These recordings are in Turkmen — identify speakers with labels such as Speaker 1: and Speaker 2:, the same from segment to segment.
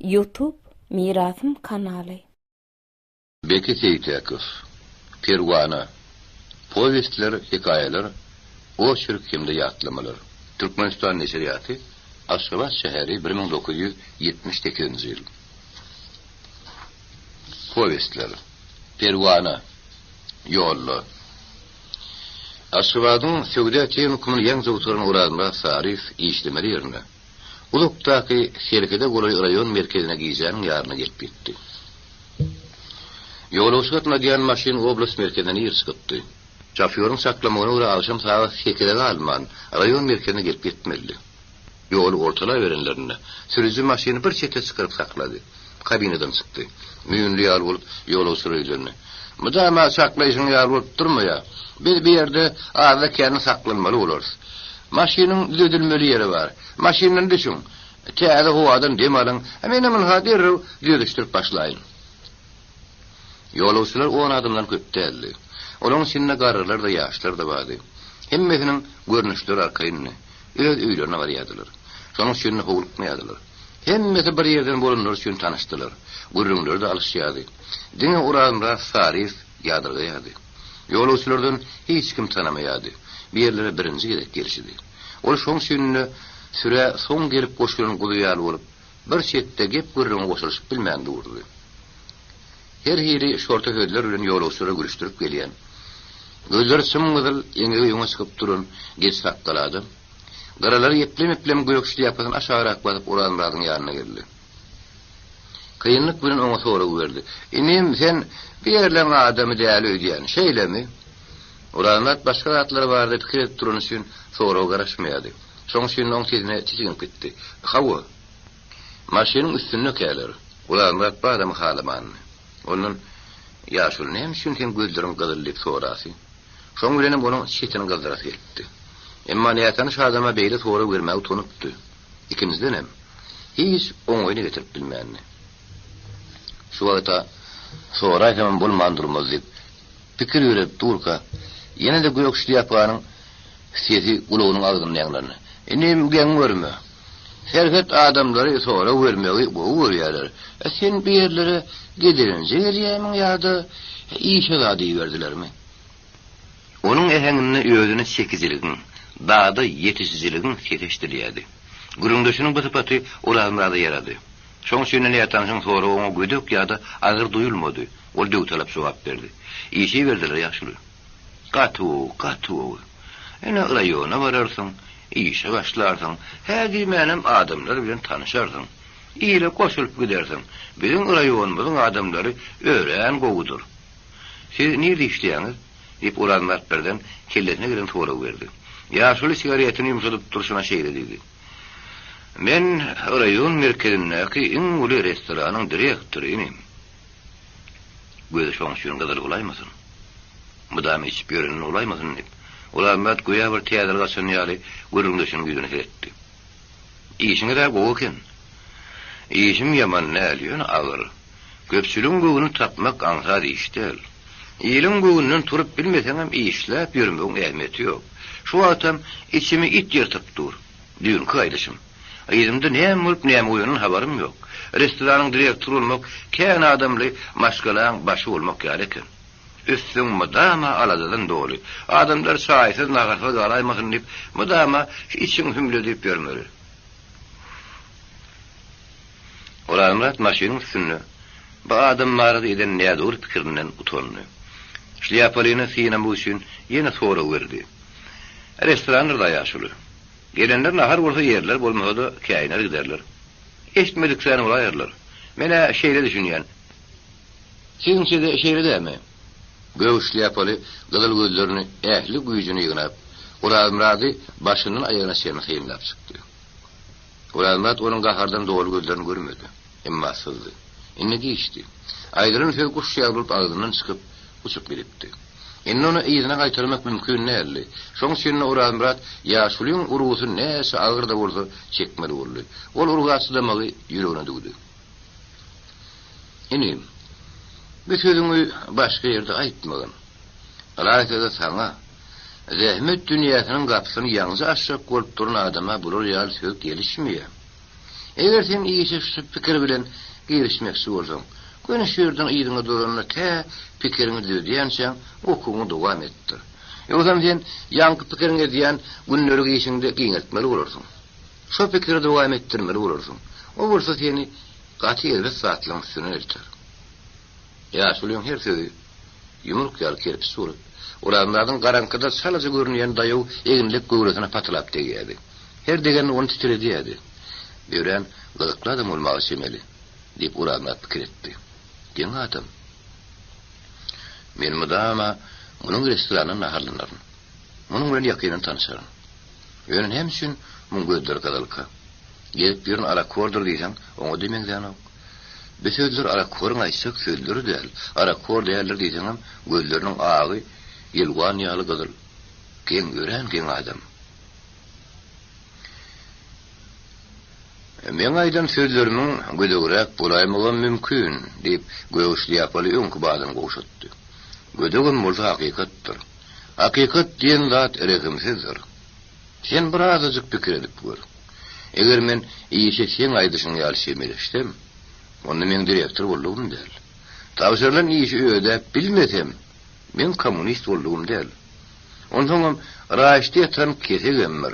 Speaker 1: YouTube Mirasım kanalı.
Speaker 2: Beki Teytekov, Perwana, povestler, hikayeler, o şirkimde yatlamalar. Türkmenistan Neşriyatı, Aşgabat şehri 1978 yıl. Povestler, Perwana, Yollu. Aşgabat'ın Sögdetiyen hukumun yan zavutlarının uğradığında sarif, işlemeli yerine. Uluktaki şerkede golay rayon merkezine giyeceğinin yarına gelip gitti. Yolu sıkıtına diyen maşin oblast merkezine yer sıkıttı. Şoförün saklamağına uğra akşam saat 8'de alman rayon merkezine gelip gitmeli. Yolu ortala verenlerine sürücü maşini bir çete sıkırıp sakladı. Kabineden çıktı. Müyünlü yar olup yolu sürücülerine. Müdama saklayışın yar olup durmaya. Bir yerde ağırda kendini saklanmalı oluruz. Maşinin düdülmeli yeri var. Maşinin düşün. Teğde huvadan dem alın. Hemen hadir düdüştürüp başlayın. Yolcular 10 adımdan köp değerli. Onun sinne garırlar da yaşlar da vardı. Hemmesinin görünüşleri arkayınne. Öz üylerine var yadılar. Sonun sünne hovulukmayadılar. Hemmesi bir yerden bulunur sün tanıştılar. Gürrünleri de alışyadı. Dine uğradımda sarif yadırgayadı. Yolculardan hiç kim tanımayadı. Bir yerlere birinci gerek gelişidi. Ol son sünne süre son gelip koşulun kuluyalı olup bir çette gep gürrün koşuluşup bilmeyen doğurdu. Her hiri şorta hödler ürün yolculara gülüştürüp geliyen. Gözler sımgıdıl yenge yunga sıkıp durun, geç sakkaladı. Garaları yeplem gökşlü yapasın aşağı akbatıp uğranmadığın yanına geldi. Kıyınlık birinin ona sonra verdi. İnim sen bir yerlerin adamı değerli ödeyen, şeyle mi? Uğranmat başka atları vardı, fikir et durun için sonra o karışmayadı. Son suyun onun tezine çizgin gitti. Havu. Maşinin üstünü kâler. Uğranmat bu adamı halamanını. Onun yaşıl neymiş çünkü gözlerin kızıllayıp sonrası. Son gülenim onun çiğtinin kızdırası etti. Emma niyatanış adama beyle sonra vermeyi tonuptu. İkinizden hem. Hiç on oyunu getirip bilmeyenini. Şu vakıta sonra hemen bulman durmaz deyip fikir yürüp durka yine de gökşlü yapağının sesi kuluğunun ağzının yanlarına. Neyim gen verme. Serfet adamları sonra vermeyi bu veriyorlar. Sen bir yerlere gidirince geliyemin ya da iyi şeyler deyiverdiler mi? Onun ehengini özünü çekiciliğin, dağda yetişiciliğin yetiştiriyedi. Güründöşünün bıtıpatı uğradımlarda yaradı. Son sünene yatansın sonra ona güdük ya da ağır duyulmadı. Ol dev talep cevap verdi. İyi şey verdiler yaşlı. Katu. Ene rayona vararsın. İşe başlarsın, her benim adamları bilen tanışarsın. İyiyle koşulup gidersin. Bizim rayonumuzun adamları öğren kovudur. Siz nerede işleyeniz? Deyip uğranlarlardan kellesine giren sonra verdi. Yaşlı sigaretini yumuşatıp duruşuna şey dedi. Ben rayon merkezindeki en ulu restoranın direktörüyüm. Gözü şonşuyun kadar olaymasın. Mıdamı hiçbir yörenin olaymasın deyip. Ulanmat güya bir tiyadırga sönüyali güründöşünün yüzünü etti. İşini de boğuken. İşim yaman ne alıyorsun ağır. Köpsülün göğünü tapmak ansadı işler. İyilin göğünün turup bilmesen hem işlep yürümün ehmeti yok. Şu atam içimi it yırtıp dur. Diyorsun kaylaşım. Eğitimde neyem olup neyem uyunun haberim yok. Restoranın direktörü olmak, keyin adamlı maşgalan başı olmak gereken. Üstün müdama aladadan doğru. Adamlar sayısız nağarsa dalaymasın deyip müdama için hümle deyip görmeli. Olanlar maşinin üstünü. Bu adam mağarada eden neye doğru fikirinden utanlı. Şliyapalığına sinem bu için yine sonra verdi. Restoranlar da yaşılı. Gelenler nahar olsa yerler, olmasa da kâyinler giderler. Eşitmedik seni olayırlar. Mene şeyle düşünüyen. Sizin şeyle değil mi? Göğüşlü yapalı, kızıl gözlerini, ehli gücünü yığınıp, Uradımradı başının ayağına seni heyimlap çıktı. Uradımrad onun qahardan doğru gözlerini görmedi. Emma sızdı. İnne geçti. Aydırın söz kuş yağılıp ağzından çıkıp, uçup bilipti. İnne onu iyizine kaytarmak mümkün neyerli. Son sürüne Uradımrad, yaşulun uruğusu neyse ağır da oldu, çekmeli oldu. Ol uruğatsı damağı yüreğine döktü. İneyim. Bir sözünü başka yerde aytmağın. Alayetede sana, zahmet dünyasının kapısını yalnız aşağı korup durun adama bulur yal söz gelişmiyor. Eger sen iýişe şu pikir bilen girişmekçi bolsaň, gönüşýärden ýygyňa duranyna tä pikirini diýençä okumy dowam etdir. Ýogam sen ýanky pikirini diýen günleri giýişinde giňertmeli bolarsyň. Şo pikiri dowam etdirmeli bolarsyň. O bolsa seni gaty ýerde saatlaň üstüne elter. Ya şulyň her sözi yumruk ýaly kelip surup, olanlardan garankyda salaja görünýän daýaw eginlik göwresine patylap degýärdi. Her degen onu titredi ýady. Bören gyzykladym bolmagy şemeli diýip uranat pikir etdi. Diň adam. Men mudama munyň restoranyna naharlanaryn. Munyň bilen ýakynyň tanışaryn. Ýönen hem üçin muň gözleri gadalka. Gelip birin ara kordur diýsen, oňa demekden ok. Bu sözler ara korun aýsak sözleri däl. Ara kor däller diýsem, gözleriniň agy ýylgan ýaly gadal. Keň gören keň adam. Men aýdan sözlerimiň gödegirek bolaýmagy mümkin diýip göwüşli ýapaly öňkü badan goşutdy. Gödegin bolsa hakykatdyr. Hakykat diýen zat erekimsizdir. Sen bir azajyk pikir edip gör. Eger men iýişe sen aýdyşyň ýaly şemelişdim, onda men direktor boldum däl. Tawşerlen iýişi ödäp bilmesem, men kommunist boldum däl. Ondan raýşdyýatan kesegemmir.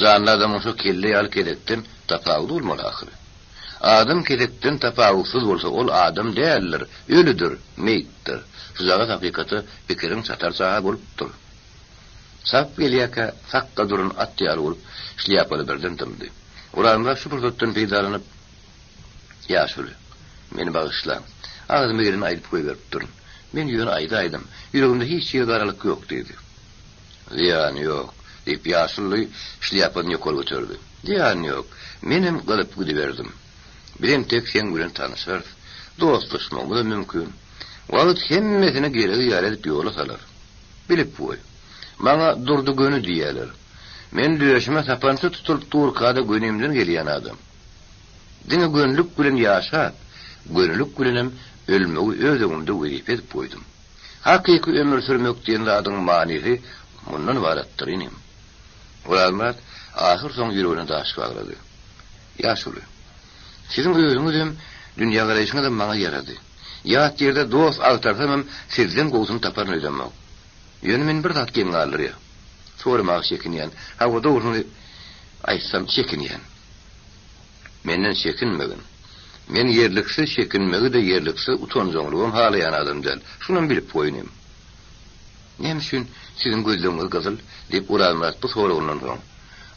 Speaker 2: Zanly adam şo kelle ýaly kedekden tapawul bolmaly ahyry. Adam kedekden tapawulsuz bolsa ol adam däldir, ölüdür, meýitdir. Şu zagat hakykaty pikirin satarsa bolupdyr. Sap gelýäke fakka durun atýar bolup şliapaly birden tymdy. Ulanlar şu pursatdan peýdalanyp ýaşuly. Meni bagyşla. Ağzymy ýerine aýdyp goýup durun. Men ýöne aýdym. Ýüregimde hiç ýer garalyk ýok dedi. Ýani ýok. Diýip ýaşuly şliapany ýokary götürdi. Ýani ýok. Menim galyp gidiberdim. Bilen tek sen bilen tanışar. Dostlaşmak da mümkin. Wagt hemmesine gerek ýaly edip ýola salar. Bilip goý. Maňa durdy gönü diýerler. Men düýeşime sapansy tutup Turkada gönümden gelýän adam. Diňe gönlük bilen ýaşap, gönlük bilenem ölmegi özüňimde werip edip goýdum. Hakyky ömür sürmek diýen zadyň manyhy mundan ibaretdir inim. Ulanlar ahyr soň ýüregine daş baglady. Ýaşuly. Siziň özüňizem dünýä garaýyşyňyz da maňa ýarady. Ýat ýerde dost agtarsam sizden gowsyn tapar edemem. Ýöne men bir zat gelip galyr ýa. Sormagy çekinýän, hawa dogruny aýtsam çekinýän. Menden çekinmegin. Men ýerliksiz çekinmegi de ýerliksiz utanjagylygym halayan adam däl. Şuny bilip goýnym. Nem üçin siziň gözleriňiz gazyl diýip uranmat bu soragynyň soň.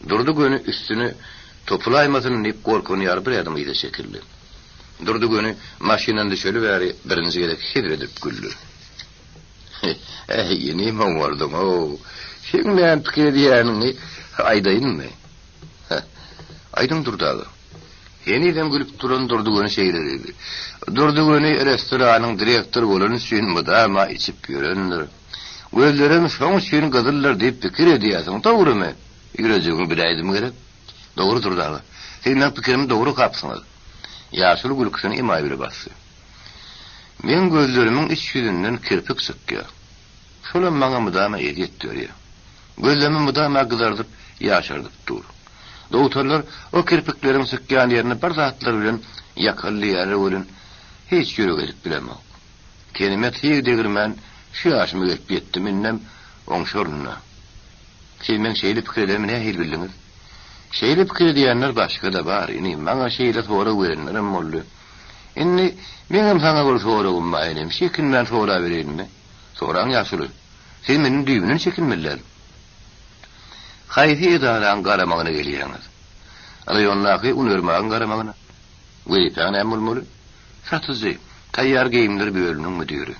Speaker 2: Durdy gönü üstüni toplaýmasyn diýip gorkun ýar bir adam ýa şekilli. Durdy gönü maşinanda şöyle bäri birinji gerek hidr edip güldü. Yeni men wardym o. Sen men pikir diýäniňi aýdaýynmy? Aýdym durdagy. Yeniden gülüp duran durdy gönü şeýle dedi. Durdy gönü restoranyň direktor bolan üçin mudama içip ýörendir. Gözlerim şoň üçin gazyllar diýip pikir edýärsiň, dogrymy? Ýüregiňi bileýdim gerek. Dogry durdagy. Senin pikirimi dogry kapsaňyz. Ýaşuly gülüksyny emaý bir bassy. Men gözlerimiň iç ýüzünden kirpik sıkýar. Şolam maňa mudama edýet dörýär. Gözlerimi mudama gyzardyp ýaşardyp dur. Doktorlar o kirpiklerin sıkýan ýerine bir zatlar bilen ýakylýar bolan hiç ýürek edip bilemok. Kelimet hiç degirmen şu ýaşymy geçip ýetdi minnem oňşoruna. Sen şeýle pikir edemine hil bildiňiz. Şeýle pikir edýänler başga da bar. Indi maňa şeýle sora berenlerim boldy. Indi meňem saňa bir soragym bar edim. Şekinmen sora berenmi? Soraň ýaşuly. Sen meniň düýbünden çekinmeler. Haýsy idaraň garamagyna gelýäňiz? Raýonlaky uniwermagyň garamagyna. Weýtan emulmuly. Satyjy, taýýar geyimler bölüminiň müdiri.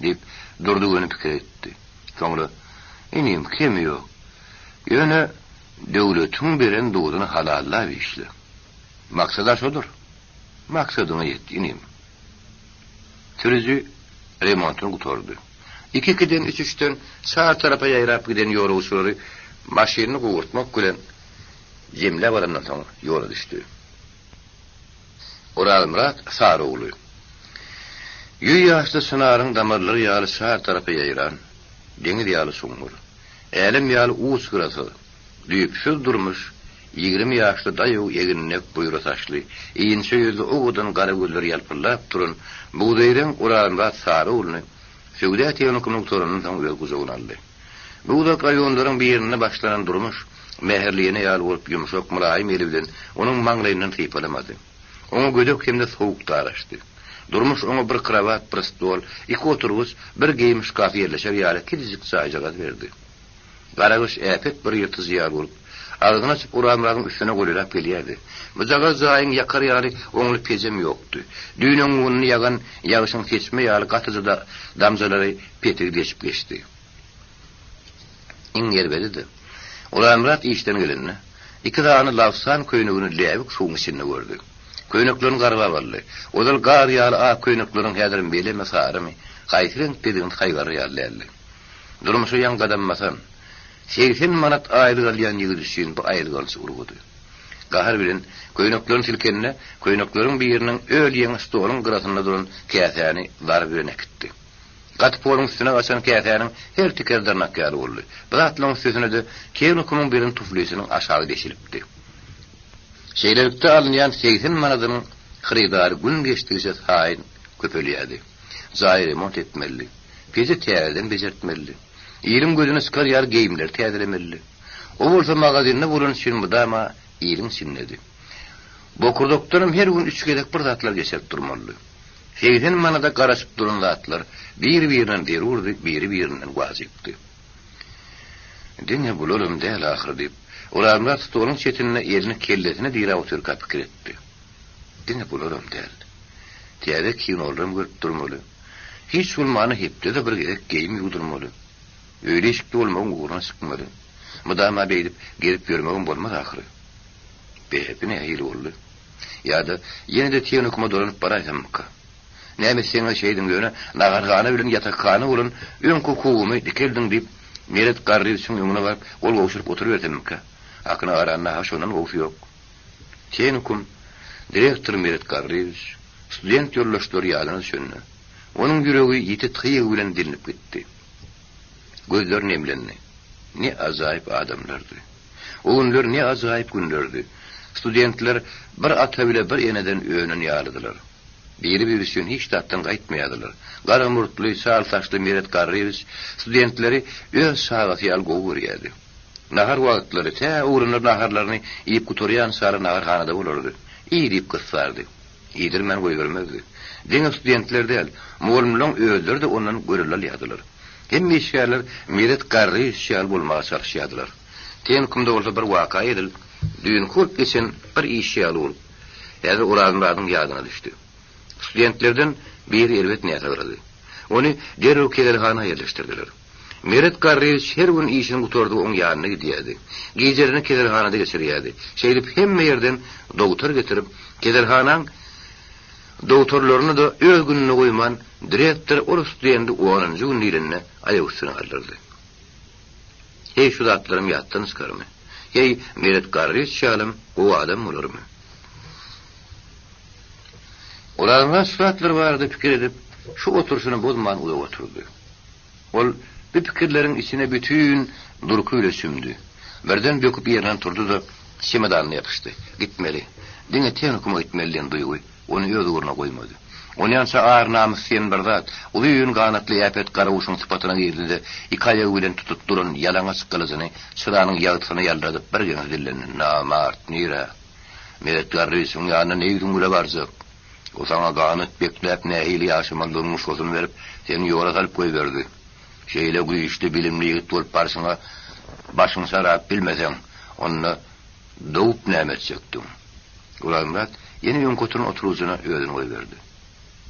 Speaker 2: Dip durdy gönü pikir etdi. Soňra, inim kim ýok. Ýöne döwletiň beren doguny halallap işli. Maksada şodur. Maksadyna ýetdi inim. Türüzi remontyny gutardy. 2-2-den 3-3-den sağ tarafa ýaýrap giden ýolagçylary maşyny gowurtmak bilen jemle barandan soň ýola düşdi. Oralmyrat Sarowly. Ýüý ýaşly synaryň damarlary ýaly sağ tarafa ýaýran, deňiz ýaly soňmur. Elim ýaly uç gyrasy, düýpsiz durmuş, 20 ýaşly daýy eginnek buýra taşly, iňçe ýüzü ogudan gara gözler ýalpyrlap turun, buğdaýdan uranba sary ulyny, söwdät ýönekimin torunyny taň öýe guzagyny aldy. Buğda kaýonlaryň birine başlanan durmuş, meherliýine ýaly bolup ýumşak mulaýym eli bilen onuň maňlaýyndan typalamady. Oňa gödök hemde sowuk taraşdy. Durmuş oňa bir kravat, bir stol, iki oturguz, bir geyim şkaf ýerleşer ýaly kiçik saýjagaz berdi. Garagyş äpet bir ýytyz ýar bolup, ağzına açıp uramragyň üstüne golylap gelýärdi. Bu jaga zaýyň ýakar ýaly oňly pejem ýokdy. Düýnüň ununy ýagan ýagyşyň keçme ýaly gatyjyda damjalary petig geçip geçdi. Ingerbedi. Ulamrat işten gelenine, iki dağını lafsan köynüğünü lewik suwun içinde gördü. Köynüklerin garba barly. Odal gar ýaly a köynüklerin häzirin beleme sarmy, gaýsyryň pedigin haýgary ýaly. Durmuşy ýangadammasan, 80 manat aýry galýan ýigit üçin bu aýry galçy urgudy. Gahar bilen köynüklerin silkenine, köynüklerin biriniň öýleýän stoluň garasyna duran käsäni bar bilen ekitdi. Gatpolun üstüne açan käsäniň her tikerden akýary boldy. Biratlaň üstüne de köynükümiň birin tuflysynyň aşağı deşilipdi. Şeýlelikde alınýan 80 manadynyň xyridary gün geçdigçe haýyn köpelýärdi. Zaýry remont etmeli, pije täzeden bejertmeli. Ýelim gözüne skar ýar geyimler täzelemeli. O bolsa magazyny bulan üçin mudama ýelim sinnedi. Bokurdoklarym her gün 3 gedek bir zatlar geçip durmaly. 80 manada garaşyp duran zatlar bir-birinden derurdy, bir-birinden gazypdy. Diňe bulalım däl ahir diýip, ularlar stolun çetinine elini kellesine dira oturka pikir etdi. Diňe bulalım däl. Täze kiň oldum görüp durmaly. Hiç ulmany hepde de bir gedek geyim ýudurmaly. Öyle işikli olmagyň uğruna çykmaly. Mudama beýdip gelip görmegim bolmaz ahir. Behepine ýyly boldy. Ýa-da ýene de tiýenokma dolanyp baraýsamka. Näme seňe şeýdiň göre nagargany bilen ýatakkany bolan öň kokugymy dikeldiň diýip meret garry üçin öňüne baryp ol gowşuryp oturuverdim-ka. Akyna aranna haşonan gowşy ýok. Tiýenokum direktor meret garry student ýollaşdary ýalyny düşündi. Onuň ýüregi ýiti tyýy bilen dilinip gitdi. Gözler nemlenni. Ne azaýyp adamlardy. O günler ne azaýyp günlerdi. Studentler bir ata bile bir eneden öňüne ýalydylar. Bir üçün hiç tatdan gaýtmaýadylar. Gara murtly, sal saçly meret garryýys studentleri öz sagat ýal gowurýardy. Nahar wagtlary tä uğrunlar naharlaryny ýyp guturýan sary naharhanada bolardy. Ýyp gysardy. Ýydirmen goý görmezdi. Diňe studentler däl, mugallimler özleri de ondan görülen ýadylar. Hem işgärler meret garryýys şal bolmagy çalışýadylar. Tenkumda bolsa bir waka edil, düýün kurt geçen bir iş ýaly bolup, ýa-da uranlaryň ýadyna düşdi. Studentlerden bir elbet niyet alırdı. Onu derhal kederhana yerleştirdiler. Meret garryýys her gün işini gutordy oň ýanyna gidýärdi. Gecerini kederhanada geçirýärdi. Şeýlip hemme ýerden dogtor getirip kederhanaň dogtorlaryny da öz gününe goýman direktor o studenti 10-njy gün ýerine aýak üstüne aldyrdy. Hey şu zatlarym ýatdan çykarmy? Hey meret garryýys şalym o adam bolarmy? Ularına suratlar vardı pikir edip, şu oturuşunu bozman uya oturdu. Ol, bu pikirlerin içine bütün durkuyla sümdü. Birden döküp yerden turdu da çimedanına yapıştı. Gitmeli. Diňe tenokuma gitmelilen duyguy, onu öz uğruna koymadı. Onu yansa ağır namusyen bir zat, uluyun ganatlı yapet garavuşun sıfatına girdi de, ikaya bilen tutup durun yalana sıkkılızını, sıranın yağıtını yalradıp bir gene dillenin, namart, nira. Meret garryýysyň ýanyna neýdin güle barzak. O sana ganyp beklep nähili ýaşaman durmuş gözün berip seni ýola salyp goýberdi. Şeýle güýçli bilimli ýigit bolup barşyňa başyň sarap bilmeseň, onu dowup nämetjekdiň. Ulanmat ýene ýön koturun oturuzyna öýdüň goýberdi.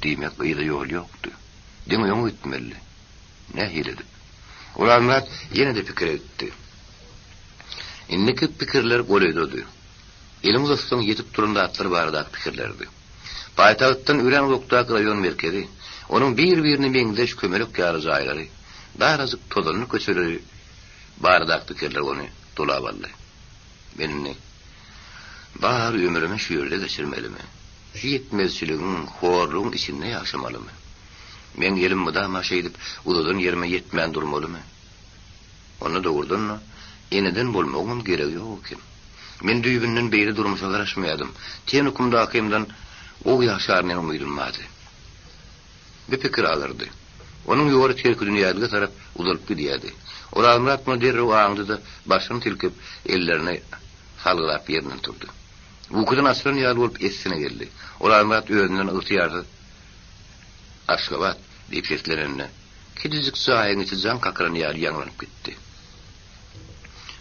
Speaker 2: Diýmek ýa-da ýol ýokdy. Diňe ýön gitmeli. Nähili edip. Ulanmat ýene de pikir etdi. Inneki pikirler goýdady. Elim dostum ýetip turanda atlar barda pikirlerdi. Paytahtdan üren Loktak rayon merkezi, onun bir-birini meňdeş kömelek ýary jaýlary, darazyk tozanyny köçüleri bardak pikirler onu dolap aldy. Meni bar ömrümi şu ýerde geçirmelimi? Ýetmezçiligiň, horlugyň içinde ýaşamalymy? Men gelim mudama şeýdip, udadan ýerime ýetmän durmalymy? Onu dogurdunmy? Eneden bolmagym gerek ýok ekem. Men düýbünden beýle durmuşa garaşmaýadym. Ten hukumda hakymdan o ýaşarny umydylmady. Bir pikir alyrdy. Onun ýory terki dünýäge tarap uzalyp gidýärdi. Oramrat derre aňdy da başyny tilkip ellerini halgylap ýerinden turdy. Wukudan aslan ýaly bolup esine geldi. Oramrat özünden ýaşardy. Aşgabat diýip seslenende kidizik saýyň içi jan kakran ýaly ýanglanyp gitdi.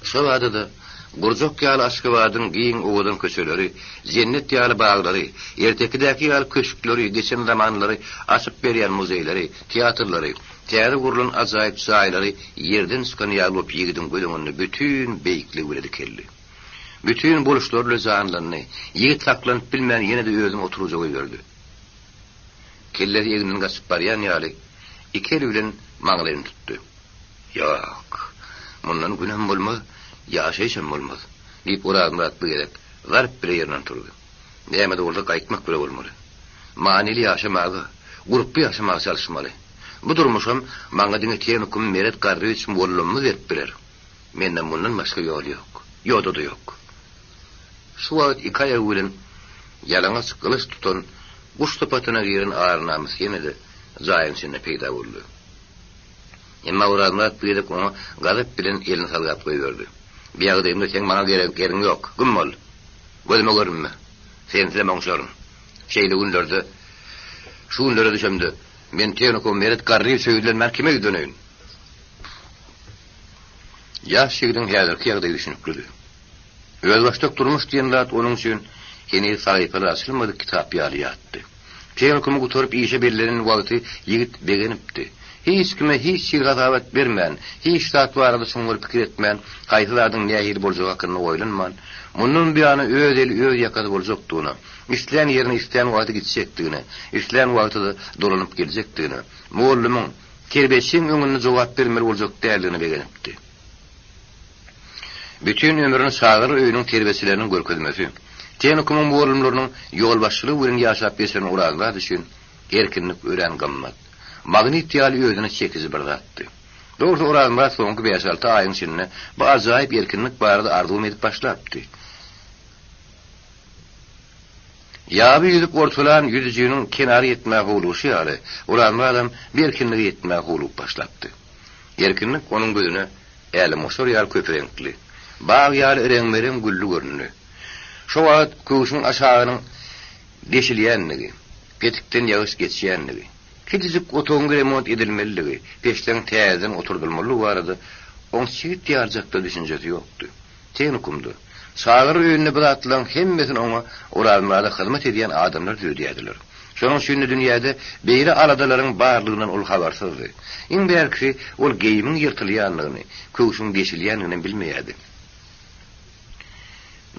Speaker 2: Şu wagtda da Gurjok ýaly Aşgabatyň giň owadan köçeleri, jennet ýaly baglary, ertekidäki ýaly köşkleri, geçen zamanlary açyp berýän muzeýleri, teatrlary, teatr gurulan ajaýyp saýlary ýerden çykan ýaly bolup ýigidin gödüňünde bütün beýikli göredi keldi. Bütün boluşlarly zanlanyny ýigit saklanyp bilmän ýene de özüň oturujagy berdi. Kelleri ýeginden gaçyp barýan ýaly ikili bilen maňlaryny tutdy. Ýok, mundan günäm bolmaz. Ýaşaýşam bolmaz. Diýip Oramrat gerek. Garip bir ýerden turdy. Näme de bolsa gaýtmak bile bolmaly. Manily ýaşamagy, grupy ýaşamagy çalışmaly. Bu durmuşam maňa diňe ten hukum meret garry üçin bollummy berip birer. Menden mundan başga ýol ýok. Ýoda da ýok. Şu wagt ikaýa bilen ýalaňa çykylys tutan guş topatyna giren arnamys ýene-de zaýyn içinde peýda boldy. Emma Oramrat gerek onu galyp bilen elini salgap goýberdi. Biýagdaýymda sen maňa geregiň ýok. Güm bol. Gözüme görünme. Sen size maňşaryn. Şeýle günlerde şu günlere düşemdi. Men teňoko meret garry söýülen kime döneýin. Ýaş şeýleň häzirki ýagdaýy düşünüp durdy. Öz başda durmuş diýen zat onuň üçin yeni saýpalar açylmady kitap ýaly ýatdy. Teňoko guturup işe berilen wagty ýigit begenipdi. Hiç kime hiç gazawat bermän, hiç zat barada şoňa pikir etmän, gaýtylaryň nähili boljagy hakyny oýlanman. Munun bir any öz eli öz ýakady boljakdygyny, isleýän ýerine isleýän wagty gitjekdigini, isleýän wagtyda dolanyp geljekdigini, muallimiň terbiýeçiň öňünde jogap bermeli boljak däligini begenipdi. Bütün ömrüni sagyr öýüniň terbiýeçileriniň görkezmesi, ten hukumyň muallimläriniň ýol başçylygy bilen ýaşap geçen urazlar üçin erkinlik ören gammat. Magnit ýaly özüne çekizi bir zatdy. Doğru Oramrat soňky 5-6 aýyň içinde bu ajaýyp erkinlik barada arzum edip başlapdy. Ýaby ýüzüp ortalan ýüzüjiniň kenary ýetmäge boluşy ýaly Oramrat bir erkinligi ýetmäge bolup başlapdy. Erkinlik onuň gözüne äli moşor ýaly köperenkli, baý ýaly reňmeren güllü görünýär. Şu wagt köşüň aşagynyň deşilýänligi, getikden ýagyş geçýänligi, kidizik otoň remont edilmeligi, peşleň täzen oturdylmaly barada, on şeýit ýarjakda düşünjesi ýokdy. Ten hukumdy. Sagyr öýünde bir atlan hemmesini oňa Oramrada hyzmat edýän adamlar döýdýärdiler. Şonuň üçin dünýäde beýle aladalaryň barlygyndan ol habarsızdy. Iň berki ol geýimiň ýyrtylýanlygyny, köşüň deşilýänligini bilmeýärdi.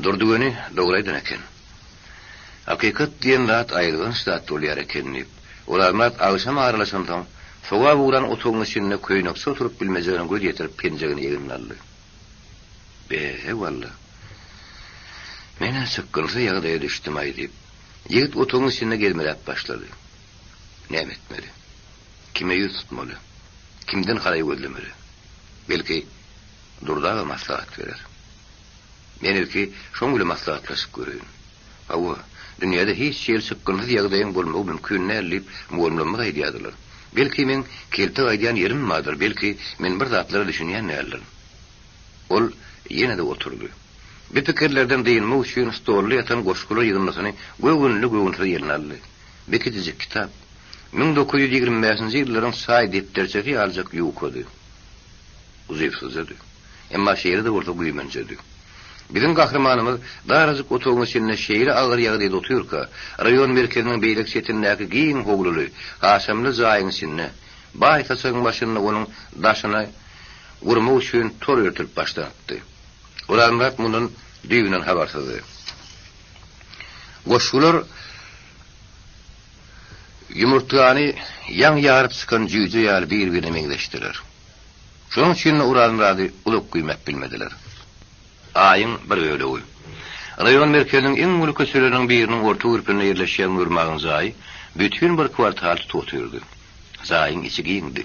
Speaker 2: Durdugyny dogrydan eken. Hakykat diýen zat aýrylgan zat bolýar ekenini Oramrat agşam aralaşandan soğa vuran otogyň içinde köýnekse oturup bilmejegini göz ýetirip penjegini ýeginden aldy. Walla. Mene sıkkınsa ýagdaýa düşdüm aý diýip, ýigit otogyň içinde gelmelap başlady. Näme etmeli? Kime ýüz tutmaly? Kimden haraý gözlemeli? Belki durdaga maslahat berer. Meniki şoňly maslahatlaşyp görýün. Awa dünýäde hiç şeýle sıkkynly ýagdaýyň bolmagy mümkin nädip muamlama edýärdiler. Belki men kelti aýdýan ýerim madyr, belki men bir zatlary düşünýän näler. Ol ýene de oturdy. Bir pikirlerden diýilmek üçin stolly ýatan goşguly ýygynlygyny göwünli ýerine aldy. Bekitijek kitap 1925-nji ýyllaryň saý depderçesi aljak ýokady. Uzaypsyzdy. Emma şeýle de bolsa güýmenjedi. Bizim gahrymanymyz darazyk otogyň içinde şeýle agyr ýagdaýda oturýarka, raýon merkeziniň beýlik setindäki giň howluly, gaşamly zaýyň içinde baý taşagyň başyna onuň daşyna urmak üçin tor ýörtülip başlapdy. Olamrat mundan düýünden habarsızdy. Goşgular ýumurtany ýaň ýaryp çykan jüýje ýaly bir-birine meňleşdiler. Şonuň üçin Olamrady uluk güýmek bilmediler. Aýyň bir öýlegy. Raýon merkeziniň iň uly köşeleriň biriniň orta gürpünde ýerleşýän urmagyn zaý bütün bir kwartal tutýardy. Zaýyň içi giňdi.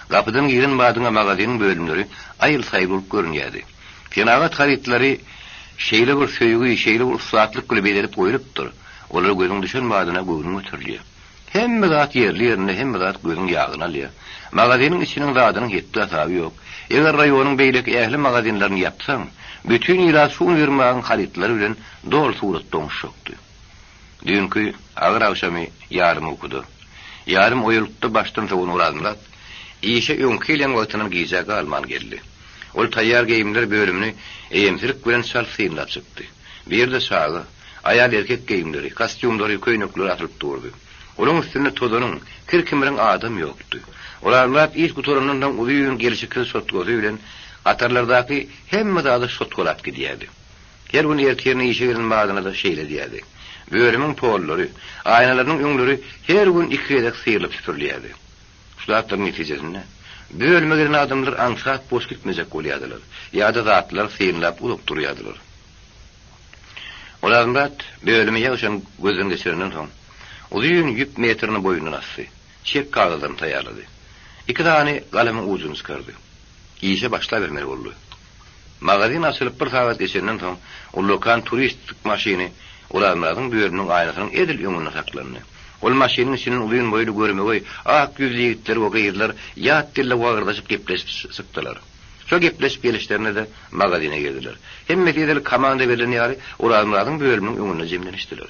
Speaker 2: Gapydan giren badyň magaziniň bölümleri aýyl saýyl bolup görünýärdi. Kenagat haritleri Şeýle bir söýgü, şeýle bir usatlyk güle belerip goýulypdyr. Olar gözüň düşen badyna göwrüň ötürlýär. Hemme zat yerli ýerine, hemme zat gözüň ýagyna alýar. Magazynyň içiniň zadynyň hetdi asaby ýok. Eger raýonyň beýleki ähli magazinlaryny ýapsaň, bütün ýyla şu vermäň halytlar bilen dol surat doňşokdy. Dünkü agyr akşamy ýarym okudy. Ýarym oýulupdy başdan soňra urazmyrat. Işe öňkelen wagtynyň giýjägi alman geldi. Ol taýýar geyimler bölümini eýemtirik bilen şalsyňlap çykdy. Bir ýerde sagy, aýal erkek geyimleri, kostyumlary, köýnekler atylyp durdy. Olaň üstünde tozanyň kirkimiriň adam ýokdy. Olar iş guturundan uýun gelişikli sotgozy bilen atarlardaky hemme zady sotgolap gidýärdi. Her gün erteni işe giren badyna da şeýle diýärdi. Bölümiň pollary, aýnalarynyň öňleri her gün iki edek syýrylyp süpürlýärdi. Şulardyň netijesinde bölüme giren adamlar ansat boş gitmejek bolýardylar. Ýa-da zatlar syýrylyp ulyp durýardylar. Olar bölüme ýaşan gözüň geçirenden soň uzyň 100 metrini boýundan assy. Çek kağıddan taýýarlady. İki tane galamyň ucuny çykardy. İşe başla bermeli boldy. Magazin açylyp bir saat geçenden soň ulykan turistik maşyny olarlaryň bölüminiň aýnasynyň edil ýöňünde saklandy. Ol maşynyň içinden ulyň boýly görmegi ak ýüzli ýigitler we gyýrlar ýat dille wagyrdaşyp gepleşip çykdylar. Şo gepleşip gelişlerine de magazine girdiler. Hemme edil komanda berilen ýary olarlaryň bölüminiň öňünde jemlenişdiler.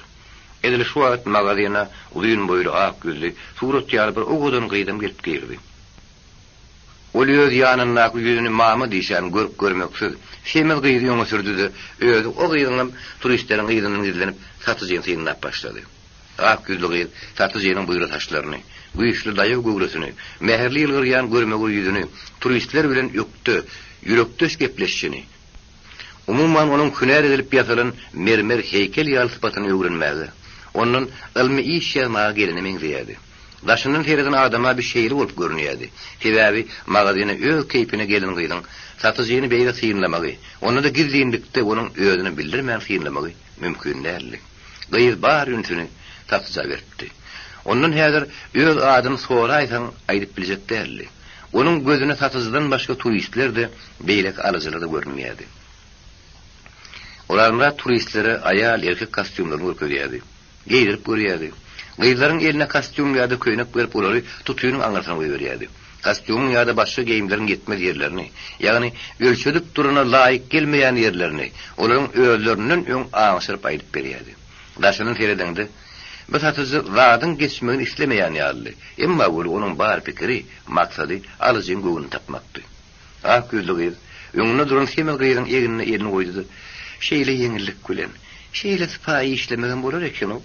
Speaker 2: Edil şu wagt magazina ulyň boýly ak ýüzli surat ýaly bir ogodan gyýdym gelip girdi. Ol öz ýanyna ýüzüni mama diýşän görüp görmeksiz şeýmez gyýdy ýoňa sürdüdi. Özü o gyýdynyň turistleriň gyýdynyň izlenip satyjyny syňlap başlady. Ak ýüzli gyýdy satyjynyň buýra taşlaryny, güýçli daýy göwresini, meherli ýylgyrýan görmegi ýüzüni turistler bilen ýokdy, ýürekdeş gepleşişini. Umumyň onuň hüner edilip ýasalan mermer heykel ýaly sypatyny öwrenmäge. Onun ilmi iş ýazmaga geleni meňzeýärdi. Daşynyň tereden adama bir şeýle bolup görünýärdi. Sebäbi magazyna öz keypine gelen gyýdyň satyjyny beýle syýnlamagy, onu da gizliňlikde onuň özüni bildirmän syýnlamagy mümkin däldi. Gyýyz bar ünsüni satyja berdi. Ondan häzir öz adyny sonra aýsaň aýdyp biljek däldi. Onuň gözüne satyjydan başga turistler de beýlek alyjylary görünmýärdi. Olar turistlere aýal erkek kostyumlaryny görýärdi. Giydirip görýärdi. Gyýlaryň eline kostyum ýa-da köýnek berip olary tutuýynyň aňyrsana goýberýärdi. Kostyum ýa-da başga geyimleriň gitmez ýerlerini, ýagny ölçedip durana laýyk gelmeýän ýerlerini, olaryň özlerinden öň aňşyryp aýdyp berýärdi. Daşynyň teredende bu satyjy zadyň geçmegini islemeýän ýaly. Emma bol onuň bar pikiri, maksady alyjyň göwüni tapmakdy. Ak ýüzli öňünde duran hemel gyýdyň egine elini goýdy. Şeýle ýeňillik bilen, şeýle sypaý işlemegen bolar eken o.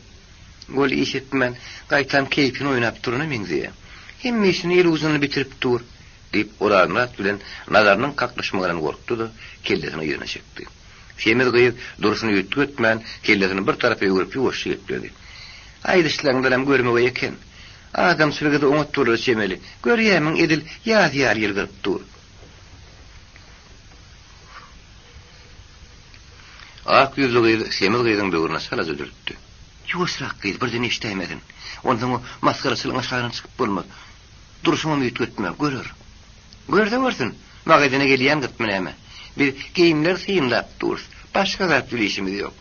Speaker 2: Gol işitmän, gaýtan keypini oýnap durana meňzeýär. Hemme işini el uzuny bitirip dur, diýip olarlar bilen nazarnyň kaklaşmagyny gorkdy da kellesini ýerine çekdi. Şeýmez gyýyp duruşyny ýetmän, kellesini bir tarapy ýörüp ýoşy etdi. Aýdyşlaryňdan görmegi eken. Adam sürgide oňa durur şemeli. Görýämiň edil ýaz-ýar ýergirip dur. Ak ýüzli gyýdy, şemel gyýdyň böwrüne salaz öldürdi. Ýuwşrak gyýdy, birden işdämedin. Ondan o maskarasylyň aşagyna çykyp bolmaz. Duruşyňa ýetmä, görür. Görde görsin, magazyna gelýän gitmenäme. Bir geyimler syňlap dur. Başga zat bilişimiz ýok.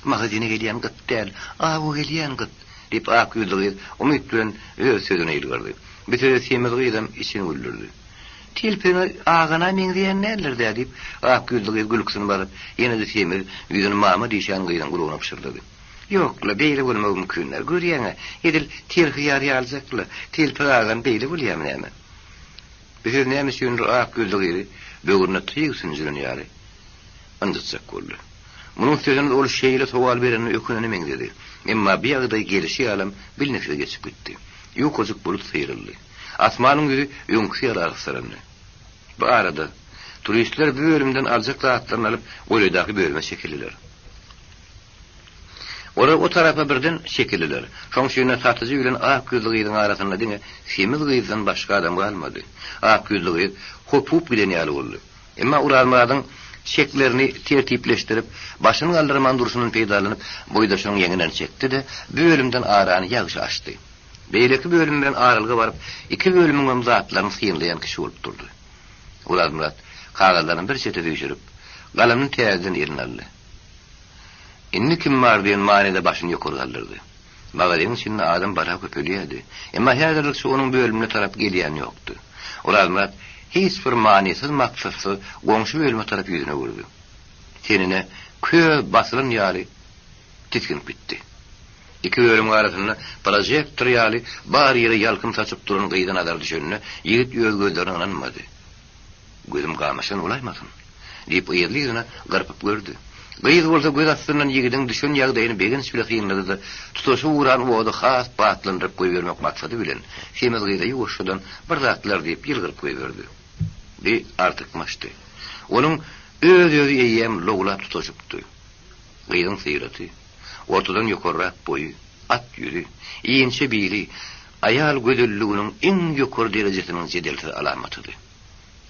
Speaker 2: Magazyna gelýän gitdäl, awu gelýän git. Dip ak ýüzli gyýdy, umyt bilen öz sözüne ýylgyrdy. Bitir şemel gyýdym işini güldürdi. Tilpeni ağana meňzeýän näler dädip, ak ýüzli gülüksyny baryp, ýene de şemel ýüzüni mama diýşän gyýdyň gulaguna pişirdi. Ýokla beýle bolmagy mümkinler. Görýäňe, edil terhi ýar ýaljakly, tilpi ağan beýle bolýarmy näme? Bir näme üçin ak ýüzli gyýdy, böwrüne tyýyksyn jüren ýary. Anjatjak boldy. Munyň sözüne ol şeýle sowal bereni öküneni meňzedi. Emma bir ýagda gelişi alam bilnefse geçip gitdi. Ýokozuk bolup syýryldy. Asmanyň ýüzü öňkü ýara sarany. Bu arada turistler bu bölümden aljak zatlaryny alyp oýladaky bölüme çekildiler. Olar o tarafa birden çekildiler. Şoň şeýle satyjy bilen ak ýüzli gyýdyň arasynda diňe semil gyýdyň başga adam galmady. Ak ýüzli gyýdy hopup bilen ýaly boldy. Emma uralmadyň şeklerini tertipleştirip başyny galdyrman duruşynyň peýdalanyp boýdaşynyň ýeňinden çekdi de bölümden arany ýagşy açdy. Beýleki bölüm bilen aralyga baryp iki bölümiň zatlaryny syýrlaýan kişi bolup durdy. Ular Murat kagazlaryny bir çete düşürüp galamyny täzeden eline aldy. Inni kim var diyen manede başını yukarı kaldırdı. Mağazenin içinde adam bara köpülüyedi. Ama hazırlıkçı onun bölümüne taraf geliyen yoktu. Urazmat hiç bir manisiz maksatsız komşu bölüme taraf yüzüne vurdu. Tenine köy basılan yali titkin bitti. İki bölüm arasında projektör yali bar yere yalkın saçıp duran kıyıdan adar düşönüne yigit gözlerine ananmadı. Gözüm kalmasın olaymasın deyip ıyırlı yüzüne garpıp gördü. Gıyız olsa göz astırından yigidin düşün yağdayını begin süle kıyınladı da tutuşu uğran oğdu has batlandırıp koyuvermek maksadı bilen Semiz gıyda yugoşudan bırdattılar deyip yılgırıp koyuverdi. De artık maçtı. Onun öz eyyem loğula tutuşuptu. Gıydın sıyratı. Ortadan yukarrak boyu, at yüzü, iyinçe bili, ayal gödüllüğünün en yukarı derecesinin zedelti alamatıdı.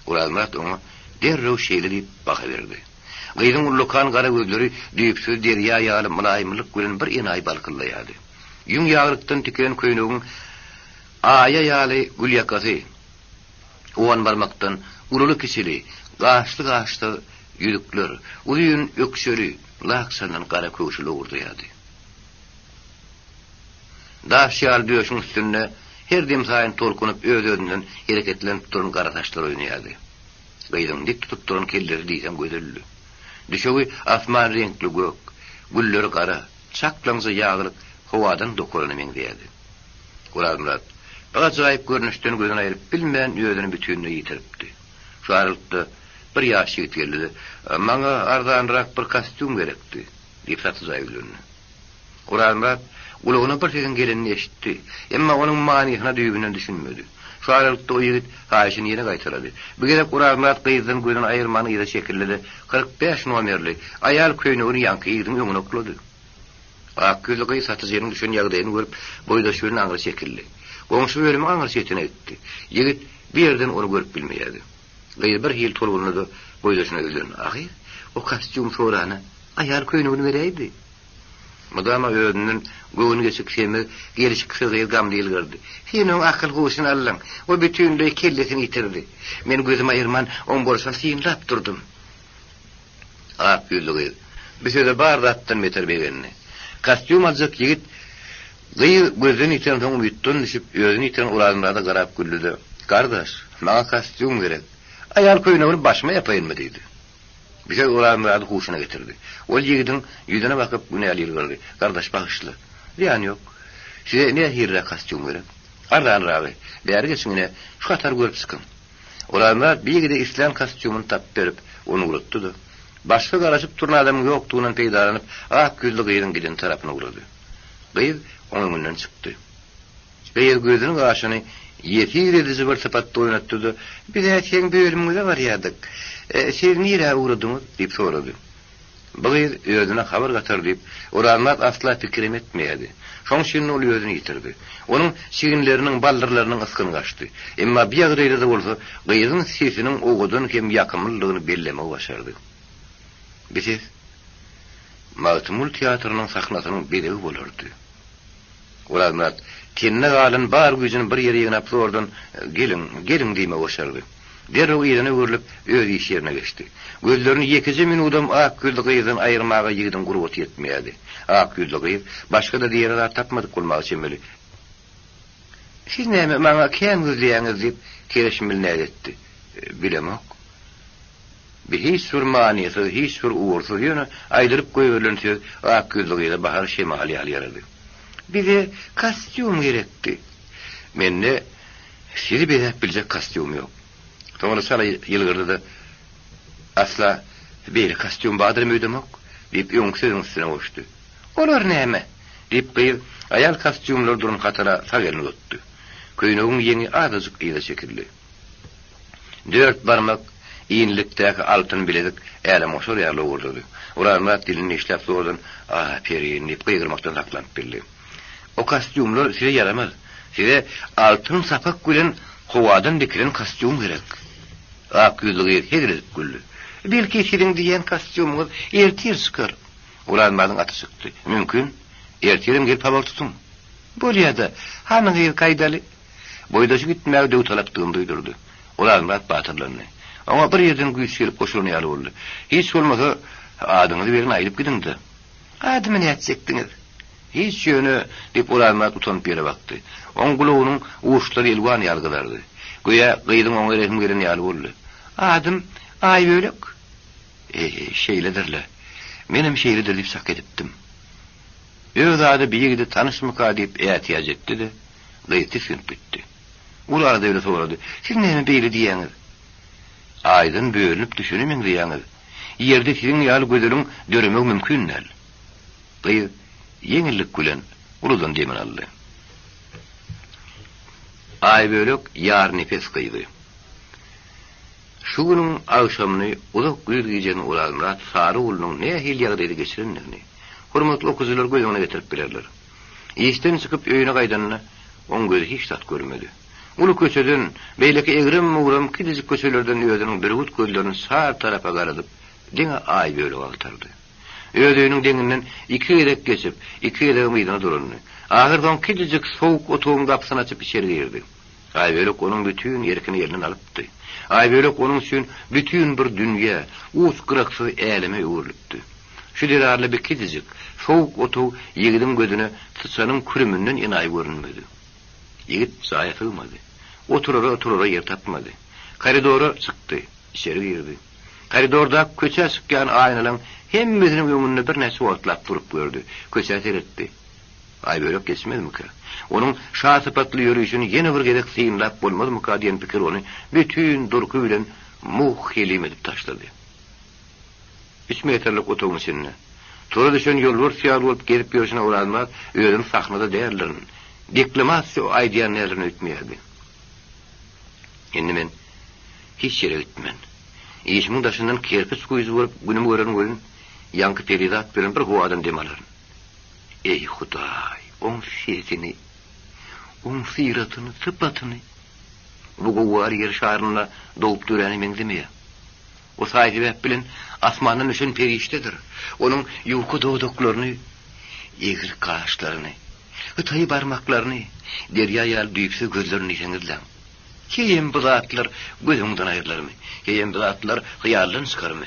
Speaker 2: Urazmat onu derrev şeyli deyip bakıverdi. Gıydın ullukan kara gözleri düyüpsüz derya yağlı mılayımlık gülün bir enay balkıllayadı. Yün yağlıktan tüken köynüğün aya yağlı gül yakası, oğan barmaktan ululu kisili, gaçlı yüdükler, uyun öksörü, laksandan kara köşülü uğurdayadı. Daşyal döşün üstünde her dem sayın tolkunup öz-özünden hareketlenip durun kara taşlar oynayadı. Gıydın dik tutup durun kelleri diysem gözüllü. Düşövi asman renkli gök, gülleri kara, çaklansı yağılık havadan dokulunu mengdeyadi. Urazmurat, acayip görünüşten gözünü ayırıp bilmeyen özünün bütününü yitiripti. Şu aralıkta bir yaş yigit geldi. Bana ardanrak bir kostüm gerekti deyip satı zayıflığını. Urazmurat uluğuna bir sesin gelenini eşitti. Ama onun maniyasına düğübünden düşünmedi. Şu aralıkta o yigit hayşini yine kaytaladı. Bir gerek Urazmurat kıyızdan gözünü ayırmanı ida şekilledi. 45 numerli ayal köynüğünü yankı yigidin önüne okladı. Akközlü kıyı satıcının düşün yağdayını görüp boyda şöyle ağır şekilli. Komşu bölümü ağır şekline etti. Yigit bir yerden onu görüp bilmeyedi. Gayır bir hil tolgunu da boydaşına öldürün. Ahir, o kostüm soğrağına ayar köynüğünü vereydi. Madama öğünün göğünü geçik semi, gelişik sığıyı gam değil gördü. Senin akıl kuşunu allan, o bütünlüğü kellesini yitirdi. Men gözüm ayırman, on borsan siyinlap durdum. Ak yüzlü gıyı. Bir sözü barda attın beter begenini. Kostüm alacak yigit, gıyı gözünü yitiren son büyüttün düşüp, özünü yitiren uğradımlarda garap güllüdü. Kardeş, bana kostüm gerek. Ayal köynüğünü başıma yapayım mı dedi. Bir şey uğradımlarda kuşuna getirdi. O yigidin yüzüne bakıp güne alıyla gördü. Kardeş bağışlı. Ziyan yok. Size ne hirre kostüm gerek? Ardan ravi. Değer geçin yine şu kadar görüp sıkın. Uğradımlar bir yigide İslam kostümünü tap verip onu uğrattıdı. Başka karışıp turna adamın yoktuğundan peydalanıp ak güllü gıyının giden tarafına uğradı. Gıyı onun önünden çıktı. Gıyı gözünün ağaçını yetir edici bir sıfatta oynattırdı. Bir de sen bölümüne var yadık. Siz nire uğradınız deyip soradı. Bugün özüne haber katar deyip Urazmat asla fikrim etmeyedi. Şon şirin olu özünü yitirdi. Onun şirinlerinin baldırlarının ıskını kaçtı. Ama bir yağdayla da olsa gıyızın sesinin oğudun hem yakımlılığını belleme başardı. Biziz Mağtumul tiyatrının sahnasının bedevi olurdu. Urazmat tenine galın bar gücünün bir yere yığınıp oradan gelin deyime başardı. Derrew ýerine öwürlüp öz iş yerine geçti. Gözlerini yekici minudam ak güldü gıyızın ayırmağa yigidin gurubat yetmeyedi. Ak güldü gıyız, başka da diğerler tapmadık olmağı çemeli. Siz neyme bana ken gözleýäňiz deyip kereşmil etti. Bilemok. Bir hiç surmaniyası, hiç sur uğursuz yönü aydırıp koyuverlen söz ak güldü gıyızı bahar şemali al yaradı. Bize kostüm gerekti. Menne sizi bedep bilecek kostüm yok. Sonra sana yılgırdı da asla böyle kostüm badır müydemok deyip öňsüzün üstüne koştu. Olar näme deyip gıyır ayal kostümler durun katara sagelini tuttu. Köynüğün yeni azıcık iyide çekildi. 4 barmak iýinliktäki altın bilezik äle moşor ýaly uğurladı. Urazmat dilini işläp sordan perin deyip gıygırmaktan saklanyp bildi. O kostümler size yaramaz. Size altın sapak gülen howadan dikilen kostüm gerek. Ak yüzlüğü hediredip güldü. Belki sizin diyen kostümünüz ertir çıkar. Urazmat'ın atı çıktı. Mümkün. Ertirim gelip haval tutun. Bolýada hamyň ýer kaýdaly. Boýdaşy gitmäge dew talapdygyny duýdurdy. Urazmat batyrlandy. Ama bir ýerden güýç gelip goşulany ýaly boldy. Hiç bolmasa adyňyzy berin aýdyp gidin-de. Adımı ne etsektiniz? Hiç yönü deyip Ulanmat utanıp yere baktı. On kuluğunun uğuşları ilguan yalgılardı. Güya kıydın ona rehim gelen yalı oldu. Adım Aybölük. Şeyledirler. Benim şeylidir deyip sak ediptim. Öz adı bir gidi tanışmıka deyip ihtiyacı etti de gıyti sınıp bitti. Ular da öyle soradı. Siz neymi beyli diyeniz? Aydın bölünüp düşünümün diyeniz. Yerde sizin yalı gözülün dörümü mümkünler. Gıyı yengillik gülen uludan demin aldı. Aybölük yar nefes kıydı. Şu günün akşamını uzak güz giyeceğini Ulanmat sarı ulunun ne hilyagdaydı geçirenlerini. Hurmatlı okuzular gözüne getirip bilirler. İşten çıkıp öyüne kaydanına on gözü hiç tat görmedi. Ulu köşeden, beyleki egrim uğram kidizik köşelerden ödünün bir ut gözlerini sağ tarafa karadıp dine Aybölük altardı. Ödüğünün deninden iki edek geçip, iki edek meydana durundu. Ahırdan kidizik soğuk otuğun kapısını açıp içeri girdi. Aybölük onun bütün yerkini yerinden alıptı. Aybölük onun için bütün bir dünya, uç kırıksız elime uğurluptu. Şu dirarlı bir kidizik, soğuk otuğu yigidin gözüne sıçanın kürümünden inay görünmedi. Yigit zayıf olmadı. Oturura yer tapmadı. Koridora çıktı, içeri girdi. Koridorda köçe sıkken aynalan hem bezinin önüne bir nesi otlap vurup gördü. Köçe seyretti. Aybölük geçmedi mi ki? Onun şahsıpatlı yürüyüşünü yeni bir gedek sıyınlap olmadı mı ki diyen fikir onu bütün durkuyla muhkelim edip taşladı. 3 metrlik otoğun içine. Sonra düşen yollar siyahlı olup gelip görüşüne uğranmaz, öğrenin sahnada değerlerin. Deklamasiya aydiyanlarını ütmeyerdi. Şimdi ben hiç yere gitmen. İşimin taşından kerpiç kuyuzu vurup günümü gören yankı peridat veren bir huvadan demaların. Ey Huday, on sesini, on siratını, sıfatını, bu kuvar yer şarına doğup düreni men demeye. O sahibi hep bilin asmanın üçün periştedir. Onun yulku doğduklarını, egir kaşlarını, hıtayı parmaklarını, derya yal düyükse gözlerini işenirler. Keyem bıdatlar gözümden ayırlar mı? Keyem bıdatlar hıyarlarını sıkar mı?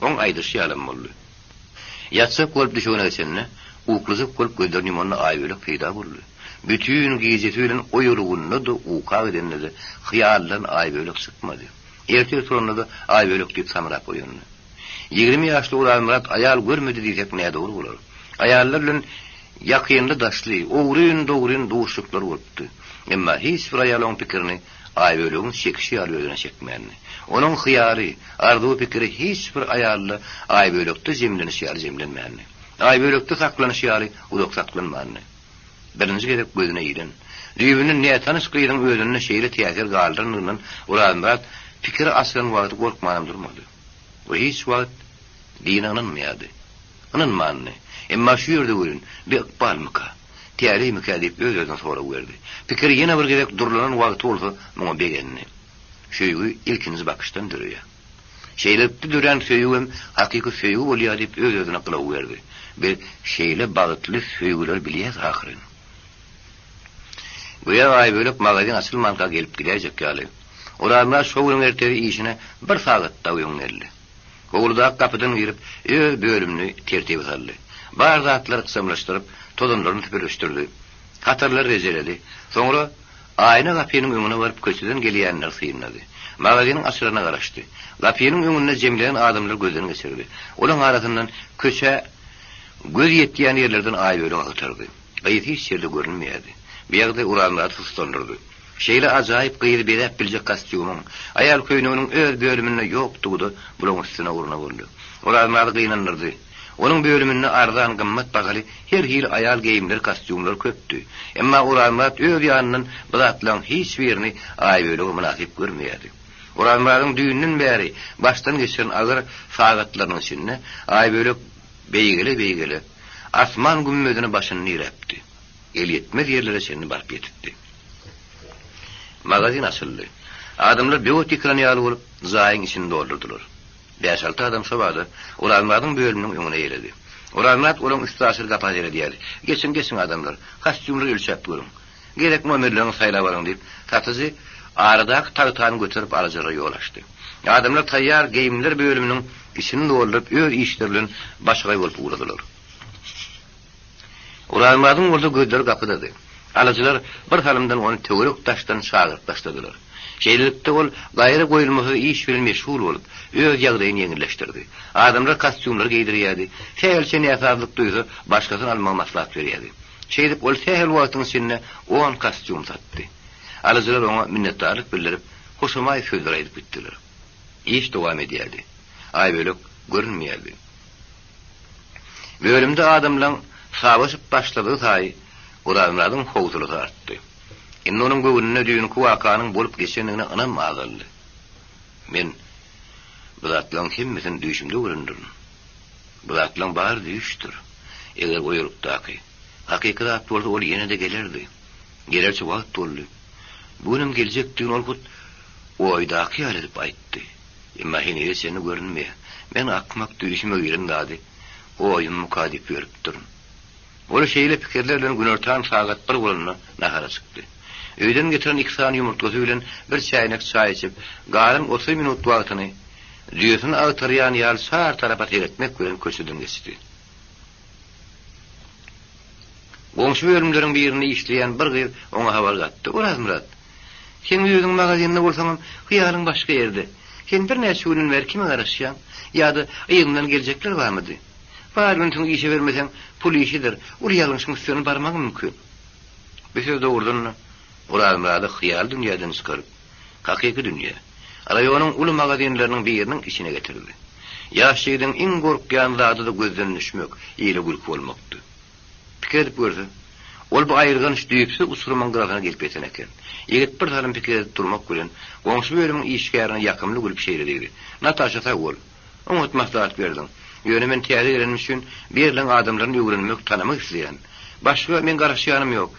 Speaker 2: On aydır şialım oldu. Yatsak olup düşüğüne geçenine, ukluzuk olup gözlerini imanına Aybölük peyda oldu. Bütün giyecetiyle o yoruğunla da uka edenle de hıyarlarını Aybölük sıkmadı. Ertesi sonra da Aybölük deyip samırap oyunlu. 20 yaşlı olan Murat ayal görmedi diyecek neye doğru olur. Ayallarla yakıyında daşlı, doğruyun doğuşlukları oluptu. Ama hiç bir ayalın fikrini Aybölük'ün çekişi alıyorduna çekmeyenini. Onun hıyarı, ardığı fikri hiç bir ayarlı Aybölük'te zemlenişi alı zemlenmeyenini. Aybölük'te saklanışı alı uzak saklanmayanini. Birinci gedek gözüne girin. Düğünün neye tanış kıydın özününe şeyle tiyatır galdırınından Ulan Murat fikri aslan vakti korkmanım durmadı. O hiç vakit dine anınmayadı. Anınmanını. Ama şu yerde görün bir ıkbal mıka. Tiyali mıka deyip özlerden sonra verdi. Fikri yine bir gedek durulanan vakti olsa bana begenini. Şöyü ilkiniz bakıştan duruyor. Şeylepti duran söyüğüm hakiki söyüğü oluyor deyip özlerden akıla verdi. Bir şeyle bağıtlı söyüğüler biliyez ahirin. Güya Aybölük mağazin asıl manka gelip gidecek yali. Olanlar şoğulun erteri işine bir sağıtta uyunlerli. Oğulda kapıdan girip bölümünü tertip saldı. Bazı atları kısamlaştırıp tozunlarını tüpürüştürdü. Hatarlar rezeledi. Sonra ayna kapının önüne varıp köşeden geleyenler sıyınladı. Mağazinin asırına karıştı. Kapının önüne cemleyen adamlar gözlerini geçirdi. Onun arasından köşe göz yettiyen yerlerden Aybölük akıtırdı. Gayet hiç yerde görünmeyedi. Bir yerde uğranlar sustururdu. Şeyle acayip gıyır bedep bilecek kastiyumum. Ayal köyünün öz bölümünde yoktu da bunun üstüne uğruna vurdu. Uğranlar kıynanırdı. Onun bölümünde ardan gımmat bakalı her hil ayal giyimler kastiyumlar köptü. Ama uğranlar öz yanının bıraklan hiçbirini Aybölük'e münasip görmeyedi. Uğranların düğünün beri baştan geçen ağır sağıtlarının içinde Aybölük beygeli asman gümmödüne başını nirepti. El yetmez yerlere seni barp yetitti. Magazin asıldı. Adamlar bir ekranı yalı olup zayin içini doldurdular. 5-6 adam sobadı. Ulanmadın bölümünün önüne eğildi. Ulanmad onun üstü asır kapaz ele diyeli. Geçin adamlar. Kastümleri ölçep görün. Gerek numarlarını sayla varın deyip satıcı ağrıdak tağıtağını götürüp aracılara yol açtı. Adamlar tayyar giyimler bölümünün içini doldurup öz işlerinin başkay olup uğradılar. Ulanmadyň orada gözleri kapıdadı. Alıcılar bir halımdan onu töwerek taşdan şagyrp taşladylar. Şeýlelikde ol gaýra goýulmasy iş bilen meşgul bolup, öz ýagdaýyny ýeňilleşdirdi. Adamlar kostyumlar giydirýärdi. Täzelçe näsazlyk duýsa, başgasyny almagy maslahat berýärdi. Şeýdip ol tähel wagtyň içinde 10 kostyum satdy. Alıcılar ona minnetdarlyk bildirip, hoşuma sözler aýdyp gitdiler. İş dowam edýärdi. Aýbölek görünmeýärdi. Bölümde adamlar savaşıp başladığı saý Ulanmadyň howsulugy artdy. Indi onuň göwnüne düýünki wakanyň bolup geçenine anam agyldy. Men bu zatlaryň hemmesini düşümde göründim. Bu zatlaryň bar düşdür. Eger goýurupdaky hakykat bolsa ol ýene de gelerdi. Gelerçi wagt boldy. Bunym geljekdigini olgut oýdaky ýaly dip aýtdy. Emma hene seni görünmeýär. Men akmak düşüme girin-dady. Oýum mukadip berip durun. Ol şeýle pikirlerle günörtän sagat bir bolanyna nahara çykdy. Öýden getiren 2 sany ýumurtlasy bilen bir çaýnak çaý içip, galyň 30 minut wagtyny düýüsini agtarýan ýaly sar tarapa teretmek bilen köçüden geçdi. Goňşy bölümleriň birini işleýän bir gyr oňa habar gatdy. Urazmyrat. Sen ýüzüň magazynda bolsaň, hyýalyň başga ýerde. Sen bir näçe günün berkime garaşýan, ýa-da ýygyňdan geljekler barmydy? Bar günüň işe bermeseň, pul işidir. Ul ýalňyşyň üstüne barmak mümkin. Beşe dowrdan Urazmyrady hyýal dünýäden çykaryp, hakyky dünýä. Raýonyň uly magazynlarynyň biriniň içine getirdi. Ýaşygyň iň gorkýan zady da gözden düşmek, ýeli gülk bolmakdy. Pikir gördü. Ol bu aýyrgan iş düýpse usurman grafana gelip eten eken. Ýigit bir tarym pikir durmak bilen, goňşy bölümiň işgärine ýakymly gülüp şeýledi. Natasha Tagol, oňa maslahat berdim. Ýöne men täze gelen üçin berilen adamlaryny öwrenmek, tanamak isleýän. Başga men garaşýanym ýok.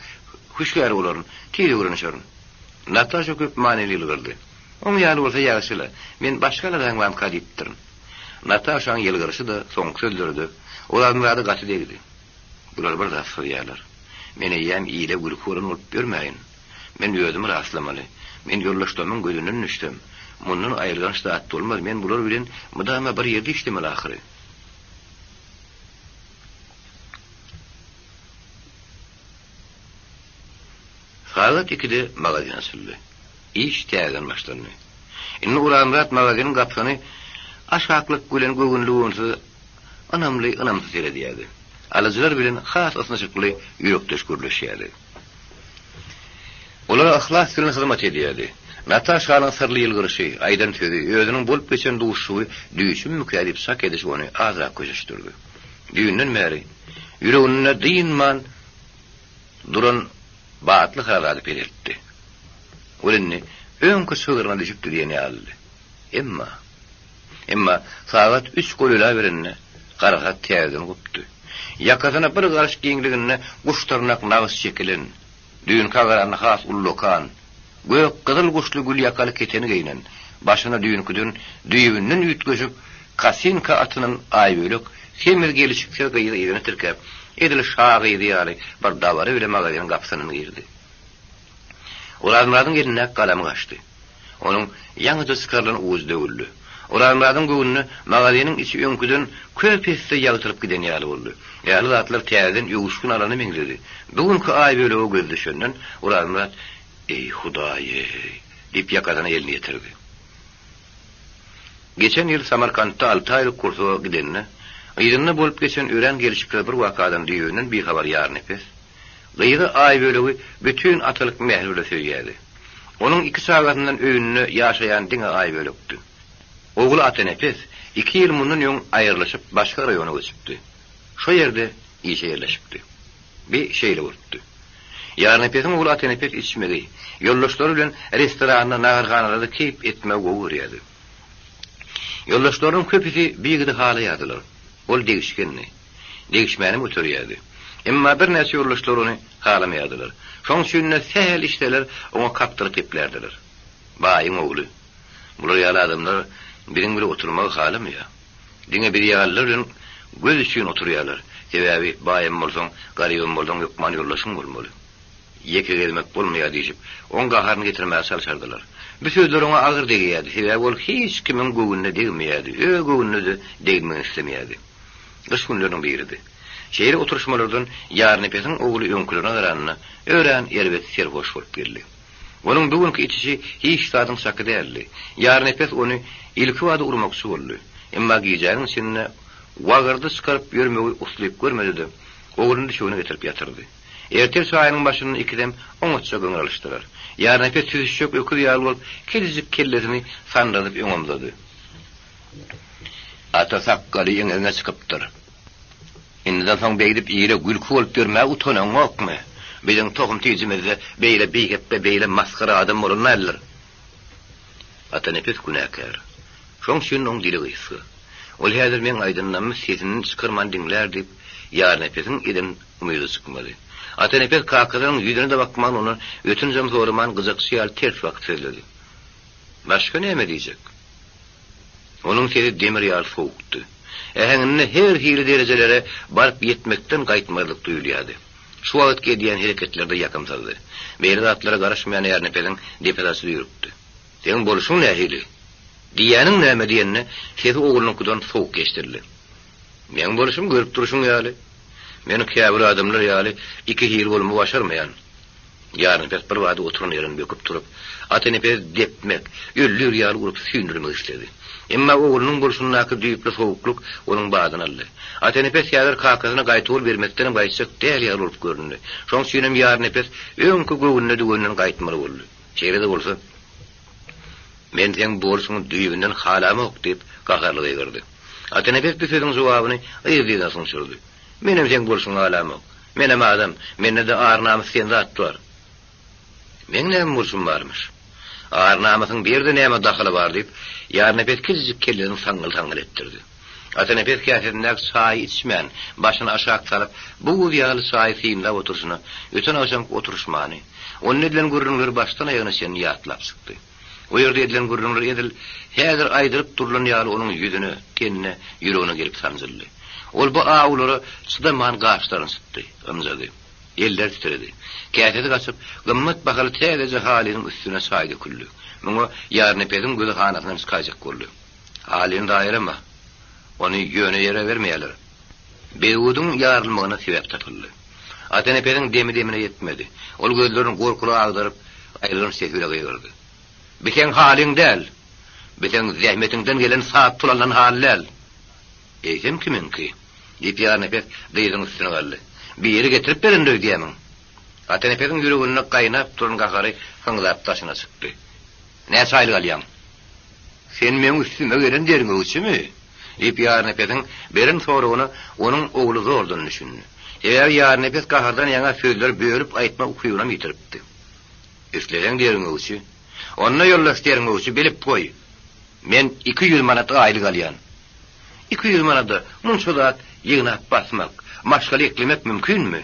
Speaker 2: Huşgär bolaryn, tiri öwrenişerin. Natasha köp maneli ýylgyrdy. Oň ýaly bolsa ýaşyla, men başgalardan wam kadipdirin. Natashaň ýylgyrşy da soň sözlerdi. Ulanmady gaty degdi. Bular bir rasy ýalar. Meni ýem ýyle gülkoran bolup bermäýin. Men ýödüm raslamaly. Men ýollaşdymyň gözünden düşdüm. Mundan aýrylgan ştat bolmaz. Men bular bilen mudama bir ýerde işlemeli ahyry. Saat 2'de magazin açıldı. İş täzen başlandy. Indi Ulanmat magazinin gapyny aşaklyk bilen gögünlüğünsü anamly seredýärdi. Alyjylar bilen has asnaşykly ýürekdeş görleşýärdi. Olar ahlas bilen hyzmat edýärdi. Natashanyň sirli ýylgyrşy, aýdan tözi, özüniň bolup geçen duşuwy düýüşüm mükellef sak ediş ony azra köşüşdirdi. Düýünden bäri ýüregine diýinman duran baatly halaty belirtdi. Olenni öňkü sögürüne düşüp diýeni aldy. Emma saat 3 golüla berenne garagat täzen gupdy. Ýakasyna bir garaş giňligine guştarnak nags çekilen, düýün kagararyna has ullokan, gök gyzyl guşly gül ýakaly keteni geýnen, başyna düýünküden düýünden ýütgeşip, kasinka atynyň aýbölek hemir gelişikse gyýy ýerine tirkep, edil şagy ýaly bir dawary bilen magazynyň gapsyny girdi. Ulanmadyň ýerine galamy gaçdy. Onuň ýaňy çykarlan uwuz döwüldü. Ulanmadyň göwnüne magazynyň içi öňküden köp hisse ýagtyryp giden ýaly boldy. Ýaly zatlar täzen ýuwuşkun alany meňledi. Bugünkü aýbölegi göz düşenden Ulanmat ey Hudaýy diýip ýakadan elini ýetirdi. Geçen ýyl Samarkandda 6 aýlyk kursa gidenne, ýygyny bolup geçen ören gelişikler bir wakadan diýýünden bir habar ýaryn epes. Gyýry aýbölegi bütün atalyk mährulle söýýärdi. Onuň 2 sagatyndan öýünne ýaşaýan diňe aýbölekdi. Oğul Atenepes 2 ýyl mundan ýoň aýrylşyp başga raýona göçüpdi. Şo ýerde işe ýerleşipdi. Bir şeýle bolupdy. Ýaryn Epes'in oğul Atenepes içmegi, ýollaşlary bilen restoranda, nagarxanalary keyip etmek gowurýardy. Ýollaşlaryň köpüsi biýigide halaýardylar. Ol degişkenni, degişmäni öterýärdi. Emma bir näçe ýollaşlar ony halamaýardylar. Şoň üçin sähel işler oňa kapdyryp eplerdiler. Baýyň ogly. Bular ýaly adamlar biriň bilen oturmagy halamýar. Diňe bir ýalylar bilen göz üçin oturýarlar. Sebäbi baýym bolsaň, garybym bolsaň ýokman ýollaşyň bolmaly. Ýeke gelmek bolmaýar diýip, oň gaharyny getirmäge çalışardylar. Bu sözler oňa agyr degýärdi. Sebäbi ol hiç kimiň göwünde degmeýärdi. Göwünde degmek islemýärdi. Gış günleriň biridi. Şeýle oturuşmalardan Yarnepesiň ogly öňkülüne garanyna ören erbet serhoş bolup geldi. Onun bugünkü içişi hiç tadyň şaky däldi. Yarnepes onu ilki wada urmakçy boldy. Emma giýjäniň sinne wagyrdy çykaryp ýörmegi uslayıp görmedi. Oglyny düşüne getirip ýatyrdy. Ertel şaýynyň başyny ikidem oňatça göňerleşdiler. Yarnepes süýüşjek öküz ýaly bolup kelizip kellerini sandalyp öňümdedi. Ata sakkaly ýeňine çykypdyr. Indiň soň beýdip ýere gülkü bolup görmäk utanaň okmy? Biziň tohum tejimizde beýle beýgepde beýle maskara adam bolanlar. Ata nepes günäkär. Şoň şün oň dili gysy. Ol häzir men aýdynlamy sesini çykyrman diňler dip Yarnepesiň eden umydy çykmady. Ata nepes kakadan ýüzüne de bakman onu ötünjem soraman gyzykçy ýaly ters wagt söýledi. Başga näme diýjek? Onun sesi demir ýaly sowukdy. Ähňinde her hili derejelere baryp ýetmekden gaýtmalyk duýulýady. Şu wagtga diýen hereketlerde ýakymsady. Beýle atlara garaşmaýan Yarnepesiň deputasy ýürüpdi. Sen boluşuň nähili? Diýäniň näme diýenne sesi ogulnyňkydan sowuk geçdirdi. Men boluşum görüp duruşuň ýaly. Meni käbir adamlar ýaly iki hil bolmy başarmaýan. Yarnepes bir wada oturan ýerini böküp turup, Atenepes depmek, ýöllür ýaly urup süýndirmek istedi. Emma ogulunyň bolşunyň aky düýüpli sowukluk onuň badyny aldy. Atenepes ýaly kakasyna gaýtyp bermekden gaýtsak däl ýaly bolup göründi. Şoň süýnem Yarnepes öňkü göwünde duganyny gaýtmaly boldy. Şeýle bolsa, men sen bolşuň düýünden halama ok diýip gaharlyga girdi. Atenepes bu sözüň jogabyny ýerden soňşurdy. Menem sen bolşuň halama ok. Menem adam, menne de arnamy sen zat bar. Menem bolşum barmyş. Arnamasyň birde näme dahaly bar diýip Yarnepes kizip kellerini saňgyl etdirdi. Atenepes käsedinden çaý içmän, başyny aşağı salyp, bu ýaly çaý syňda oturuşyna, öten aşam oturuşmany. Onun edilen gurrunlar baştan aýagyna sen ýatlap çykdy. O ýerde edilen gurrunlar edil, häzir aýdyryp durulan ýaly onuň ýüzüne, tenine, ýüregine gelip sanjyldy. Ol bu awlary sıdaman gaçlaryny sıtdy, ymjady. Eller titredi. Käsedi gaçyp, gymmat bakaly täze haliniň üstüne saýdy kullu. Muňa Yarnepesiň gözi hanasyna çykajak boldy. Halini daýrama. Onu ýöne ýere bermeýärler. Beýudyň ýarylmagyna sebäp tapyldy. Atenepesiň demine ýetmedi. Ol gözlerini gorkuly agdaryp, aýlygyň sesine gaýyrdy. Bisen halin däl. Bisen zähmetiňden gelen saat tulalan hallal. Eýsem kiminki? Diýip Yarnepes beýüdiň üstüne galdy. Bir ýere getirip berin diýemin. Atenepesiň ýüregine gaýnap turan gahary haňlap taşyna çykdy. Näme saýly galýan? Sen meniň üstüme gelen deriňe üçünmi? Diýip Yarnepesiň berin soragyny onuň ogly zordan düşündi. Eger Yarnepes gahardan ýaňa sözler böýürip aýtmak ukybyna ýitiripdi. Üstleň deriňe üçü. Onna ýollaş deriňe üçü bilip goý. Men 200 manat aýly galýan. 200 manada munça zat ýygnap basmak, maşgaly eklemek mümkinmi?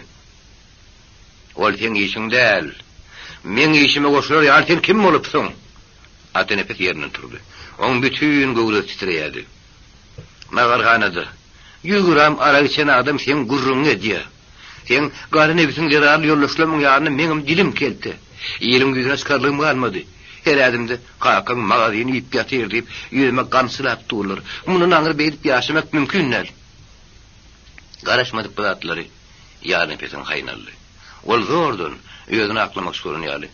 Speaker 2: Ol sen işiň däl. Men işime goşular ýa sen kim bolupsyň? Atenepes ýerinden turdy. Oň bütün göwri titreydi. Magarhanada. Ýügram ara içen adam sen gurrun edýär. Sen gary nebisiň geral ýollaşlamyň ýaryny meňim dilim keldi. Ýelim ýüzüne çykarlygym galmady. Her adamda kakaň magazyny ýyp ýatyr diýip ýüzüme gamsylap durlar. Munyň aňyr beýip ýaşamak mümkinler. Garaşmadyk bu zatlary Yarnepesiň haýnaldy. Ol zordan ýöňüne aklamak sorunýaly.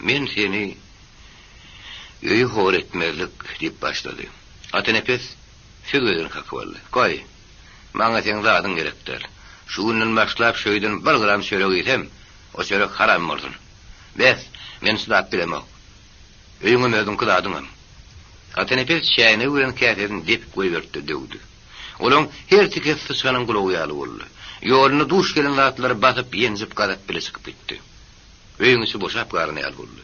Speaker 2: Men seni öýü hor etmezlik diýip başlady. Atenepes sözüň hakwaly. Goý. Maňa sen zadyň gerekdir. Şu günden başlap şöýden 1 gram çörek ýesem, o çörek haram bolsun. Bes, men şudak bilemok. Öýüňe özüň kıladyňam. Atenepes şäýne bilen käsedin dep goýberdi döwdi. Olaň her tikes sıçanyň gulagy ýaly boldy. Ýoluny duş gelen zatlary basyp ýenjip garap bile çykyp gitdi. Öýüň içi boşap garany ýaly boldy.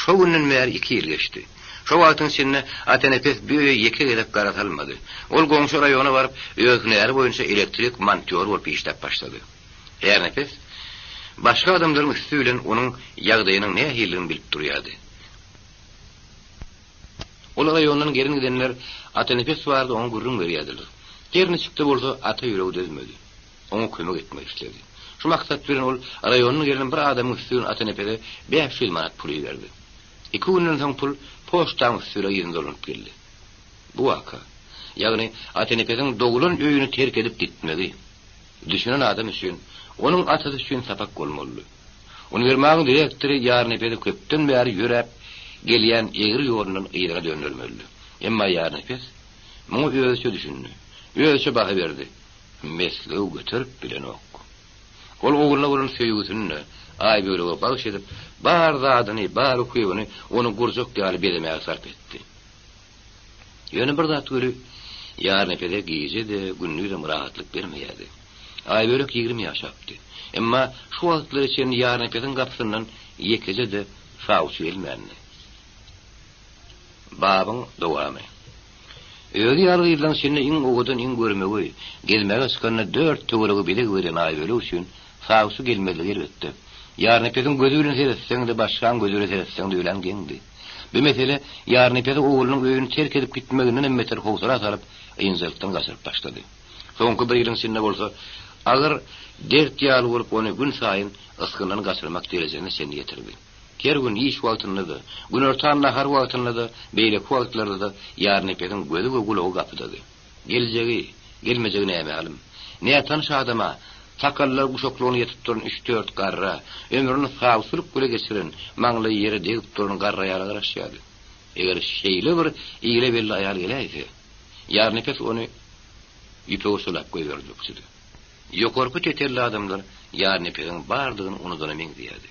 Speaker 2: Şo günden meýer 2 ýyl geçdi. Şo wagtyň içinde Atenepes büýe ýeke gelip garatalmady. Ol goňşy raýona baryp, öýkünler boýunça elektrik monteur bolup işläp başlady. Yarnepes başga adamlaryň üstü bilen onuň ýagdaýynyň nähilini bilip durýardy. Olar raýondan gerin gidenler Atenepes bardy, oňa gurrun berýärdiler. Gerini çykdy bolsa ata ýüregi dözmedi. Oňa kömek etmek istedi. Şu maksat bilen ol raýonyň gelen bir adamyň üstüne Atenepes'e 500 manat pul berdi. 2 günden soň pul poçtaň üstüne ýyndyrılıp geldi. Bu waka, ýagny Atenepes'iň dogulun öýüni terk edip gitmedi. düşünen adam üçün, onun atasy üçün sapak bolmaly. Uniwermağın direktori ýarny pede köpden bäri ýörep gelýän egri ýolundan ýyra döndürmeli. Emma ýarny pes muňa özü düşündi. Özü baha berdi. Mesleği götürüp bilen ok. Ol oğluna olan söýgüsini ay böyle bagyş edip bar zadyny, bar okuýuny onu gurzak ýaly bedemäge sarp etdi. Ýöne bir zat görüp ýarny pede giýje de günlüde rahatlyk bermeýärdi. Ay böyle 20 ýaşapdy. Emma şu wagtlar için ýarny pedin gapsyndan ýekije de faus gelmänni. Babyň dowamy. Öýle ýargylan seni iň owadan iň görmegi, gelmäge çykanyna 4 töweregi bileg beren ay böyle üçin fausy gelmeli elbetde. Ýarny pedin gözü bilen seretseň de başgan gözü bilen seretseň de ölen geňdi. Bu mesele ýarny pedi oğlunyň öýüni terk edip gitmeginden emmeter howsara salyp ýynjylykdan gaçyryp başlady. Soňky bir ýylyň sinne bolsa, agar dert ýaly bolup ony gün saýyn yskynan gaçyrmak derejesine seni ýetirdi. Her gün iş wagtynda da, gün ortaň nahar wagtynda da, beýle wagtlarda da ýarny pedin gözü we gulagy gapydy. Geljegi, gelmejegi näme halim? Näme tanış adama takallar guşokluğunu yetip durun 3-4 garra, ömrünü fausulup güle geçirin, maňly ýere degip durun garra ýaly aşýady. Eger şeýle bir ýyla belli aýal gelýärse, ýarny pes onu ýüpegsulap goýberdi buçydy. Ýokarky teterli adamlar ýarny pedin bardygyny unudan emin diýärdi.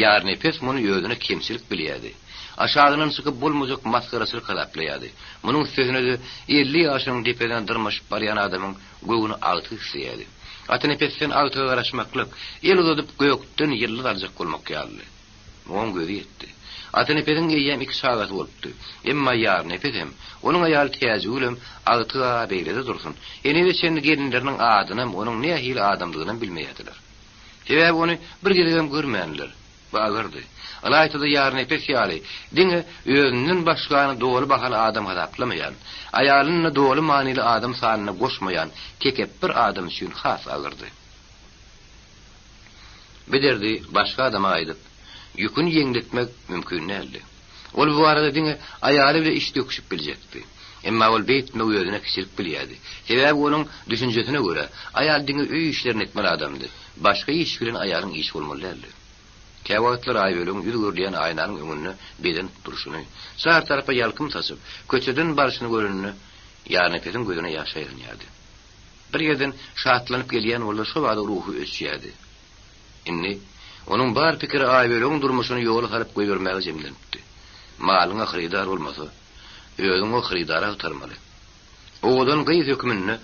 Speaker 2: Ýarny pes muny ýödüne kemçilik bilýärdi. Aşağıdan çıkıp bolmajak maskarasy kalaplaýardy. Munyň sözüne de 50 ýaşynyň depeden dyrmaş barýan adamyň göwüni alty hisseýärdi. Atyny pessen alty garaşmaklyk, el uzadyp gökden ýyllar aljak bolmak ýaly. Muň gözi ýetdi. Atyny pedin ýem 2 sagat bolupdy. Emma ýarny pedem, onuň aýaly täzgülem alty beýlede dursun. Ene de sen gelinleriniň adyny, onuň näme hil adamlygyny bilmeýärdiler. Sebäbi ony bir gelem görmänler. Bagyrdy. Alaytyda ýarny pes ýaly, diňe özünden başgany dogry bakan adam hadaplamaýan, aýalyny dogry manily adam sanyna goşmaýan, tekep bir adam üçin has agyrdy. Bederdi başga adama aýdyp, ýüküni ýeňletmek mümkin näli. Ol bu arada diňe aýaly bilen iş döküşip biljekdi. Emma ol beýtme özüne kişilik bilýärdi. Sebäbi onuň düşünjesine görä, aýal diňe öý işlerini etmeli adamdy. Başga iş bilen aýalyň iş bolmaly. Käwatlar aýbölüň ýürgürleýän aýnanyň öňünde beden duruşuny, sar tarapa ýalkym tasyp, köçeden barşyny görünni, ýarny pedin gözüne ýaş aýrynýardy. Bir ýerden şatlanyp gelýän bolsa şu wagtda ruhy ösýärdi. Inni onuň bar pikiri aýbölüň durmuşyny ýoly salyp goýbermäge jemlenipdi. Malyňa xaridar bolmasa, özüňe xaridara tarmaly. Oğdan gyýyz hökmünni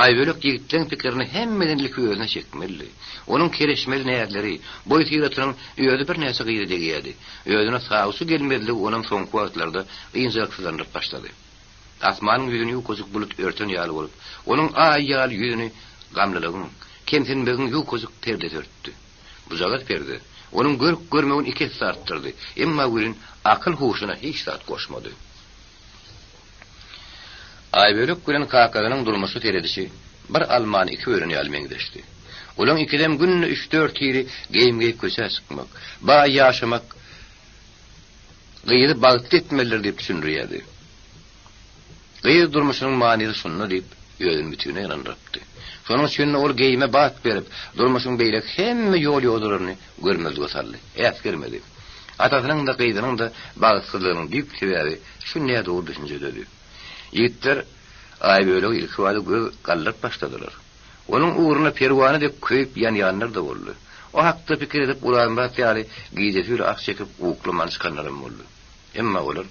Speaker 2: aýbölük ýigitleň pikirini hemmedenlik özüne çekmeli. Onuň kereşmeli näýerleri, boý tyratynyň öýde bir näse gyýyr degýärdi. Özüne saýusy gelmediligi onuň soňky wagtlarda ýynjylyklandyryp başlady. Asmanyň ýüzüni ýokozuk bulut örten ýaly bolup, onuň aýal ýüzüni gamlylygyň, kemsinmegin ýokozuk perde örtdi. Bu zagat perde onuň görmegini 2 artdyrdy. Emma gülün akyl huşuna hiç zat goşmady. Aýbölük bilen kakanyň durmuşy teredişi bir alman 2 öýreni almeňdeşdi. Olaň ikidem günne 3-4 ýeri geýim-geýip köçe çykmak, ba ýaşamak, gyýydy bagyt etmeliler diýip düşünýärdi. Gyýydy durmuşynyň manysy şunu diýip ýöňün bütüne ýanandypdy. Şonuň üçin ol geýime bat berip, durmuşyň beýlek hemme ýol ýoduryny görmeli bolsarly. Äsgermedi. Atasynyň da gyýdynyň da bagytsızlygynyň diýip sebäbi şu näde o düşünjedi. Ýigitler aýbölük ilki wada göz gallyp başladylar. Onuň uğruna perwany dep köýüp ýanýanlar da boldy. O hakda pikir edip ulanmak ýaly giýdesiyle ak çekip uklamaň çykanlarym boldy. Emma olar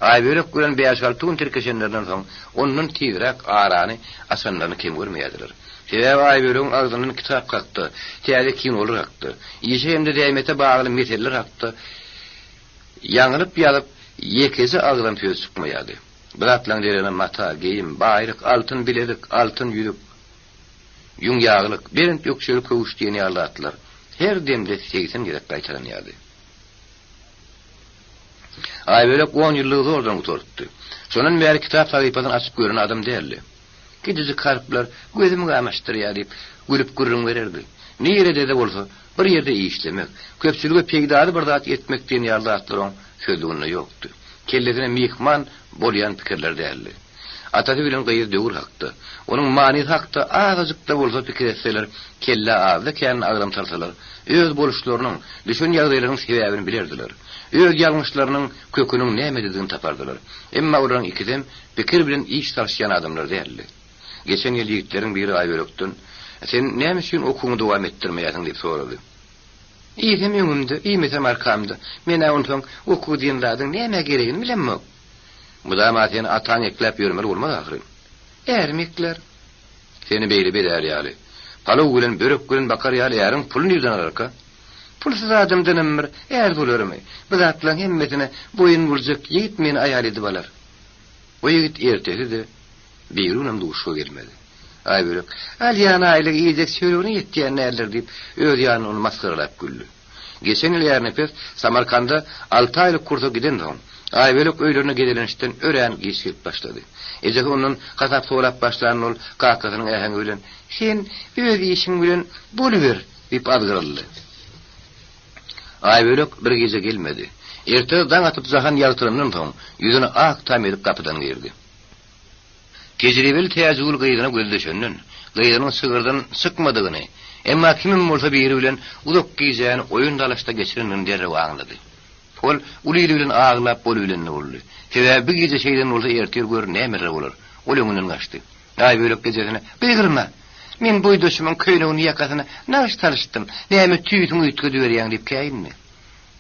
Speaker 2: aýbölük bilen beýaşaltyň terkeşenlerden soň onuň tiýrek arany asanlaryny kim görmeýärdiler. Sebäbi aýbölüň agzynyň kitap kakdy, täze kim olur hakdy. Ýeşe hemde dämete bagly meteller hakdy. Ýaňylyp ýalyp ýekesi agdan pöz çykmaýardy. Biratlaň derine mata, geyim, baýryk, altyn biledik, altyn ýüzük, ýuň ýaglyk, berent ýokşulyk köwüş diýen ýalatlar. Her demde segsen gerek gaýtaranýardy. Aýbölük 10 ýyllyk zordan oturtdy. Şonuň bäri kitap sahypasyny açyp gören adam däldi. Gidici karplar gözümi gamaşdyrýar diýip gülüp gürrüň bererdi. Näýere de bolsa bir ýerde işlemek, köpçülüge peýdady bir zat etmek diýen ýalatlaryň sözüne ýokdy. Kelledine mihman bolyan pikirler däldi. Atatı bilen gayır döwür hakda. Onun mani hakda azıcık da bolsa pikir etseler, kelle ağzı kän adam tarsalar, öz boluşlarynyň, düşün ýagdaýlarynyň sebäbini bilerdiler. Öz ýalňyşlarynyň köküniň näme tapardylar. Emma olaryň ikidem pikir bilen iş tarşýan adamlar däldi. Geçen ýyl ýigitlerin biri Aýbölekden, "Sen näme üçin okuwyny dowam etdirmeýärsiň?" diýip sorady. "Ýetim ýüňümde, iýmesem arkamda. Men aňyň okuw diýenlerden näme geregini bilemmek. Mudamat ýa atan eklep ýörmeli bolmaz ahyryn. Ermekler. Seni beýle beder ýaly. Palu bilen börek bilen bakar ýaly ýaryň pulyny ýerden alarka. Pulsuz adamdan ömür eğer bulurmy. Bu zatlaryň hemmetine boyun burjak ýigit meni aýal edip alar. O ýigit ertesi de beýrunam duşa gelmedi. Aýbölek, "Alýana aýlyk ýyjek söýlegini ýetýän näler" diýip öz ýanyny onu maskaralap güldü. Geçen ýyl ýarnypes Samarkanda 6 aýlyk kursa gidendiň. Aýbölek öýlerine gelenişden ören geçip başlady. Ejek onun kasap soğlap başlanan ol kakasynyň äheňi bilen "Sen öz işiň bilen boluber" diýip adgyryldy. Aýbölek bir gece gelmedi. Erte daň atyp zahan ýaltyrymdan soň ýüzüne ak tam edip kapydan girdi. Kejribel täzgül gyýdyna gözleşenden, gyýdynyň sygyrdan sykmadygyny, emma kimim bolsa biri bilen uzak gyýjany oýun dalaşda geçirenini derre aňlady. Ol ulyly bilen aglap bol bilen boldy. Sebäbi gije şeýden bolsa ertir gör näme bolar. Ol öňünden gaçdy. Aýbölek gejesine "Begirme. Men bu döşümün köýnegini ýakasyna naş tarışdym. Näme tüýtüň üýtge döwerýän" diýip käýinmi?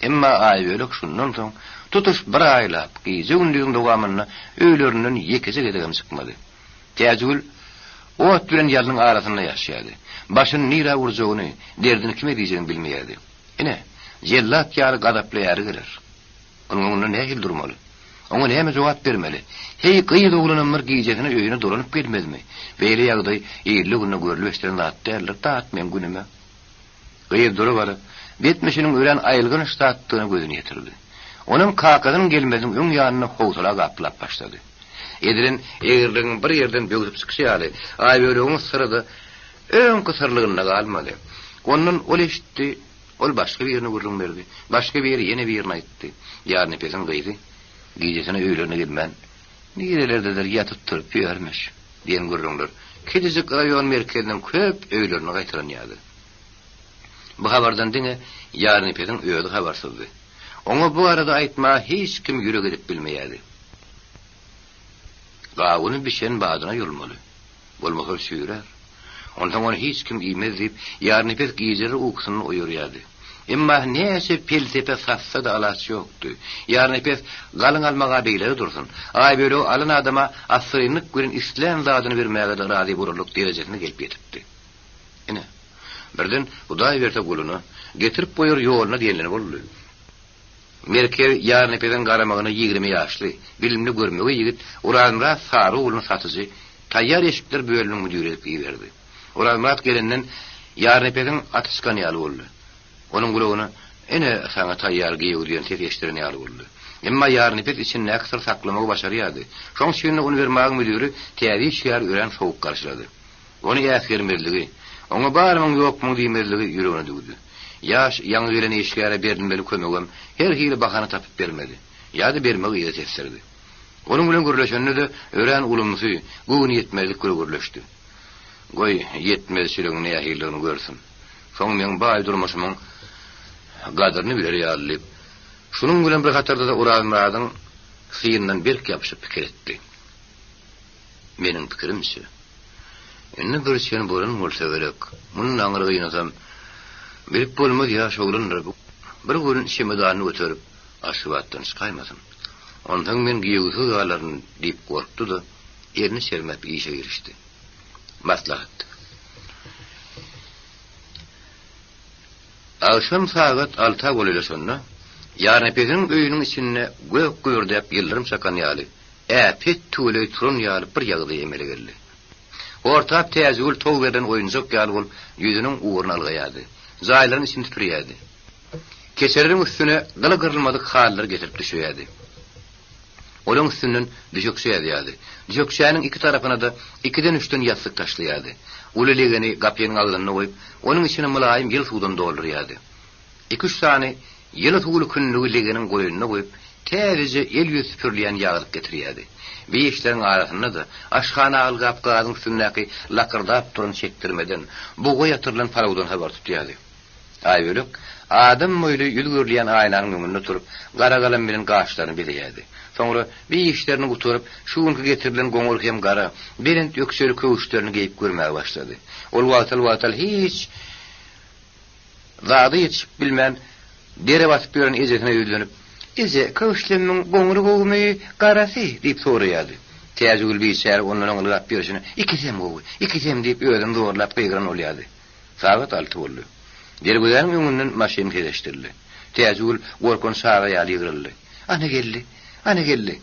Speaker 2: Emma Aýbölek şundan soň tutuş bir aýlap gyje ünlüğün dowamyna öýlerinden ýekese gedegem çykmady. Täzgül ot bilen ýalyň arasynda ýaşaýdy. Başyny nira urjagyny, derdini kime diýjegini bilmeýärdi. Ine, jellat ýary gadaply ýary girer. Onuň näme durmaly? Oňa näme jogap bermeli? Hey gyýdy oglanam bir gyýjesine öýüne dolanyp gelmezmi? Beýle ýagdaý ýerli güne görülýän zatlar taat men günüme. Gyýdy durup bar, betmişiniň ölen aýylgyny ştatdygyny gözüne ýetirdi. Onuň kakasynyň gelmezin öň ýanyna howsala gaplap başlady. Edilen egerligiň bir ýerden böwüp çykýaly. Aýbölügiň syrdy öň kysyrlygyna galmady. Onuň ol eşitdi, ol başga bir ýerine gurrun berdi. Başga bir ýere ýene bir ýerine aýtdy. Ýarny pesin gyýdy. Gyýjesine öýlerine gelmän. Niýelerdedir ýatyp turup ýörmüş diýen gurrunlar. Kedijik raýon merkezinden köp öýlerine gaýtyranyýady. Bu habardan diňe ýarny pesin öýdi habarsızdy. Oňa bu arada aýtma hiç kim ýüreg edip bilmeýärdi. Gawyny bişen badyna ýolmaly. Bolmasa süýrer. Ondan onu hiç kim iýmez diýip ýarny pes gyýjeri uksyny oýurýardy. Emma näse peltepe sassa da alas ýokdy. Ýarny pes galyň almaga beýle dursun. Aýbölek alan adama asrynyk bilen islam zadyny bermäge de razy bolurlyk derejesine gelip ýetipdi. Ine birden Hudaý berse guluny getirip goýur ýoluna diýenleri boldy. Merkew ýarny peden garamagyna 20 ýaşly, bilimli görmegi ýigit Uranra sary uluny satyjy taýýar eşikler bölüminiň müdiri edip ýerdi. Uranrat gelenden ýarny peden atyskan ýaly boldy. Onuň gulagyna ene saňa taýýar giýýärdiň teýeşdiren ýaly boldy. Emma ýarny ped için näksir saklamagy başarýady. Şoň şeýle uniwermag müdiri täze şeýer ören sowuk garşylady. Ony ýasgyrmezligi, oňa barmyň ýokmuň diýmezligi ýüregine dugdy. Yaş ýaňy gelen eşgäre berdimeli kömegem her hili bahana tapyp bermedi. Ýa-da bermegi ýetesdirdi. Onuň bilen görleşende de ören ulumsy, gowy ýetmezlik görleşdi. Goý ýetmezçiligini ýa-hildigini görsün. Şoň men baý durmuşymyň gadyryny biler ýaly. Şunuň bilen bir hatarda da Uranmadyň syýyndan berk ýapyşyp pikir etdi. Meniň pikirimçe, indi bir şeýle bolan bolsa gerek. Munyň aňyry gynasam bilip bolmaz ýa şoğlunlar bu. Bir gün şemedanyny götürüp aşybatdan çykaýmasyn. Ondan men giýýüsü galaryny diýip gorkdy da erini şermep işe girişdi. Maslahat. Akşam saat 6 bolýar sonra ýarny peziň öýüniň içinde gök güýrdäp ýyldyrym çakan ýaly. Äpet tüle turun ýaly bir ýagdy emele geldi. Ortap täzgül tow beren oýunjak ýaly bol ýüzüniň uğuruna algaýady. Zaýlaryň içinde turýardy. Keçeriň üstüne gyla gyrylmadyk hallar getirip düşýärdi. Olaň üstünden düşükşýärdi. Düşükşäniň iki tarapyna da 2-den 3den ýassyk taşlaýardy. Ulylegini gapynyň aldyna goýup, onuň içine mylaýym ýyl suwdan doldurýardy. 2-3 sany ýyl suwly künnügi leginiň goýunyna goýup, Täze el yüz süpürleyen yağlık getirýärdi. Bir işlerin arasında da aşhana algap gazyň üstündäki lakırdap turan çektirmeden buğa yatırılan parawdan habar tutýardy. Aýbölük adam moýly ýülgürleýän aýnanyň öňünde turup gara galam bilen gaşlaryny bilýärdi. Soňra bir işlerini guturup şuňky getirilen goňur hem gara berent ökseli köwüşlerini geyip görmäge başlady. Ol watal hiç zady ýetip bilmän dere basyp ýören ejesine ýüzlenip "Eze köwüşleriň goňury gowmy garasy" diýip soraýardy. Täzegül bir şäher onuň ýolap berişini "Ikisem" diýip öýden zorlap gygran bolýardy. Sagat 6 boldy. Dergülerin öňünden maşyn kereşdirildi. Täzegül gorkun sağa ýaly ýygyryldy. Ana geldi.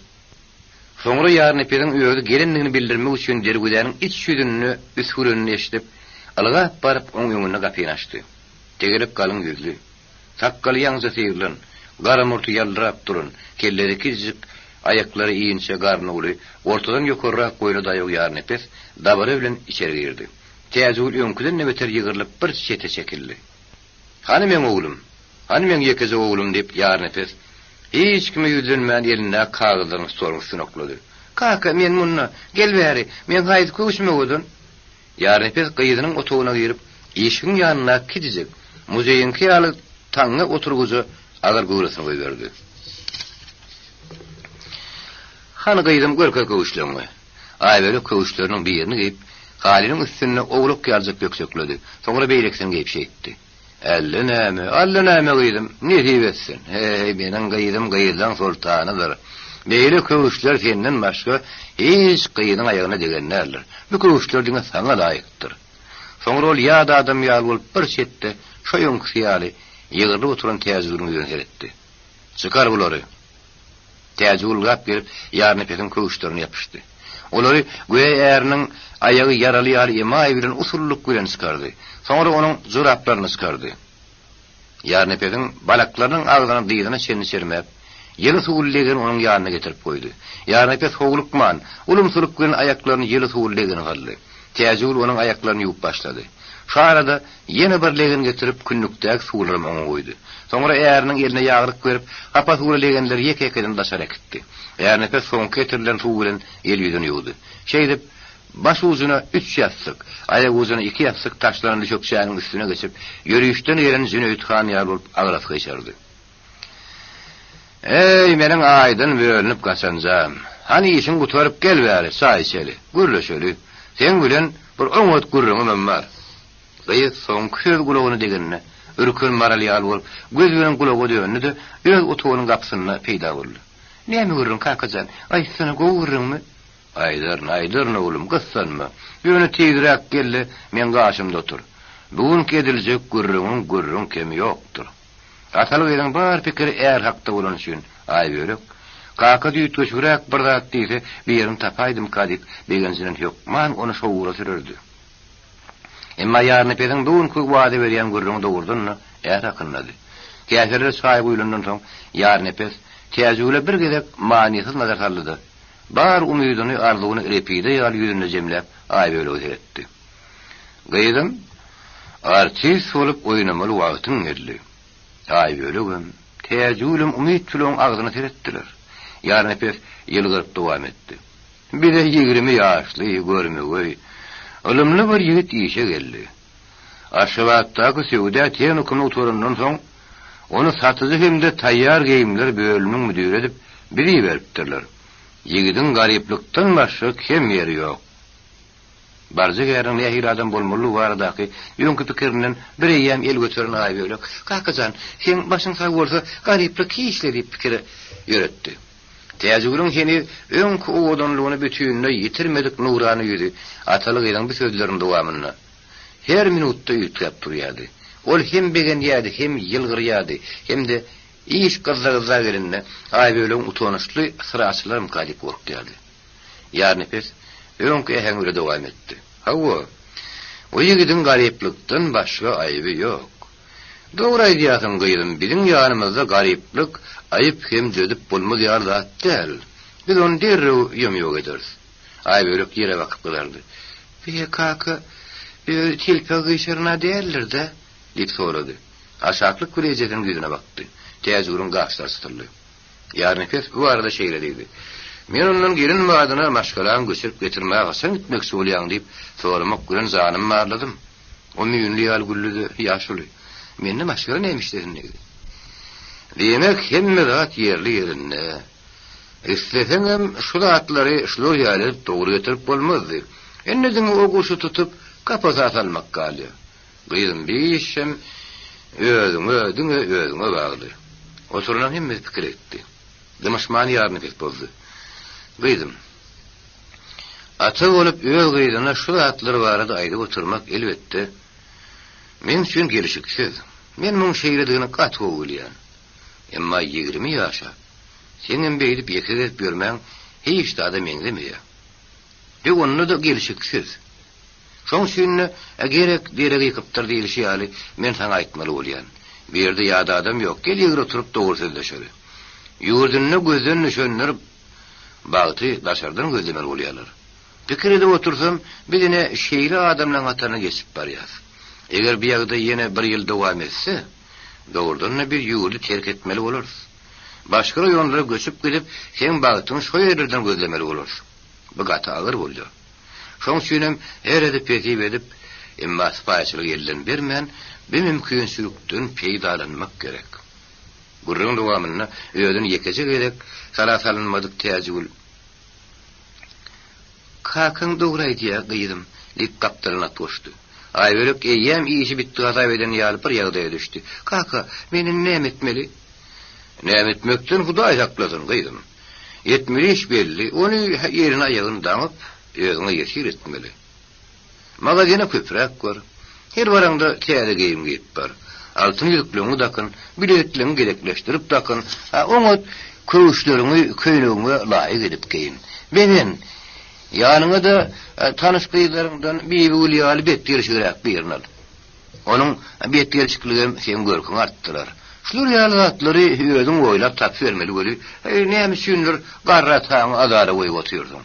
Speaker 2: Soňra ýarny pediň öýde gelendigini bildirmek üçin dergülerin iç ýüzüni üsgürünü eşitip, algap baryp oň öňüne gapyny açdy. Tegelip galyň ýüzlü, sakkaly ýaňza seýirlen, gara murty ýaldyrap durun, kelleri kizik, aýaklary iýinçe garny uly, ortadan ýokarrak goýla daýaw ýarny pes, dabary bilen içeri girdi. Täzegül öňküden nebeter ýygyrylyp bir çete çekildi. "Hany men oglum, hany men ýekeze oglum" diýip ýarny pes hiç kime ýüzlenmän elinde kagazyny sormuşsyň oklady. "Kaka, men munna gel bäri, men haýdy köşmegedin." Ýarny pes gyýdynyň otagyna girip, işiň ýanyna gidijek. Muzeýiň ýaly taňa oturguzy agar göwresin goýberdi. "Hany gyýdym görke köşleňe." Aýbele köşleriniň bir ýerini geyip, halynyň üstüne ogluk ýaljak böksekledi. Soňra beýleksin geyip şeýtdi. Allana gyýdym, ne diýetsin? Hey, meniň gyýdym sultanydyr. Beýle köwüşler senden başga hiç gyýdyň aýagyna degenlerler. Bu köwüşler diňe saňa laýykdyr. Soňra ol ýa-da adam ýaly bolup bir çetde şoýun ýaly ýygyryp oturan Täzegülüň ýüzüne seretdi. "Çykar bulary." Täzegül gap berip ýarny pediň köwüşlerini ýapyşdy. Olary göýe ýeriniň aýagy ýaraly ýaly emaý bilen usulluk bilen çykardy. Soňra onuň zuraplaryny çykardy. Ýarny pediň balaklarynyň agzyny dyýdyna çermäp, ýeli suwullegen onuň ýanyna getirip goýdy. Ýarny ped howlukman, ulumsuluk bilen aýaklaryny ýeli suwullegeni galdy. Täzegül onuň aýaklaryny ýuwup başlady. Şu arada ýene bir legen getirip künnükdäki suwlary oňa goýdy. Soňra ýarnyň eline ýagryk berip, hapa suwlegenler ýeke-ýekeden daşara gitdi. Ýarny ped soňky getirilen suw bilen el ýüzüni ýuwdy. Şeýdip baş uzuna 3 ýassyk, aýak uzuna 2 ýassyk taşlaryny çökçäniň üstüne geçip, ýürüýüşden gelen Züneyt Han ýaly bolup agrasy geçirdi. "Ey meniň aýdyn bölünip gaçanjam. Hani işiň guturyp gel bäri, saý içeli. Gürleşeli. Sen bilen bir öňet gürrüňim bar." Gyýyt soň köz gulagyny degenine, ürkün maral ýaly bolup, göz bilen gulagy döndü de, öz otagynyň gapysyna peýda boldy. "Näme gürrüň kakajan? Aýsyna gowurryňmy?" Aýdyrn oglum, gyssanma. Ýöne teýdirek geldi, men gaşymda otur. Bugun kediljek gürrüň kemi ýokdur. Atalygyň bar pikiri er hakda bolan üçin aýbölük. Kaka düýtgeşirek bir zat diýse, bir ýerim tapaýdym kadip, begensinen ýokman onu şowura sürerdi. Emma ýarny pediň bugunky wada berýän gürrüň dogurdunna er hakynlady. Käsirler saýy boýlandan soň ýarny pes Täzegüle bir gezek maniýetsiz nazar saldy. Bar umydyny arzuwyny repide ýaly ýüzüne jemläp aýbölük etdi. "Gyýdym, artist bolup oýnamaly wagtyň geldi." Aýbölügüm, Täzegülüm umyt bilen agzyny seretdiler. Ýarny pes ýylgyryp dowam etdi. "Bir de 20 ýaşly görmegi, ölümli bir ýigit işe geldi. Aşgabatdaky sewda tehnikany oturundan soň onu satyjy hemde taýýar geyimler bölüminiň müdiri edip biri beripdirler. Ýigidin garyplykdan başga kim ýeri ýok. Barjy gärin ýahir adam bolmaly bardaky ýöňkü pikirinden bir ýem el götüren aýbölük. "Kakajan, sen başyň sag bolsa garyplyk işleri" pikiri ýöretdi. Täzegülüň seni öňkü owadanlygyny bütünle ýitirmedik nurany ýüzi atalygyň bu sözleriniň dowamyna her minutda ýütkep durýardy. Ol hem begen ýady, hem ýylgyrýady, hem de iş gazza gelinde aýbölüň utanyşly syraçylar mukadip gorkýardy. Ýarny pes öňkü ähengüle dowam etdi. "Hawa, o ýigidin garyplykdan başga aýby ýok. Dogry aýdýasyň gyýdym, biziň ýanymyzda garyplyk aýyp hem dödüp bolmaz ýar zat däl. Biz onu derrew ýemýog ederiz." Aýbölük ýere bakyp galardy. "Bir kaka, bir tilpe gyşyryna däldir-de" diýip sorady. Aşaklyk gülejetiniň ýüzüne bakdy. Täzegülüň gaşlary sıtyrly. Yani pes bu arada şeýlediydi. Men ondan gelin madyna maşgalan göçüp getirmäge sen gitmek bolýan diýip soramak bilen zanym marladym. O müýünli ýal güllüdi, ýaşuly. Menne maşgala nämiş dedin dedi. Demek hemme zat yerli yerinde. İsteseňem şu zatlary şular ýaly dogry getirip bolmazdy. Ennedin o guşy tutup kapazat almak galýa. Gyzym biýişem özüňe bagly. Oturulan hemme pikir etdi. Demişmany ýarny pek boldy. Gyzym ata bolup öz gyzyna şu zatlary barada aýdyp oturmak elbetde men üçin gelişiksiz. Men muň şeýledigini gatga bolýan. Emma 20 ýaşa senin beýdip ýekset görmäň hiç da meňzemeýär. Ve onu da gelişiksiz. Şoň üçin gerek deregi ýykypdyr diýilşi ýaly men saňa aýtmaly bolýan. Bir ýerde ýa-da adam ýok. Gel ýigri oturup dogry sözleşeri. Ýurdunny gözden nişönlerip bagty daşardan gözlemeli bolýarlar. Pikir edip otursam bizine şeýle adamlaryň atana geçip barýar. Eger bir ýagda ýene bir ýyl dowam etse, dogurdan bir ýurdu terk etmeli bolarys. Başga ýonlara göçüp gidip sen bagtyň şo ýerlerden gözlemeli bolarys. Bu gata agyr bolýar. Şoň üçin her edip petip edip emma spaýçylyk ýerlerini bermän, bir mümkinsizlikden peýdalanmak gerek. Gurrun dowamyna öýden ýekece gerek, salasalynmadyk täjegül. Kakyň dogry aýdýar gyýdym, dik kapdyryna toşdy. Aýberek eýem işi bitdi gata eden ýaly bir ýagdaýa düşdi. Kaka, meni näme etmeli? Näme etmekden Hudaý hakladyn gyýdym. Etmeli iş belli, onu ýerine aýagyny daňyp, özüňe ýeşir etmeli. Magazyna köprek gör. Her baranda täze geyim geyip bar. Altyn ýüklüňi dakyn, biletliňi gerekleşdirip dakyn, oňa köýüşlerini köýnegine laýyk edip geyin. Menen ýanyňa da tanyş gyýlaryňdan bir ýaly bet ýerşirek birnal. Onuň bet ýerşikligini sen görkün artdyrar. Şular ýaly özüň oýlap tap bermeli boli. Näme üçindir garrataň adara goýup oturdum.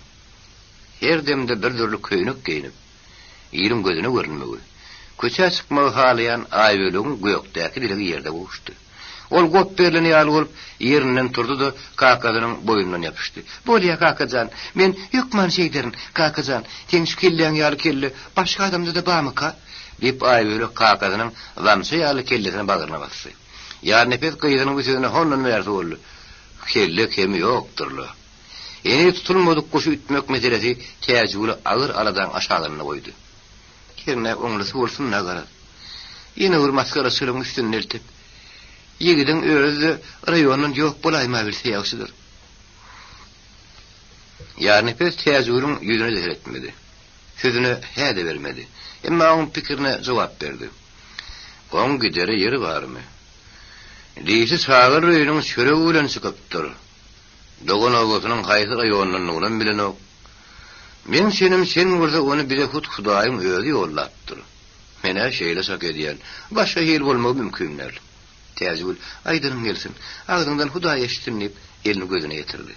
Speaker 2: Her demde bir dürlü köýnük geyinip, ýerim gözüne görünmegi. Köçe çykmagy halayan aýbölüň göýekdäki dilegi ýerde boluşdy. Ol gop berleni ýaly bolup ýerinden turdy da kakadynyň boýundan ýapyşdy. "Bolýa kakajan, men ýokman şeýderin, kakajan, teň şu kelleň ýaly kelle, başga adamda da barmyka?" diýip aýbölü kakadynyň zamsy ýaly kellesine bagyryna basdy. Ýarny pet gyýdynyň üzerine hondan berdi boldy. Kelle kemi ýokdurlar. Eni tutulmadyk goşu ütmek meselesi täjegüli agyr aradan aşagyna goýdy. Kirne oňlusy bolsun nagarat. Ýene bir maskara sürüň üstüne eltip, ýigidin özü raýonyň ýok bolaýma bilse ýagşydyr. Ýarny pes täjegüliň ýüzüne zeretmedi. Sözüne häde bermedi. Emma oň pikirine jogap berdi. "Oň gideri ýeri barmy? Diýse sagyr raýonyň şöre bilen çykypdyr. Dogan awgasynyň haýsy raýonynyň nuran bilen ok. Men senim sen burada onu bize Hudaýyň özü ýollatdyr. Mene şeýle sak edýän, başga ýer bolmagy mümkinler." Täjegül aýdyrym gelsin. Agdyndan Hudaý eşitdim diýip elini gözüne ýetirdi.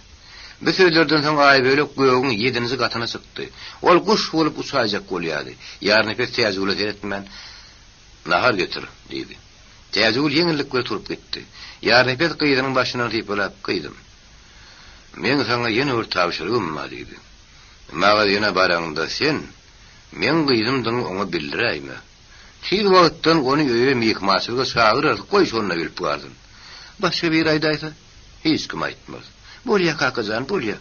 Speaker 2: Bu sözlerden soň aýbölek göýüň 7-nji gatyna çykdy. Ol guş bolup uçajak bolýardy. Ýarny pes täjegüle deretmän nahar götür diýdi. Täjegül ýeňillik bilen turup gitdi. Ýarny pes gyýdynyň başyna diýip bolap gyýdym. "Men saňa ýene bir tabşyrygym bar" diýdi. "Magazyna baranda sen, men gyýdymdyň oňa bildiräýme. Şeýle wagtdan ony öýe mihmasyga çagyrar, goý şonuna gelip bardym. Başga bir aýdaýsa, hiç kim aýtmaz. Bolýa kakajan, bolýa."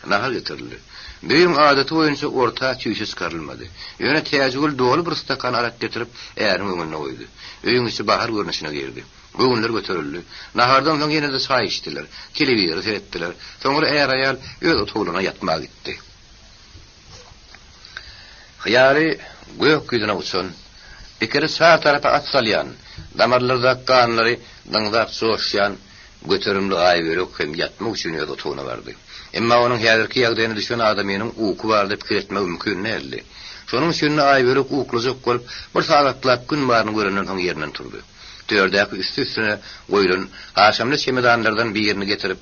Speaker 2: Nahar getirildi. Beýim adaty boýunça orta çüýşe çykarylmady. Ýöne täjegül dolu bir stakan arak getirip äriň öňüne goýdy. Öýüň içi bahar görnüşine girdi. Göwnler göterildi. Nahardan soň ýene de çaý içdiler. Telewizor seyretdiler. Soňra är aýal öz oturulyna ýatmaga gitdi. Hyýary göýek ýüzüne uçan, ikiri sağ tarafa atsalyan, damarlarda kanlary dıňdap soşýan, göterimli aýbölek hem ýatmak üçin öz oturulyna bardy. Emma onuň häzirki ýagdaýyna düşen adamynyň uku bardy pikir etmek mümkin näli. Şonuň üçin aýbölek uklajak bolup bir sagatlap gün baryny görenden soň ýerinden turdy. Tördäki üstüne goýulan aşamly çemedanlardan birini getirip,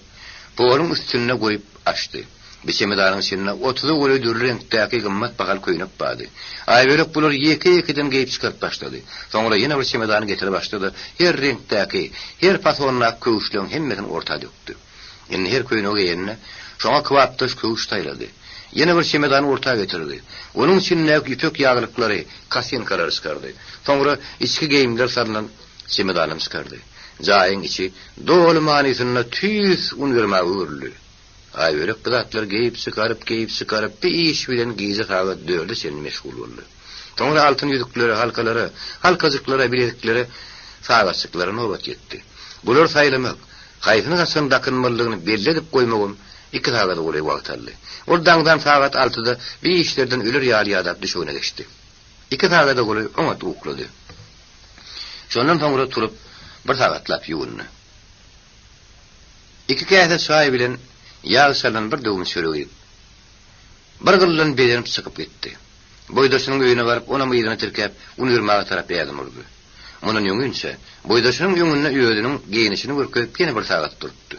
Speaker 2: boğulun üstüne goýup açdy. Bir çemedanyň içinde 30 goly dürreňdäki gymmat bahal köýnep bardy. Aýbölek bular ýeke-ýekeden geýip çykyp başlady. Soňra ýene bir çemedany getirip başlady. Her reňdäki, her fasonla köýüşleň hemmesini ortaga dökdi. Indi her köýüne geýenne şoňa kwapdaş köwüş taýlady. Ýene bir şemedany ortaga getirdi. Onuň içinde ýüpek ýaglyklary, kasynkalar çykardy. Soňra içki geýimler sarılan şemedany çykardy. Jaýyň içi dolu manisyna tüýs ungerma uğurlu. Aýberek bidatlar geýip çykaryp bir iş bilen gize taýyp döwürdi, seni meşgul boldy. Soňra altyn ýüzükleri, halkajyklary, bilekleri, sagatçyklary nowat ýetdi. Bular saýlamak, haýsyny gaçan dakynmalygyny belli edip goýmagyn iki sagata goýup wagt aldy. Ol daňdan sagat 6-da bir işlerden öler ýaly ýadap düşüne geçdi. İki sagata goýup oňa uklady. Şondan soňra turup bir sagatlap ýuwundy. İki käse çaý bilen ýagy salan bir döwüm söregi. Bir gyllan bedenip çykyp gitdi. Boýdaşynyň öýüne baryp ona myýdyna tirkep, uny ýurmaga tarap ýadım urdy. Munyň ýöňünçe boýdaşynyň ýöňüne ýödüniň geýnişini görkep ýene bir sagat durupdy.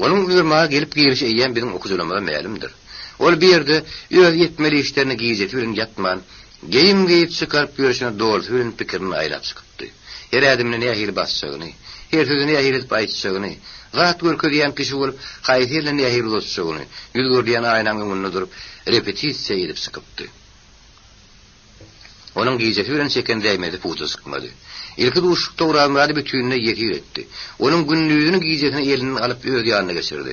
Speaker 2: Onuň ýurmaga gelip giýişi eýen biziň okuzulamaga mälimdir. Ol bir ýerde ýöz ýetmeli işlerini giýjeti bilen ýatman, geýim geýip çykaryp ýörüşine dogry bilen pikirini aýlap çykypdy. Her adamyň nähir bassagyny, her sözüne nähir aýtsagyny, zat görkezýän kişi bolup, haýsyrla nähir bolsagyny, ýüz görýän aýnaň öňünde durup, repetisiýa edip çykypdy. Onun giýjeti bilen çeken däýmedi, putu sıkmady. Ilki duşukda uğramady bütününe ýetir etdi. Onun günlüğünü giýjetini elini alyp öz ýanyna geçirdi.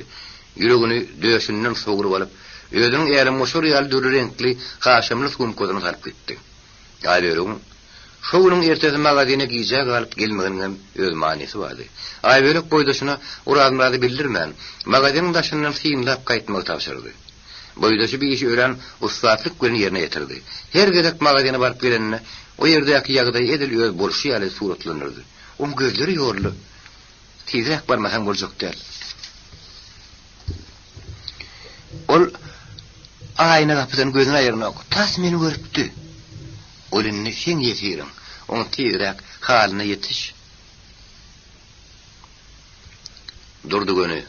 Speaker 2: Ýüregini döşünden soğurup alyp, özüniň ýaly moşur ýaly döre renkli, haşamly gün koduny salyp gitdi. Aýberum şowunyň ertesi magazyna giýjek alyp gelmeginiň öz manysy bardy. Aýberek boýdaşyna uğramady bildirmän, magazynyň daşyndan synlap gaýtmagy tapşyrdy. Boýdaşy bir işi ören ustatlyk bilen ýerine ýetirdi. Her gerek magazyna baryp gelenine o ýerdäki ýagdaý edil öz bolşy ýaly suratlanyrdy. Oň gözleri ýorly. Tezrek barmasaň boljak däl. Ol aýna gapydan gözüni aýyrmak. Tas meni görüpdi. Olynny sen ýetirin. Oň tezrek halyna ýetiş. Durdy göni.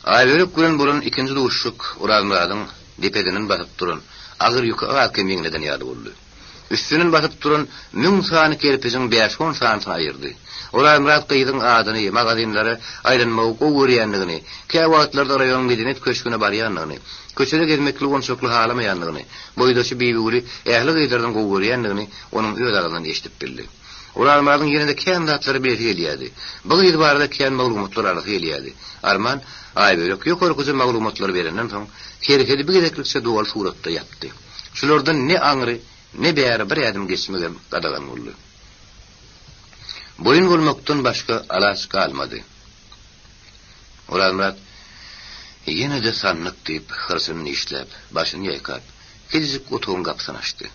Speaker 2: Aýberek bilen bolan ikinji duşuk urazmadyň depedinin basyp duran agyr ýüki alkem ýeňleden ýaly boldy. Üstünin basyp duran 1000 sany kerpijiň 5-10 sanyny aýyrdy. Urazmad gyýdyň adyny, magazynlary aýlanmagy gowurýanlygyny, käwatlarda raýon medenet köşküne barýanlygyny, köçede gezmekli onçokly halamaýanlygyny, boýdaşy beýbuli ähli gyýdardan gowurýanlygyny onuň öz agyndan eşitip bildi. Urazmadyň ýerinde kän zatlary belirledi. Bu ýerbarda kän maglumatlar aralylýady. Arman Aýberek ýokarky maglumatlar berenden soň herkeli bir gereklikçe dowal suratda ýatdy. Şulardan ne aňry, ne bäri bir ýadym geçmegen gadagan boldy. Boyun bolmakdan başga alaç kalmady. Urazmat ýene de sanlyk diýip hırsyny işläp, başyny ýaýkap, kezik otuň gapsyny açdy.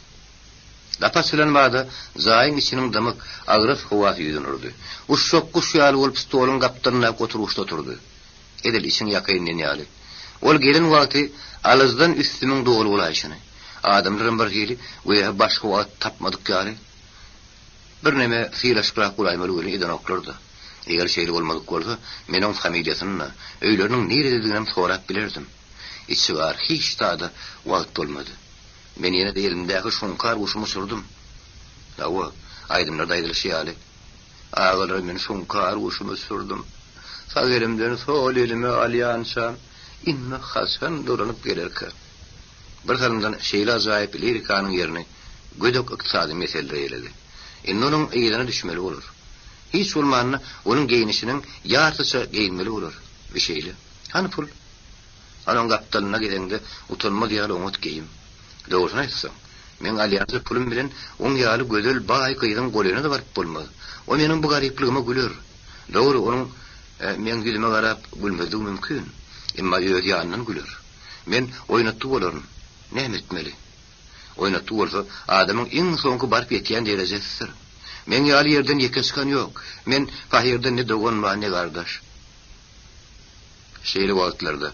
Speaker 2: Dapasylan bada zaýyň içiniň damyk agras howasy ýüzünürdi. Uşşok kuş ýaly bolup stolun gapdyna oturuşda turdy. Edil işin ýakynyn ýaly. Ol gelen wagty alazdan üstümiň dogry bolaýşyny. Adamlaryň bir hili we başga wagt tapmadyk ýaly. Bir neme filaşprak bolaýmaly öňe eden oklardy. Eger şeýle bolmadyk bolsa, meniň familiýasyny, öýleriniň nerede sorap bilerdim. Içi var, hiç tada wagt bolmady. Men ýene de elimdäki şoňkar uşumy sürdüm. Dawa, aýdymlarda aýdylyşy ýaly. Ağalar men şoňkar uşumy sürdüm. Sağ elimden sol elime alýansa, inme hasan duranyp gelerkä. Bir tarafdan şeýle ajaýyp lirikanyň ýerini gödök ykdysady meseleler ýeledi. Onuň eýlene düşmeli bolar. Hiç bolmanyna onuň geýnişiniň ýartysy geýinmeli bolar. Bir şeýle. Hani pul? Anoň gapdalyna gelende utanma diýär oňat geýim. Dogrusyny aýtsaň, men alýansy pulum bilen oň ýaly gödel baý gyýdyň golyna da baryp bolmady. O meniň bu garyplygyma güler. Dogry onuň men gülüme garap gülmedi mümkün. Emma öz ýanyny güler. Men oýnatdy bolarym. Näme etmeli? Oýnatdy bolsa adamyň iň soňky baryp ýetýän derejesidir. Men ýaly ýerden ýekeskan ýok. Men paýyrdan ne dogonma ne gardaş. Şeýle wagtlarda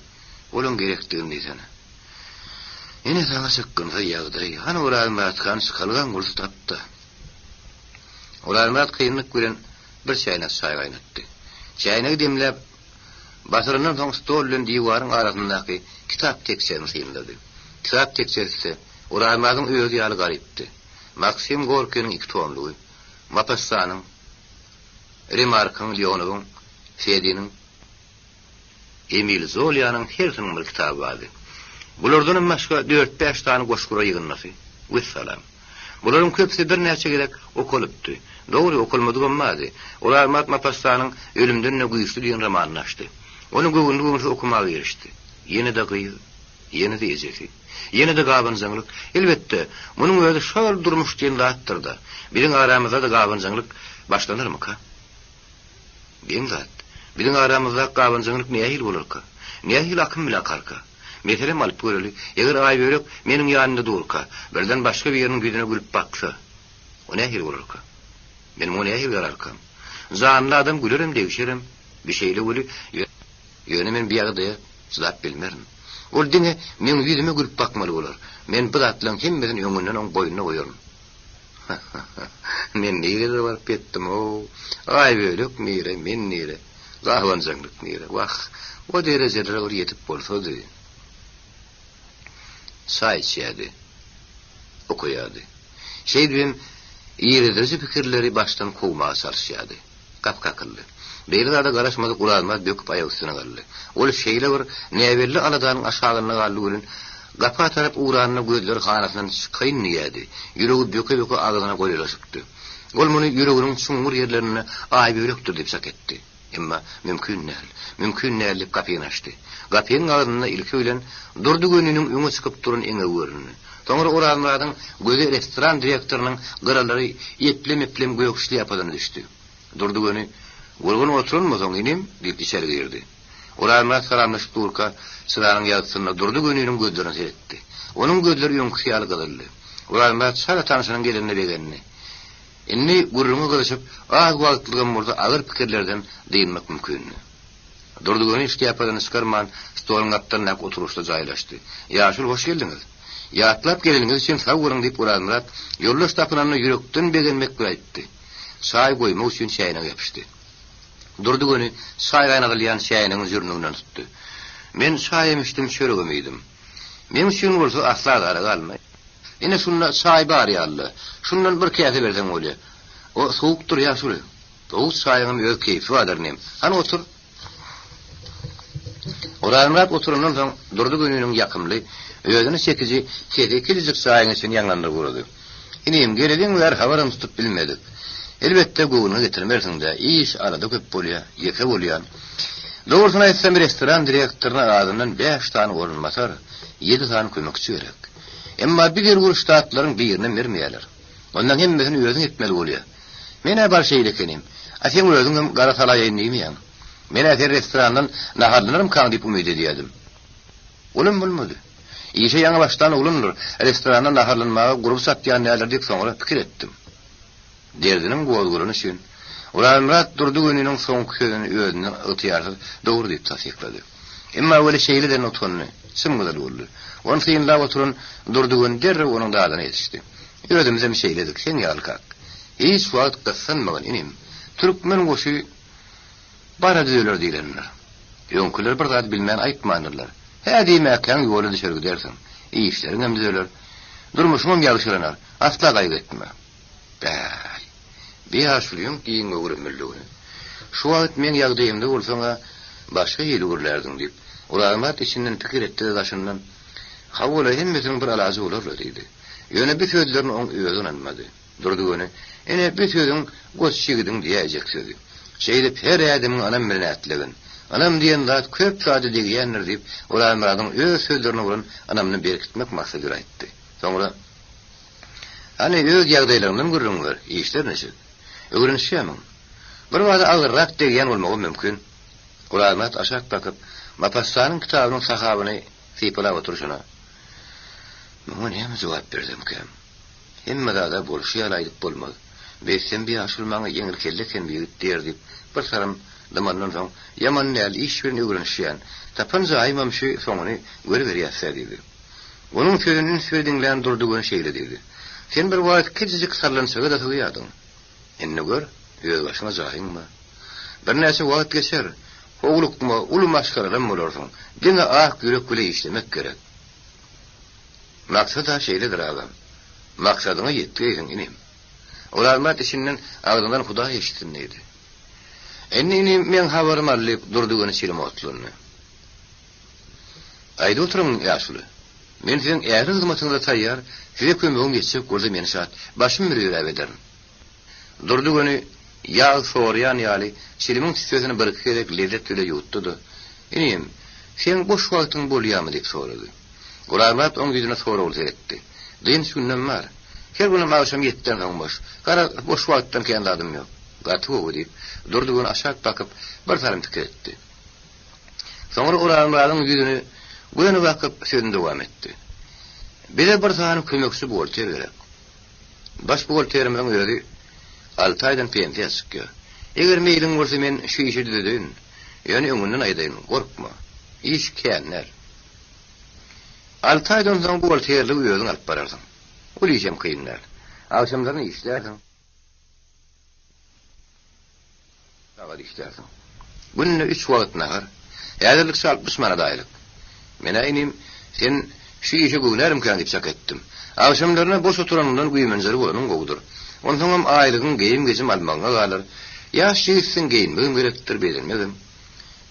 Speaker 2: onuň gerekdigini diýsen. Ene sana sıkkınsa ýagdaý. Hany urazmat kan sıkylgan bolsa tapdy. Urazmat kynlyk bilen bir çaýna çaý gaýnatdy. Çaýny demläp basyrynyň soň stolun diýwaryň arasyndaky kitap tekserini synlady. Kitap tekserisi urazmatyň öýüňi ýaly garypdy. Maksim Gorkynyň iki tomlugy, Mapasanyň, Remarkyň Leonowyň, Fedinin Emil Zolia'nın Hert'in bir kitabı vardı. Bulardan başka 4-5 tane goşgura yığınması. Vesselam. Buların köpsi bir neçe gerek okuluptu. Doğru okulmadı olmadı. Olar Mapasta'nın ölümden ne güçlü diyen romanını açtı. Onu göğünlüğümüzü okumaya erişti. Yeni de kıyı, yeni de ezeti, yeni de gabanzanlık. Elbette, bunun öyle şöyle durmuş diyen rahattır da. Birin aramızda da gabanzanlık başlanır mı ka? Ben zat. Birin aramızda gabanzanlık neye hil olur ka? Neye hil akım bile akar ka? Meselem alıp görülü, eğer ay börek menin yanında dur ka, birden başka bir yerin güdüne gülüp baksa, o neye hil olur ka? Benim o neye hil yarar ka? Zanlı adam gülürüm, değişirim, bir şeyle gülü, yönü bir yağdaya zıdap bilmerim. Ol dine, men yüzüme gülüp bakmalı olur. Men bıdatlan hemmeden öngünden on boynuna koyuyorum. Men neyre var pettim o, ay börek neyre, men neyre, gavanzanlık neyre, vah, o derecelere or yetip bolsa dedi. Say içiyadi, okuyadı. Benim iğredirici fikirleri baştan kovmaya sarışyadı. Kapkakıllı. Beyler da karışmadı, kulağıma döküp ayak üstüne kaldı. Ol şeyle var, nevelli aladanın aşağılığına kaldı olun. Kapı atarıp uğranına gözleri kanasından çıkayın niyedi. Yüreği döke ağzına koyuyla çıktı. Ol bunu yüreğinin sungur yerlerine ay börüktür deyip sak etti. Ama mümkün nehil kapıyı açtı. Kapıyın ağzına ilki öyle durdu gönlünün öňe çıkıp durun eňe görünü. Sonra oranlardan gözü restoran direktörünün qıraları eplem gökşli yapadan düştü. Durdu gönlü, "Gurgun oturun mu soň inim?" deyip içeri girdi. Oranlar salamlaşıp durka sıranın yatsınına durdu gönlünün gözlerini seyretti. Onun gözleri öňküsi algıladı. Oranlar sara tanışının gelinine begenini. Inni gurrumu kılıçıp, ağız valıklığın burada ağır fikirlerden değinmek mümkün. Durduğunu işte yapadan çıkarman, stolun kaptanına oturuşta caylaştı. "Yaşul, hoş geldiniz. Yatlap geliniz için sağ olun" deyip uğranlar, yoldaş tapınanına yürekten beğenmek etti. Çay koymak için çayına yapıştı. Durduğunu çay kaynatılyan çayının zürnüğünden tuttu. "Men çay yemiştim, çörüğümeydim. Men için olsa asla gara kalmay. Yine şunla çay bari Allah. Şundan bir keyfe verden oluyor. O soğuktur ya şöyle. Soğuk çayının öz keyfi vardır nem. Hani otur." Oranlar oturundan soň durdu gönlünün yakımlı, özünü çekici, kilizlik çayın için yanlandır vurdu. "İnim geledin ver havarım tutup bilmedik. Elbette goğunu getirmersin de, iş arada köp bolýar, yeke bolýar. Doğrusuna etsem restoran direktörüne ağzından 5 tane orunmasar, 7 tane kömekçi gerek. Emma bir guruşda atların birine vermeýärler. Ondan hemmesini özüň etmeli bolýar. Mene bar şeylekenim. Asen özüň garatalaýan nämeýän? Men aser restorandan naharlanırım kan deyip umid ediyordum. Olum bulmadı. İşe yana baştan olunur. Restorandan naharlanmağa grup satyan nelerdik sonra fikir ettim. Derdinin gozgurunu için. Ulanrat durdu gününün son köyünün özünden ıtıyarsız doğru deyip tasdikladı. Emma öyle şeyliden otonunu sımgıdalı oldu. Onun sıyınla oturun durdu gün derre onun dağdan yetişti. Özümüze mi şeyledik sen yalkak. Hiç vaat kıssanmagan inim. Türkmen koşu bara düzülür diýlenler. Ýöňküler bir zat bilmän aýtmanyrlar. Hädi mäkan ýoly dışarı gidersin. İyi işlerin hem düzülür. Durmuşum ýagşylanar. Asla gaýgy etme. Bäy. Bir aşlyň giň öwrümlügini. Şu wagt men ýagdaýymda bolsaňa başga ýyl görlerdiň diýip, ulamat içinden pikir etdi daşyndan. Hawala hemmesiniň bir alazy bolar diýdi. Ýöne bir sözlerini oň özüň anmady. Durdy göni. Ene bir sözüň göz şigidiň diýejek sözi. Şeyde her adamın anam bilen atlegin. Anam diyen zat köp sade diýenler diýip, ulamadın öz sözlerini bolan anamny berkitmek maksadyra aýtdy. Soňra hani öz ýagdaýlaryndan görüňler, işler näçe? Öwrenişýärmi? Bir wada agyrrak diýen bolmagy mümkin. Ulamat aşak bakyp, Mapastanyň kitabynyň sahabyny sypalap oturuşyna. "Muňa näme jogap berdim kim? Hemme da bolşy alaýdyp bolmaz. Beşsen bir aşylmaňa ýeňil kelleken bir diýer diýip, bir saram zamandan soň ýaman näl iş bilen öwrenişýän. Tapanza aýmamşy soňuny görüberýär diýdi. Onuň sözünden söýdiňlän durdugyny şeýle diýdi. "Sen bir wagt kiçijik sarlansaga da töýýärdiň. Enne gör, öz başyna jaýyňmy? Bir näçe wagt geçer. Oglukma, uly maşgaradan bolarsyň. Diňe ak ýürek bile işlemek gerek. Maksada şeýledir agam. Maksadyňa ýetdiň inim. Olarmat işinden ağzından Huda eşitinleydi. Ennini men havarım alıp durduğunu silim otluğunu. Ayda oturun yaşlı. Men sizin eğer hizmetinize tayyar, size kömöğüm yetsek orada meni şahat, başım bir yürev ederim. Durdu günü, yağ soğrayan yali, silimin tüsüyesini bırıkıyarak lezzet öyle yuttudu. İneyim, sen boş vaktin bolya mı deyip soradı. Urarmat on yüzüne sonra ol etti. Deyin sünnem var. Her günüm akşam 7'den kalmış. Kara boş vakitten kendi adım yok. Gatı o deyip, durdu günü aşağı bakıp bir tarım fikir etti. Sonra Urarmat'ın yüzünü bu yana bakıp sözünü devam etti. Bize bir sahanın kömöksü bu oltaya gerek. Baş bu oltaya yerimden öyle 6 aydan pensiya sıkıyor. Eğer meylin olsa men şu işi dedin, yani ömründen aydayın, korkma. İş kenler. 6 aydan sonra bu oltaya yerli uyuyordun alıp bararsın. O işem kıyınlar. Akşamlarını işlersin. Sabah işlersin. Gününe 3 vakit nahar. Hazırlıksa 60 manada aylık. Men aynim sen şu işe gülerim kan dip çak ettim. Akşamlarına boş oturanından güymenzeri bolanın goğudur. Ondan aylığın geyim gezim almağına kalır. Ya şiirsin geyinmegim gerektir bedenmegim.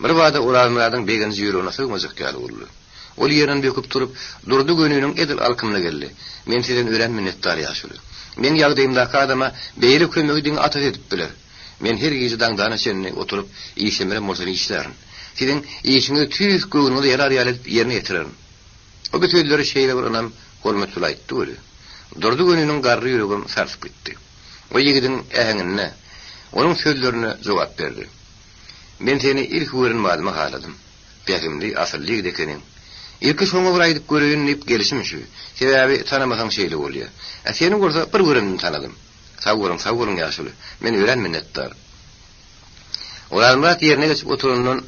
Speaker 2: Bir vada Urarmat'ın beğeniz yürüğüne sığmazık gali oldu. Ol yerin döküp turup durdu gönüünün edil alkımına geldi. Men sizden öğren minnettar yaşılı. Men yağdayımdaki adama beyli kömögüdün atat edip bilir. Men her gece dağdana seninle oturup işlemerim olsa işlerim. Sizin işini tüyüz göğünü yer arayalip yerine getiririm. O bütünleri şeyle bir anam hormetula etti öyle. Durdu gönüünün garrı yüreğim sarsıp gitti. O yigidin ehenine, onun sözlerine cevap verdi. Men seni ilk öğrenmadıma haladım. Pekimli, asıllı gidekenin. İlki şoňa bir aýdyp göreýin diýip gelişim şu. Sebebi tanamasan şeýle bolýar. Seni görse bir görümden tanadım. Sağ olun ýaşuly. Men öýren minnetdar. Urarmat ýerine geçip oturandan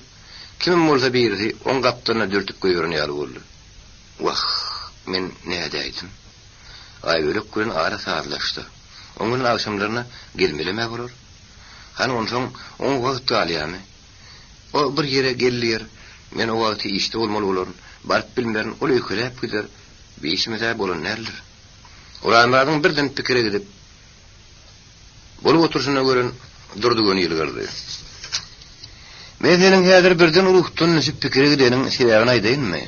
Speaker 2: kim bolsa birisi on gapdyna dürtüp goýuran ýaly boldy. Wah, men näde aýdym? Aýbölek gün ara saatlaşdy. Oňun akşamlaryna gelmeleme bolar. Han onsoň on wagt galýamy. O bir ýere gelýär. Men o wagty işte bolmaly bolaryn. Barıp bilmeren ol öýkelep gider. Beýişmede bolan nerler? Urarmatyň birden pikire gidip bolup oturşuna gören durdu göni ýylgyrdy. Men senin häzir birden ruhdan nisip pikire gideniň sebäbini aýdaýynmy?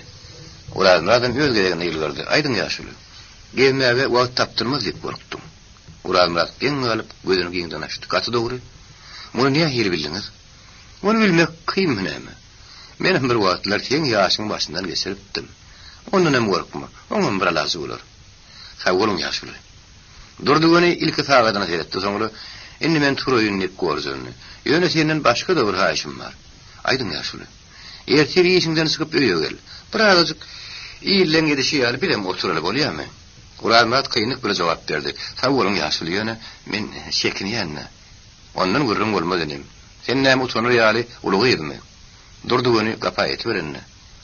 Speaker 2: Urarmatyň öz geregine ýylgyrdy. Aýdyň ýaşuly. Gelmäge wagt tapdyrmaz diýip gorkdum. Urarmat geň galyp gözüni giňden açdy. Gaty dogry. Muny niýe hili bildiňiz? Muny bilmek kym näme? Men bir wagtlar sen ýaşyň başyndan geçiripdim. Ondan hem gorkma. Oňam bir alazy bolar. Sag bolun ýaşuly. Durdu göni ilki sagadyna seretdi. Soňra indi men turaýyn diýip gorjany. Ýöne senden başga da bir haýşym bar. Aýdyň ýaşuly. Erteri işiňden çykyp öýe gel. Bir azyk iýlen gedişi ýaly bilem oturaly bolýarmy? Urarmat kıyınık bir cevap verdi. Sag bolun ýaşuly ýöne men şekinýänne. Ondan gürrüm bolmadynym. Sen näme utanır ýaly ulugydymy? Durdu göni gapa etibirenne.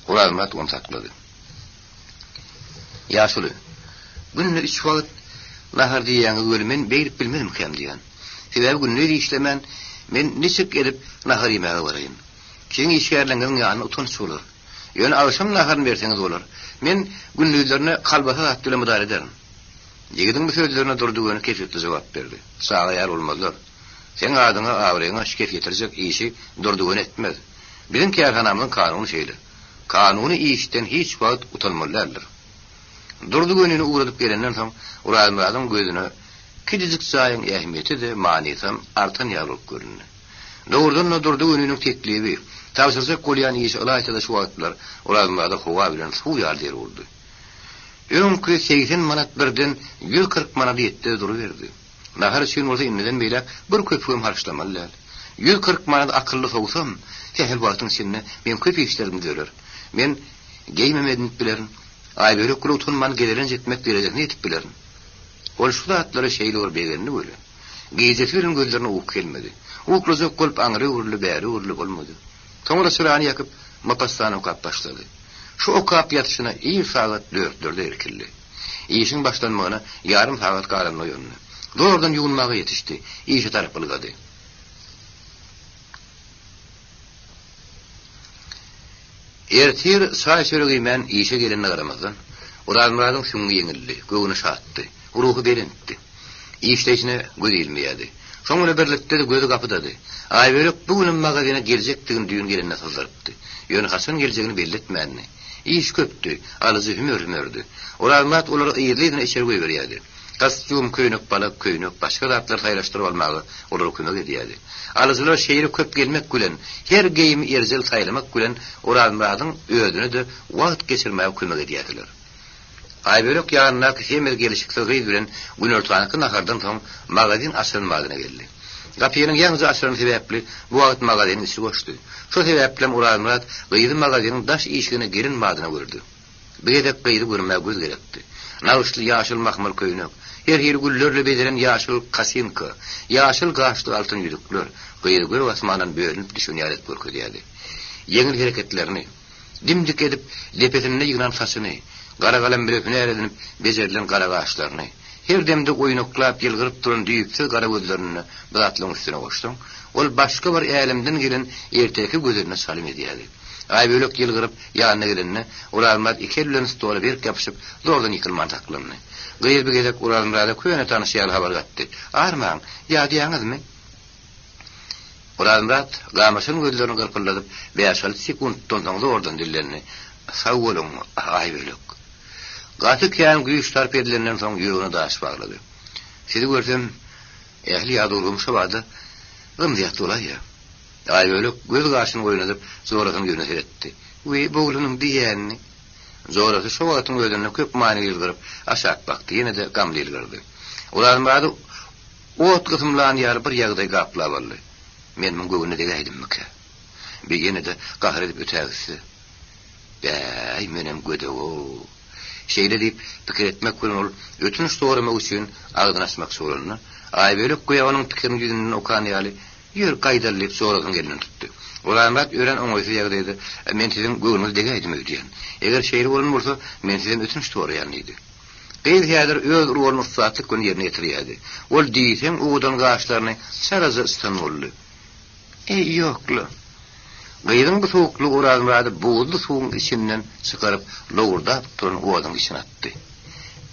Speaker 2: Urarmat onu sakladı. Ýaşuly. Gününe 3 wagt nahar diýäňi görmen beýrip bilmedim hem diýen. Sebäbi günleri işlemen men niçik edip nahar ýemege barayım. Kiň işgärlengeniň ýanyna utanç bolar. Ýöne akşam naharyny berseňiz bolar. Men günlüklerine kalbasa atdyla müdahale ederim. Ýigidin bu sözlerine durdu göni kefetli cevap berdi. Sağa ýar bolmazlar. Sen adyňa awreňe şikayet getirjek işi durdu göni etmez. Bizim kerhanamyň kanuny şeýle. Kanuny işden hiç wagt utanmalylar. Durdu gönüni uğradyp gelenden soň Urarmatyň gözüne kiçik saýyň ähmiýeti de manysam artan ýalyp görünýär. Dogrudan durdu gönüniň teklibi, tawsyrsa bolýan işi alaýda şu wagtlar Urarmatyň howa bilen suw ýardyr boldy. Öňkü 80 manat birden 140 manat ýetdi duruverdi. Nahar üçin bolsa inneden beýle bir köpüm harçlamalylar. 140 manat akylly sogsam, tehel wagtyň sinne men köp işlerimi görür. Men geýmemedim bilerim. Aýböre kurutunman geleren jetmek derejesine ýetip bilerim. Ol şu zatlara şeýle ol beýlerini böyle. Geýjetirin gözlerine uýk gelmedi. Uýklazak bolup aňry urly bäri urly bolmady. Toňra sürany ýakyp mapastany okap başlady. Şu okap ýatyşyna 2 saat 4-de erkildi. İşiň başlanmagyna ýarym saat galanly ýönüne. Dordan ýugunmagy ýetişdi. İşi tarap bulgady. Ertir saý söregi men işe gelende garamazdan Urarmatyň şuňy ýeňildi, göwüni şatdy, ruhy berintdi. İşleşine gödilmeýärdi. Şoňa birlikde de gözü gapydady. Aýbölek bugün magazyna geljekdigini düýün gelende sazarpdy. Ýöne haçan geljegini belletmäni. iş köptü, alıcı hümördü. Olanlar onları iyiliğine içeri koyuveriydi. Kasçum köynük balık köynük başka zatlar saylaştırıp almağı onları kömek ediydi. Alıcılar şehri köp gelmek gülen, her geyimi erzel saylamak gülen olanların ödünü de vaqt geçirmeye kömek ediydiler. Aybölük yanına hemer gelişikliği bilen günörtüanıkı nahardan tam magazin açılmadığına geldi. Kapıyanın yalnız açılan sebepli bu vaqt magazinin içi koştu. Şu sebeple Murat gıydı magazinin daş işine girin madına gördü. Bir edek gıydı görmeye göz gerekti. Nağışlı yaşıl mahmur köynük, her güllörle bedelen yaşıl kasinka, yaşıl gaçlı altın yüzükler, gıydı göğü asmandan bölünüp düşünyalet korkudiydi. Yengil hareketlerini, dimdik edip lepetine yıgınan saçını, kara kalem bir öpüne eredinip becerilen kara gaçlarını, her demde oynuklap yılgırıp durun düyüpsü kara gözlerini bıratlığın üstüne koştum. Ol başka bir elimden gelen erteki gözlerine salim ediydi. Aybölük yılgırıp yanına gelenine, Uralmad iki ellerini stoğla bir yapışıp zordan yıkılman taklanını. Gıyır bir gezek Uralmad'a köyüne tanışıyalı haber gattı. Ağırmağın, ya diyanız mı? Uralmad, gamasının gözlerini kırpırladıp, 5-6 sekunddan sonra oradan dillerini, sağ olun Aybölük. Gatık yan güyüş tarp edilenden sonra yüğünü daş bağladı. Sizi görsem, ehli ya doğrulmuşa vardı, ımdiyat olay ya. Aybölük göz karşını oynadıp Zorat'ın gözüne seyretti. Ve boğulunun diyenini. Zorat'ı şu vaatın gözüne köp mani yılgırıp aşağı baktı. Yine de gamlı yılgırdı. Uların bağdı o ot kısımlarını yarı bir yağday kapla varlı. Benim göğüne de gaydım mı ki? Bir yine de kahredip ötevisi. Bey menem göde o. Şeyle deyip fikir etmek kulun ol. Ötünüş doğramak için ağzını açmak sorununu. Aybölük göğe onun fikirin yüzünden okan yali. Yür kaydallayıp Zorat'ın gelini tuttu. Ulanmat öğren oňoýsy ýagdaýda men sizin göwnüňiz degeýdim öýdýän. Eger şeýle bolan bolsa men sizden ötünç toraýanlydy. Beýle häzir öz urwanyň saatlyk gün ýerine ýetirýärdi. Ol diýsem uwdan gaçlaryny saraza stanoldy. Ýokla. Gaýdyň bu soğukly uranmady buğdy suwuň içinden çykaryp lowurdap turan uwdan içine atdy.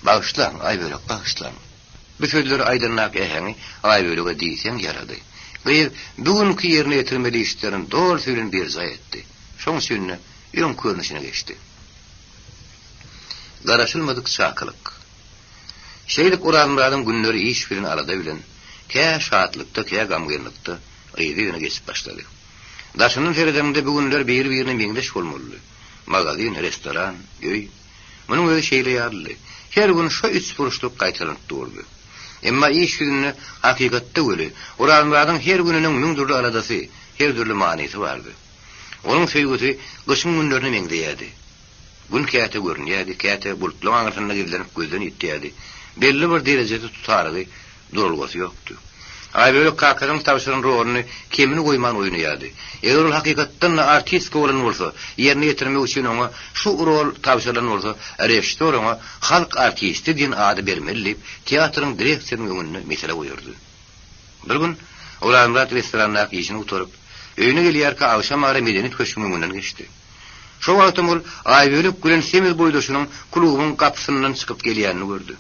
Speaker 2: Bağışlan, Aybölük bağışlan. Bu sözleri aydınlak eheni Aybölük'e diýsem ýarady. Ve bugünkü yerine getirmeli işlerin doğru söylen bir izah etti. Şoň sünne ön körnüşine geçti. Garaşılmadık çakılık. Şeylik uranmadan günleri iş bilen arada bilen, ke şahatlıkta, ke gamgırlıkta ýygyna geçip başladı. Daşının feredeminde bu günler bir-birine meňdeş bolmaly. Magazin, restoran, öý. Munyň öýü şeýle ýarly. Her gün şu 3 buruşluk gaýtalyp durdy. Emma iş gününe hakikatte öyle. Uranmadan her gününün mündürlü aradası, her türlü manisi vardı. Onun söýgüsi gışın günlerine meňdeýärdi. Gün käte görünýärdi, käte bulutlu aňyrsynda gizlenip gözden ýetýärdi. Belli bir derejede tutardy, durulgasy ýokdy. Aybölük kakaryň tawşyryň roluny kemini goýman oýnaýardy. Eger ol hakykatdan artist bolan bolsa, ýerine ýetirmek üçin oňa şu rol tawşyrylan bolsa, rejissor oňa halk artisti diýen ady bermeli, teatryň direksiýanyň öňüne mesele goýurdy. Bir gün Ulanmat restoranna ýeşini oturup, öýüne gelýärkä awşam ara medeniyet köşkünden geçdi. Şu wagtym ol Aybölük gülen semiz boýdaşynyň klubynyň kapysynyň çykyp gelýänini gördü.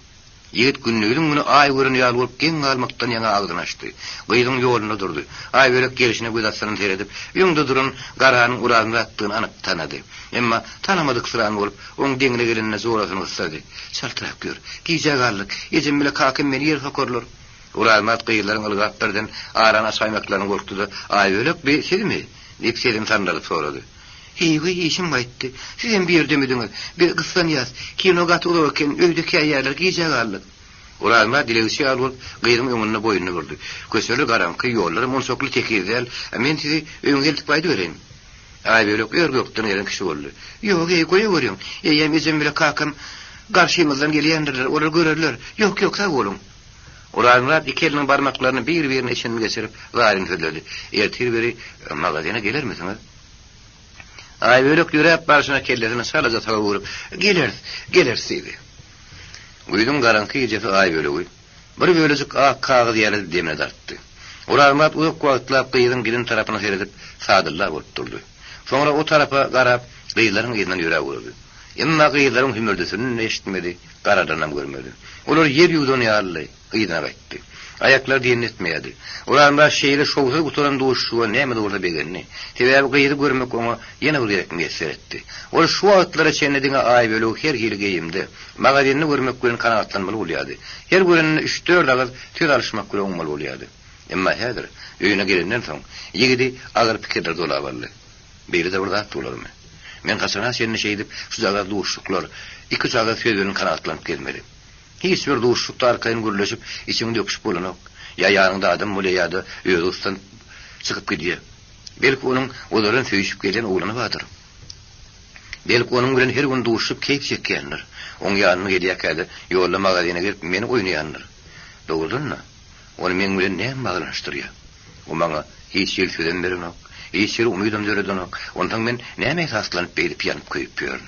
Speaker 2: Yigit günlüğün bunu ay görünýär bolup geň almakdan ýa-da agdyny açdy. Gyýdyň ýoluna durdy. Aybölük gelişine göz atsaryny seredip, ýöňde durun garanyň uragyny atdygyny anyk tanady. Emma tanamadyk sıran bolup, oň deňine gelenine zorasyny ıssady. Çaltyrap gör. Giýjagarlyk, ejim bile kakym meni ýer sokorlar. Uramat gyýlaryň ılgap birden aran açaymaklaryny gorkdy. Aybölük bir sizmi? Diýip selim tandalyp sorady. Heýgi işim gaýtdy. Sizem bir demediňiz. Bir gyssan ýaz. Kino gatulurken öýdeki ýerler giýjagarlyk. Uranma dilegisi alyp gyýdyň öňüne boýuny gurdy. Köseli garanky ýollar monsokly tekizel. Men sizi öňe gelip baýdy bereyim. Aybölük örgökden gelen kişi boldy. Ýok, goýa görýän. Ýem izin bile kakam garşymyzdan gelýändirler. Olar görerler. Ýok, sag bolun. Uranma iki eliniň barmaklaryny bir-birine içine geçirip garyny söyledi. Ertir beri magazine gelermisiniz? Aybölük ýürep başyna kellerini salaja taga vurup, geler sizi. Güýdüň garanky ýeje Aybölügi. Bir bölejik ak kagyz ýaly demine dartdy. Uranmat uýup wagtlap gyýdyň birin tarapyna seredip sadylla bolup durdy. Soňra o tarapa garap gyýlaryň ýerinden ýürä gurdy. Emma gyýlaryň hümürdesini eşitmedi, garadan görmedi. Olar ýer ýuwdan ýarly gyýdyna gaýtdy. Ayaklar diyen etmeyedi. Olanlar şeyle şoğuza kuturan doğuşuğa neyme de orada begenini. Tebebi gıydı görmek ona yine buraya müyesser etti. O şu ağıtlara çenedine ay bölü her hili geyimdi. Mağadenini görmek gören kanatlanmalı oluyordu. Her görenini 3-4 ağız tür alışmak gören olmalı oluyordu. Ama hedir, öğüne gelenden son, yigidi ağır pikirler dolavarlı. Beyli de burada attı olur mu? Men kasana seninle şey edip, şu zagar doğuşluklar, 2 ağız sözünün kanatlanıp gelmeli. Hiç bir doğuşlukta arkayın gürleşip, içini döküş bulunuk. Ya yanında adam öyle ya da öyle ustan çıkıp gidiyor. Belki onun oların söyüşüp gelen oğlanı vardır. Belki onun gülen her gün doğuşup keyif çekkenler. Onun yanına gidiyakaydı, yolla mağazine gelip beni oynayanlar. Doğurdun mu? Onu men gülen neyem bağlanıştırıyor? O bana hiç yıl sözden verin ok. Hiç yıl umudum döreden ok. Ondan ben neyem esaslanıp beylip yanıp koyup görün.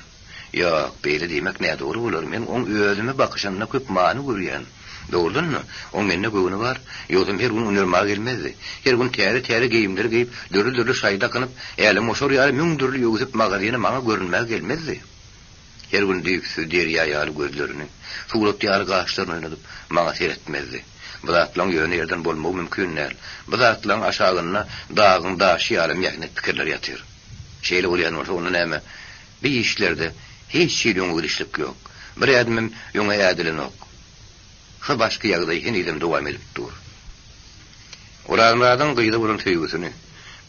Speaker 2: Yok, beyle demek ne doğru olur. Men onun özüme bakışanına köp mani görüyen. Doğurdun mu? Onun menine göğünü var. Yoksa her gün unurmağa gelmezdi. Her gün teri giyimleri giyip, dörlü şayda kanıp, elim oşor yarı müngdürlü yoksup mağazine bana görünmeye gelmezdi. Her gün deyip su deriya yağlı gözlerini, suğulup diyarı ağaçlarını oynadıp, bana seyretmezdi. Bu zatlan yönü yerden bolmağı mümkün değil. Bu zatlan aşağınına dağın daşı yarım yaknet fikirler yatır. Şeyle olayan olsa onun eme, bir işlerde hiç şeyden gülüşlük yok. Bir adımım yona adilin yok. Şu başka yağda yeniden devam edip dur. Oranlardan kıyıda bulun tüygüsünü,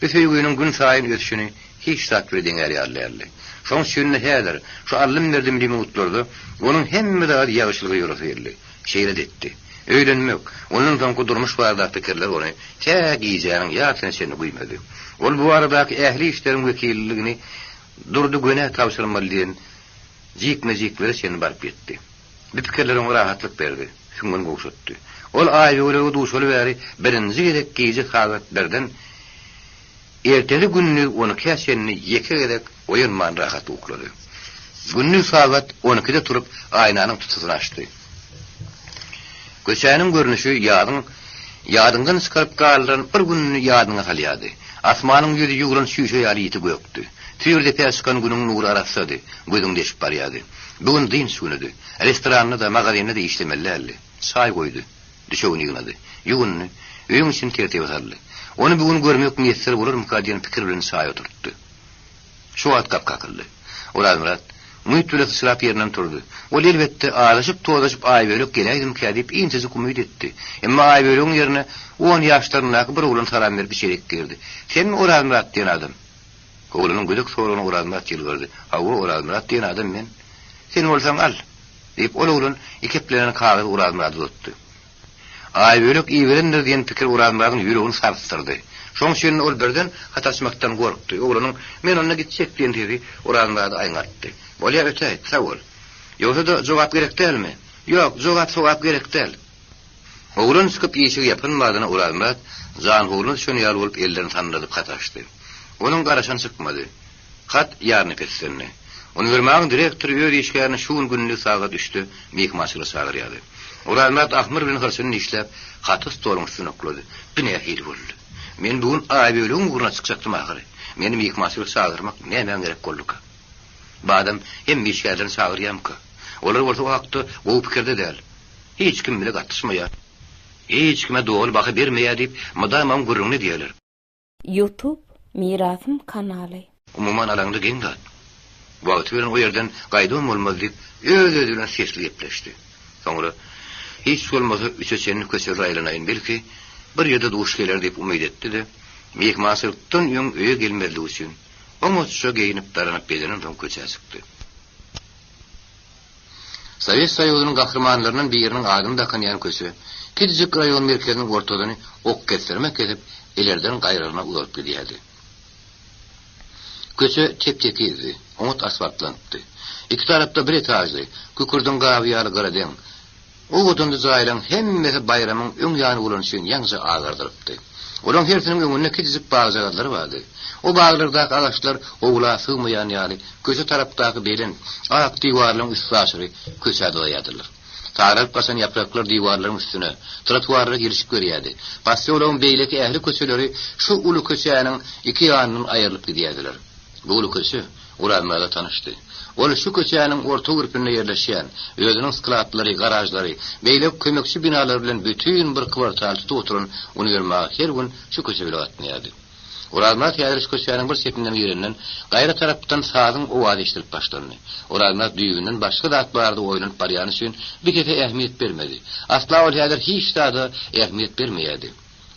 Speaker 2: bir tüygünün gün sayın ötüşünü hiç takdir edin yerlerle. Son sünne hedir, şu allım verdim limi mutlardı, onun hem de daha yağışlığı yorufayırlı. Şeyle detti. Öğlenmek, onun son kudurmuş vardı fikirler onu, tek yiyeceğinin yatını seni kuymadı. Ol bu aradaki ehli işlerin vekilliğini durdu güne tavsırmalı diyen cikmecikleri seni barp etti. Bir fikirlerin rahatlık verdi. Şundan goşuttu. Ol aýyly duşuly bäri birinji gerek giyjek halatlardan erteli günni onu käşenni ýeke gerek oýanman rahat uklady. Günni saat 12'de turup aynanyň tutusyny açdy. Göçäniň görnüşi ýadyňdan çıkaryp galyran bir günni ýadyňa salýady. Asmanyň ýüzi ýuguran şüşe ýaly ýiti gökdi. Tüýürde päskan günüň nury arasady. Gözüň deşip barýady. Bugün din sunudy. Restoranda da magazinde de işlemellerli. Çay koydu. Düşöwüni ýygnady. Ýugunny öýüň için tertip edildi. Onu bugün görmek müýesser bolar mukaddiýan pikir bilen çay oturtdy. Şu wagt kapkakyldy. Olar Murat müýtüle sırap ýerinden turdy. O elbetde ağlaşyp tozaşyp aýbölük geleýdim kädip intizi kumyd etdi. Emma aýbölüň ýerine 10 ýaşlaryndaky bir oglan salam berip şerik girdi. Sen mi Oral Murat diýen adam? Oğlunun güdük soruny Oral Murat ýylgyrdy. Hawa Oral Murat diýen adam men. Sen bolsaň al. Deyip oğlun ikiplerini kağıt Oral Murat uzatdy. Aýbölük iýberendir diýen pikir Oral Murat'yň ýüregini sarstyrdy. Şoň üçin ol birden hataşmakdan gorkdy. Oğlunun men ona gitjek diýen dedi Oral Murat'y aýngatdy. Bolýar ötäýt, sawol. Ýogsa da jogap gerek dälmi? Ýok, jogap gerek däl. Oğlun çıkıp ýeşigi ýapynmadyna Oral Murat jan oğlun şonu ýal bolup ellerini tanladyp gataşdy. Onun garaşan çykmady. Hat ýarny kessenni. Uniwermağın direktori öýre işgärine şu günni sağa düşdü, mehmançylyk sagyrýady. Oral Murat ahmar bilen hırsyny işläp, haty stoluň üstüne oklady. Dünya hili boldy. Men bugün aýbölüň guruna çykjakdym ahyry. Meni mehmançylyk sagyrmak näme gerek bolduka? Badam hem işgärden sagyrýamka. Olar bolsa wagtda bu pikirde däl. Hiç kim bile gatnaşmaýar. Hiç kime dogry baky bermeýär diýip mydamam gurrunny diýerler.
Speaker 1: YouTube Mirasym kanaly.
Speaker 2: Umuman alanda geňdat. Wagt bilen o ýerden gaýdym bolmaz diýip öýle sesli gepleşdi. Soňra hiç bolmasa üçeçeni köşe raýlanaýyn belki bir ýerde duş geler diýip umyt etdi-de, mehmançylykdan ýöň öýe gelmeli üçin oňa geyinip daranyp bedenen soň köçe çykdy. Sovet Soýuzynyň gahrmanlarynyň biriniň adyny kanýan köşe, Kidjik raýon merkeziniň ortadyny ok kestirmek edip ilerden gaýralyna uzatyp gidýärdi. Köçe tep-tekizdi, omut asfaltlandy. İki tarapda bir etajly, kükürdüň gawy garaden. O godunda jaýlan hemmesi bayramyň öň ýany bolan üçin ýaňja agardyrypdy. Olaň hersiniň öňünde kidjik bagzalary bardy. O baglardaky agaçlar ogla sığmaýan ýaly köçe tarapdaky belen aýak diwarlaryň üstüne köçede ýadylar. Tarap basan yapraklar diwarlaryň üstüne, trotuarlara girişip görýärdi. Passy olaň beýleki ähli köçeleri şu ulu köçäniň iki ýanynyň aýrylyp gidýärdiler. Bu ulu köçe Uranmada tanıştı. Ol şu köçäniň orta gürpünde yerleşýän, özüniň sklatlary, garajlary, beýlek kömekçi binalar bilen bütün bir kwartal tutup oturan uniwermag her gün şu köçe bilen gatnaýardy. Uranmat ýaryş köçäniň bir sepinden ýerinden gaýra tarapdan sazyň owady eşdilip başlandy. Uranmat düýünden başga datlarda oýlanyp barýan üçin bir kefe ähmiýet bermedi. Asla ol häzir hiç tada ähmiýet bermeýärdi.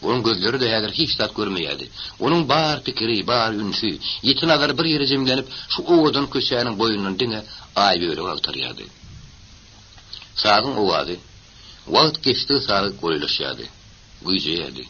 Speaker 2: Onun gözleri de häzir hiç tat görmeýärdi. Onun bar pikiri, bar ünsü, ýeti nazar bir ýere jemlenip şu owadan köçäniň boýundan diňe aý böyle agtarýardy. Sazyň owady wagt geçdi, sagy goýlaşýardy. Güýjeýärdi.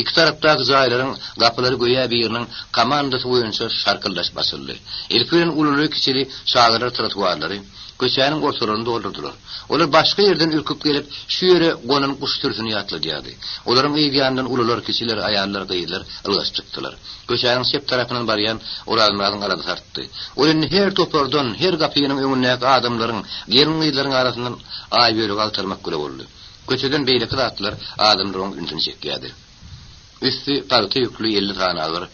Speaker 2: İki tarapdaky jaýlaryň gapylary goýa biriniň komandasy boýunça şarkyldaş basyldy. Elküren ululu kiçili şagylar trotuarlary köçäniň ortalarynda doldurdylar. Olar başga ýerden ürküp gelip şu ýere gonan kuş türsüni ýatladyardy. Olaryň eýýänden ulular kiçiler, aýallar, gaýlar ylgaş çykdylar. Köçäniň şep tarapynyň barýan Urazmyň arada tartdy. Olyny her topardan, her gapynyň öňündäki adamlaryň, ýerin ýyllaryň arasyndan aý bölük agtarmak göre boldy. Köçeden beýle kızatlar adamlaryň ünsüni çekýärdi. Üstü palty ýüklü 50 tane agyr.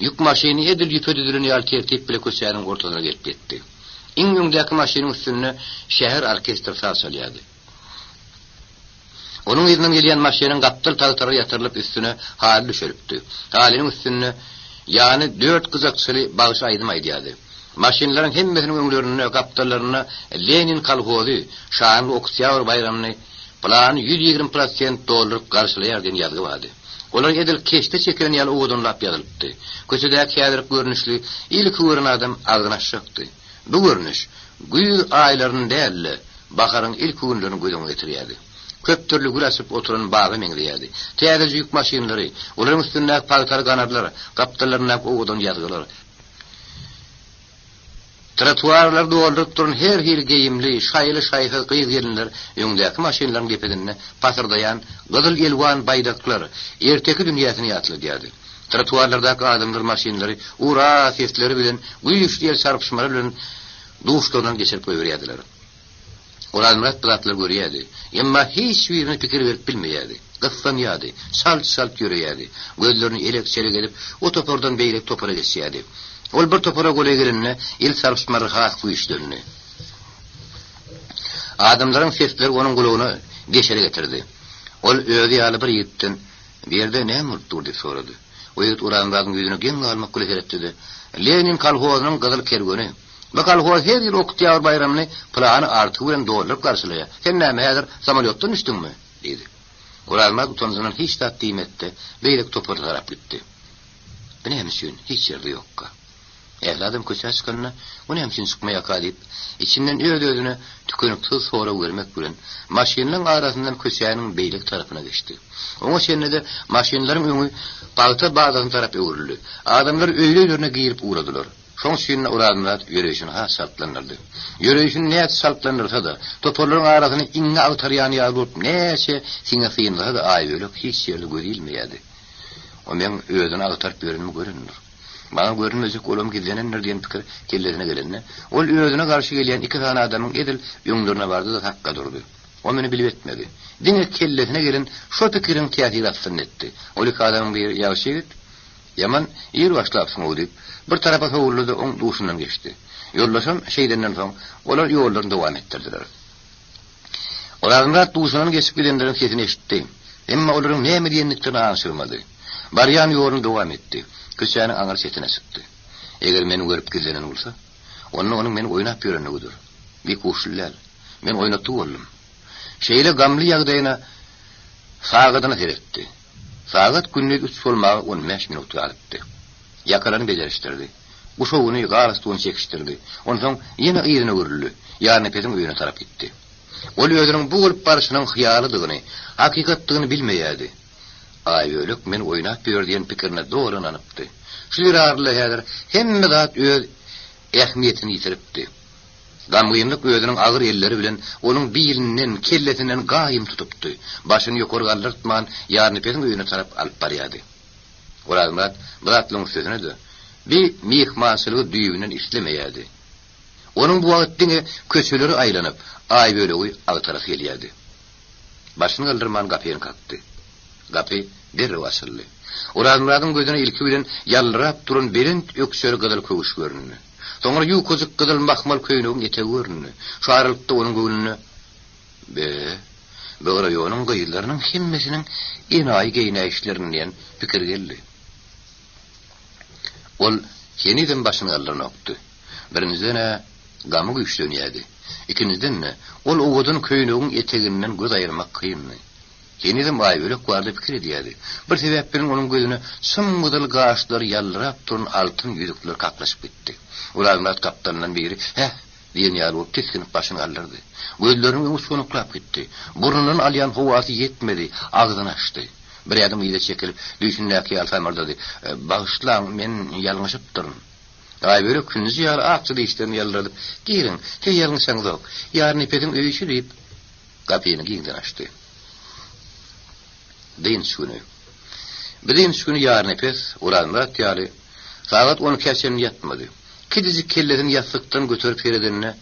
Speaker 2: Yük maşyny edil ýüpedidirini ýaltyp bile köçäniň ortasyna gelip getdi. İň öňdäki maşynyň üstüne şäher orkestr çalýardy. Onuň ýerinden gelýän maşynyň gapdyl tagtary ýatyrylyp üstüne hal düşüripdi. Haliniň üstüne ýani 4 gyzakçyly bagyş aýdym aýdýardy. Maşynlaryň hemmetiniň öňlerine gapdyllaryna Lenin kolhozy, şanly oktyabr bayramyny plan 120% dolduryp garşylaýar diýen ýazgy bardy. Olar edil keşte çeken ýaly owadan lap ýazylpdy. Köçedäki häzir görnüşli ilki görän adam agnaşykdy. Bu görnüş güýz aýlaryň däl, baharyň ilk günlerini gözüňe getirýärdi. Köp türlü gurasyp oturan bagy meňzeýärdi. Täze ýük maşynlary, olaryň üstündäki paltar ganatlary, gapdyllaryna owadan ýazgylar. Trotuarlar doldurup duran her hil geyimli, şaýly şaýhy gyýz gelinler öňdäki maşynlaryň gepedinde pasyrdaýan gyzyl elwan baýdaklar erteki dünýäsini ýatlaýardy. Trotuarlardaky adamlar maşynlary ura sesleri bilen güýçli ýer çarpyşmalar bilen duşlardan geçirip goýberýärdiler. Urazmat platlar görýärdi, emma hiç birini pikir berip bilmeýärdi. Gıffanýardy, salt ýörýärdi. Gözlerini elekçeli gelip o topordan beýlek topara geçýärdi. Ol bir topara gole gelinne il sarpışmary has güýçlerini. Adamlaryň sesleri onuň gulagyna geçeri getirdi. Ol öýdi ýaly bir ýetden "Berde näme bolupdyr?" diýip sorady. O ýet Urazmatyň ýüzüne geň almak gule etdi. Lenin kolhozynyň gyzyl kergeni. Bu kolhoz her ýyl oktyabr bayramyny plany arty bilen dolduryp garşylaýar. "Sen näme häzir samolyotdan düşdiňmi?" diýdi. Urazmat utanjynyň hiç tat diýmetdi, beýlek topara tarap gitdi. "Benim üçin hiç ýerde ýokka. Evladım köçe çıkanına onu hemşin çıkmaya kalip, içinden öyle tükünüktü sonra görmek bilen maşinlerin arasından köçenin beylek tarafına geçti. Onun şerine de maşinlerin önü palta bağdasın tarafı uğurlu. Adamlar öyle yerine giyirip uğradılar. Şon şirinle uğradımlar yürüyüşün saltlanırdı. Yürüyüşün ne saltlanırsa da toparların arasını inne avtaryan yağılıp neyse sine sıyınırsa da ay öyle hiç yerde görülmeyedi. O men öğden avtarp görünümü görünür. Bana görünmezlik olam gidenenler diyen pikir kellerine gelenine. Ol öğüdüne karşı gelen iki tane adamın edil yunglarına vardı da hakka durdu. O beni bilip etmedi. Dine kellerine gelen şu pikirin teatiratını etti. Ol iki adamın bir yavşı git. Yaman iyi başlapsın o deyip bir tarafa kavurlu da onun duşundan geçti. Yollaşan şeydenden sonra onlar yollarını devam ettirdiler. Olarında duşundan geçip gidenlerin sesini eşitti. Ama onların ne mi diyenliklerini anlaşılmadı. Baryan yolunu devam etti. Köçäniň aňar çetine çykdy. Eger meni görüp gizlenen bolsa, onun meni oýnap ýörenligidir. Bir kuşullar. Men oýnatyp boldum. Şeýle gamly ýagdaýyna saagatyna seretdi. Saagat günlük 3 bolmagy 15 minut galypdy. Ýakarany bejerişdirdi. Uşagyny garastyny çekişdirdi. Ondan ýene ýerine görüldi. Ýarny peziň öýüne tarap gitdi. Ol öýüniň bu bolup barşynyň hyýalydygyny, hakykatdygyny bilmeýärdi. Ay ölük men oýnap berdiýän pikirine doğru inanypdy. Şu ýarly häzir hemme zat öz ähmiýetini ýitiripdi. Gamgyňlyk özüniň agyr elleri bilen onuň biýilinden, kellesinden gaýym tutupdy. Başyny ýokary galdyrtman ýarny peziň öýüne tarap alyp barýardy. Urazmat biratlyň sözüne de bir mehmançylygy düýbünden islemeýärdi. Onuň bu wagtda köçeleri aýlanyp, ay bölegi agy taraf gelýärdi. Başyny galdyrman gapyny kakdy. Gapy bir wasylly. Urazmatyň gözüne ilki bilen ýalrap duran berent öksöri gyzyl köwüş görünýär. Sonra yukozuk kızıl mahmal köynüğün ete görünü. Şarılıkta onun göğününü. Böyle yolun kıyılarının himmesinin inayi geynayişlerinden fikir geldi. Ol yeniden başını alırına oktu. Birinciden gamı güçlönüyedi. İkinciden ol oğudun köynüğün eteğinden göz ayırmak kıyınlı. Yeniden ayvölük vardı fikir ediyedi. Bir sebeplerin onun gözüne sımgıdıl gaçlar yallırap durun altın yüzükler kaklaşıp gitti. Ulanlat kaptanından biri diyen yağlı olup tiskinip başını alırdı. Gözlerinin uçunuklap gitti. Burnunun alyan hovası yetmedi. Ağzını açtı. Bir adım iyice çekilip düşündeki alfamardadı. Bağışlan men yalmışıp durun. Ayvölük kündüz yarı akçılı işlerini yalırdı. Girin, yalınsanız yok. Yarın ipedin öyüşü deyip kapıyını giyinden açtı. Deyin günü yarın epes ulanlat yali. Saat 12'den yatmadı. Kedicik kellerin yastıktan götürüp yeredenine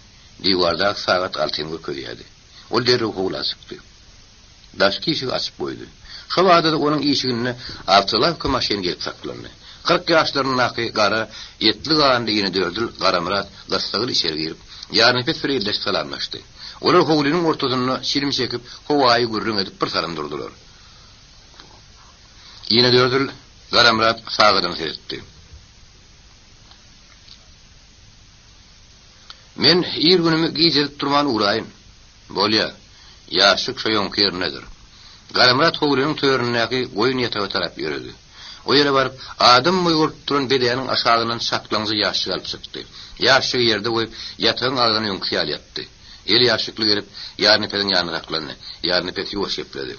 Speaker 2: divarda saat 6'ın körüyedi. O derri hovula sıktı. Daşki işi açıp koydu. Şu vada da onun işiğine avtılar maşin gelip saklandı. 40 yaşlarının akı gara yetli ağında yine dördül Garamrat gastağıl içeri girip yarın epes bir elleş salamlaştı. Onlar hovulunun ortasına şirim çekip hovayı gürrün edip bir saram durdular. Yine dördül Garamrat sağıdan seyretti. Men ir günümü giycelip durman uğrayın. Bolya, yaşık şoyon kıyırınedir. Garamrat hovulunun töörünündeki koyun yatağı taraf yürüdü. O yere varıp adım boyu duran bedeyanın aşağıdan saklanıcı yaşık alıp çıktı. Yaşık yerde koyup yatağın ağzına yonksiyal yattı. El yaşıklı gelip yarın epedin yanına taklandı. Yarın eped yuvaş yepledi.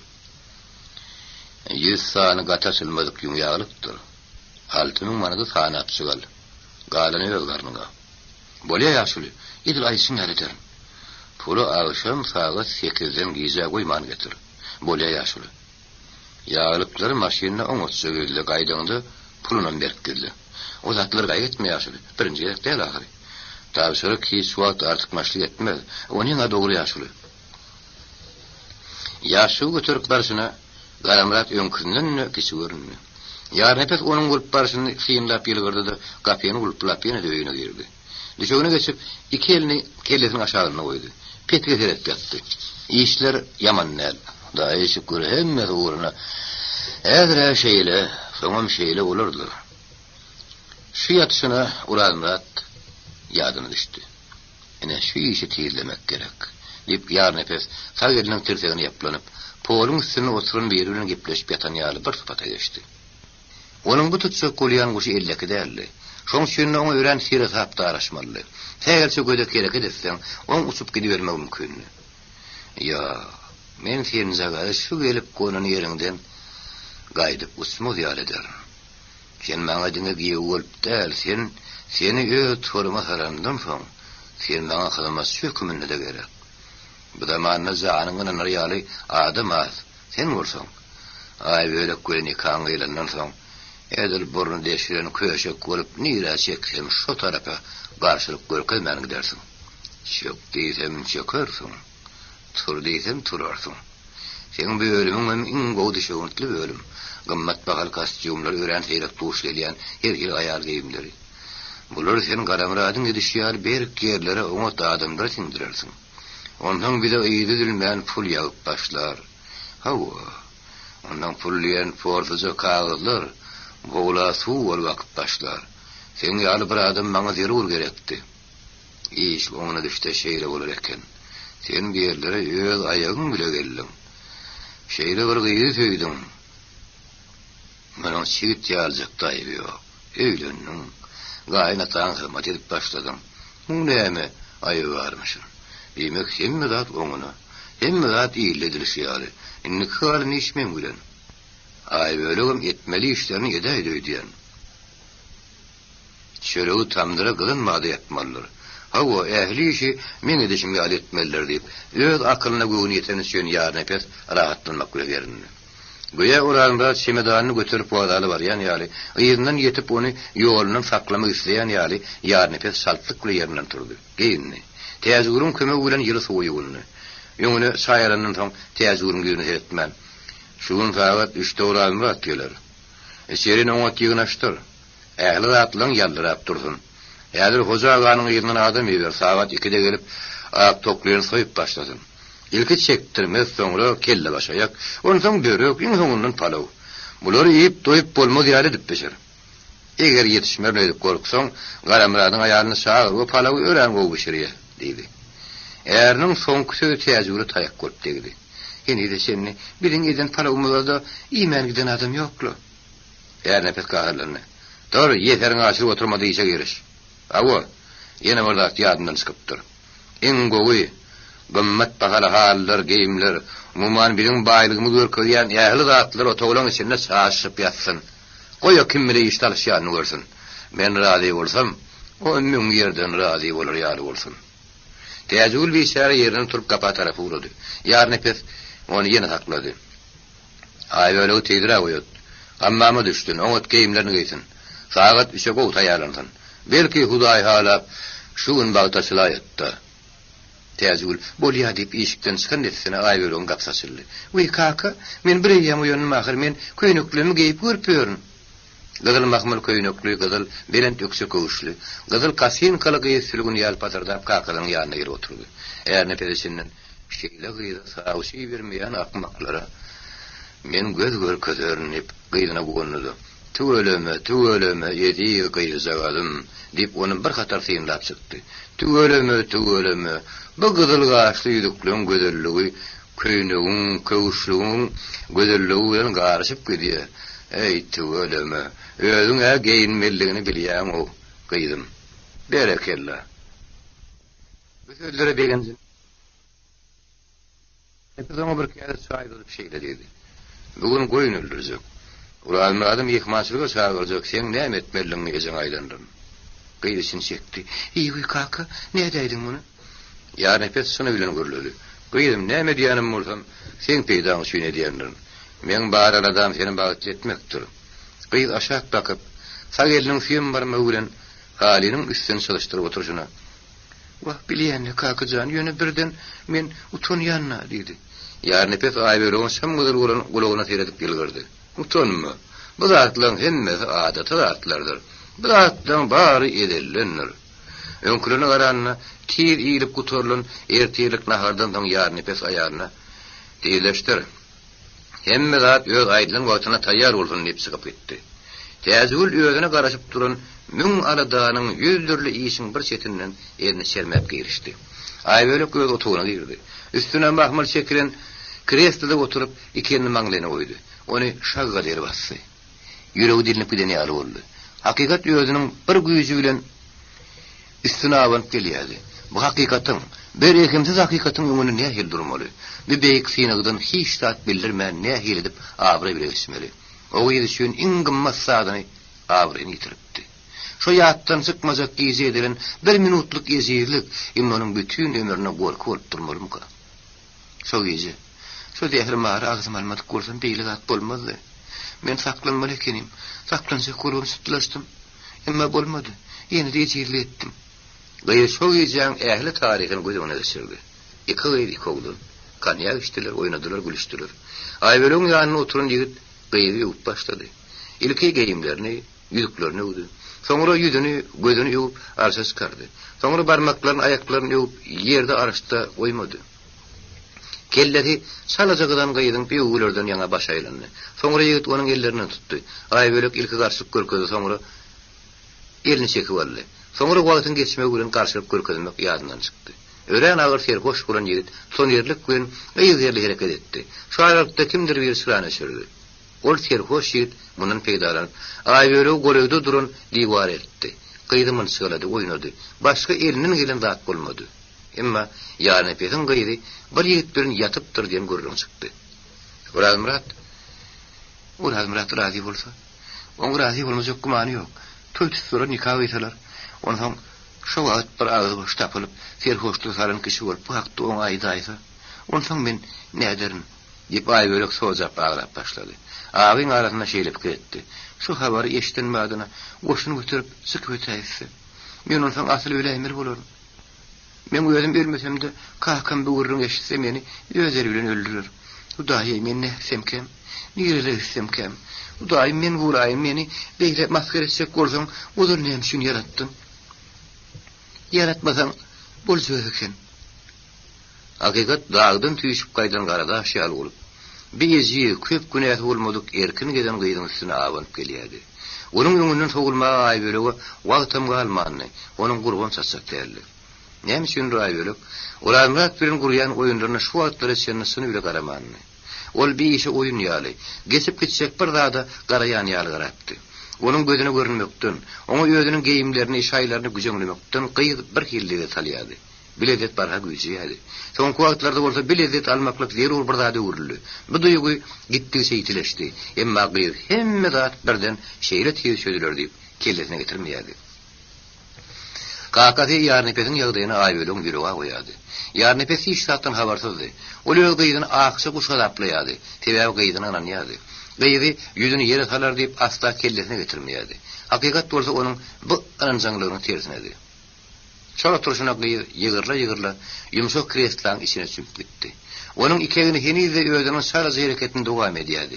Speaker 2: 100 sağını gata sılmadık yumyağılıktır. Altının manıdı sağını apsıgal. Galanı öz karnına. Bolya yaşılı, idil ayısın ederim. Pulu ağışan sağa 8'den giyize koyman getir. Bolya yaşılı. Yağılıkları maşinine 10 sögüldü kaydığında pulunun berkildi. O zatları kaydetme yaşılı. Birinci gerek değil ahırı. Tabi sonra ki suat artık maşlı etmez. Onun doğru yaşılı. Yaşılı götürüp barışına Garamrat önküründen kişi görünmü. Yarın hepes onun gulup barışını sıyınlap yılgırdı da kapıyını guluplap yine dövüğüne girdi. Düşöğüne geçip iki elini kellesinin aşağılığına koydu. Petke terep yattı. İşler yaman nel. Daha eşik görü hemmeti uğruna. Eğer şeyle, sonum şeyle olurdu. Şu yatışına Garamrat yadını düştü. Yine şu işi tiyirlemek gerek. Deyip yarın hepes sağ elinin tirteğini yaplanıp Polun üstüne oturun bir yerine gipleşip yatan yağlı bir sıfata geçti. Onun bu tutsak koluyan kuşu elleki değerli. Şon suyunna onu öğren siret hapta araşmalı. Tegel söködek gerek edefsen, on uçup gidiverme mümkün. Ya, men senize gayda şu gelip konun yerinden gaydıp uçmu ziyal ederim. Sen bana dine giye olup değil, seni öğüt forma haramdan son, sen bana kılmaz sökümünle de gerek. Bu da manna zağanının aryalı adım az. Sen olsan. Ay böyle kuyeni kanğıylandan son. Edil burnu deşiren köşek olup nira çeksem şu tarafa karşılık görkezmen gidersin. Çök değilsem çökersin. Tur değilsem turarsın. Senin bir ölümün en goğdu şoğuntlu bir ölüm. Gımmat bakal kastiyumlar öğren seyrek tuğuşlayan her yıl ayar deyimleri. Bulur sen Garamrat'ın edişiyar berk yerlere ona da adımları sindirersin. Ondan bir de iyidi dilmeyen pul yağıp başlar. Hava. Ondan pulleyen forfuza kağıdlar. Boğula su ol vakıp başlar. Sen yalı bir adam bana zerur gerekti. İş ona düşte şeyle olur eken. Sen bir yerlere öz ayağın bile geldin. Şeyle bir gıydı söydün. Bana çiğit yağılacak dayı yok. Öylünün. Gaynatan hırmat edip başladın. Bu neyme ayı varmışsın. Demek hem mi zat onuna, hem mi zat iyilledir siyali. İnni kâlini içmem gülen. Ay böyleğim etmeli işlerini edeydi diyen. Şöyle tamdıra kılınmadı yapmalılar. Hava ehli işi men edişim yal etmeliler deyip, öz akılına güğün yeteniz yön yarın epes rahatlanmak güle verin. Güya oralında çemedanını götürüp o adalı var yani yali. Iyerinden yetip onu yolundan saklamak isteyen yali yarın epes saltlıkla yerinden turdu. Geyinni. Teyazurun köme ulan yılı soğuyuğunu. Yönünü sayaranın son teyazurun gözünü seyretmen. Şuun fağat 3 doğru alımı atıyorlar. Serin ona tiyğin açtır. Ehli rahatlan yaldır dursun. Ýa-da hoja aganyň ýerine adam ýeber, saat 2-de gelip aýak toklaryny soýup başladym. İlki çektirmez, soňra kelle başayak, ondan börek, soňundan palaw. Bular ýep doýup bolmaz ýaly dip beşer. Eger ýetişmermeyip gorksaň, Garamradyň aýalyny çağır, o palawy ören gowy beşeriýe, diýdi. Erniň soňky sözi täjüri taýak görüp degdi. Ýene-de senni birin eden palawmyzda iýmen giden adam ýoklu. Erne pet gaýrlandy. Tor ýeteriň aşyryp oturmady işe giriş. Awa, ýene barda ýadyndan çykypdyr. Eň gowy gymmat bahala hallar, geýimler, umuman birin baýlygymy görkezýän ýaly zatlar otoglaň içinde çaşyp ýatsyn. Goýa kim bile iş talşýanyny görsün. Men razy bolsam, o ömrüm ýerden razy bolar ýaly bolsun. Täjül bir şäher ýerinden turup gapa tarapy urdy. Ýarny pes onu ýene taklady. Aýböle teýdire goýot. Ammamy düşdün, oňat geýimlerini geysin. Sagat 3-e gowy taýýarlansan. Belki Hudaý halap şu gün bagtaşylaýatdy. Täjül bolýa diýip işikden çykan netsine aýböle gapsaçyldy. "Uy kaka, men bir ýam ýönüm ahir men köýnüklerimi geýip görpýärm." Gazal mahmul köýnükli, gazal belent öksü köwüşli, gazal kasin kala gyýsylgyn ýal patardap kakadan ýanyna girip oturdy. Eger nepedesinden şeýle gyýda saýşy bermeýän akmaklara men göz görkezernip gyýdyna gönüldü. Tüweleme, ýedi gyýzagalym diýip onuň bir hatar synlap çykdy. Tüweleme, bu gyzyl gaşly ýüdükleň gözelligi, köýnügiň, köwüşligin gözelligi bilen garşyp gidýär. Ey tüweleme, özüň geýinmeligini bilýän o, gyýdym. Berekella. Bu sözlere begendim. Hepden bir kere şahit olup şeyle dedi. Bugün goýun öldürecek. Ulanmadım yıkmaçlığa çağıracak. Sen ne etmeliğini gecen aylandın. Gıydısını çekti. İyi kaka, ne edeydin bunu? Yarın hepet sana bilen görülüldü. Gıydım, ne medyanım olsam, sen peydanı suyun ediyenlerin. Men bağıran adam senin bağıt etmektir. Gıydı aşağı bakıp, sağ elinin suyun barma ulen, halinin üstünü çalıştırıp oturuşuna. Vah bileyenle kakacan, yönü birden men utun yanına, dedi. Yarın hepet ayberoğun sen mıdır kulağına seyredip gelgirdi. Utanma. Bu zatların hemmesi adatı zatlardır. Bu zatların bari edellenir. Önkülünü qaranına tir iyilip kutorlun ertiyelik nahardan tam yarın pes ayarına deyleştir. Hemme zat öz aydılın vaktına tayyar olsun deyip çıkıp gitti. Täzül özüne qarashıp durun müň aradanın yüzdürlü işin bir çetinden elini sermep girişti. Aybölük göz otuğuna girdi. Üstüne mahmul çekilen krestada oturup ikini manglayına koydu. Onu şagga der bastı. Yüreği dilinip giden ýaly boldy. Hakikat özüniň bir güýji bilen üstüne awant gelýärdi. Bu hakikatyň, bir ekimsiz hakikatyň öňünde nähil durmaly. Bir beýik synagdan hiç tat bildirmän nähil edip abry bile geçmeli. O ýeri şün iň gymmat sadyny abryny ýitiripdi. Şo ýatdan çykmajak giýje edilen bir minutluk ýezirlik imanyň bütün ömrüne gorky bolup durmaly. Şo giýje şu dehri mağara ağzım almadık olsam beylik at bolmazdı. Men saklanmalı ekenim. Saklansa kolum sütlaştım. Ama bolmadı. Yine de ecirli ettim. Gayet çok yiyeceğin ehli tarihin gözüne geçirdi. İki gayet iki oğlun. Kanyak içtiler, oynadılar, gülüştüler. Ayvelon yanına oturun yigit gayet yuvup başladı. İlki geyimlerini, yüzüklerini uydu. Sonra yüzünü, gözünü yuvup arsa çıkardı. Sonra parmaklarını, ayaklarını yuvup yerde araçta koymadı. Kelleri salacakdan gaýdyň bir uğulardan yana baş aylandy. Soňra ýigit onuň ellerini tutdy. Aýbölek ilki garşyp görkezi soňra elini çekip aldy. Soňra wagtyň geçmegi bilen garşyp görkezmek ýadyndan çykdy. Ören agyr serhoş bolan ýigit son ýerlik bilen ýygyýarly hereket etdi. Şu arada kimdir bir sırana sürdi. Ol serhoş ýigit mundan peýdalanyp aýbölek golegde duran diýwar etdi. Gyýdymyň sylady oýnady. Başga eliniň gelen zat bolmady. Emma yarın epeyden gayri bir yigitlerin yatıptır diyen görürüm çıktı. Uraz Murat razı olsa. Onun razı olmaz yok kumanı yok. Töytüs sonra nikah etseler. Ondan şu vaat bir ağzı boş tapılıp serhoşlu sarın kişi olup bu hakta on aydaysa. Ondan ben ne ederim deyip Aybölek soğuzap ağırap başladı. Ağabey'in arasında şeylep gitti. Şu haberi eşitlenme adına koşunu götürüp sık öteyse. Ben ondan asıl öyle emir bulurum. Men özüm bilmesem de kakam bir urun eşitse meni özeri bilen öldürür. Hudaýy men nähsemkem, nirele issemkem. Hudaýy men guraýym meni beýle maskara çek bolsaň, odur näme üçin yaratdym? yaratmasan bolsa eken. Hakikat dağdan tüyüşüp kaydan garada aşağı olup, bizi köp günahı olmadık erkin geden gıydın üstüne avanıp geliyedi. Onun önünden soğulmağa ay bölüğü vaqtam kalmanını, onun kurban satsak değerli. Neymiş yönlü ay bölük? Olar Murat birin kuruyan oyunlarına şu atları sennesini bile karamanını. Ol bir işe oyun yağlı, geçip gitsek bir daha da karayan yağlı karattı. Onun gözünü görünmekten, onun ödünün geyimlerini, şaylarını gücenlemekten kıyıp bir hilliğe talyadı. Biledet barha gücüyedi. Son kuatlarda olsa biledet almaklık yer ol bardağda uğurlu. Bu duygu gittiği itileşti. Emma kıyır hemme dağıt birden şeyle tiyü söylülür deyip kellesine getirmeyedi. Kakati Yarnipet'in yağdığını ay bölüm yürüğa koyadı. Yarnipet iştahttan habarsızdı. Oluyor kıydını aksa kuşa daplayadı. Tebev kıydını ananyadı. Kıydı yüzünü yere salar deyip asla kellesine getirmeyedi. Hakikat olsa onun bu anancanlığının tersinedi. Sonra turşuna kıyı yığırla yumuşak krestlan içine sümp gitti. Onun ikegini henizde öğrenin sadece hareketini devam ediyordu.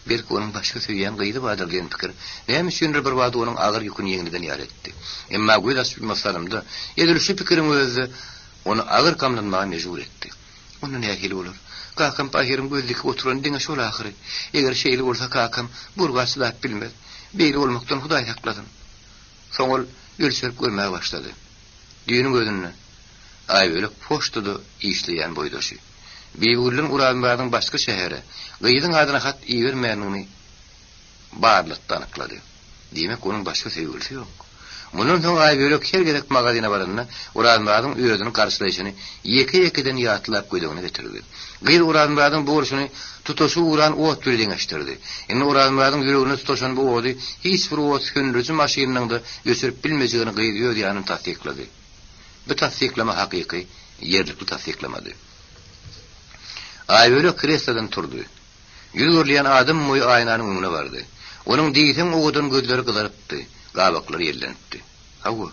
Speaker 2: Belki onun başka söyleyen kıydı badırlayan fikir. Neymiş yönür bir vadı onun ağır yükünü yeniden yar etti. Emma güylas bir masalımda edilişi fikirin özü onu ağır kamlanmaya mecbur etti. Onun ne hili olur? Kakam pahirin gözdeki oturan dine şol ahiri. Eğer şeyli olsa kakam burgası da bilmez. Beyli olmaktan Huday takladım. Sonra gülsörüp görmeye başladı. Düğünün gözünü ay böyle poştudu işleyen boydaşı. Beygullun Uranbağ'ın başka şehre kıydın adına hat iyi vermeyenini bağırlık tanıkladı. Demek onun başka sevgilisi yok. Bunun son ay böyle her gerek magazine varınına Uranbağ'ın üyedinin karşılayışını yekeden yatılap koyduğunu getirdi. Kıydı Uranbağ'ın borçunu tutuşu Uran oğut birden açtırdı. Yani Uranbağ'ın yüreğini tutuşan bu oğudu hiçbir oğut hündürücü maşininin de gösterip bilmeyeceğini kıydı ödeyanın tasdikladı. Bu tasdiklama hakiki, yerlikli tasdiklamadı. Ay böyle krestadan turdu. Yüz görleyen adam boyu aynanın önüne vardı. Onun diğiten oğudun gözleri kızarıptı, qabakları yerlenipti. Havu,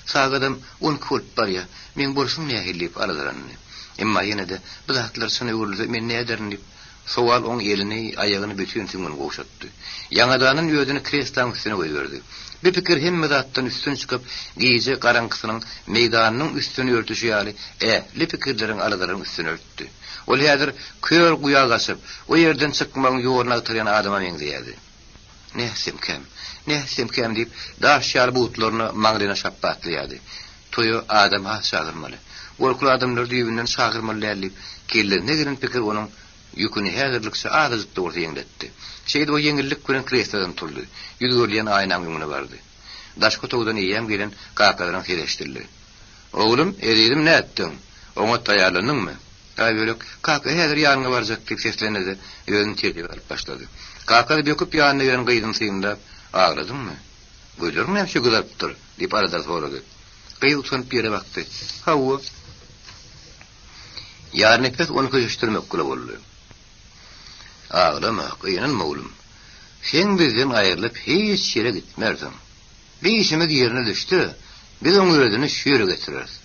Speaker 2: sağadan 10 kulp var ya, men borçum ne hillip aradıranını. Emma yine de bu zatlar sana uğurludu, men ne ederin deyip, soğal on elini, ayağını bütün tümünü koşattı. Yanadanın ödünü krestan üstüne koyuverdi. Bir fikir hem medattan üstün çıkıp, giyece karankısının meydanının üstünü örtüşü yali, li fikirlerin araların üstünü örttü. O liyadır kör kuya kasıp, o yerden çıkmanın yoğuruna ıtırayan adama benzeyedi. Ne semkem deyip, daşyal buğutlarını mağrına şappatlıydı. Toyu adam ha çağırmalı. Korkulu adamlar düğünden çağırmalı derleyip, kellerine girin fikir onun yükünü hazırlıksa ağızlıkta orta yengletti. Şeyde o yengillik kuran krestadan turdu. Yüzgörleyen aynan yumunu vardı. Daşko toğudan iyiyem gelen kakadan hireştirdi. Oğlum, edeydim ne ettin? Ona tayarlandın mı? Ay böyle kaka hazır yanına varacak deyip seslenedi. Yönünü tercih alıp başladı. Kaka da döküp yanına gelen kıydın sıyımda ağladın mı? Gülür mü hemşe gıdarıptır deyip arada soradı. Kıyı utanıp bir yere baktı. Havu. Yarın epet onu köşüştürmek kula oldu. Ağlama, kıyınınma oğlum. Sen bizden ayrılıp hiç yere gitmerdin. Bir işimiz yerine düştü. Biz onu ödünü şüyre getiririz.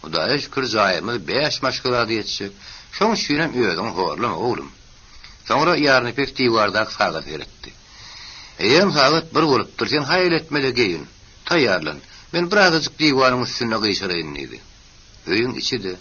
Speaker 2: O da şükür zayımız 5 maşkıladı yetişecek. Şunu şüyrem ödün horlama oğlum. Sonra yarın pek divardak sağlık veretti. Eğer sağlık bir oluptur, sen hayal etmede geyin. Tayyarlan. Ben birazcık divarın üstüne kıyışarayım neydi. Öyün içi de,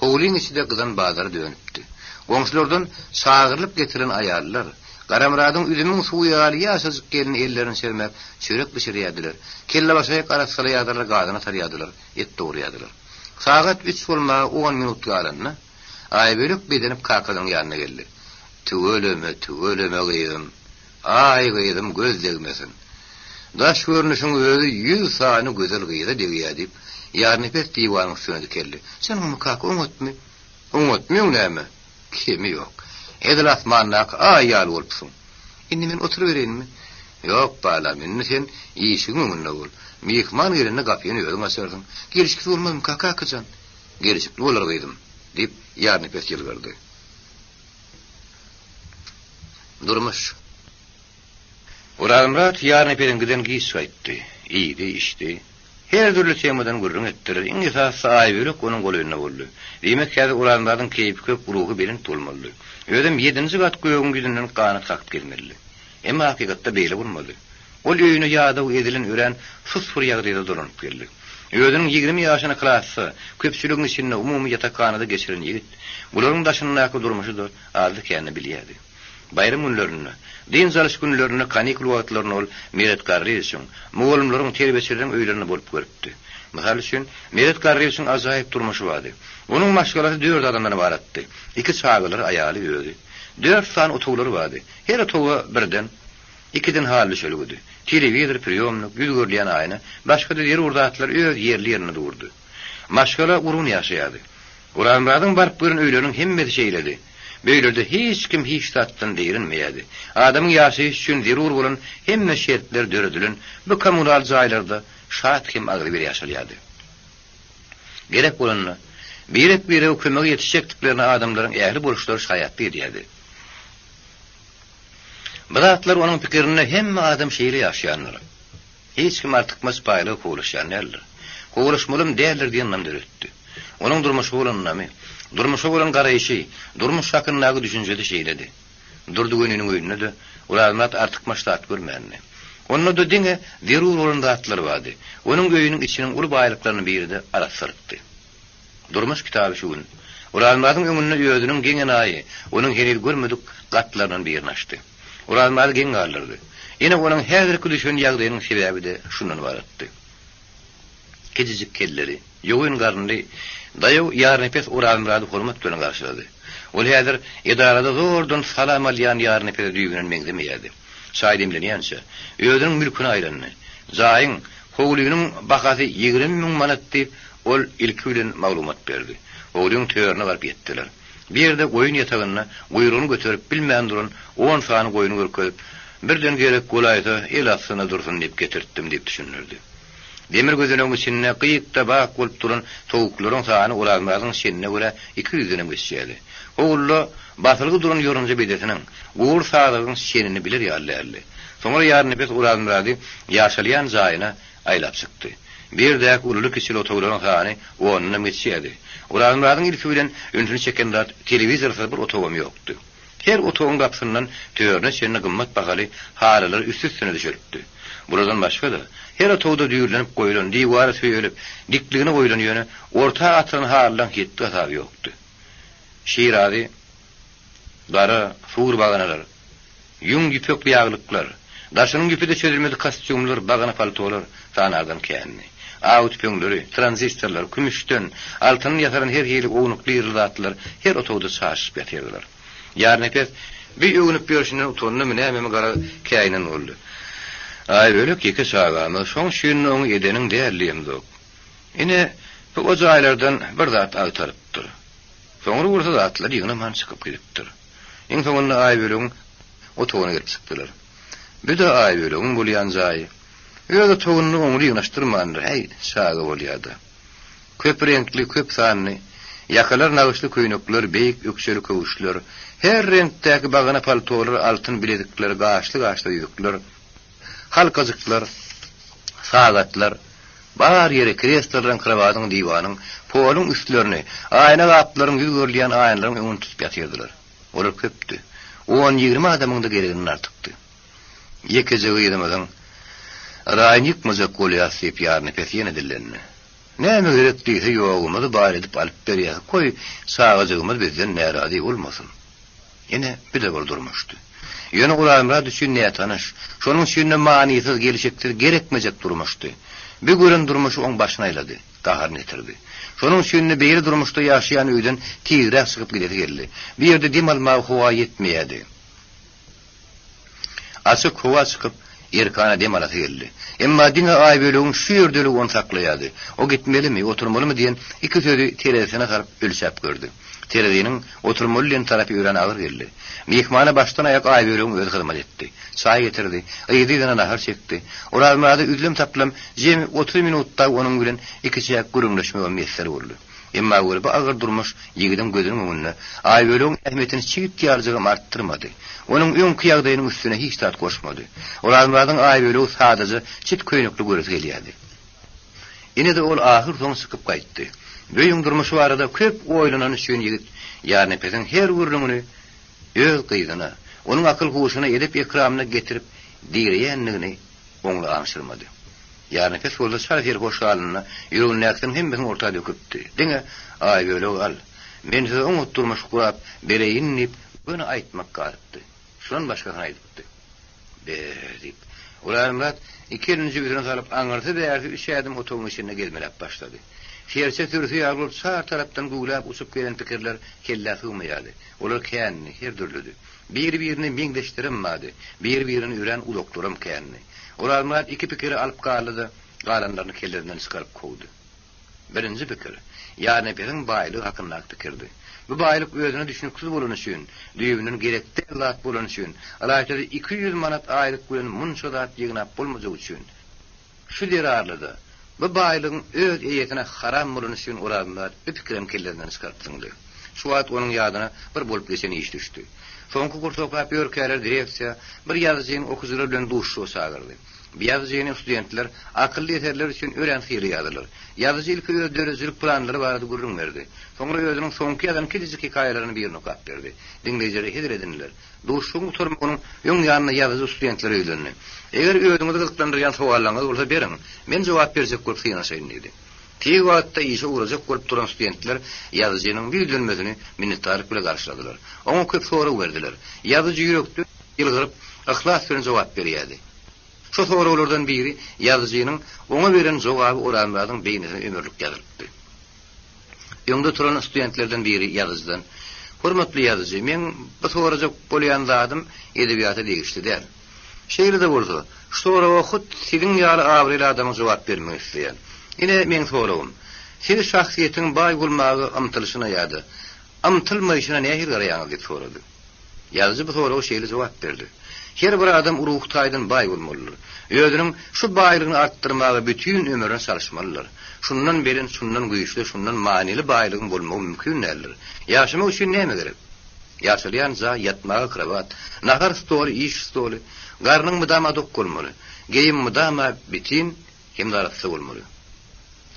Speaker 2: hoğulun içi de kızan bağları dönüptü. Komşulardan çağırılıp getiren ayarlar, Karamradın üzümün suyu yağlı yaşacık gelin ellerini sevmek, çörek dışarıyadılar. Kelle başaya karasıla yağdılar, gazına tarıyadılar, et doğruyadılar. Saat 3 olmağa 10 minut galanına, ay bölük bedenip kakadan yanına geldi. Tüöleme kıydım, ay kıydım göz degmesin. Daş görünüşün özü 100 sani güzel kıydı degiye deyip, yarın epet divanın üstüne dikeldi. Sen onu kaka umutmuyor ne mi? Kimi yok. Edil asmannak ayal olpsun. Şimdi men oturuvereyim mi? Yok bala men sen işin önünde ol. Mihman yerine kapıyı ödün açarsın. Gelişikli olmaz mı kaka kızan? Gelişikli olur kıydım deyip yarın epet yıl verdi. Durmuş. Uranmurat yarın epet'in giden giyiş kayıttı. İyiydi işti. Her türlü temadan gurrun ettirir. İngisası ay bölük onun kolu önüne oldu. Demek ki Uranmurat'ın keyif köp ruhu belin tulmalı. Ödem 7. kat göğün güdünden kanat kalk gelmeli. Ama hakikatte beyle bulmadı. O öğünü yağda edilen ören fısfır yağdıyla dolanıp geldi. Özünün 20 ýaşyna klasy, köpçüligiň içinde umumy ýatakhanada geçiren ýigit. Bularyň daşyndaky durmuşydy, aldy kendini bilýärdi. Bayram günlerini, din zalış günlerini, kanikul wagtlaryny ol meretgarry üçin, mugallimlaryň terbiýeçileriň öýlerini bolup görüpdi. Misal üçin, meretgarry üçin ajaýyp durmuşy bardy. Onuň maşgalasy 4 adamdan ibaratdy. 2 çağalar aýaly öýdi. 4 san otuglary bardy. Her otuga birden, 2den hally şölgüdi. Telewizor, priýomlyk, ýüzgörleýän aýna, başga da ýer urdatlar öz ýerlerini durdy. Maşgala urun ýaşaýardy. Uranmadyň barp görün öýleniň hemmesi şeýledi. Beýlerde hiç kim hiç tatdan diýilmeýärdi. Adamyň ýaşaýyş üçin zerur bolan hemme şertler döredilen bu kommunal jaýlarda şat kim agry bir ýaşalýardy. Gerek bolanna bire kömek ýetişekliklerini adamlaryň ähli boluşlary şaýat berýärdi. Biratlar onuň pikirine hemme adam şeýle ýaşaýanlar. Hiç kim artykmas paýly gowlaşýanlar. Gowlaşmalym däler diýen nam döretdi. Onuň durmuşy bolanlamy, durmuşy bolan garaýşy, durmuş hakyndaky düşünjeli şeýledi. Durdy gününiň öýünde de ulanmat artykmas tat görmänni. Onda da diňe zerur bolanda atlar bardy. Onuň öýüniň içiniň uly baýlyklaryny biride arasyrykdy. Durmuş kitaby şu gün. Ulanmatyň öňünde ýözüniň geňen aýy, onuň henüz görmedik gatlarynyň birini açdy. Ulanmaty geň galyrdy. Ene onuň häzirki düşen ýagdaýynyň sebäbi de şundan baratdy. Kedijik kelleri, ýogyn garndy, daýaw ýaryny pes ulanmady hormat bilen garşylady. Ol häzir edarada zordan salam alýan ýaryny pes düýgünen meňdemeýärdi. Şaýdymlenýänçe, özüniň mülküne aýlandy. Zaýyň howlunyň bahasy 20.000 manat diýip ol ilki bilen maglumat berdi. Howlunyň töwerine barıp ýetdiler. Bir yerde goýun ýatagyna goýrugyny göterip bilmän duran 10 sany goýuny görkezip, birden gelip golaýda el asyna dursun diýip getirtdim diýip düşünürdi. Demir gözüniň içinde gyýykda bak bolup duran toguklaryň sany ulanmagyň şenine görä 200-den geçýärdi. Howlu batylgy duran ýorunja bedetiniň goýur sağlygyň şenini bilir ýaly. Soňra ýaryny pes ulanmady ýaşalýan jaýyna aýlap çykdy. Bir däk ululuk içil otoglaryň sany 10-na geçýärdi. Ulanmadyň ilki bilen ünsüni çeken zat telewizor bir otogam ýokdy. Her otogyň gapsyndan töwerine şenine gymmat bahaly halalar üst-üstüne düşüripdi. Buradan başga da her otogda düýürlenip goýulan diwara söýelip dikligine goýulan ýöne orta atyryň haladan hetdi hataby ýokdy. Şeýrady, dara, suur baganalar, ýüň ýüpek ýaglyklar, daşynyň ýüpede çözülmedi kostyumlar, bagana paltolar sanardan känni. Awut pöňleri, transistorlar, kümüşden, altyny ýataran her ýeri ownukly ýerlatlar her otogda saşyp ýatyrdylar. Ýarny pes bir öňüp ýörüşinden utanyny näme gara käýnen boldy. Ay bölük 2 saagamy şoň şüýüniň oňy edeniň däerliýem zok. Ine bu ojaýlardan bir zat agtarypdyr. Soňra ursa zatlar ýygyna man çykyp gidipdir. Iň soňunda ay bölüň otogyna girip çykdylar. Bir de ay bölüň bolýan jaý. Ýöne togyny oňly ýynaşdyrmandyr, hey saaga bolýardy. Köp renkli, köp sanly, ýakalar nagyşly köýnekler, beýik ökseli köwüşler, her renkdäki bagana paltolar, altyn biledikler, gaşly ýüzükler, halkazyklar, sagatlar, bar ýere kreslerden krawatyň diwanyň, poluň üstlerini, aýna gaplaryň ýüzgörleýän aýnalaryň öňüne tutup ýatyrdylar. Olar köpdi. 10-20 adamyň da gereginden artykdy. Ýekejegi ýedemeden raýnyk muzak bolýar diýip ýaryny pes ýene dillenni. Näme gerekdiýse ýogumyzy bar edip alyp berýär. Koý sagajygymyz bizden närazy bolmasyn. Ýene bir de durmuşdy. Ýöne ulanmra düşün nätanış. Şonuň şeýle maniýetsiz gelişekdir gerekmejek durmuşdy. Bir görün durmuşy oň başyna aýlady, gaharny etirdi. Şonuň şeýle beýle durmuşda ýaşaýan öýden tigre çykyp gideri geldi. Bir ýerde demalma howa ýetmeýärdi. Açyk howa çykyp erkana demalata geldi. Emma diňe aý bölüň şu ýerdeli on saklaýardy. O gitmelimi, oturmalymy diýen iki sözi teresine garap ölçäp gördü. Tereziň oturmaly tarapy öýren agyr geldi. Mehmana başdan ayak aý bölüň öz hyzmat etdi. Çay getirdi, ýydydan nahar çekdi. Oramada üzlüm taplam 20-30 minutda onuň bilen iki çäk gürüňleşme we mesele boldy. Emma bu agyr durmuş ýigidin gözüniň öňünde aý bölüň ähmetini çigip ýarjygy artdyrmady. Onuň öň kıyagdaýynyň üstüne hiç tat goşmady. Oramadaň aý bölüň sadaja çit köýnekli görüp gelýärdi. Ine de ol ahyr soň çykyp gaýtdy. Böýüň durmuşy barada köp oýlanan üçin ýigit ýarny pesiň her gürlüňini öz gyýdyna, onuň akyl huşuna edip ekramyna getirip diýýänligini oňla aňşyrmady. Yani pes bolsa şahir hoşalına ýüregindäkiň hemmesini ortaga döküpdi. Diňe ay böyle gal. Men size umutturmuş kurap bereyinip bunu aýtmak galypdy. Şondan başga aýdypdy. Berip. Ularmyat ikinji ýüzüne salyp aňyrty bärdi, üç adam otomobil içine gelmelep başlady. Şeýerçe türsi ýaryp sağ tarapdan gugulap usup gelen pikirler kelle sığmaýady. Olar känni her dürlüdi. Bir-birini meňdeşdiremmädi. Bir-birini üren ulukduram känni. Ularmyat iki pikiri alyp galydy, galanlaryny kellerinden çykaryp kowdy. Birinji pikir, ýani biriň baýlygy hakynda pikirdi. Bu baýlyk özüne düşünüksiz bolan üçin, düýbüniň gerekli lat bolan üçin, alaýtary 200 manat aýlyk bilen munça zat ýygnap bolmajak üçin. Şu derarlydy. Bu baýlygyň öz eýetine haram bolan üçin uranlar bu pikirim kellerinden çykarypdy. Şu wagt onuň ýadyna bir bolup geçen iş düşdi. Soňky kursokap ýörkäler direksiýa bir ýazyjyň okuzylar bilen duşşu sagyrdy. Bu ýazyjyň studentler akylly ýeterler üçin ören fiýli ýazylar. Ýazyjylyk öýdürüjlik planlary barady gurrun berdi. Soňra özüniň soňky ýazan kiçik hikaýalaryny birini okap berdi. Dinleýijiler heder edinler. Duşşuň turmugynyň ýoň ýanyna ýazyjy studentler öýlendi. Eger öýdüňizi gyzyklandyrýan sowallaryňyz bolsa beriň. Men jogap berjek bolup synaşaýyn dedi. Tegi wagtda işe urajak bolup duran studentler ýazyjynyň bildirilmesini minnetdarlyk bilen garşyladylar. Oňa köp soraw berdiler. Ýazyjy ýürekde ýylgyryp ihlas bilen jogap berýärdi. Şu sorawlardan biri ýazyjynyň oňa beren jogaby oranlaryň beýnine ömürlük ýazylypdy. Ýonda turan studentlerden biri ýazyjydan: "Hormatly ýazyjy, men bu sorajak bolýan zadym edebiýata degişli däl. Şeýle-de bolsa, şu sorawa hut siziň ýaly awryly adama jogap bermek isleýän. Ine men sorawym. Siz şahsiýetiň baý bolmagy amtylyşyna ýa-da amtylmaýyşyna nähir garaýaňyz?" diýip sorady. Ýazyjy bu sorawa şeýle jogap berdi: "Her bir adam ruhtaýdan baý bolmalydyr. Özüniň şu baýlygyny artdyrmagy bütün ömrüne çalışmalydyr. Şundan berin, şundan güýçli, şundan manily baýlygyň bolmagy mümkin nädir? Ýaşamak üçin näme gerek? Ýaşalýan za ýatmagy krawat, nahar stoly, iş stoly, garnyň mydama dok bolmaly. Geyim mydama bitin, hem daratsa bolmaly.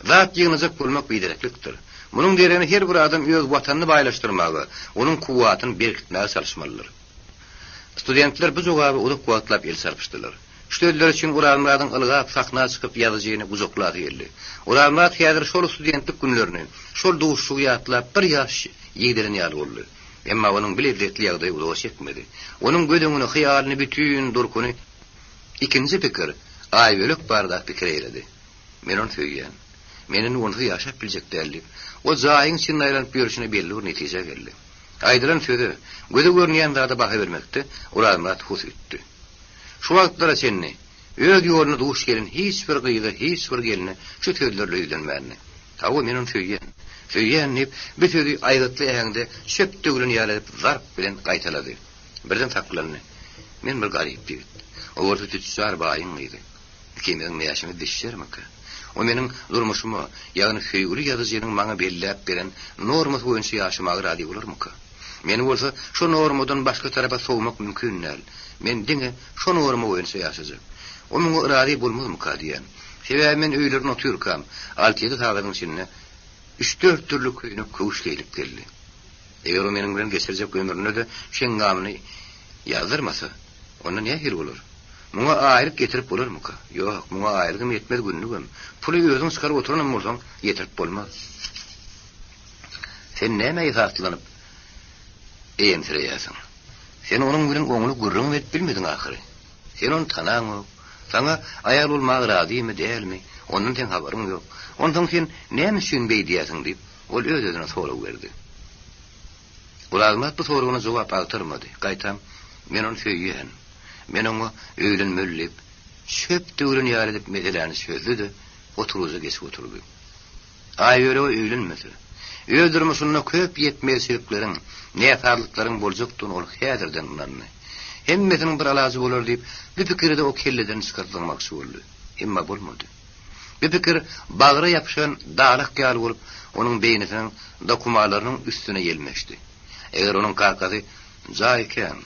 Speaker 2: Zat ýygnajak bolmak bidereklikdir. Munyň dereni her bir adam öz watanyny baýlaşdyrmagy, onuň kuwatyny berkitmäge çalışmalydyr." Studentler bu jogaby uly kuwatlap el sarpyşdylar. Şöýler üçin uranmadyň ylgap sakna çykyp ýazyjyny uzoklady geldi. Uranmat häzir şol studentlik günlerini, şol duşşu ýatlap bir ýaş ýigdiren ýaly boldy. Emma onuň biledikli ýagdaýy uzağa çekmedi. Onuň gödüňini, hyýalyny bütün durkuny ikinji pikir, aýbölük bardak pikir eýledi. Men onu söýýän. Meniň onu ýaşap biljek däli. O zaýyň çynlaýlanyp ýörüşine belli bir netije geldi. Aýdyran söýdi, göze görnýän zada baha bermekde, uranmat hus etdi. Şu wagtlara senni, öz ýoluny duş gelin, hiç bir gyýda, hiç bir gelini, şu töýlerle öýlenmäni. Hawa men onu söýýän. Söýýän dip, bir söýdi aýratly ähňde şöpdügülen ýalyp zarp bilen gaýtalady. Birden taklandy. Men bir garyp diýdi. O wagtda tütsar baýyň idi. Kimin ýaşyny düşürmek. O meniň durmuşymy, ýagny feýguli ýazyjynyň maňa belläp beren norma boýunça ýaşamagy rady bolarmyk? Men bolsa şu normadan başga tarapa sowmak mümkin näl. Men diňe şu norma boýunça ýaşajak. O muňa rady bolmazmyk diýen. Sebäbi men öýlerini oturkam, 6-7 tagadyň içinde 3-4 türlü köýüne köwüşleýip geldi. Eger o meniň bilen geçirjek ömrüne de şeň gamyny ýazdyrmasa, onda nähir bolar? Muňa aýryk getirip bolarmyk? Ýok, muňa aýrygym ýetmez günnügem. Puly özüň çykaryp oturan bolsaň, ýetirip bolmaz. Sen näme ýatlanyp eýentirýärsiň? Sen onuň bilen oňuny gurrun edip bilmedin ahyry. Sen onu tanaňy, sana aýal bolmagy radymy dälmi? Ondan sen habaryň ýok. Ondan sen näme üçin beýdiýärsiň diýip, ol öz-özüne soraw berdi. Ulanmat bu sorawyna jogap agtyrmady. Gaýtam, men onu söýýän. Men onu öýlenmelip, şöpdügülen ýaly edip meseleni söýledi, oturuza geçip oturdy. Aýöre öýlenmedi. Öldürmüşünde köp ýetmezlikleriň, näfarlyklaryň boljakdygyny ol häzirden bilendi. Hemmesiniň bir alazy bolar diýip, bu pikirde o kelleden çykardyrmakçy boldy. Emma bolmady. Bu pikir bagyra ýapyşan dağlyk ýaly bolup, onuň beýniniň dokumalarynyň üstüne gelmeşdi. Eger onuň karkasy jaýken,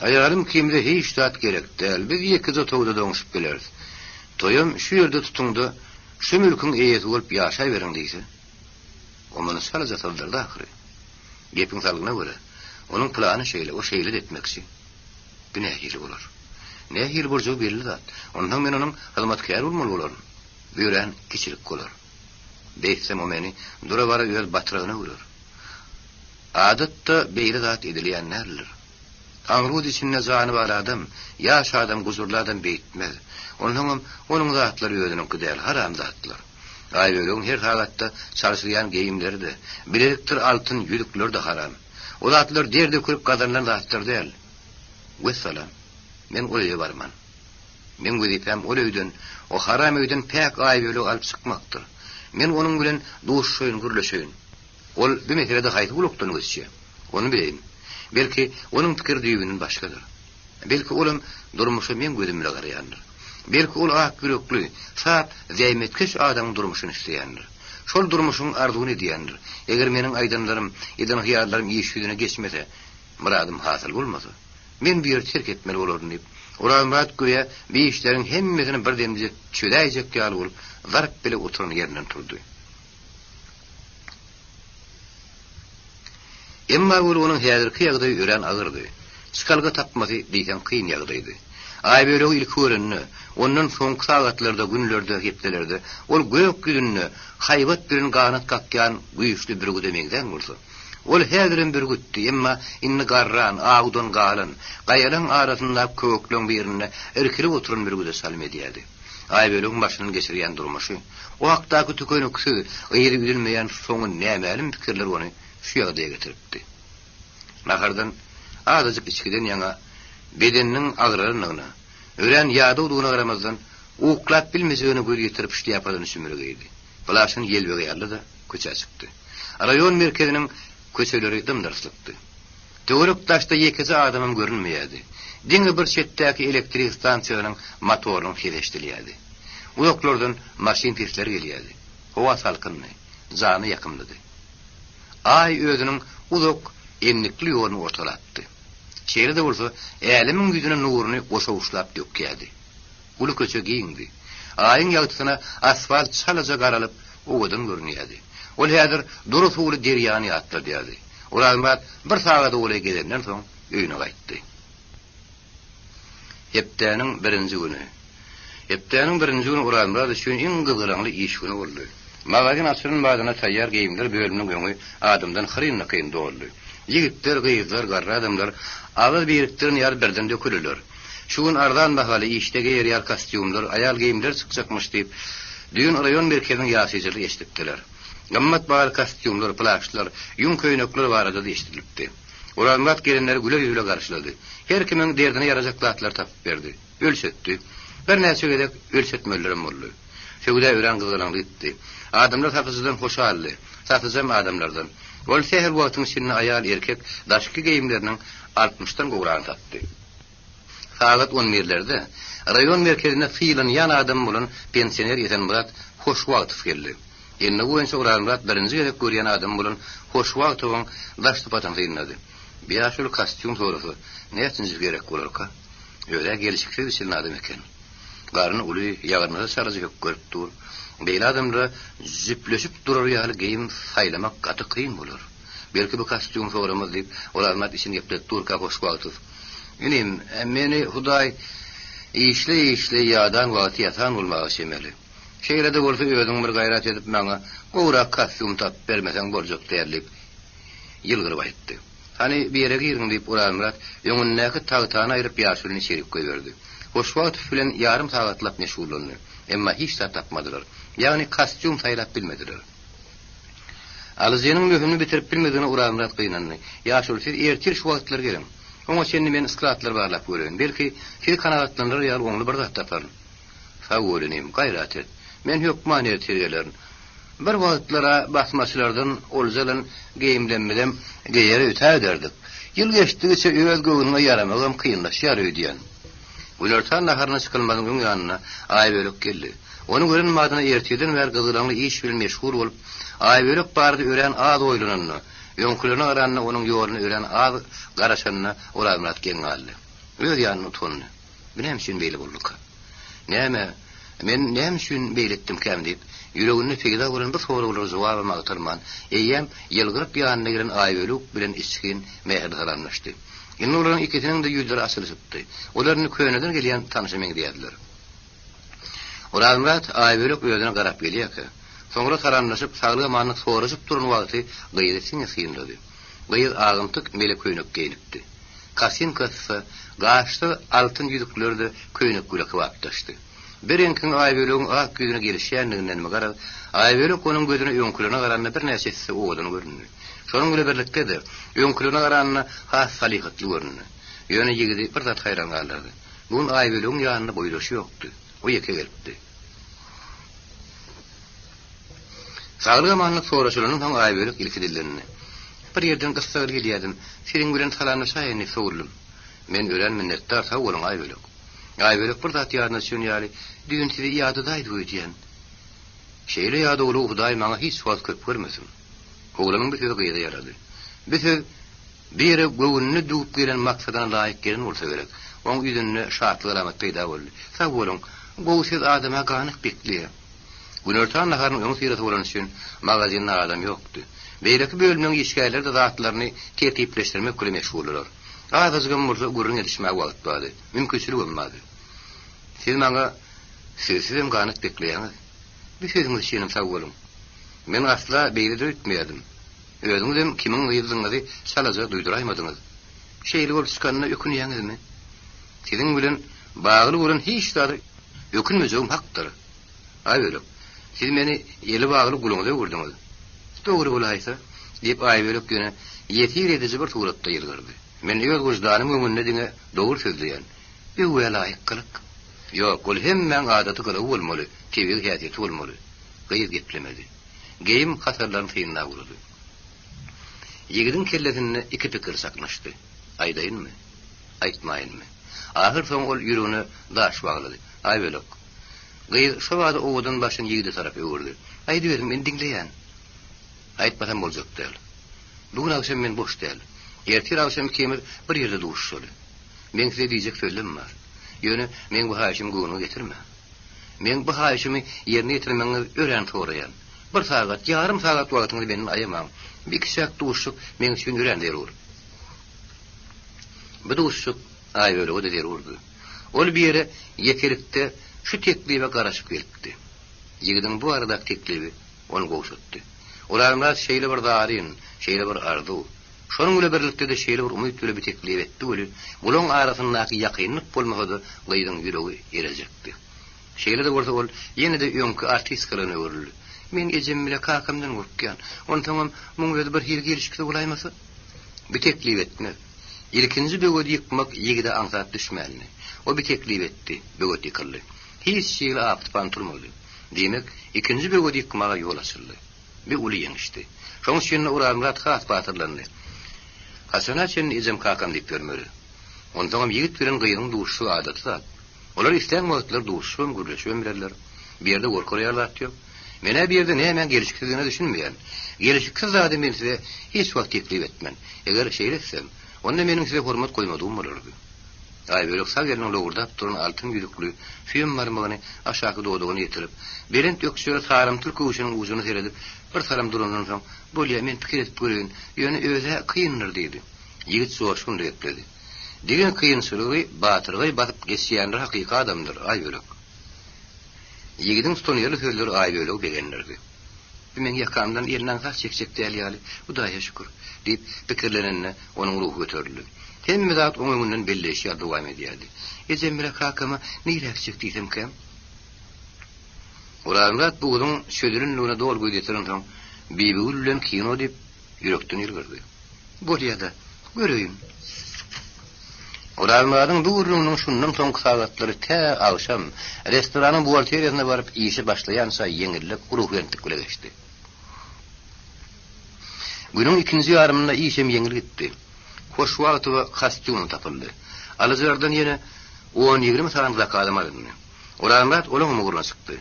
Speaker 2: aýarym kimde hiç tat gerek däl, biz ýekize towda doňuşup geleriz. Toýum şu ýerde tutunda, şu mülküň eýesi bolup ýaşaý beriň diýse, o meni salajatyrdy ahyry. Gepiň salgyna görä, onuň plany şeýle, o şeýle etmekçi. Bu nähili bolar? Nähili bolsa belli zat. Ondan men onuň hyzmatkär bolmaly bolarym. gören kiçilik bolar. Beýsem o meni dura bara öz batyrygyna görür. Adatda beýle zat edilýänlerdir. Aňrud içinde zany bar adam, ýaş adam guzurly adam beýtmez. Onuň zatlary özüniň kydal haram zatlar. Aýbölüň her halatda çalışýan geyimleri de, bilerikdir altyn ýülükler de haram. O zatlar derde körüp gadarlan zatlar däl. Vesselam. Men öýe barman. Men gözipem o öýden, o haram öýden pek aýböly alyp çykmakdyr. Men onuň bilen duşşoýun, gürleşeýin. Ol bir meselede haýty ulukdan geçýär. Onu bileýin. Belki onuň pikir düýbünden başgadyr. Belki olam durmuşy men gözüm bilen garaýandyr. Belki ol ak yürekli, sap, zäýmetkeş adamyň durmuşyny isleýändir. Şol durmuşyň arzuwny edýändir. Eger meniň aýdanlarym, eden hyýarlarym iş ýüzüne geçmese, muradym hasyl bolmasa, men bir ýer terk etmeli bolarym diýip, Uramrat göýe bir işleriň hemmesini bir demde çöläýjek ýaly bolup, zarp bile oturan ýerinden turdy. Emma onuň häzirki ýagdaýy ören agyrdy. Çykalga tapmasy diýsen kyn ýagdaýdy. Aýbölüň ilk örenini, ondan soňky sagatlarda, günlerde, hepdelerde, ol gök güdünni, haýbat bilen ganat kakýan güýçli bir güdemegden bolsa. Ol häzirin bir gütdi, emma inni garran, agdan galan, gaýalan arasynda kökleň birine erkilip oturan bir güde salym edýärdi. Aýbölüň başyny geçirýän durmuşy, o hakdaky tükönüksü, gaýry bilmeýän soňy nämälim pikirler ony şu ýagdaýa getiripdi. Nahardan adazyk içkiden ýaňa bedeniniň agyrarynyna, ören ýada udugyna garamazdan uklap bilmejegini göz getirip işleýärdi sümürgeydi. Bulaşyň ýelbegi ýaly da köçe çykdy. Rayon merkeziniň köçeleri dymdyrslykdy. Töwerek taşda ýekisi adamym görünmeýärdi. Diňe bir çetdäki elektrik stansiýanyň motoryny hileşdirýärdi. Uzaklardan maşin sesleri gelýärdi. Howa salkyndy, jany ýakymlady. Ay özüniň uzak enlikli ýoluny ortalatdy. Şeýle de bolsa, älimiň güýdüne nuruny goşawuşlap dökýärdi. Ulu köçe giýindi. Aýyň ýagtyna asfalt çalaja garalyp, owadan görünýärdi. Ol häzir duru suwly derýany ýatdyrdy. Ulanmat bir sagada olay gedenden soň öýüne gaýtdy. Hepdäniň birinji güni. Hepdäniň birinji güni Ulanmat üçin iň gyzgyranyly iş güni boldy. Magazin açyryň badyna taýýar geyimler bölüminiň öňü adamdan hyrynly kyndy boldy. Ýigitler, gyzlar, garra adamlar agyr biriktirin ýar birden dökülürler. Şuň ardan bahaly işdegi ýer kostyumlar, aýal geyimler çykjakmyş diýip, düýün rayon merkeziniň ýaşyjyly eşitipdiler. Gammat bar kostyumlar, plaşlar, ýun köýnekler barada eşitilipdi. Ulanmat gelenleri güler ýüzle garşylady. Her kimiň derdine ýaraşak zatlar tapyp berdi. Ölçetdi. Bir näçe gedek ölçetmelerim boldy. Şeýle ören gyzgalaňdy gitdi. Adamlar tapyzydan hoşaldy. Tapyzam adamlardan. Ol seher wagtyň içinde aýal erkek daşky geyimleriniň 60-dan gowran tapdy. Saat 11-lerde rayon merkezine fiilen ýan adam bolan pensioner ýeten Murat hoş wagt geldi. Enne goýunça Murat birinji gerek görýän adam bolan hoş wagtyň daşty patan ýynady. Biýaşul kostyum sorusy näçe gerek bolarka? Öyle gelişikli bir adam eken. Garny uly ýagyna sarıjy görüp dur. Beýle adamlar züpleşip durar ýaly geyim saýlamak gaty kyn bolar. Belki bu kostyum soramaz diýip Ulanmat işin ýepde turka hoş wagty. Ýönem, meni Hudaý işle ýadan wagty ýatan bolmagy şemeli. Şeýle de bolsa özüň bir gaýrat edip maňa gowra kostyum tap bermesen boljak diýerlik ýylgyryp aýtdy. Hani bir ýere girdim diýip Ulanmat ýöňündäki tagtany aýryp ýaşulyny şerip goýberdi. Hoş wagt bilen ýarym sagatlap meşgullandy. Emma hiç tapmadylar. Ýagny kostyum saýlap bilmediler. Alyzynyň möhümini bitirip bilmediğini Ulanmat gynandy. Ýaşul siz ertir şu wagtlar gelin. Oňa sendi men isklatlar barlap görün. Belki siz kanagatlanlar ýaly oňly bir zat tapar. Sawulynym gaýrat et. Men hökmany tergelerin. Bir wagtlara basmaçylardan oljalan geyimlenmedem geýere ötä ederdik. Ýyl geçdigiçe öwel göwüne yaramagam kynlaşýar öýdýän. Ulartan naharına çykylmadyň ýanyna Aýbölük geldi. Onu gören madyna erteden wer gyzgalaňly iş bilen meşgul bolup, Aýbölük bardy ören az oýlanyny, ýöňkülerine garanyny onuň ýoluny ören az garaşanyny Ulanmat geňaldy. Öz ýanyny utandy. Benem şün beýle bolduk. Näme? Men näme şün beýletdim käm diýip, ýüregini pegida bolan bir soragylar jogaby magtyrman. Eýem ýylgyryp ýanyna giren Aýbölük bilen içkin meherdanlaşdy. Indi olaryň ikisiniň de ýüzleri açylypdy. Olaryň köýneden gelýän tanışymy diýdiler. Urazmat aýbelek özüne garap gelýär. Soňra taranlaşyp saglyga manlyk soraşyp duran wagty gyýdysyň ýsyndy. Gyýy agyntyk melek köýnük geýnipdi. Kasin kassa gaşdy altyn ýüzüklerde köýnük gülek wapdaşdy. Birinkin aýbelek ak gözüne gelişýändiginden mi garap, aýbelek onuň gözüne öňkülene garanda bir näçesi owadan görünýär. Şonuň bilen birlikde de öňkülene garanda has salihatly görünýär. Ýöne ýigidi bir zat hayran galdy. Buň aýbelek ýanyna boýlaşy ýokdy. O ýeke gelipdi. Saglyga manlyk soraşylaryň hem aýbelek ilkidillerini. Bir ýerden gyssaly gelýärdim. Seniň bilen talanyşaýyny soğulum. Men ören minnetdar sawulyň aýbelek. Aýbelek bir zat ýadyna düşýänýäli, düýün sizi ýadydaýdy diýen. Şeýle ýady olu Hudaý maňa hiç wagt köp bermesin. Oğlanın bir sözü gyýda ýarady. Bir söz biri göwünni duýup gelen maksadyna laýyk gelen bolsa gerek. Oň ýüzünde şatlyk alamat peýda boldy. Sawulyň gowy söz adama ganyk bekleýär. Günörtan naharyň öňe syrasy bolan üçin magazynda adam ýokdy. Beýleki bölümniň işgärleri de zatlaryny tertipleşdirmek bilen meşgullar. Azazgym bolsa gurrun edişmäge wagt bardy. Mümkinçilik bolmady. Siz maňa sözsizem ganyk bekleýäňiz. Bir sözüňiz şeýle sawulyň. Men asla beýle ötmeýärdim. Özüňizem kimiň ýyzyňyzy çalaja duýduraýmadyňyz. Şeýle bolup çykanyna ökünýäňizmi? Siziň bilen bagly bolan hiç zady ökünmejegim hakdyr. Aýbelek, siz meni ýeli bagly guluňyza öwürdiňiz. Dogry bolaýsa, diýip aýbelek ýöne ýetir edici bir suratda ýylgyrdy. Men öz wyjdanym öňünde diňe dogry sözleýän. Öwre laýykklyk. Ýok, ol hemmeň adaty gyla bolmaly, tebig häsiýeti bolmaly. Gyýyz geplemedi. Geyim hasarlaryny tyýynda boldy. Ýigidin kellesinde iki pikir saklaşdy. Aýdaýynmy? Aýtmaýynmy? Ahir soň ol ýüregine daş baglady. Aýbelek. Gyýyz şu wagtda owadan başyny ýigide tarapy öwürdi. Aýdyberim, men diňleýän. Aýtmasam boljak däl. Bugun akşam men boş däl. Ertir akşam kemir bir ýerde duşşaly. Men size diýjek sözüm bar. Ýöne men bu haýşym gonuny getirme. Men bu haýşymy ýerine ýetirmeňi ören soraýan. Bir sagat, yarım sagat wagtyňyzy benim aýamam. Bir kişek duşup men üçin ören derur. Bu duşup aýbelek de derurdy. Ol bir ýere ýekelikde şu teklibe garaşyp gelipdi. Ýigidin bu arada teklibi onu gowşatdy. Olarmaz şeýle bir daryn, şeýle bir arzu. Şonuň bilen birlikde de şeýle bir umyt bilen bir teklip etdi bolup, bulaň arasyndaky ýakynlyk bolmasady gyýdyň ýüregi erejekdi. Şeýle de bolsa ol ýene de öňkü artistkalyny öwrüldi. Men ejem bilen kakamdan gorkýan. Ondan muňa bir hir gelişikde bolaýmasa, bir teklip etdi. İlkinji böwedi ýykmak ýigide aňsat düşmänli. O bir teklip etdi, böwedi ýykyldy. Hiç şeýle aptypan turmady. Demek, ikinji böwedi ýykmaga ýol açyldy. Bir uly ýeňişdi. Şoň üçin Uramrat has batyrlandy. Hasanat sen ejem kakam diýip görmeli. Ondan ýigit bilen gyýyň duşy adaty zat. Olar isleň wagtlar duşum gürleşýän bilerler. Bir ýerde gorkarýarlar diýip. Mene bir ýerde näme gelişikdigine düşünmeýän. Gelişiksiz zady men size hiç wagt teklip etmän. Eger şeýle etsem, onda meniň size hormat goýmadygym bolardy. Aýbelek sagelyň lowurdap turan altyn ýüzükli film marmagyny aşağı dodugyny ýetirip, berent ýokşy saram türküşiniň ujuny seredip, bir saram durandan soň, "Bolýa men pikir edip görýän, ýöne öze kyndyr" diýdi. Ýigit soňşun diýipdi. Digen kynçylygy batyrgy batyp geçýändir hakyky adamdyr, aýbelek. Ýigidin stonyýaly sözleri aýbelek degenlerdi. Men ýakamdan ýerinden has çekçek däl ýaly, Hudaýa şükür diýip pikirlerini onuň ruhy götürdü. Hemme zat oňundan belleşýär dowam edýärdi. Ejem bilen kakama näýrek çekdiýdim kem? Uramrat bugun şödürün nuna dol goýdyran soň, bibi ullen kino diýip ýürekden ýylgyrdy. Bolýada, göreyim. Uramratyň durrunyň şundan soňky sagatlary tä agşam restoranyň buhalteriýasyna baryp işe başlaýansa ýeňillik ruhyentik bilen geçdi. Günüň ikinji ýarymynda işem ýeňil gitdi. Hoş wagty we kostyum tapyldy. Alajardan ýene 10-20 saat zakadym alındy. Uramrat olaň muguruna çykdy.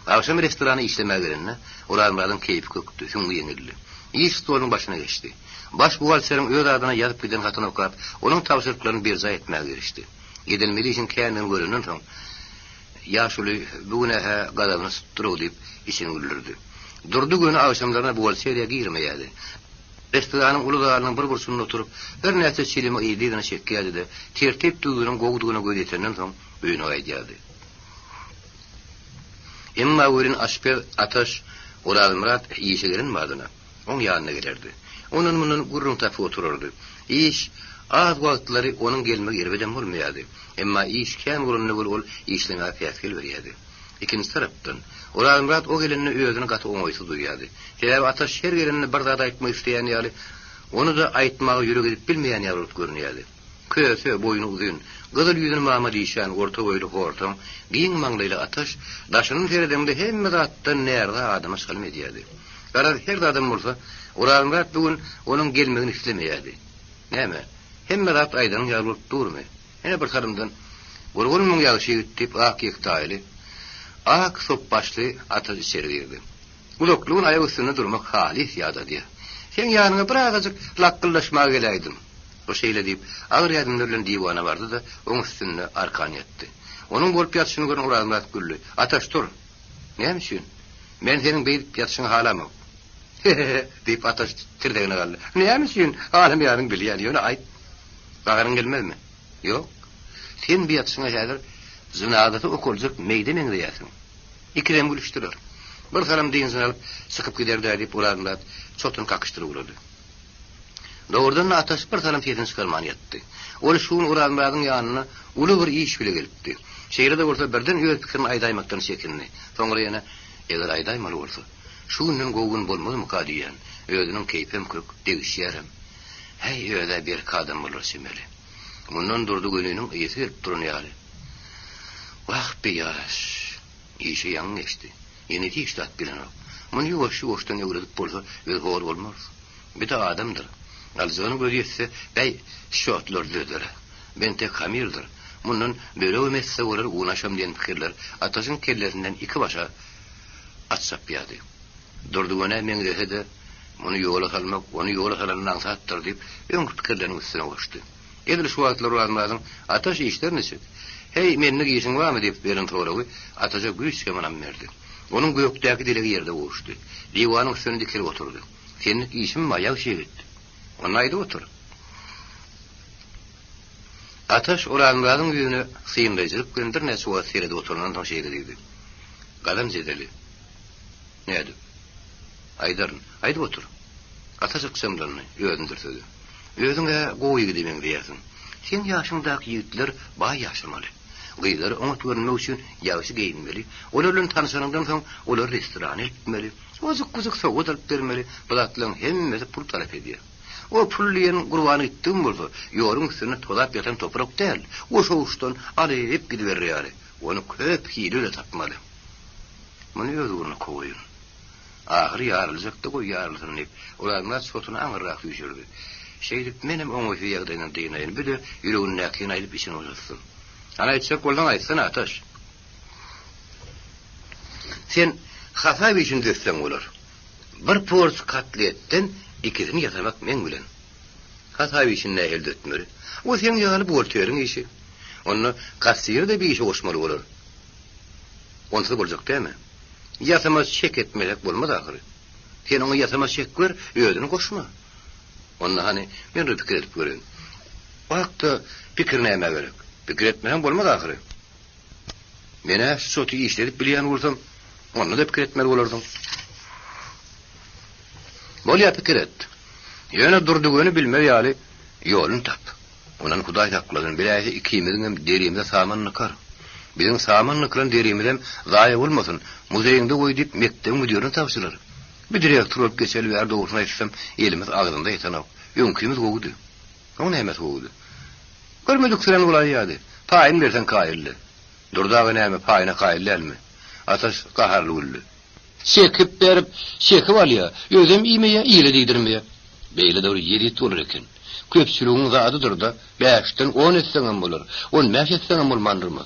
Speaker 2: Akşam restorany işlemäge girenne, Uramratyň keýpi kökdi, şuňy ýeňildi. İş stolunyň başyna geçdi. Baş buhalteriň öz adyna ýazyp giden hatyny okap, onuň tapşyrıklaryny berza etmäge girişdi. Gidilmeli işin kändini görenden soň, ýaşuly bugüne gadabyny tutduryp diýip işini güldürdi. Durdy güni akşamlaryna buhalteriýa girmeýärdi. Restoranyň uluglarynyň bir burçynda oturup, bir näçe çelime ýediňe çekýärdi de, tertip duýuryň gowdugyna gözetenden soň öýüne gaýdýardy. Emma urin aşper Ataş Urazmrat iyişigerin madına. On yanına gelerdi. Onun bunun gurrun tapı otururdu. İş az wagtlary onun gelmek erbeden bolmaýardy. Emma iş kän gurunny bol işleme afiýat gelberýärdi. İkinci tarapdan Urazmrat o gelenini özüne gaty oňoýsuz duýýardy. Sebäbi Ataş her gelenini bir zat aýtmak isleýän ýaly onu da aýtmagy ýüreg edip bilmeýän ýaly görünýärdi. Köse boynu uzun, gyzyl ýüzüne mama diýşän orta boyly hortam, giň maňlyly Ataş daşynyň teredinde hemme zatdan näre adama şalm edýärdi. Garaz her adam bolsa, Urazmrat bugün onuň gelmegini islemeýärdi. Näme? Hemme zat aýdan ýalyp durmy? Ene bir tarymdan gurgulmyň ýaşy ýitip ak ýektaýly, ak sop başly Ataş içeri girdi. Ulukluğun ayak üstünde durmak halis ýada diýär. Sen ýanyňa bir azajyk lakyllaşmaga geläýdim. O şeýle diýip agyr ýadymlar bilen diýwana bardy da oň üstüne arkan ýetdi. Onuň bolup ýatyşyny görüp Urazmrat güldü. Ataş dur. Näme üçin? Men seniň beýip ýatyşyňy halamam. Diýip Ataş tirdegine galdy. Näme üçin? Halam ýaryň bilýän ýöne aýt. Bagaryň gelmezmi? Ýok. Sen bir ýatyşyňa häzir zinadaty okuljuk meýde meňde ýatyň. İkirem gülüşdirer. Bir salam diýinsiň alyp sykyp giderdi diýip Urazmrat çotun kakıştırıp urady. Doğrudan Ataş bir salam fiýetini çykarman ýetdi. Ol şuň Urazmratyň ýanyna uly bir iş bile gelipdi. Şeýle bolsa birden öz pikirini aýdaýmakdan çekindi. Soňra ýene eger aýdaýmaly bolsa, şuňdan gogun bolmadymy ka diýen, özüniň keýpem kök degişýärem. Hey öýde bir kadam bolar semeli. Mundan durdy gönüniň ýesi gelip durýar. Wah beýaş. İşi ýaň geçdi. Ýene diýişdat bilen o. Muny ýoşdan ýögredip bolsa, öz hor bolmaz. Bir de adamdyr. Alzyny görýärse, bäý şotlar döder. Ben tek hamirdir. Mundan böyle emesse bolar unaşam diýen pikirler Ataşyň kellerinden iki başa atşap ýady. Durdugana meňde de muny ýola salmak, ony ýola salandan satdyr diýip öň pikirlerini üstüne goşdy. Edil şu wagtlar Urazmratyň Ataş işler neçe? Hey menne giýişiň barmy diýip beren soragy Ataşa güýçe manam berdi. Onuň gökdäki dilegi ýerde goşdy. Diýwanyň üstüne dikilip oturdy. Senin işin maýaw şeýit. Onu aýdy otur. Ataş Urazmratyň ýüzüne syýmdaýjylyk göndir näçe wagt serede oturan taş ýerdi. Galam jedeli. Näde? Aýdaryn, aýdy otur. Ataş yksamdanny ýöndür söýdi. Özüňe goýy gidemeň diýersiň. Sen ýaşyňdaky ýigitler baý ýaşamaly. Gyýlar oňa görünmek üçin ýaşy geyinmeli. Olar bilen tanışandan soň olar restorana gitmeli. Ozyk-kuzyk sowgat alyp bermeli. Bulatlaryň hemmesi pul talap edýär. O pullyň gurbany etdim bolsa, ýoruň üstüne tolap ýatan toprak däl. O şowuşdan alyp gidiberýär. Onu köp hile tapmaly. Muny özüne koýun. Ahir ýaryljakda goý ýarylsyn diýip, Urazmrat şotuny aňyrak ýüşürdi. Şeýdip menem oňoýsy ýagdaýyny diýenin, bir de ýüregini näkin aýlyp işini uzatsyn. Ana etçek boldan aýtsan Ataş. Sen hasaby işin desseň bolar. Bir pors katletden ikisini ýasamak men bilen. Hasaby işin nähil dötmeli. O sen ýaly bolteriň işi. Onu kasirde bir işe goşmaly bolar. Onsa boljak däme? Ýasamas şek etmelek bolmaz ahyry. Sen oňa ýasamas şek gör, özüni goşma. Onda hani men de pikir edip görün. Wagtda pikir näme gerek? Pikir etmeden bolmaz ahyry. Mene şoty işlerip bilýän bolsam, onda da pikir etmeli bolardyň. Bolýa pikir et. Ýöne durdugyny bilmeli ýaly ýolun tap. Onan Hudaý takladyň biläýse ikimizden derimde saman nykar. Bizim saman nykran derimden zaýa bolmasyn. Muzeýinde goý diýip mektep müdürine tapşyrar. Bir direktor olup geçeli ber doğrusuna etsem elimiz ağzında yetanap. Öňkimiz goýdy. Onu näme goýdy? Görmedik süren ulay ýady. Paýyn bersen kaýyldy. Durdagy näme paýyna kaýyldy. Ataş gaharly güldü. Şekip berip, şekip alýar. Özüm iýmeýe, ýyle diýdirmeýe. Beýle döwür ýeri tolar eken. Köpçüligiň zadydyr da 5-den 10 etseňem bolar. 15 etseňem bolmandyrmy?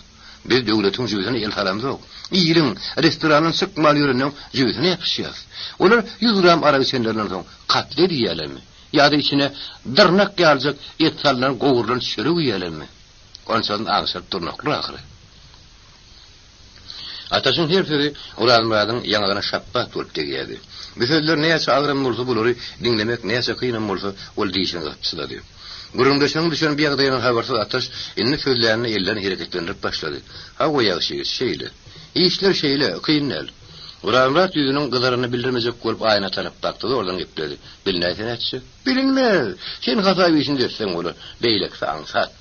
Speaker 2: Biz döwletiň jüýüne el salamyz ýok. Ýylyň restoranyň çykmaly ýöründen jüýüne ýapyşýar. Olar 100 gram ara içenlerden soň katli diýerlermi? Ýa-da içine dyrnak ýaljak et sallanan gowurlan şerek ýerlermi? Onçan aňşap durnakly ahyry. Ataşyň her biri Urazmratyň ýangyna şappa bolup degýärdi. Bu sözler näçe agram bolsa bolary diňlemek näçe kynam bolsa ol diýişini gatçylady. Gurundaşyň düşen bir ýagdaýyň habarsyz Ataş indi sözlerini elden hereketlendirip başlady. Ha goýagy şeýle. İşler şeyle kıyınlar. Uramrat yüzünün kızarını bildirmeyecek bolup ayna tarap baktı da oradan gitti. Bilnaysen etsi. Bilinmez. Sen hata için dersen olur. Beylek sağınsat.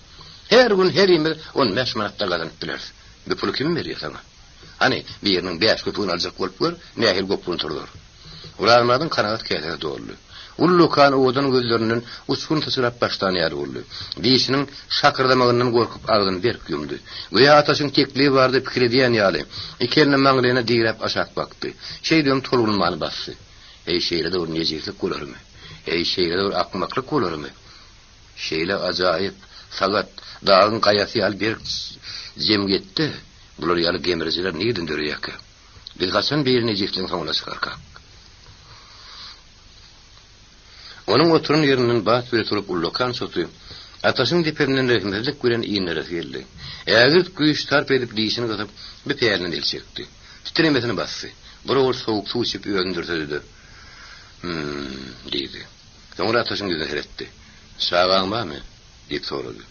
Speaker 2: Her gün her yemir 15 manatta kazanıp bilersin. Bir pulu kim veriyor sana? Hani bir yerinin 5 köpüğünü alacak bolup gör, nehir köpüğünü turdur. Uramratın kanaat kâseti doğru. Ullukan oğudan gözlerinin uçkun tısırap baştan yer oldu. Dişinin şakırdamağından korkup ağzını berk yumdu. Güya ataşın tekliği vardı pikri diyen yali. İkerinin mağlayına direp aşak baktı. Şey diyorum tolunmanı bastı. Ey şeyle de o neciklik olur mu? Ey şeyle de o akmaklık olur mu? Şeyle acayip. Fakat dağın kayası yal berk zemgetti. Bular yalı gemiriciler neyden dörüyakı? Biz kaçan bir necikliğin sonuna çıkarkak. Onun oturun yerinin bat bile turup ullokan sotu. Ataşın diperinden rehmezlik gören iğnere geldi. Eğer güç tarp edip dişini katıp bir peyerinin el çekti. Titremesini bastı. Buralar soğuk su içip öndürdü. Deydi. Sonra ataşın gözüne heretti. Sağağın var mı? Deyip soradı.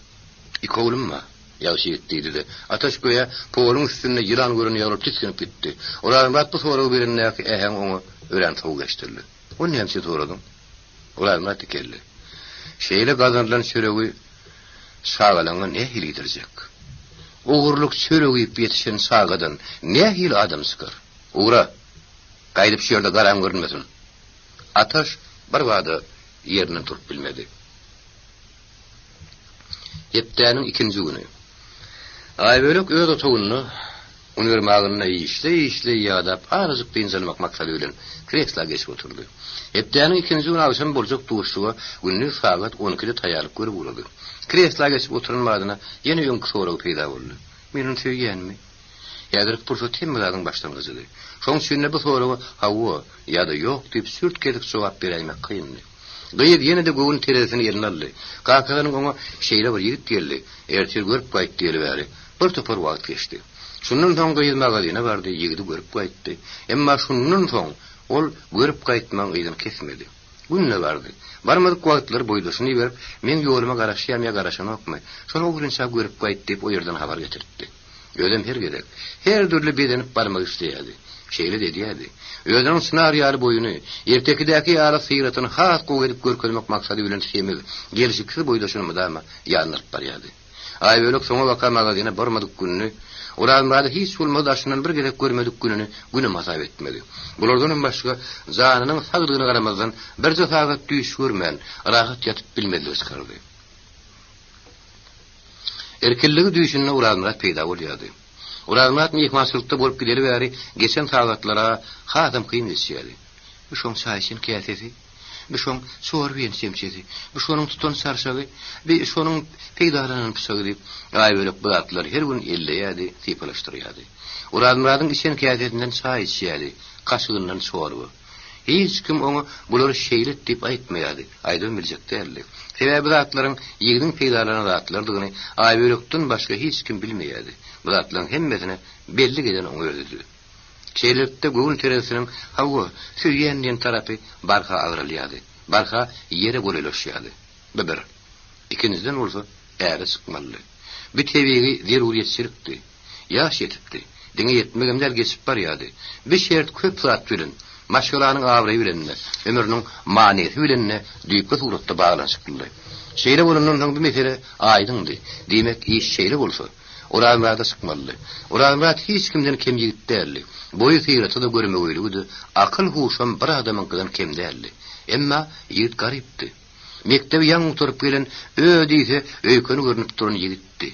Speaker 2: İki oğlum var. Yavşiyet deydi de. Ataş göğe poğulun üstünde yılan görünüyor olup tiskinip gitti. Oranın rat bu soru birinde ehen onu öğren tavuğu geçtirdi. O ne hemsi soradın? Ularına dikelli. Şeyle kazanılan çöreği sağalana ne hil gidirecek? Uğurluk çöreği yetişen sağadan ne hil adam sıkar? Uğra, kaydıp şöyle karan görünmesin. Ataş barbadı yerine turup bilmedi. Heptenin ikinci günü. Aybölük öz otoğunu univermağınına işle yadap arızık deyincelmek maksadıyla kresla geçip oturdu. Heptenin ikinci gün akşam bolcuk tuğuşluğa günlük saat 12'de tayarlık görüp uğradı. Kresla geçip oturulmadığına yeni yönkü soğuğu peyda oldu. Benim söyleyen mi? Yadırık bursu temmizadın başlangıcıdı. Şoň üçin bu soğuğu hawa ya da yok deyip sürt gelip cevap bereymek kıyındı. Gıyır yine de göğün teresini eline aldı. Kakaların ona şeyle bir yigit geldi. Ertir görüp kayıt deyiliveri. Bir topar vaqt geçti. Şundan soň gıyır mağazine vardı, yigidi görüp kayıttı. Emma şundan soň ol görüp kayıtman gıydan kesmedi. Günne vardı. Barmadık vaqtlar boydusunu verip, men yoluma garaşyam ya garaşan okmay. Şonu ogrinça görüp kayıt deyip o yerden haber getirtti. Ödem her gedek. Her türlü bedenip barmak isteyedi. Şeyle dediydi. Ödem sınar yarı boyunu, ertekideki yara sıyratını has koğ edip görkölmek maksadı bilen şeymedi. Gelişiksiz boydusunu mıdama yanırıp baryadı. Aybölük soňa vaka magazine barmadık gününü, Uramrada hiç olmadı aşından bir gerek görmedik günü masaf etmedi. Bulardan başka zanının sağdığını qaramazdan bir zafaqat düş görmän, rahat yatıp bilmedi çıkardı. Erkelligi düşünne Uramrat peyda bolýardy. Uramrat mehmançylykda bolup gideli bäri geçen sagatlara hatam kıyım etýärdi. Bu şoň çaýşyn käsesi, bu şoň sorbiyen semçesi, bu şonuň tutan sarşagy, bu şonuň peýdalanan pysagy diýip aýbölük bıraklar her gün elleýärdi, tipalaşdyrýardy. Uramratyň içen käsetinden çaý içýärdi, kaşygyndan sorby. Hiç kim onu buları şeylet diýip aýtmaýardy, aýdan biljekdi. Sebäbi zatlaryň ýigdiň peýdalanan zatlardygyny aýbölükden başga hiç kim bilmeýärdi. Bu zatlaryň hemmesine belli geden oňa öýredi. Şeylekde göğün teresinin hawa süýýändiň tarapy barha agyrylýardy. Barha ýere gorelaşýardy. Bir. İkinciden bolsa äri çykmaly. Bir tebigi zeruriýetçilikdi. Ýaş ýetipdi. Diňe ýetmegenler geçip barýardy. Bir şert köp zat bilen maşgalanyň awry bilenne, ömürniň maniyeti bilenne düýpli suratda baglanşykly. Şeýle bolandan bir mesele aýdyndy. Demek iş şeýle bolsa Uramrada çıkmalı. Uramrat hiç kimden kem yigit değerli. Boyu sıyratı da görmeğiyliydi. Akıl huşam bir adamın kadar kem değerli. Emma yigit garipti. Mektebi yan oturup gelen ödeyse öykünü görünüp durun yigitti.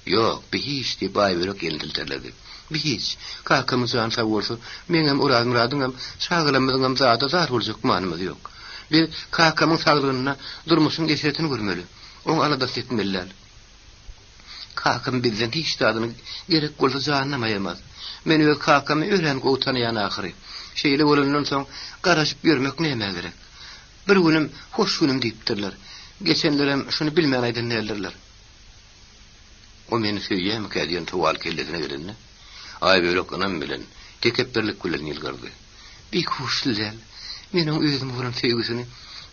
Speaker 2: Yok, bir hiç diye bayverok yenildirlerdi. Bir hiç. Kalkamızı ansa olsa, menem Uramradın sağlamadığım zada zar olacak manımız yok. Bir kalkamın sağlığına durmuşun eseretini görmeli. Onu aladas etmeliler. Kakam bizden hiç dadını gerek bolsa anlamayamaz. Men öyle kakamı öğren utanýan ahiri. Şeyle bolandan soň garaşyp görmek näme gerek? Bir günüm hoş günüm diýipdirler. Geçenlerem şunu bilmän aýdan nälerler. O meni söýýärmi kädiýän towal kelledine gelenne? Aýbölük anam bilen tekepberlik bilen ýylgyrdy. Bir hoşlylar. Meniň özüm bolan söýgüsini,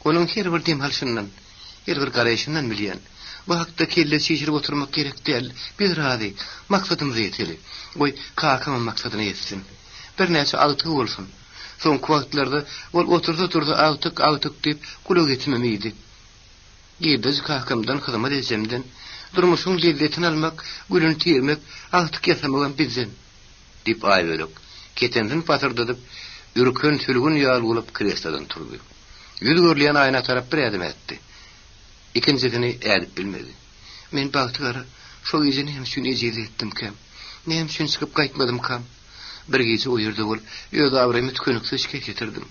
Speaker 2: onuň her bir demhalşyndan, her bir garaýşyndan bilýän. Bu hakda kelle şişirip oturmak gerek değil. Biz razı. Maksadımız yeteli. Oy kakamın maksadına yetsin. Bir neyse altığı olsun. Son kuvatlarda oturdu altık deyip kulu getirmemeydi. Girdez kakamdan kızıma dezemden. Durmuşun lezzetini almak, gülün tiyirmek, altık yasamagan bizden. Dip Aybölük, ketendin patırdadıp, ürkün sülgün yağıl olup krestadan turdu. Yüz görleyen ayna taraf bir adım etti. İkincisini edip bilmedi. Men baktıkları, şu gece neyim sün eceli ettim kem. Neyim sün sıkıp kaytmadım kam. Bir gece uyurdu ol, yöda avrayımı tükönüksü şikayet getirdim.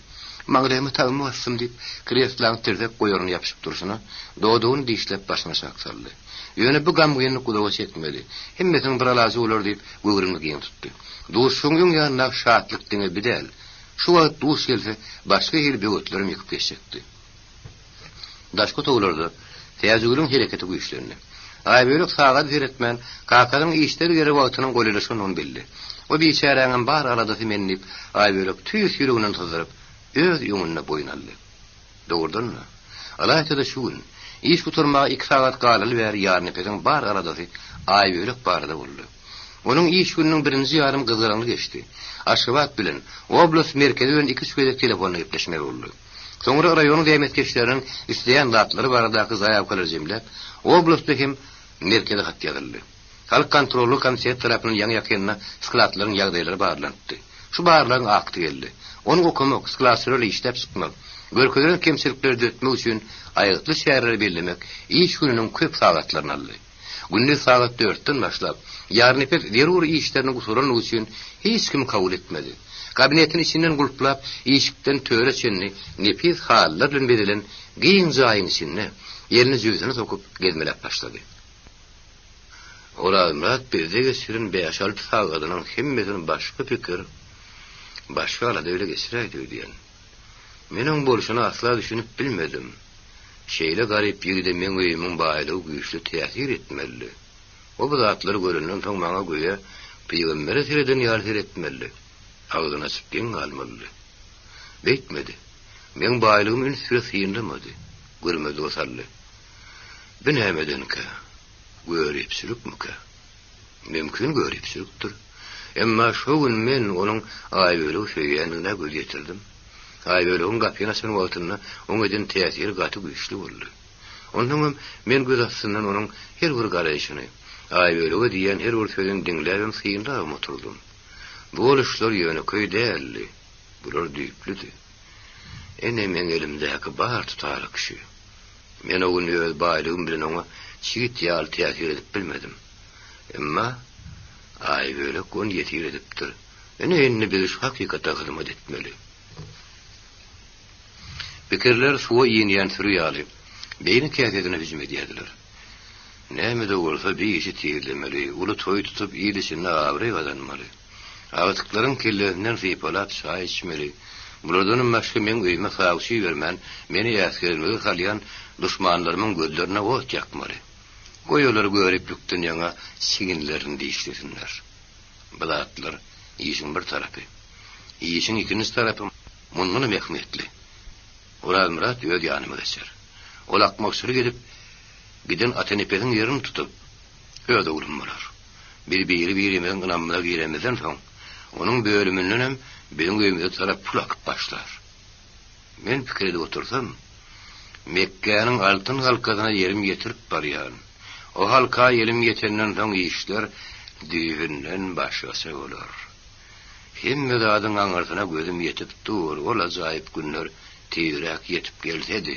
Speaker 2: Mağrayımı tağımı bassım deyip, krestlan tirdek koyorunu yapışıp dursuna, doğduğunu dişlep başına saksaldı. Yöne bu gam güyenlik kudavası etmedi. Himmetin biralazı olur deyip, gıvrını giyin tuttu. Duşşungun yanına şahatlık dine bidel. Şu vakit duş gelse, başka yer beğutlarım yıkıp geçecekti. Daşkot oğulurdu, teyazugulun hareketi güçlerini. Aybölük sağa diretmen, kakadın işleri yeri vaktinin golülüşünü onu bildi. O biçarenin bar aladası mennip, Aybölük tüyüs yürüğünün tızırıp, öz yumuna boyun aldı. Doğurdun mu? Alayta da şuun, iş kuturmağa 2 saat qalalı ver yarın epedin bar aladası Aybölük barda oldu. Onun iş gününün birinci yarım kızgaranlı geçti. Aşkıvat bilen, oblast merkezi ön 2 sükedek telefonla yepleşmek oldu. Sonra rayonun demetkeşlerinin isteyen latları barada kız ayavkalar cemlep, oblast'taki merkeze hat yazıldı. Halk kontrolü komisiyet tarafının yan yakınına sklatların yağdayları bağırlandı. Şu bağırların aktı geldi. Onu okumak, sklatlarıyla işlep sıkmak, görkelerin kemsilikleri dötmek için ayıklı şehirleri belirlemek, iş gününün köp saatlarını aldı. Günlü saat 4'ten başlap, yarın epek zerur işlerini kusuran için hiç kim kabul etmedi. Kabinetin içinden gulplap, işikten töre çenni, nefis hallarla bedilen giyin zayin içinde yerini cüzünü sokup gezmelep başladı. Ola Murat bizde geçirin 5-6 sağadının himmetinin başka fikir, başka alada öyle geçireydi diyen. Menin bolşunu asla düşünüp bilmedim. Şeyle garip yigide men öýümüň baýlygy güýçli täsir etmeli. O bu zatları göründen soň maňa göýe peýgambere tereden ýar etmeli. Ağzyna çykdyň almaly. Beýtmedi. Men baýlygym ünsüre syýndymady. Görmedi o sarly. Ben hemedenke göripsizlikmike. Mümkin göripsizlikdir. Emma şu gün men onuň aýböle söýýänine göz getirdim. Aýbölüň gapyna sen wagtyna oň eden täsiri gaty güýçli boldy. Ondan men göz astyndan onuň her bir garaýşyny, aýbölüge diýen her bir sözüni dinläpem syýynda oturdum. Bu oluşlar ýöne köý däldi. Bular düýplüdi. Ene men elimdäki bar tutarly kişi. Men o gün öz baýlygym bilen oňa çigit ýaly täsir edip bilmedim. Emma aýböle kon ýetir edipdir. Ene biz hakykata hyzmat etmeli. Fikirler suwa ýenýän sürýäli. Beýni kädedine hüjüm edýärdiler. Näme de bolsa bir işi tiýirlemeli, uly toý tutup ýylysynda awry gazanmaly. Awatlyklaryň kellerinden sypalat çaý içmeli. Bulardan başga men öýme haýsy bermän, meni ýaskermegi halyan duşmanlarymyň gözlerine ot ýakmaly. Goýolar görüplükden ýaňa siginlerini diýişdirsinler. Bulatlar işiň bir tarapy. İşiň ikinji tarapy mundan mehmetli. Oral Murat öz ýanyma geçer. Ol akmaksyry gelip giden atenepediň ýerini tutup öýde ulumlar. Bir ýerinden gynamla giremeden soň onuň bölümünden hem beň öýümde tarap pulak başlar. Men pikirde otursam Mekke'nin altın halkasyna ýerim ýetirip barýan. O halka ýerim ýetenden soň işler düýünden başgasy bolar. Hemme zadyň aňarsyna gözüm ýetip dur, ol ajaýyp günler tüýrak ýetip gelsedi.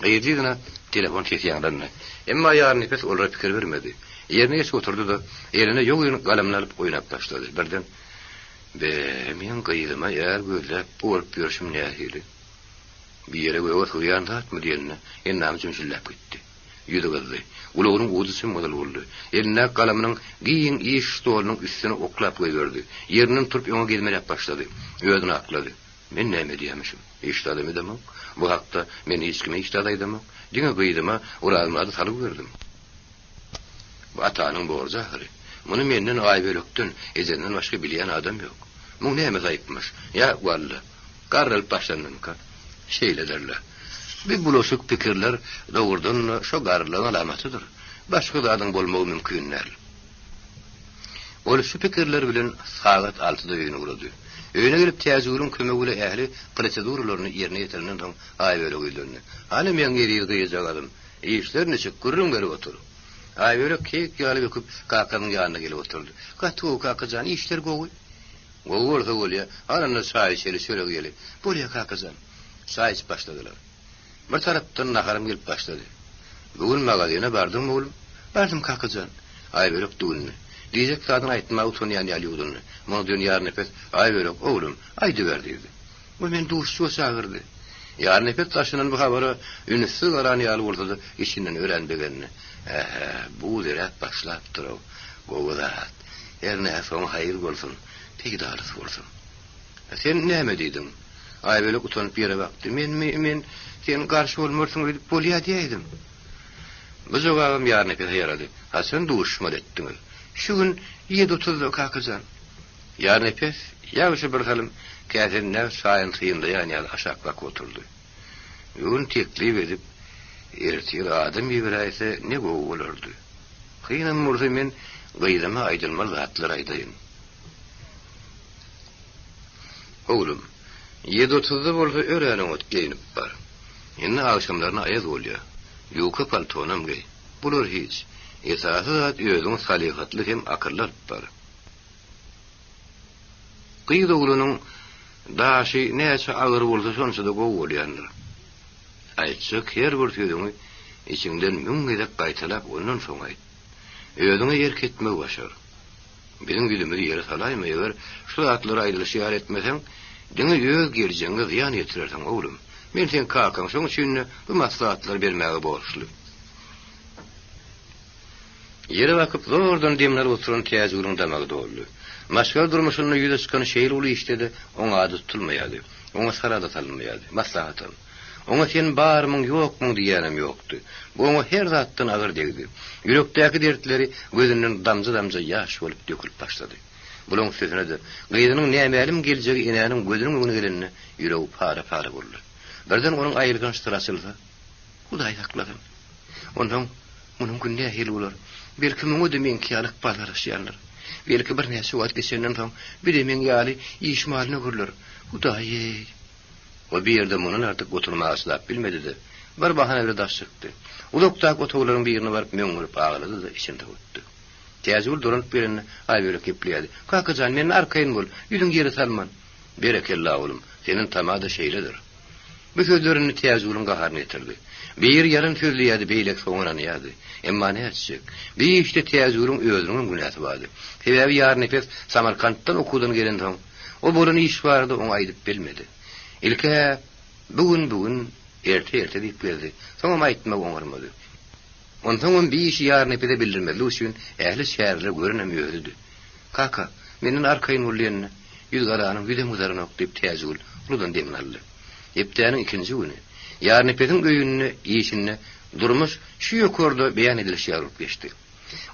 Speaker 2: Ýetirine telefon çekýänlerine. Emma ýaryn epes olara pikir bermedi. Ýerine geçip oturdu da eline ýogyny galamla alyp oýnap başlady. Birden men gyýdyma ýar gözläp bolup ýörüşim nähili. Bir ýere goýup ýandatmy diýende, ennam jümşillap gitdi. Ýüdügizdi. Ulagyň uzy model boldy. Eline galamynyň giýin iş stolunyň üstüne oklap goýberdi. Ýerinden turup ýoňa gelmelep başlady. Özüni aklady. Men näme diýemmişim? Işdadym edemem. Bu hakda men hiç kime işdadaydym. Diňe goýdyma uralmady salyp berdim. Bu atanyň borjary. Muny menden aýbölükden, ejenden başga bilýän adam ýok. Bu näme zaýypmyş? Ya walla. Garryl başlanmaka. Şeýle derler. Bir bulaşık pikirler doğurdan şu garlığın alamatıdır. Başka zadyň bolmagy mümkin näl. Ol şu pikirler bilen saat 6-da öýüne urady. Öýüne gelip täzegülüň kömegüle ähli proseduralaryny ýerine ýetirenden soň aýböle öýlendi. Hany men geriýe gyýjagadym. Işler neçe gürrüm berip otur. Aýböle kek ýaly öküp kakanyň ýanyna gelip oturdy. Gatu kakajan işler gowy. Gowurda bolýa, anany çaý içeli söýleg geli. Bolýa kakajan. Çaý içip başladylar. Bir tarapdan naharym gelip başlady. Bugün magazyna bardym oğlum. Bardım kakajan. Aýböle duýny. Diyecek zaten aytma utanyan ýaly Mon dünýär nepet aýböle oğlum aýdy berdi. Bu men duşçu çağırdy. Ýar nepet taşynan bu habara ünüsü garan ýaly bolsa işinden öğrendigenini. Bu derät başlap durup. Gowudat. Erne soň hayır bolsun. Pegdarys bolsun. Sen näme diýdin? Aýböle utanyp ýere bakdy. Men sen garşy bolmarsyň diýip bolýa diýdim. Biz ogam ýar nepet ýarady. Ha sen duşma etdiň. Şu gün 7:30'da kakajan. Yarın epes, yavuşu bir halim, käsenden saýyn syýynda ýany aşaklak oturdy. Ýön teklip edip, ertir adam ýetirse ne gowy bolardy. Hyňam murdy men gyýdama aýdylmaz zatlar aýdaýyn. Oğlum, 7:30'da bolsa öräniň ot geyinip bar. Indi akşamlaryna aýaz bolýar. Ýoka paltonam gey. Bular hiç. Esasy zat özüň salihatly hem akyllar bar. Gyýda ulunyň daşy näçe agyr bolsa şonça da gowy bolýandyr. Aýtsak her bir söýdüňi içinden müňgedek gaýtalap ondan soň aýt. Özüňe ýerk etmek başar. Bizim gülümüzi ýere salaýmy eger şu zatlary aýdylyş ýar etmeseň, diňe ýöz geljeňe ziýan ýetirersiň oğlum. Men sen kakaň şoň üçin bu maslahatlar bermäge borçly. Yere bakıp zordan demler oturan täzegülüň damagy doldy. Maşgal durmuşyny ýüze çykan şeýle uly işledi, oňa ady tutulmaýady. Oňa sarada salynmaýady. Maslahatym. Oňa sen barmyň ýokmuň diýenim ýokdy. Bu oňa her zatdan agyr degdi. Ýürekdäki dertleri gözünden damja ýaş bolup dökülip başlady. Bulan sözüne de gyýdynyň nämelim geljegi inäniň gözüniň öňüne gelenini ýüregi para boldy. Birden onuň aýyrgan şytyry açyldy. Hudaý sakladyň. Ondan munyň günde hel bolar. Belki müňe de men kiýalyk balar ýanlar. Belki bir näçe wagt geçenden soň bir de men ýaly iş malyny görler. Hudaý. O bir ýerde munyň artyk oturmagy aslap bilmedi-de. Bir bahana bilen daş çykdy. Ulukdak otoglaryň birine baryp meňürip aglady da içinde otdy. Täzegül duranyp birini aýböle kepleýärdi. Kakajan men arkaýyn bol, ýüzüň ýere salman. Berekella oğlum, senin tamada şeýledir. Bu sözlerini täzegülüň gaharyna getirdi. Bir yarın sözlüyädi beýlek soňuran ýady. Emma ne etjek? Bir işte täzegülüň özüniň günäsi bardy. Sebebi ýar nepes Samarkanddan okudan gelen soň o bolan iş bardy, oňa aýdyp bilmedi. Ilke bugün erte diýip berdi. Soňra aýtmak oňarmady. Ondan bir iş ýar nepede bildirmedi üçin ähli şäherler görenemýärdi. Kaka, meniň arkaýyn bolýanyny ýüz garanyň ýüzem uzaryna okdyp täzegül rudan demnaldy. Epdäniň ikinji güni ýar nepediň göýünni işini durmuş şu ýokurda beýan edilýär ýaryp geçdi.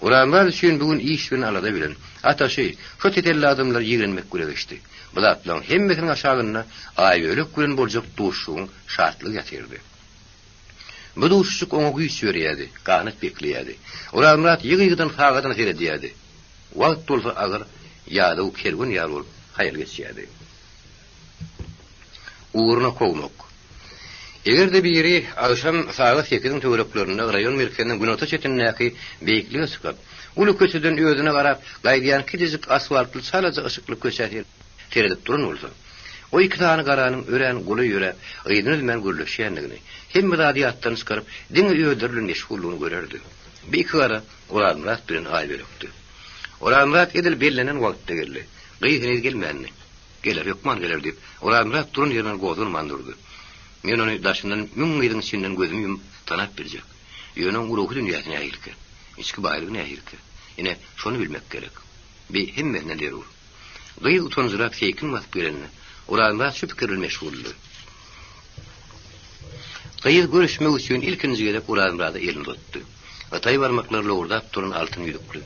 Speaker 2: Ulanlar üçin bugün iş bilen alada bilen ataşy şu tetelli adamlar ýigrenmek güreşdi. Bu zatlaryň hemmesiniň aşagyna aýbölek bilen boljak duşuň şartly ýatyrdy. Bu duşçuk oňa güýç berýärdi, ganyp bekleýärdi. Ulanlar ýygydan fagadan seredýärdi. Wagt bolsa agyr ýa-da o kergun ýar bolup haýal geçýärdi. Uğuruna kovmak. Eger de biri akşam saat 8'in töwereklerinde rayon merkezinden Günota çetinäki beýiklige çykyp, ulu köçeden özüne garap, gaýdýan kidizik asfaltly salaja ışykly köçädir. Teredip durun bolsa. O iki tane garanyň ören goly ýöre, ýygyny bilen gürleşýändigini, hem radiýatdan çykaryp, diňe ýödürlen meşgullygyny görerdi. Bir iki gara Ulanrat bilen aýbörekdi. Ulanrat edil bellenen wagtda geldi. Gyýyny gelmänni. Geler ýokman geler diýip, Ulanrat durun ýerine gozun mandurdy. Men onu daşyndan müňgidiň içinden gözüm yum tanap berjek. Ýöne uruhy dünýäsiне aýyrky. Içki baýlygyna aýyrky. Ine şonu bilmek gerek. Bir hemmesine derur. Gyýy utanjyrak feýkin wagt berenini. Ulanlar şu pikirle meşguldy. Gyýy görüşmek üçin ilkinji gelip Ulanrada elini tutdy. Atay barmaklarla urdap turun altyn ýüdükli.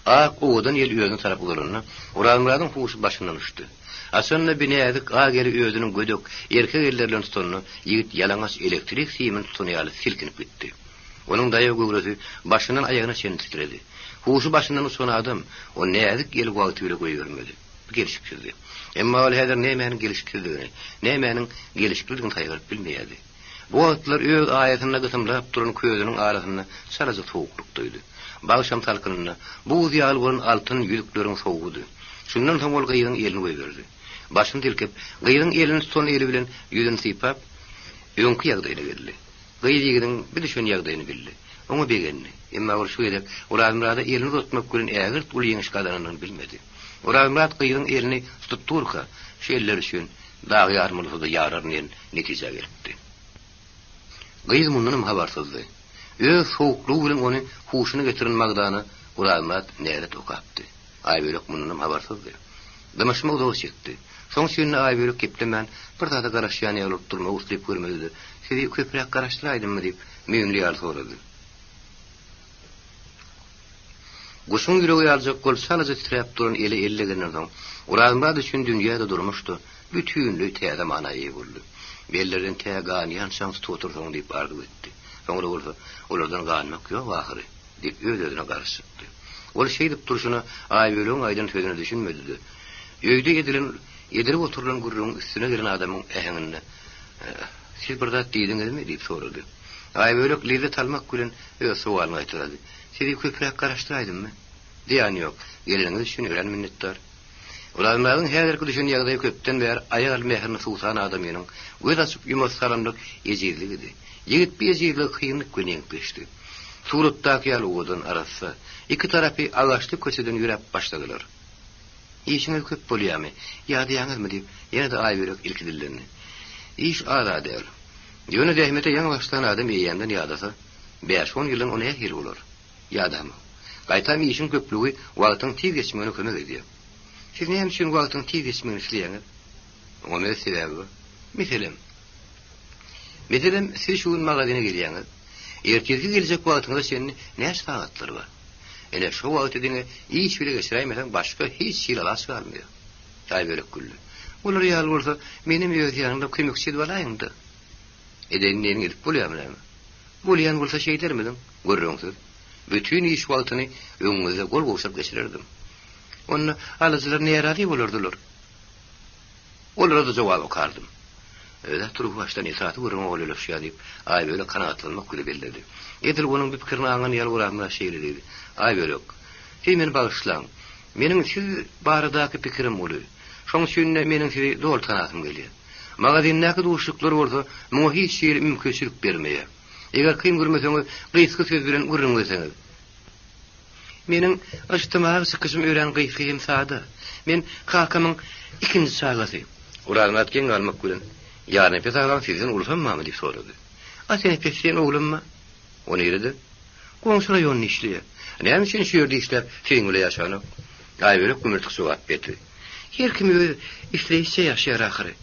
Speaker 2: Ak oğudan ýel ýöne tarap ulanna, Ulanradyň huşy başyndan uçdy. Asanna binedik ageri özünün gödök erkek ellerlen tutanını yigit yalaňaç elektrik siýmin tutanaýaly silkinip gitdi. Onuň daýa göwresi başyndan aýagyna çen titredi. Huşy başyndan uçan adam o näzik el wagty bile goýbermedi. Gelişikdi. Emma ol häzir nämenin gelişikdigini, nämenin gelişikdigini taýgaryp bilmeýärdi. Bu wagtlar öz aýatyna gysymlap duran közüniň arasyna saraja soğukluk duýdy. Bagşam talkynyna bu ýaly bolan altyn ýüzükleriň soğudy. Şundan soň ol gyýyň elini goýberdi. Başyny dilkep, gyýyň elini tutan eli bilen ýüzüni sypap, öňkü ýagdaýyna geldi. Gyýygynyň bir düşen ýagdaýyny bildi. Oňa begenni. Emma ol şu edip, Urazmyrada elini tutmak bilen ägir ul ýeňiş gadanyny bilmedi. Urazmyrad gyýyň elini tutup durka, şu eller üçin dagy armylyda ýararnyn netije gelipdi. Gyýyň mundan habarsızdy. Öz soğukluğu bilen onu huşunu getiren magdany Urazmyrad näret okapdy. Aýbölek mundan habarsızdy. Damaşma da çekdi. Soň şeýle aýbölek geplemän bir zada garaşýan ýalyp durma uslyp görmedi. Sizi köprek garaşdyraydymy diýip meňli ýaly sorady. Guşun ýüregi ýaljak gol salaja titrep duran eli ellegenden soň Urazmyrad üçin dünýäde durmuşdy. Bütünli täze manaýy boldy. Bellerden tägan ýanşan tuturdyň diýip argy etdi. Soňra bolsa olardan ganmak ýok ahyry diýip öz-özüne garşypdy. Ol şeýdip durşuna aýbölüň aýdan sözüne düşünmedi. Öýde yedirip oturulan gurrun üstüne giren adamın ehenginde siz burada diýdiňizmi diýip sorady. Aýbölek lezzet almak bilen öz suwalyny aýtdy. Sizi köprek garaşdyraydymmy? Diýen ýok. Geliniňiz üçin ören minnetdar. Ularmyň häzirki düşen ýagdaýy köpden bäri aýal mehrini suwsan adam ýanyň göz açyp ýumaz salamlyk ejizligidi. Yigit bir ejizlik kıyınlık güneň geçdi. Suratdaky ýalydan arasy iki tarapy agaçly köçeden ýürep başladylar. İşiniz köp bolýarmy? Ýadyňyzmy diýip ýene-de aýbölek ilkidillerni. İş ara däl. Ýöne zähmete ýaňy başlanan adam ýeýenden ýadasa 5-10 ýylyň ona ýer bolar. Ýadamy. Gaýtam işin köplügi wagtyň tiz geçmegine kömek edýär. Siz näme üçin wagtyň tiz geçmegini isleýäňiz? Oňa sebäbi? Meselem siz şu magazyna gelýäňiz. Ertesi gelecek wagtyňda senin näçe sagatlary bar? Ene şu wagtyňda hiç bile geçiräýmesen başga hiç şeýle alas galmıyor. Aýbölek güllü. Olar ýaly bolsa menim öz ýanymda kömekçi bolaýyndy. Edenlerini edip bolýarmyň? Bolýan bolsa şeýdermidim? Görüňsiz. Bütün iş wagtyny öňüňize gol goşup geçirirdim. Onu alıcılar näýärdi bolardylar. Olara da jogap okardım. Öyle turup baştan isaatı görüň olalapşýar diýip aýbölek kanatlanmak güle belledi. Edil onuň bir pikirini aňan ýaly Urazmyra şeýle dedi. Aýbölek, siz meni bagyşlaň. Meniň siz baradaky pikirim boly. Şoň üçin meniň sizi dol tanatym gelýär. Magazyndaky duşluklar bolsa, muňa hiç şeýle mümkinçilik bermeýär. Eger kyn görmeseňiz, gysky söz bilen görüňiz. Meniň ijtimaý sykyşym öýren gyfym sada. Men kakamyň ikinji sagasy. Urazmyrad geň almak bilen ýarny pesalan sizin ulsanmamy diýip sorady. Asen peşen oglumma? Ony ýerde. Goňşura ýolny işleýär. Näme üçin şu ýerde işläp seň bilen ýaşanyp? Aýbölek gümürtük sowap berdi. Her kim öz işleýişçe ýaşaýar ahyry.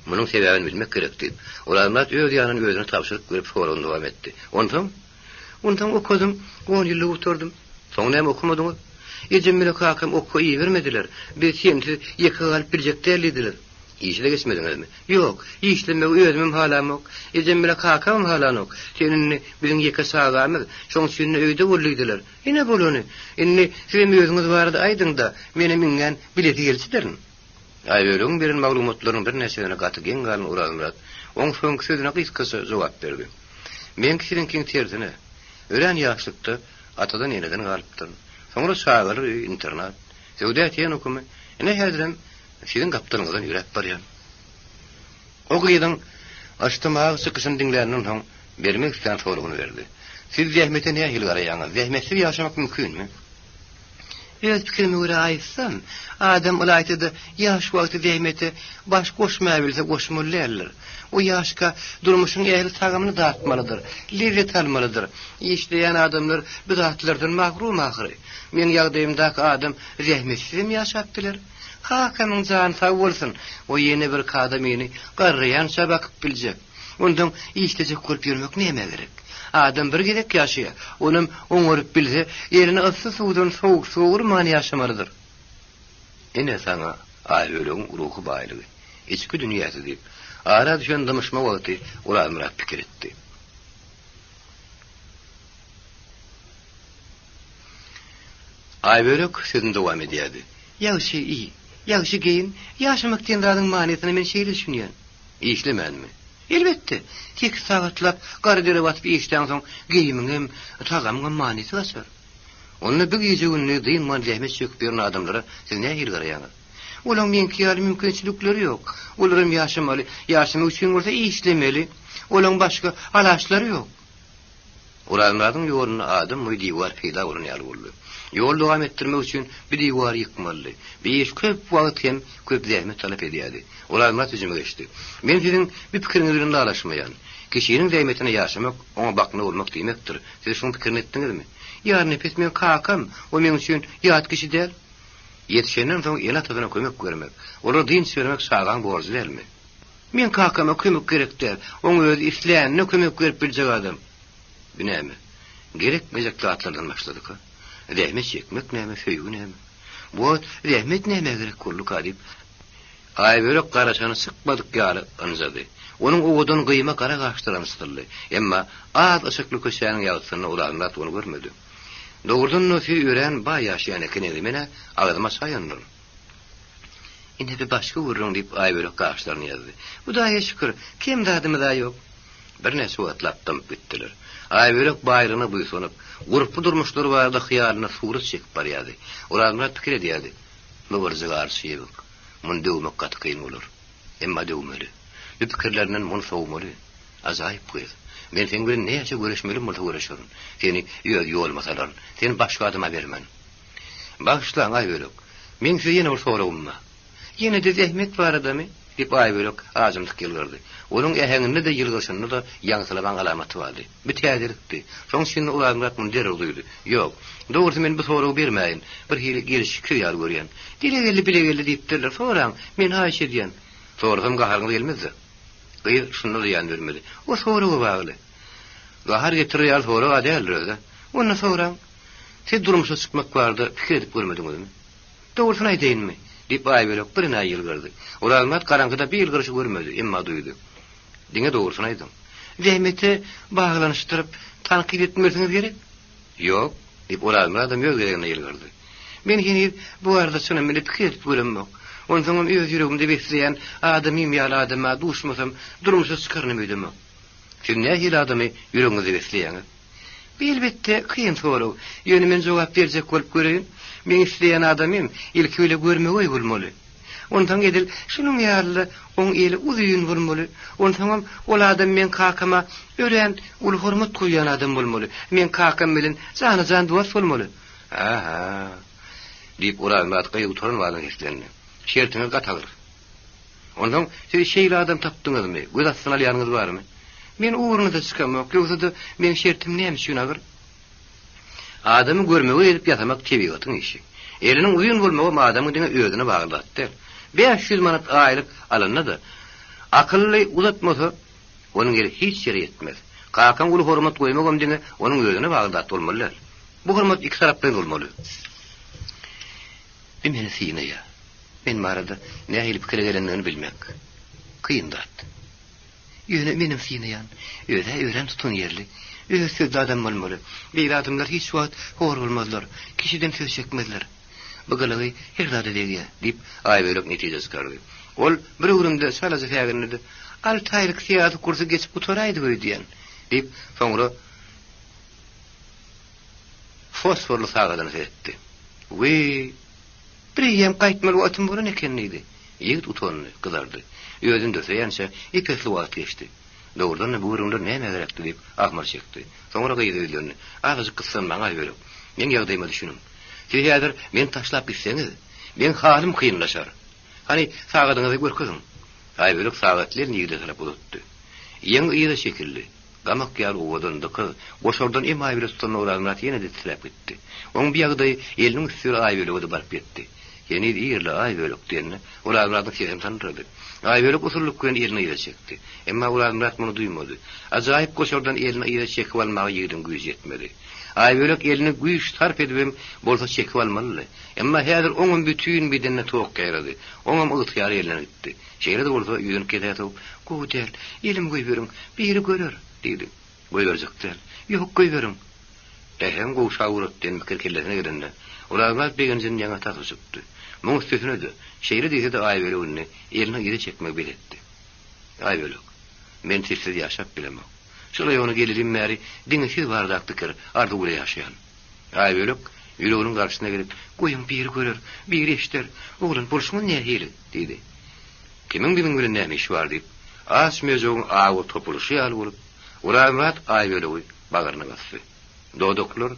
Speaker 2: Munyň sebäbini bilmek gerek diýip, Urazmyrad öz ýanyny özüne tapşyryp görüp soragyny dowam etdi. Ondan okudum, 10 ýyllyk oturdum. Soň näme okumadyňyz? Ejemmile kakam okuy bermediler. Bir senti ýeke galyp biljekdiler. İşle geçmediňizmi? Ýok, işlemek özümem halam yok. Ejemmile kakam halam yok. Seninni biziň ýeke sagamy, şoň üçin öýde bolýdylar. Ine bolany. Inni sizin özüňiz barada aýdyňda, meni mingen bileti gelsidirin. Aýbölüň birin maglumatlaryň bir näçesine gaty geň galan Urazmyrad. Oň soň sözüne gysgaça jogap berdi. Men kişiniň kiň tersine, ören ýaşlykda atadan eneden galypdym. Soňra şagyr internat, Sewdet ýen okumy. Ine häzirem sizin gapdaryňyzdan ýürek barýar. O gyýdyň aştymagy sykyşyn diňläriniň soň bermek isleýän soragyny berdi. Siz zähmete näme hil garaýaňyz? Zähmetsiz ýaşamak mümkinmi? Öz pikirime göre aýtsam, adam ulaytydy, ýaş wagty zähmete baş goşmaýa bilse goşmolýarlar. O ýaşka durmuşyň ähli tagamyny dağıtmalydyr, lezzet almalydyr. Işleýän adamlar bu zatlardan mahrum ahyry. Men ýagdaýymdaky adam zähmetsiz ýaşapdylar. Hakamyň jany sag bolsun, o ýene bir kada meni garryan şabakyp biljek. Ondan işlejek görüp ýörmek näme gerek? Adam bir gedek ýaşaýar. Onuň oňurup bilse, ýerini ıssy suwdan soğuk many ýaşamalydyr. Ene sana Aýbölüň ruhy baýlygy, içki dünýäsi diýip, ara düşen damışma wagty Ural Murat pikir etdi. Aýbölük sözüne dowam edýärdi. Ýagşy iyi, ýagşy geýin, ýaşamakdan dadyň manysyny men şeýle düşünýän. İşlemenmi? Elbetde. Tek sagatlap, gardyra batyp işden soň geýimiňem, tagamyň manysy başar. Onu bir gece günlüğü dıyın manlehme çöküp bir adamlara siz ne hir garayanız? Olan menki yali mümkünçülükleri yok. Olarım yaşamalı, yaşamak için olsa iyi işlemeli. Olan başka alaşları yok. Uranladın yolunu adım bu divar peyda olun yer oldu. Yol devam ettirmek için bir divar yıkmalı. Bir iş köp vakit hem köp zahmet talep ediyordu. Uranlat yüzüme geçti. Ben sizin bir fikrinizle alaşmayan, kişinin zahmetine yaşamak, ona bakma olmak demektir. Siz şunu fikrini ettiniz mi? Yarın nefes men kakam, o men üçün yat kişi der. Yetişenden soň el atadına kömek görmek, olar din söylemek sağan borcu dermi? Men kakama kömek gerek der, onu öz isleýänine kömek berip biljek adam. Binäme? Gerekmejek zatlardan başladyk. Zähmet çekmek näme, söýgü näme? Bu zähmet näme gerek kurluk adyp. Aýbölük garaşany sıkmadyk ýaly anjady. Onun owadan gyýma gara gaçdyranystyly. Emma az ışıkly köşäniň ýagtyny ulanlar onu görmedi. Doğrudan nofi ören bay yaşayan ekeni mene ağzıma sayandım. Indi bir başka vurun deyip Aýbölük gaçlaryny yazdı. Bu da şükür, kim dadymy da yok. Bir näse atlapdım bitdiler. Aýbölük baýryny buýsunyp, gurupy durmuşlar barda hyýalyna surat çekip barýady. Ulanlar pikir edýärdi. Nowrzy garşyýyk. Mun dewmek gat kyn bolar. Emma dewmeli. Bu pikirlerinden mun sowmaly. Azaýyp goýdy. Men sen bilen näçe görüşmeli bolsa görüşürüm. Seni ýol masalan, seni başga adyma bermen. Başlaň Aýbölük. Men şu ýene bir soragym bar. Ýene de zähmet bar adamy, diýip Aýbölük azamdyk geldi. Onuň äheňinde de ýylgyşyny da ýaňsylagan alamaty bardy. Biteýärdi. Şoň şunu ulanlar mun dereldi. Ýok. Dogry men bu soragy bermäýin. Bir hili gelişik ýar görýän. Dilegelli bilegelli diýipdirler. Soraň men haýş edýän. Soragym gaharly gelmezdi. Gıyır şunu da yan vermeli. O soruğu bağlı. Gahar getiriyor soruğu adayalır da. Ondan sonra siz durumuşa çıkmak vardı. Fikir edip görmediniz mi? Doğrusuna edeyim mi? Deyip Aýbölük birine yıl gördü. Ulanlar karanlıkta bir yıl görüşü görmedi. Emma duydu. Dine doğrusuna edin. Zähmeti bağlanıştırıp tankit etmesiniz gerek? Yok. Deyip ulanlar adam yok gereğine yıl gördü. Ben yine bu arada sana meni fikir edip görmem. Ondan sonra öz yüreğimde besleyen adamym ýaly adama duşmasam durmuşa çıkarnamydymy? Siz nähili adamy yüreğiňizde besleýäňiz? Elbetde kıyın soraw. Ýöne men jogap berjek bolup göreýin. Men isleýän adamym ilki öyle görmegi bolmaly. Ondan edil şunun ýaly oň eli uzyn bolmaly. Ondan ol adam men kakama ören ul hormat goýan adam bolmaly. Men kakam bilen jany-jan dost bolmaly. Aha. Diýip Ural gaýy oturan walan geçlerini. Şertine gatalır. Ondan siz şeýle adam tapdyňyzmy? Göz astyna alýanyňyz barmy? Men uğruna çıkamak, ýoksa da men şertim näme üçin agyr? Adamy görmegi edip ýatamak tebigatyň işi. Eliniň uýun bolmagy adamy diňe özüne baglandy. 500 manat aýlyk alanda da akylly uzatmasa onuň ýeri hiç ýere ýetmez. Kakan uly hormat goýmagam diňe onuň özüne baglandy bolmaly. Bu hormat iki tarapdan bolmaly. Meni synaýar. Men marada nähili pikir gelenlerini bilmek. Kıyındat. Ýöne menim synaýan, ören tutun ýerli. Sözlü adam bolmaly. Bir adamlar hiç wagt hor bolmazlar. Kişiden söz çekmezler. Bu galagy her zada diýär diýip Aýbölük netije çykardy. Ol bir öwrümde salaja fägirnidi. 6 aýlyk syýasat kursy geçip oturaydy diýen. Diýip soňra fosforly sagadan etdi. We Priyem qaytmaly wagtym bolan ekenidi. Ýigit utandy, gyzardy. Özünde söýänçe ipesli wagt geçdi. Dogrudan bu urunda näme gerekdi diýip ahmar çekdi. Soňra gyýdylyny. Agyzy kyssan maňa berip. Men ýagdaýyma düşünüm. Siz häzir men taşlap gitseňiz, men halim kynlaşar. Hani sagadyňyzy görkezin. Aýbölük sagatlaryny ýigide tarap ulutdy. Ýeň ýyda şekilli. Gamak ýar owadandyky, goşordan emaý bir tutan oranlar ýene de tilap gitdi. Oň bir ýagdaý eliniň üstüne Aýbölüge barıp gitdi. Ýene ýerle Aýbölük diýeni oranlardy şeýle tanyrdy. Aýbölük usulluk bilen elini ýere çekdi. Emma oranlar muny duýmady. Ajaýyp goşordan elini ýere çekip almagy ýigdiň güýji ýetmedi. Aýbölek elini güýç tarp edibem bolsa çekip almaly. Emma häzir oňun bütün bedenne tok gaýrady. Oňam ýytyar eline gitdi. Şeýle de bolsa ýüzüň ketäp, "Goýdel, elim goýberin, biri görer" dedi. "Goýberjekler." "Ýok, goýberin." Hem goşa uratdan mikir kellerine girende. Urazmat begenjin ýaňa taşypdy. Muň üstüne de şeýle diýse de Aýbölekni eline geri çekmek biletdi. Aýbölek, men tilsiz ýaşap bilemem. Şolay onu gelirim märi diňişi bardakdykyr, ardy gure ýaşaýan. Aýbölek ýüreginiň garşyna gelip, "Goýun biri görer, biri eşiter, oglan bolşuň nähili?" dedi. "Kimiň bilen bilen näme iş bar?" diýip, as mezogyn awy topuluşy ýaly bolup, Urazmat Aýbölegi bagaryna bassy. Dodoklar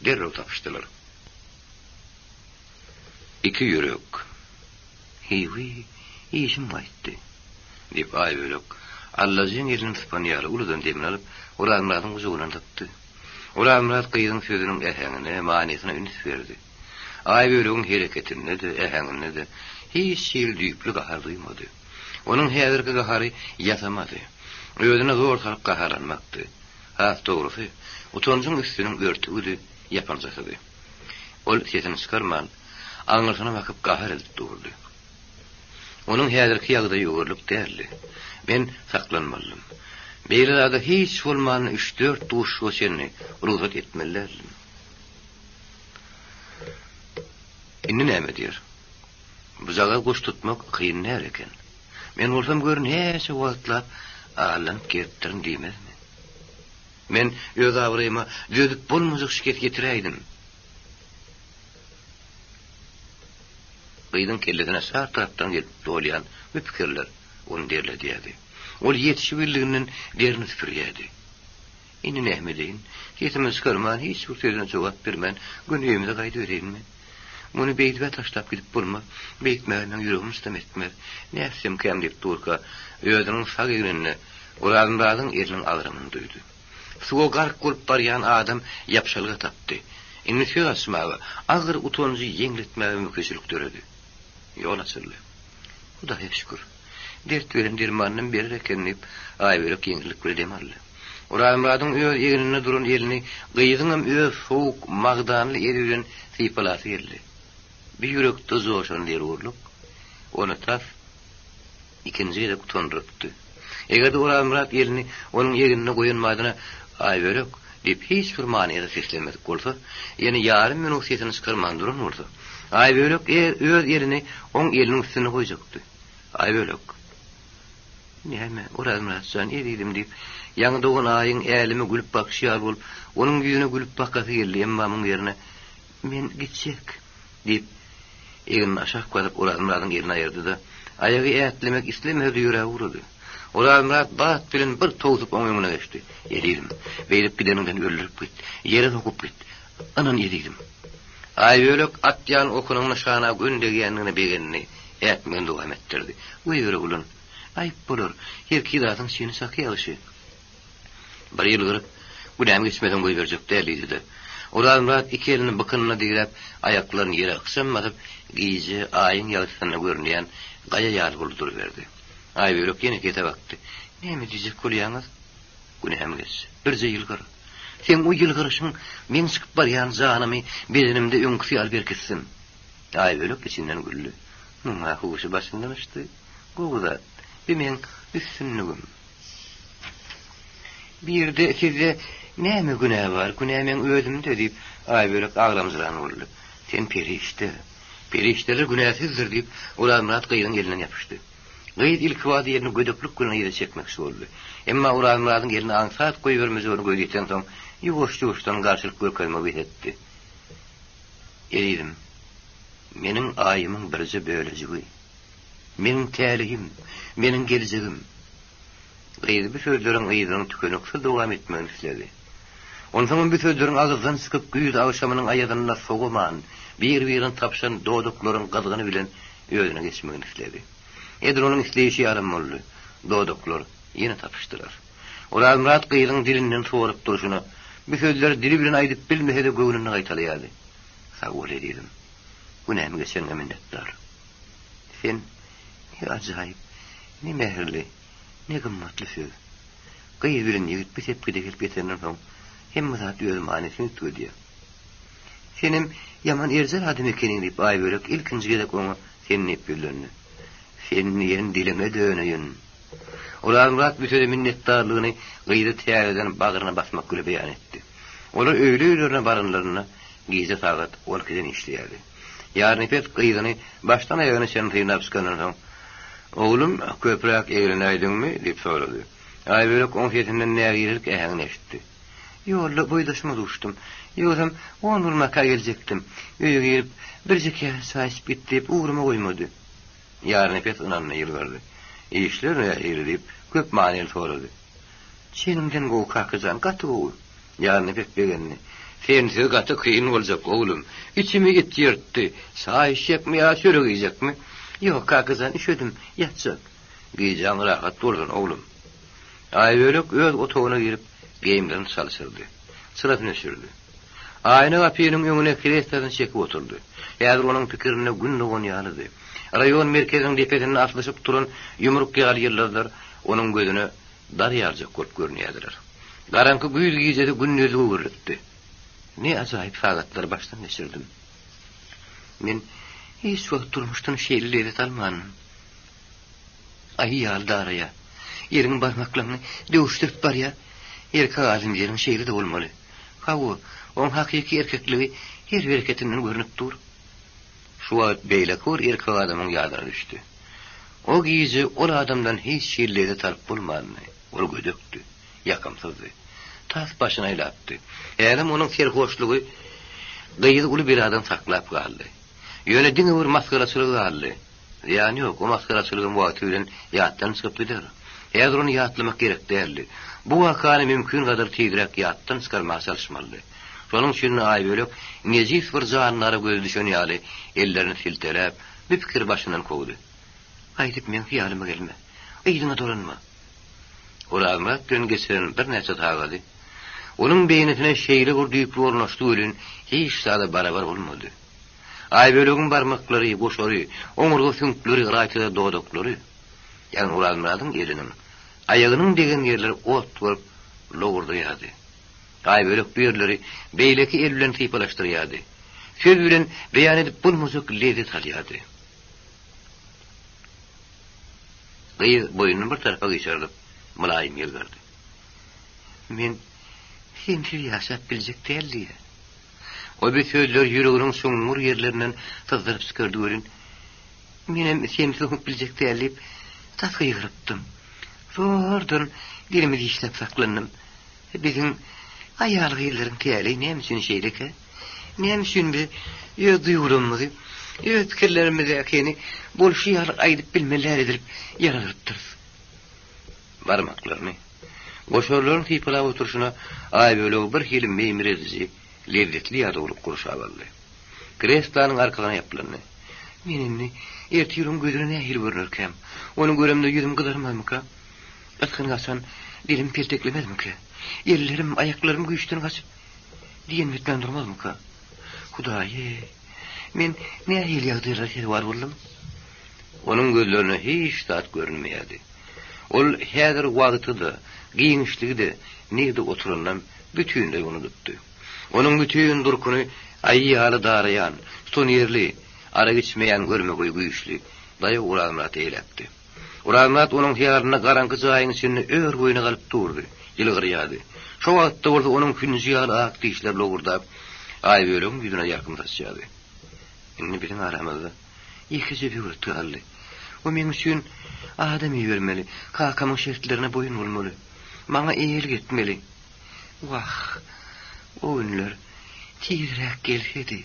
Speaker 2: derrew tapyşdylar. İki yürek. "Hiwi, işim gaýtdy" diýip Aýbölek Allah'ın elini Spanya'lı uludan demin alıp Urazmat'ın kuzuğundan tuttu. Urazmat kıyının sözünün ehengine, manisine ünis verdi. Aýbölek'in hereketine de, ehengine de hiç şiil düýüplü gahar duymadı. Onun häzirki gahary ýatamadı. Özüne zor salyp gaharanmakdy. Ha, dogrusy, utanjyň üstüniň örtügüdi, ýapanjasydy. Ol sesini çykarman, aňyrsana bakyp gahar edip durdy. Onun häzirki ýagdaýy ýogurlyk däldi. Men saklanmalym. Beýlerde hiç bolman 3-4 duş goşenni ruhsat etmelilerdim. Inni näme diýer? Buzaga goş tutmak kıyın näre eken. Men bolsam görün häçe wagtlar alan ketdirin diýmezmi? Men öz awryma dödük bolmazak şiket getiräýdim. Kıyın kelledine sağ tarapdan gelip dolyan bu pikirler onu derle diýdi. Ol ýetişi bildiginiň derini süpürýärdi. Inni näme diýin? Ýetimiz çykarman, hiç bu sözüne jogap bermän, günüýümde gaýdy öreýinmi? Muny beýtime taşlap gidip bolma, beýtmäňden ýüregim istemekmer. Näsem käm diýip durka, özüniň sag ýerini, Urazmatyň eliniň agrynyny duýdy. Suwa gark bolup barýan adam ýapşalyga tapdy. Inni söz açmagy, agyr utanjy ýeňletmäge mümkinçilik töredi. Ýol açyldy. Hudaýa şükür. Dert veren dermanyny berer eken diýip Aýbölek ýeňillik bilemedi. Urazmatyň öz ýerine duran elini gyýygyňam öz soğuk magdanly erilen sypalasy geldi. Bir ýürekde zoşan der urluk, onu tas ikinji de tutundurupdy. Egerde Urazmat elini onun ýerine goýanmadyna Aýbölek diýip hiç bir manyda seslenmedik bolsa, ýani ýarym minut sesini çykarman duran bolsa, Aýbölek öz ýerini oň eliniň üstüne goýjakdy. Aýbölek, näme Urazmat sen edidim diýip, ýaňy dogan aýyň älimi gülüp bakýar bolup, onuň ýüzüne gülüp bakasy geldi, emma muň ýerine men gitjek diýip, egin aşak galyp Urazmatyň elini aýyrdy da, aýagy ätlemek islemedi ýüregi urudy. Urazmat bat bilen bir tozup oňuna geçdi. Edidim. Beýlip gideninden öldürüp git. Ýere sokup git. Anan edidim. Aýbölek atýan okunyň nişana göndegýänini begenini ätmegen dowam etdirdi. "Goýber ulan, aýyp bolar. Her kidatyň seni sakýalyşy." Bir ýyl gyryp, bu näme geçmeden goýberjek däldi de. Urazmat iki elini bıkynına diýip, aýaklaryny ýere ykşamadyp, giýje aýyň ýalysyna görünýän gaýa ýaly bolup duruverdi. Aýbölek ýene kete bakdy. "Näme diýjek bolýaňyz?" "Günäm geç. Bir ýyl gyr. Sen o ýyl gyryşyň men çykyp barýan janymy bedenimde öňkü ýal berkitsin." Aýbölek içinden güldü. "Muňa huşy başyndan açdy. Goýda, men üstünligim. Bir de size näme günah bar? Günämen özümde" diýip Aýbölek agramjyran boldy. "Sen perişleri günäsizdir" diýip Urazmat gyýyň elinden ýapyşdy. Gyýyt ilk wagt ýerini gödöklük bilen ýere çekmekçi boldy. Emma Urazmatyň elini aňsat goýbermezýäni goýdykdan soň ýuwaş-ýuwaşdan garşylyk görkezmek etdi. "Edidim. Meniň aýymyň birji bölejigi. Meniň täligim, meniň geljegim." Gyýdy bu sözleriň gyýdyň tükenekse dowam etmegi istedi. Ondan bu sözleriň agyrdan çykyp güýz awşamynyň aýadyna soguman, bir-birini tapşan dodoklaryň gadygyny bilen ýöňüne geçmegi istedi. Edir onun işleyişi yarım oldu. Dodoklar yine tapıştılar. Urazmat gyýyň dilinden soğurup duruşuna, bu sözler dili bilen aýdyp bilmese de göwnüne gaýtalýardy. Sagol edidim. Bu näme geçen minnetdar. Sen ne ajaýyp, ne meherli, ne gymmatly söz. Gyýy bilen ýigit bitip gidip etenden soň hem zat öz manesini tutdu. Senim yaman erzel adam ekenin deyip Aybölek ilkinci gedek onu senin hep bildirini. Senin yen dilime dönüyün. Olar Murat bütüde minnettarlığını gıydı tiyareden bağırına basmak gülü beyan etti. Olar öyle barınlarına gize tağıt orkiden işleyerdi. Yarın ipet gıydını baştan ayağını senin tıyına pıskanırsan, oğlum köprek eğiline aydın mı deyip söyledi. Aybölek on fiyetinden neye girirlik ehengini eşitti. Yolla boydaşıma düştüm. Yoksam 10 vurmaka gelecektim. Öyle gelip bir zekere sahip bitti deyip uğruma koymadı. Yarın ipet ınanına yılvardı. İşler ne eğri deyip köp maneli soradı. Senimden gol kakızan katı oğul. Yarın ipet begenini. Sensiz katı kıyın olacak oğlum. İçimi it yırttı. Sağ işecek mi ya şöyle giyecek mi? Yok kakızan işödüm yatacak. Giyeceğin rahat durdun oğlum. Aybölek öz otoğuna girip giyimlerini çalışırdı. Sırasını sürdü. Ayna kapının önüne krestlerini çekip oturdu. Eğer onun fikirine gün doğun yanıdı. Rayon merkezinin depetine atlaşıp turun yumruk yağlı yıllardır onun gözüne dar yarcak kurt görünüyordular. Garankı güyüz giycede gün yüzü uğurlutti. Ne acayip fağatlar baştan geçirdim. Men hiç vakit durmuştun şeyli lezzet almanım. Ayı yağlı da araya. Yerin parmaklarını dövüştürüp var ya. Erkek alim yerin şeyli de olmalı. Kavu, onun hakiki erkekliği her bir hareketinden görünüp dur. Şu vakit beylekor erkek adamın yadına düştü. O giyici o adamdan hiç şeyliğe tarp bulmadığını, onu gödöktü, yakımsızdı. Tas başına ile attı. Eğelim onun serhoşluğu gıydı ulu bir adam saklap kaldı. Yönedin ömür maskarasılığı kaldı. Yani yok, o maskarasılığın vaktiyle yattan çıkıp gider. Eğer onu yatlamak gerek değerli. Bu vakanı mümkün kadar tigrek yattan çıkarmaya çalışmalı. Sonun için Aybölek nezif bir canlara göz düşen yali ellerini siltelep bir fikir başından kovdu. Aydıp men hiyalıma gelme. Eydine dolanma. Olar Murat dön geçiren bir nese tağadı. Onun beynetine şeyli vurduyup ornaştığı ölün hiç sağda beraber olmadı. Aybölek'in parmakları, boşları, omurga sünkleri, raytıda doğdukları. Yani Olar Murat'ın elinin, ayağının degen yerleri ot vurup loğurdayadı. Aybölek bir beyleki elülen tıypalaştırayadı. Söz bilen beyan edip bulmazık lezzet alayadı. Gıyı boyunun bir tarafa geçirdim. Mülayim yılgardı. Men sensiz yaşap bilecek değildi ya. O bir sözler yüreğinin sonur yerlerinden sızdırıp sıkırdı ölün. Menem sensiz bilecek değildi. Tatkıyı kırıptım. Zordan dilimizi işlep saklandım. Bizim ayarlı yılların tiyali neymişsin şeylik ha? Neymişsin bir duyurumumuzu, fikirlerimizi yakini bol şiyalık aydıp bilmeler edilip yararıptırız. Varmaklarını, koşarların tıypıla oturuşuna Aybölek bir hilim meymir edici, lezzetli yadı olup kuruşavallı. Krestlanın arkadan yapılanı. Menimni ertiyorum gözüne ne hil görünürkem, onun göremde yüzüm kıdarmaz mı ka? Atkın kaçan dilim perteklemez mi ka? Ellerim, ayaklarım güçten kaçıp diyen bitmen durmaz mı ka? Hudayi, men ne hil yağdırlar var oldum? Onun gözlerine hiç tat görünmeyedi. Ol her vakti de, giyinişliği de, nerede oturandan bütünle onu tuttu. Onun bütün durkunu ayyalı darayan, son yerli, ara geçmeyen görme güçlü, dayı Olar Murat eylepti. Olar Murat onun hiyarına karankı zayın sinni ör boyuna kalıp durdu, yılgırıyadı. Şu vakitte orada onun künziyalı aktı işlerle orada Aybölek'in yüzüne yakınlaşacaktı. Inni bilin aramızda ikici bir vurtu aldı. O men üçün adam iyi vermeli, kakamın şertlerine boyun olmalı, bana eğilik etmeli. Vah, o ünler tiyrek gelseydi,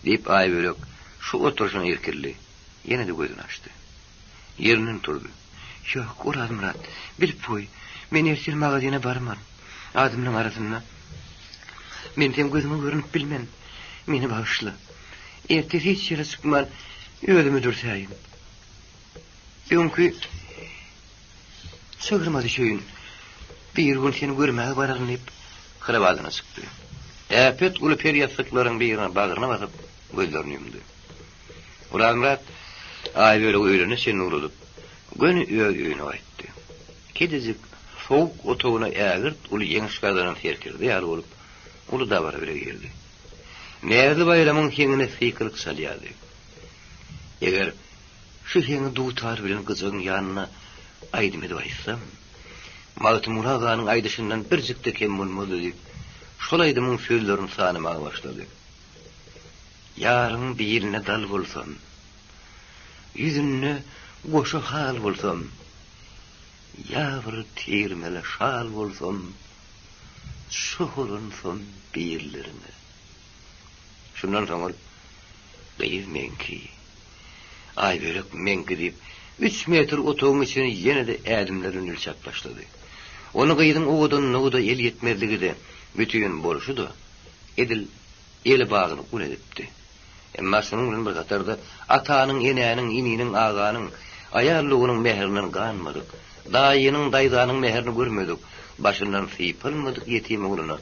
Speaker 2: deyip Aybölek şu oturuşuna irkildi. Yine de gözünü açtı. Yerinden turdu. Yok, Olar Murat, bilip boy, men ersil mağazine barman. Adımın arasında. Men tem gözümü görünüp bilmen. Meni bağışla. Ertesi hiç yere sıkman, ödümü dursayım. Önkü çığırmadı şeyin. Bir gün seni görmeye bararınıp kırabadına sıktı. Epet ulu feryatlıkların bir yerine bağırına basıp gözlerini yumdu. Olar Murat Aybölek öylene seni uğradıp gönü öğüne ayttı. Kedicik soğuk otoğuna eğirt ulu yeniş kadının terkirdi yer olup Ulu da var bile geldi. Nerede bayramın hengine fikirlik salyadı. Eğer şu hengi duutar bilen kızın yanına aydım edip aytsam, Mağıtım Urağa'nın aydışından bircikte kem bulmadı deyip, şol aydımın sözlerini sanımaya başladı. Yarın bir yerine dal bulsam, yüzünne koşu hal bulsam, yavru tirmeli şal bulsam, şuhulunsam birlerine. Şundan sonra gıyır menki, ay börek menki deyip, 3 metre otoğun içine yine de edimlerin ülçak başladı. Onu gıydın oğudan da el yetmezliği de bütün boruşu da el bağını kul edipti. Ama şunun bir katarda atanın, enənin, ininin, ağanın, ayarlığının mehrinin kanmadık. Dayının, daydanın mehrini görmedik. Başından sıypılmadık yetim oğluna.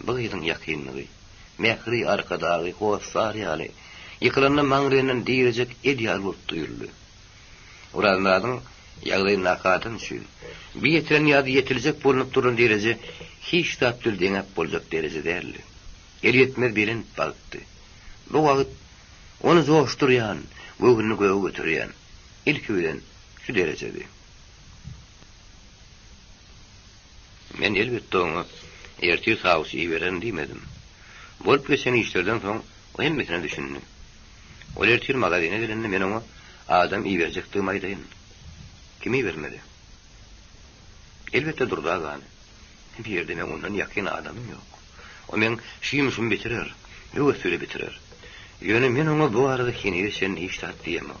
Speaker 2: Bıydın yakınlığı. Mehri arkadağı, hoşsar yali. Yıkılanına mağrıyla diyirecek ediyal olup duyurlu. Uranlardan yağlayın nakadın için. Bir yetiren yadı yetilecek bulunup durun derece, hiç tatlı denep olacak derece derli. El yetmez birin baktı. Bu vakit onu zoşturuyan, göğünü göğü götürüyen, ilk öğlen şu derecede. Men elbette onu ertiyor tavsiye veren demedim. Bolup geçen işlerden sonra o hemmetine düşündüm. O ertiyor magazine verenle men ona adam iyi verecek dığmaydayın. Kimi vermedi? Elbette durdu ağanı. Bir yerde men ondan yakın adamım yok. O men şiymuşum bitirir, yok söyle bitirir. Yönü men ona bu arada keniye sen iştahat diyemem.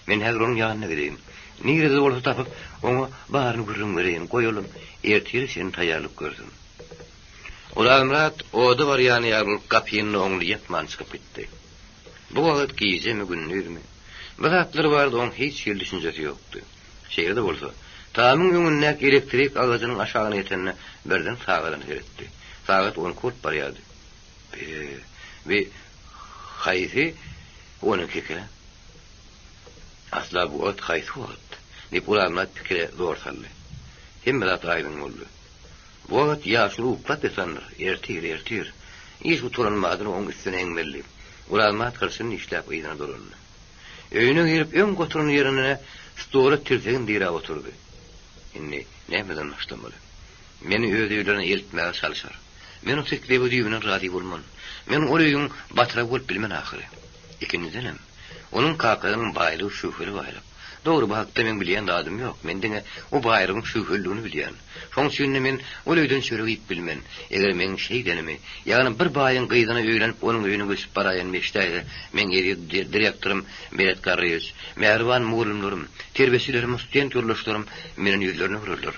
Speaker 2: Men her onun yanına gideyim. Nirede olsa tapıp ona bağırını kırın vereyim, koyalım. Ertiyor senin tayarlık gördüm. Ulan Murat, o da var yani yarılıp kapıyının oğlu yatman çıkıp gitti. Bu vakit giyece mi günlüğür mü? Bırakları vardı, onun hiç yer düşüncesi yoktu. Şehirde olsa, tamın önündeki elektrik ağacının aşağına yetenine birden sağadan seyretti. Sağat onu kurt barayadı. Ve haysi onun kekele. Asla bu ot haysi ot. Nip ulanmat pikire zor sallı. Hem belat aydın oldu. Bu vakit yaşlı uklat desanlar, ertir. İş uturanmadın onun üstüne enmelli. Ulanmat kırsının işlap iydana dolanlı. Öğüne girip ön koturun yerine stoğla tirteğin dira oturdu. Şimdi neymeden başlamalı? Meni ödüylerine elitmeye çalışar. Men o teklebi düğünen radi bulman. Men o düğün batıra bulup bilmen ahire. İkincidenim. Onun kakadının baylığı şüpheli baylığı. Doğru bu hakta men bileyen de adım yok. Men dene o bayrağın şüpheliğini bileyen. Son sünne men o löydün söyleyip bilmen. Eğer men şey denemi, yani bir bayın kıydına öğlenip onun öğünü göçüp barayan meştaydı. Men direktörüm Meret Karayüz, Mervan Muğlumlarım, terbesilerim, student yoldaşlarım menin yüzlerine vururlar.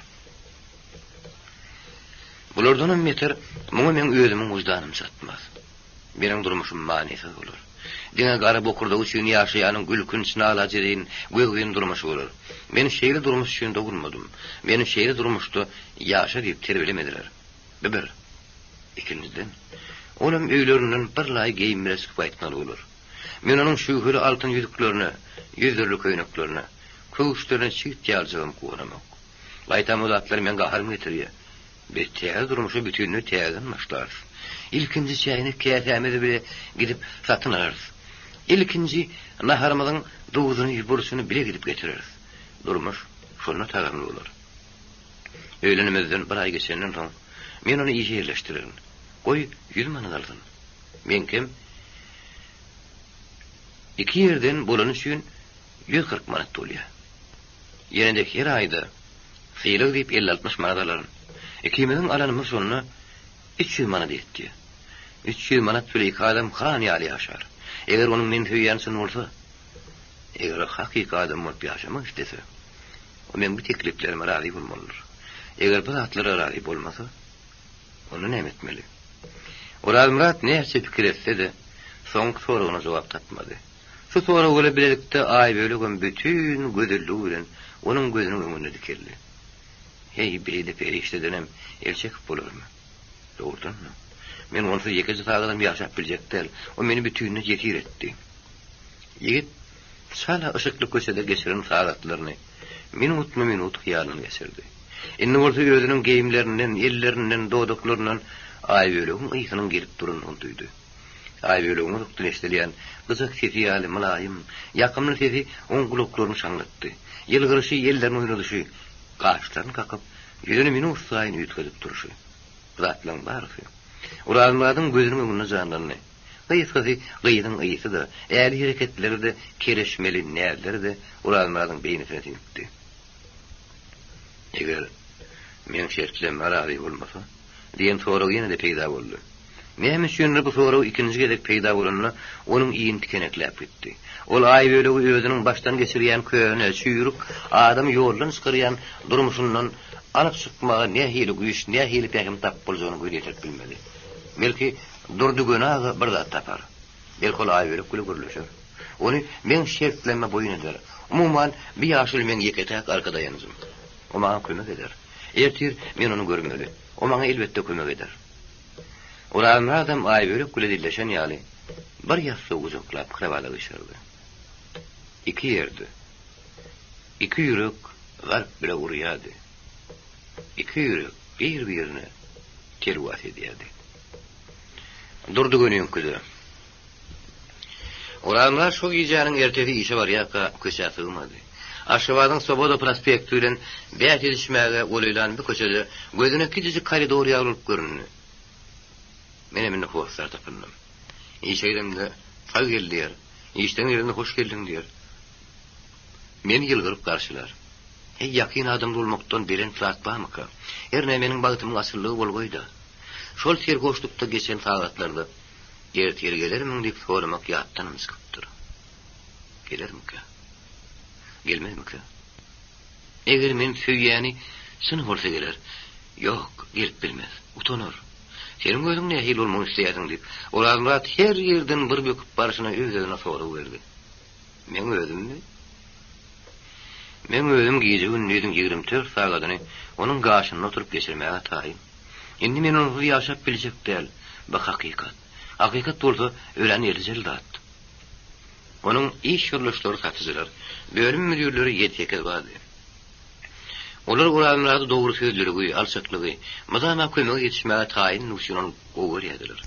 Speaker 2: Bulardan meter, bunu men özümün vicdanım satmaz. Benim durmuşum manisi olur. Dine garı bokurda üçün yaşayanın gülkün sınağla cereyin göğün durması olur. Men şehirli durmuş için doğurmadım. Benim şehirli durmuştu yaşa deyip terbilemediler. Bir. İkinciden, onun öylerinden bir lay giyinmire sıkıp aytmalı olur. Men onun şüpheli altın yüzüklerini, yüzlerli köyneklerini, kövüşlerine çift yalcığım kuğramak. Laytamı atları men qaharım getiriyor. Bir teyze durmuşu bütününü teyzen başlar. İlkinci çayını kâsemede bile gidip satın alırız. İlkinci naharımızın doğuzunu borusunu bile gidip getiririz. Durmuş şuna taganlı olur. Öğlenimizden bir ay geçenden sonra men onu iyice yerleştiririm. Koy 100 manat aldın. Men kim? 2 yerden bolanı için 140 manat oluyor. Yine de her ayda sıyırık deyip 50-60 manat alırım. İkimizin alanımız sonuna 300 manat etti. 300 manat böyle iki adam hani ali yaşar. Eğer onun menfi yansın olsa, eğer hakiki adam olup yaşamak istese, o men bu tekliflerime razı olmalıdır. Eğer bu zatlara razı olmasa, onu ne etmeli? Ural Murat neyse fikir etse de, son soruna cevap tatmadı. Şu soru öyle birlikte ay böyle bütün gözüllüğüyle onun gözünün önüne dikildi. Hey biri de perişte dönem elçek bulur mu? Doğrudan mı? Men onsuz yekeci sağladım yaşap bilecekler. O beni bütününe yetir etti. Yigit sala ışıklı köşede geçiren saadatlarını minut hıyalını geçirdi. İnni olsa gözünün geyimlerinden, ellerinden, doğduklarından Aýbölüň ýygynyň gelip durundygyny duýdy. Aýbölüň ýokdurýan gyzyk sesi ýaly mylaýym, ýakymly sesi oň gulaklaryny şaňlatdy. Ýylgyryşy ýellerini oýnadyşy, gaşlaryny kakıp, ýüzüni minut saýyn üýtgedip duruşy. Zatlaň barysy. Urazmladyň gözüniň öňüne janlandy. Gyýsy, gyýdyň ýygy da, äli hereketleri de, kereşmeli näleri de urazmladyň beýnine tiňipdi. Eger men şertlem araby bolmasa, diýen soraw ýene de peýda boldy. Näme üçin bu soraw ikinji gezek peýda bolanyna onuň iýin tikenekläp gitdi. Ol Aýbölegi özüniň başdan geçirýän köne, çüýrük, adam ýoldan çykyrýan durmuşyndan anyk çykmaga ne hili güýç, ne hili pägem tap boljagyny görýär bilmedi. Belki durdugynaga bir zat tapar. Belki ol Aýbölegi güle görülýär. Ony men şertlenme boyun eder. Umumyň bir ýaşyl men ýeketäk arkada ýanyzym. O maňa kömek eder. Ertir men onu görmeli. O maňa elbetde kömek eder. Ulan adam Aýbölegi güle dilleşen ýaly bir ýasly uzaklap kravada geçirdi. İki ýerde. İki ýürek garp bile urýady. İki ýürek bir-birine terwat edýärdi. Durdy gönüň küzü. Olanlar şu gijanyň ertesi işe barýaka köçe sygmady. Aşgabatyň Soboda prospekti bilen bät edişmäge golylan bir köçede gözüne kiçijik koridor ýalyp göründi. Menem hoşsar tapyndım. İşeýlemde "Sag geldiler. İşden ýerine hoş geldin" diýer. Men ýylgyryp garşylar. Hey ýakyn adam bolmakdan beren platbamyka. Erne meniň bagtymyň asyllygy bolgoýdy. Şol tergoşlukda geçen sagatlarda ýer gelermiň diýip soramak ýatdan myskypdyr. Gelermika? Gelmezmika? Eger men söýýäni şunu bolsa geler. Ýok, gelip bilmez. Utanır. Senin gözüň ne hil bolmagy isleýärdiň diýip, olanlar her ýerden bir böküp barşyna özüne soraw berdi. Men özüm gije gündüziň 24 sagatyny onuň gaşyna oturup geçirmäge taýyn. Indi men onu ýaşap biljek däl, bu hakykat. Hakykat bolsa ölen ýerjel dat. Onuň iş ýurluşlary satyjylar, bölüm müdürleri ýeteke bardy. Olar olanlarda dogry sözleri, alçaklygy, madama kömek etişmäge taýyn nuşynyň gowurýardylar.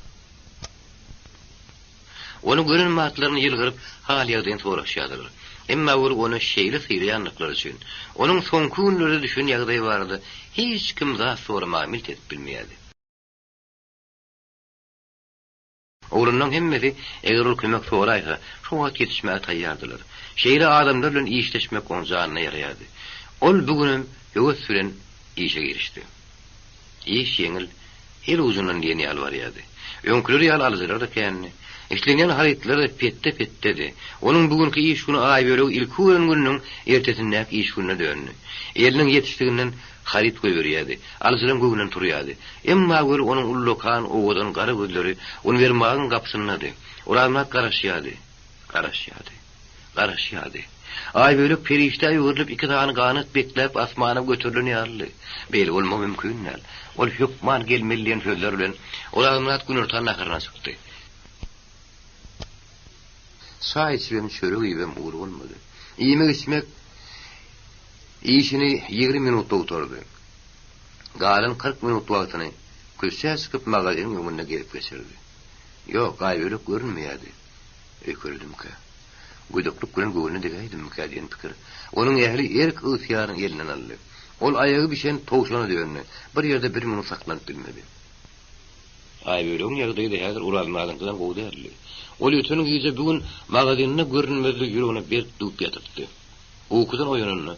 Speaker 2: Onu görün matlaryny ýylgyryp, hal ýagdaýyn soraşýardylar. Emma onu şeýle syýrýanlyklar üçin, onuň soňky günlerde düşün ýagdaý bardy, hiç kim zat sorama milt edip bilmeýärdi. Olundan hemmesi eger ol kömek soraýsa, şu wagt yetişmäge taýýardylar. Şeýle adamlar bilen işleşmek onuň janyna ýaraýardy. Ol bugünüm ýöwet süren işe girişdi. İş ýeňil, hel uzundan ýeni albarýardy. Öňküleri ýal aldylar da kenni. İşlenýän haritler de petde. Onuň bugünkü iş güni Aýbölegi ilki günüň ertesinden iş gününe döndü. Eliniň ýetişdiginden harit goýberýärdi. Alsylan göwünden turýardy. Emma gör onuň ullukan owadan gara gözleri onu bermägiň gapsynady. Ulanmak garaşýardy. Aýbölegi perişte ýöwürlüp iki tany ganyt beklep asmana götürilýärdi. Beli bolma mümkin näl. Ol hukman gelmeliýän sözler bilen ulanmak günürtan nahyryna çykdy. Çay içmem çörek ýemem uğur bolmady. Ýemek içmek işini 20 minutda oturdy. Galan 40 minut wagtyny köşe çykyp magazynyň ýönüne gelip geçirdi. Ýok, Aýbölegi görünmeýärdi. Ökürdümkä. Güdüklük bilen göwüne degäýdimkä diýen pikir. Onuň ähli erk ýaryň elinden aldy. Ol aýagy bişen towşana döndü. Bir ýerde 1 minut saklanyp bilmedi. Aýbölegi ýagdaýda häzir ulanmagyňdan gowdärli. Ol ýötüniň gije bugün magazynyna görünmezli ýüregine bir dup ýatypdy. Okudan oýanyny,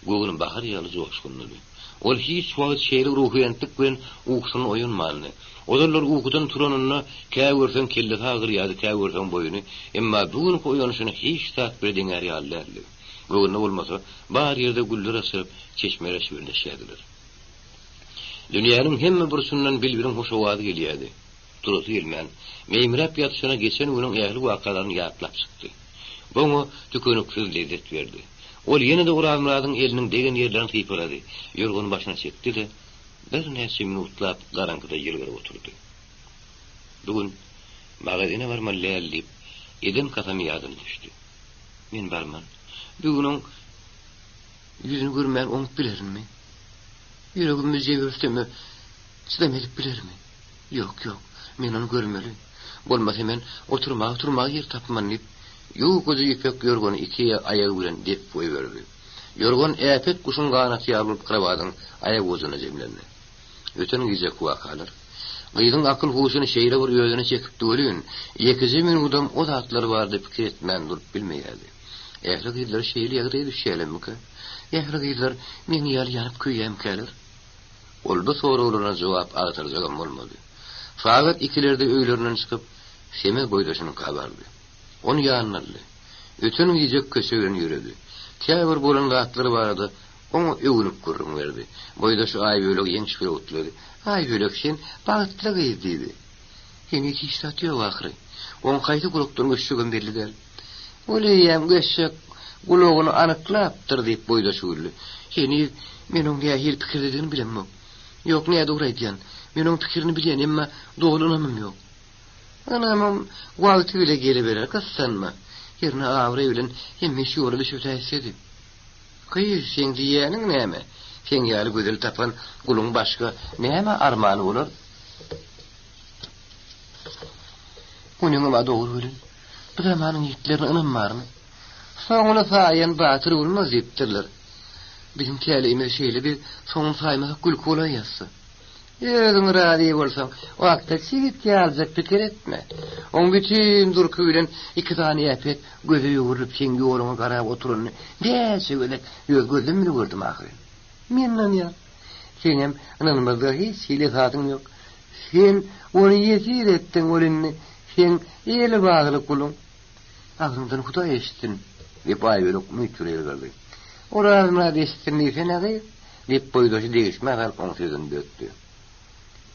Speaker 2: göwüniň bahar ýaly joşgundy. Ol hiç wagt şeýle ruhyentlik bilen okusyny oýanmady. Olar okudan turanyny käwürsen kelle tagyr ýa-da käwürsen boýuny, emma bugün oýanyşyny hiç tat bir diňär ýalylardy. Göwünde bolmasa, bar ýerde güller asyp, çeşmeler şüwürleşýärdiler. Dünýäniň hemme bursundan bilbirin hoşawady gelýärdi. Durusy gelmän, meýmirap ýatyşyna geçen günüň ähli wakalaryny ýatlap çykdy. Boňa tükönüksiz lezzet berdi. Ol ýene de Urazmladyň eliniň degen ýerlerini typalady. Ýurgun başyna çekdi de bir näçe minutlap garankyda ýylgyryp oturdy. Bugün magazyna barmaly diýip eden kasamy ýadyma düşdi. Men barman. Bugüniň ýüzüni görmän oňup bilermi? Ýüregimi jebirtimi? Çydam edip bilermi? Yok, men onu görmeli. Bolmasa men oturmağa yer tapman deyip, yuh gözü ipek yorgonu iki ayağı bilen dep koyuverdi. Yorgon äpet kuşun ganaty ýalyp kırabadyň ayak uzuna jemlendi. Öten gece kuwakalar. Gyýdyň akyl huşyny şeýle bir ýöne çekip dölün. 2 minutdan o zatlar bardy pikir etmän durup bilmeýärdi. Ähli gyýdylar şeýle ýagdaý düşýärlemiki? Ähli gyýdylar men ýalyp köýýäm keler. Oldu soralarına jogap agtyrjagam bolmady. Faqat ikilerde öýlerinden çykyp seme boýdaşyny kabardy. Onu ýanlaly. Öten gece köşegini ýüredi. Täbir bolan zatlary bardy. Onu öwünüp görüň berdi. Boýda şu ay bölek ýeňş bir otlady. Ay bölek sen bagtlyk ýedi. Hemi ki statýa wagry. On gaýdy gulukdan göçügen belliler. Bolýam göçek gulugyny anyklapdyr diýip boýda şuly. Hemi men oňa ýer pikir dediňi bilemmi? Ýok, näde dogry aýdýan? Men oň pikirini bilýän, emma dogrulanamam ýok. Anamam wagty bile gele berer, gassanma. Ýerine awry bilen hemme şu ýoly şu täsedi. Kıyır sen diýäniň näme? Sen ýaly gözel tapan guluň başga näme armany bolar? Onuň ma dogry bilen. Bu zamanyň ýitlerini ynanmarmy? Soňuna saýan batyr bolmaz diýipdirler. Bizim täliğimiz şeýle bir soň saýmasak gülk bolaýasy. Ýöňüň rady bolsaň, wagtda sigit ýaljak pikir etme. Oň bütün durky bilen iki tane ýapet gözi ýugurup sen ýoluňa garap oturuny. Näçe gölet gözlemini gördüm ahir. Menden ýa. Senem ananmazda hiç hile zatyň ýok. Sen onu ýetir etdiň olinni. Sen ýeli baglyk buluň. Agyryndan Hudaý eşitdin. Diýip aýbelok müýtürel berdi. Oralma destirni fenagı diýip boýdaşy degişmek hal oň sözüni döktü.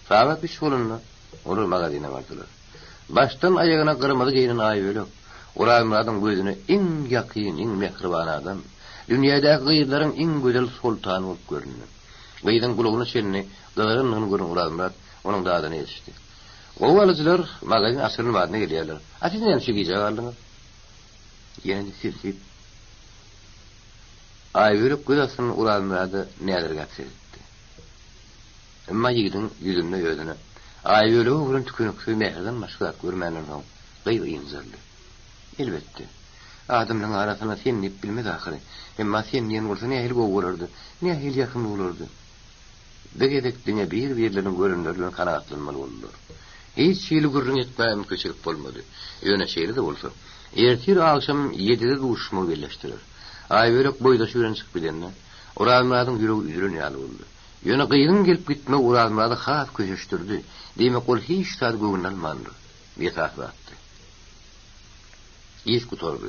Speaker 2: Sabat bir şolunna, olur magazine bardylar. Baştan ayagyna gyrmady giyinen aýbelok. Uramradyň gözüne iň ýakyn, iň mehriban adam, dünýädäki gyýlaryň iň gözel sultany bolup görünýär. Gyýdyň gulugyny şerini, gyýlaryny görüň Uramrad, onuň dadyny ýetişdi. Gowalçylar magazin asyryny badyna gelýärler. Atyny hem şeýle jagardyňyz. Ýene silsip aýbelok gözasyny Uramrady näder gatyrdy. Emma ýigidin ýüzüne ýödüne aýbelok bilen tükünükli meherden başga görmänen soň gyýy ýynjyrdy. Elbetde. Adamlaryň arasyna senip bilmedi ahyry. Emma sen ýen bolsa nähili gowurardy, nähili ýakyn bolardy. Begedek diňe bir-birlerini göründirlen kanagatlanmaly boldular. Hiç şeýle gürrüň etmäm köçürip bolmady. Ýöne şeýle de bolsa, ertir akşam 7-de duşma birleşdiler. Aýbelok boýdaşy bilen çykyp bilende, Uramradyň ýüregi üzülen ýaly boldy. Ýöne gyýdyn gelip gitme Uramrady haf köşeşdirdi. Demek ol hiç tad göwnalmandy. Ýetak batdy. Ýeş gutordy.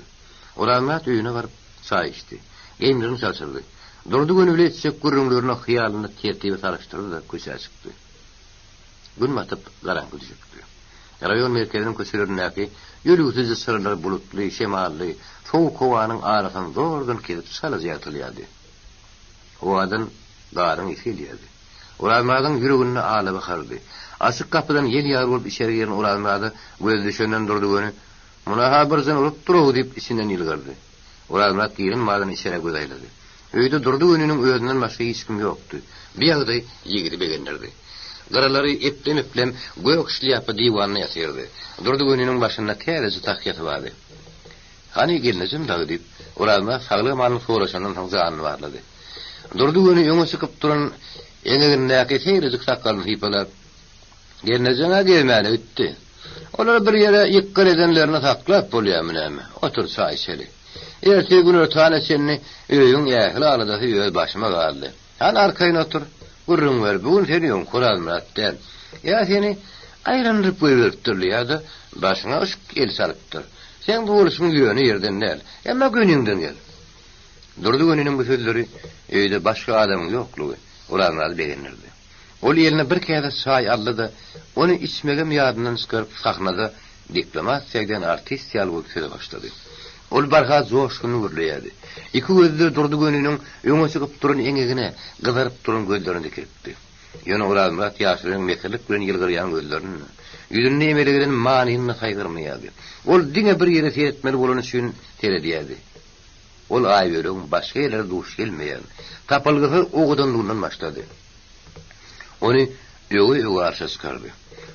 Speaker 2: Uramrad öýüne baryp çay içdi. Gemlerini çalçyrdy. Durdy gönüle etjek gürrüňlerini hyýalyny tertibe sarışdyrdy da köşe çykdy. Gün batyp garangy düşüpdi. Raýon merkeziniň köşelerindäki ýölügsiz sırlar bulutly, şemally, soňuk howanyň arasyny zordan kelip salazy ýatylýardy. Howadan garyň isýelýärdi. Uramradyň ýüregine ala bakardy. Açyk kapydan ýel ýar bolup içeri giren Uramrady göz düşenden durdy göni. Muna ha bir zan urup durup diýip içinden ýylgyrdy. Uramrad girin madan içeri göz aýlady. Öýde durdy gönüniň özünden başga hiç kim ýokdy. Bir ýagdy ýigidi begenlerdi. Garalary eplem goýok şlyapa diýwanyna ýatyrdy. Durdy gönüniň başynda täze takyat bardy. Hani gelnejim dagy diýip Uramrad saglyk manyň soraşandan soň zanyny barlady. Durdy gönü ýöňe çykyp duran eňegindäki täze takyny hypalap gelnejeňe gelmäli ütdi. Olar bir ýere ýykkar edenlerini taklap bolýarmy näme? Otur çay içeli. Ertesi gün ötane senni öýüň ýähli alada ýöl başyma galdy. Han arkaýyna otur. Gurrun wer, bugün seni ýön Kuranmat der. Ya seni aýrandyryp goýberipdir ýa-da başyňa ışık el salypdyr. Sen bu boluşyň ýöne ýerden näl? Emma gönüňden gel. Durdy gönüniň bu sözleri öýde başga adam ýoklugy Uramrady begenlerdi. Ol ýerine bir käde çay aldy da onu içmegem ýadyndan çykaryp sahnada diplomatiýadan artist ýaly bolup söze başlady. Ol barha joşkuny gürleýärdi. Iki gözde durdy gönüniň öňe çykyp duran eňegine gyzaryp duran gözlerini dikipdi. Ýöne Uramrad ýaşyryň mekelik bilen ýylgyrýan gözlerini, ýüzünde emelegeden manyny saýgyrmaýardy. Ol diňe bir ýere seretmeli bolan üçin teredýärdi. Ol aýbelok başga ýerlere duş gelmeýär. Tapylgyzy ogudan durdan başlady. Onu öwü arşas kardy.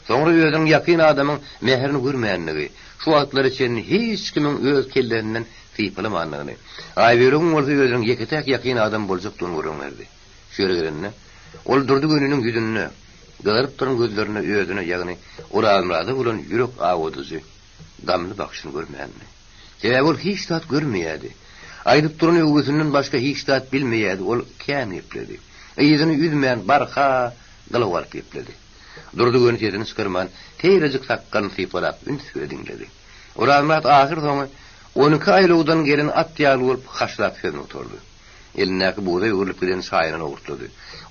Speaker 2: Soňra özüň ýakyn adamyň meherini görmeýänligi, şu wagtlar içinde hiç kimin öz kellerinden sypylamanlygyny, aýberum bolsa özüň ýeketek ýakyn adam boljakdygyny görýärdi. Şöyle gelenne, ol durdy gönüniň ýüzüne, galaryp duran gözlerine özüne ýagny uramrady bolan ýürek awadyzy, gamly bakşyny görmeýänmi? Sebäbi ol hiç tat görmeýärdi. Aýdyp duran öwgüsünden başga hiç tat bilmeýärdi, ol kän ýepledi. Ýüzüni üzmeýän barha galawar ýepledi. Durdy gönü ýerini skyrman, teýrejik sakkan sypalap ün söýdinledi. Uramrat ahir soňy 12 aýlygdan gelen at ýaly bolup haşlap sözüne oturdy. Elindäki buğday öwürlüp giden saýyny ogurtdy.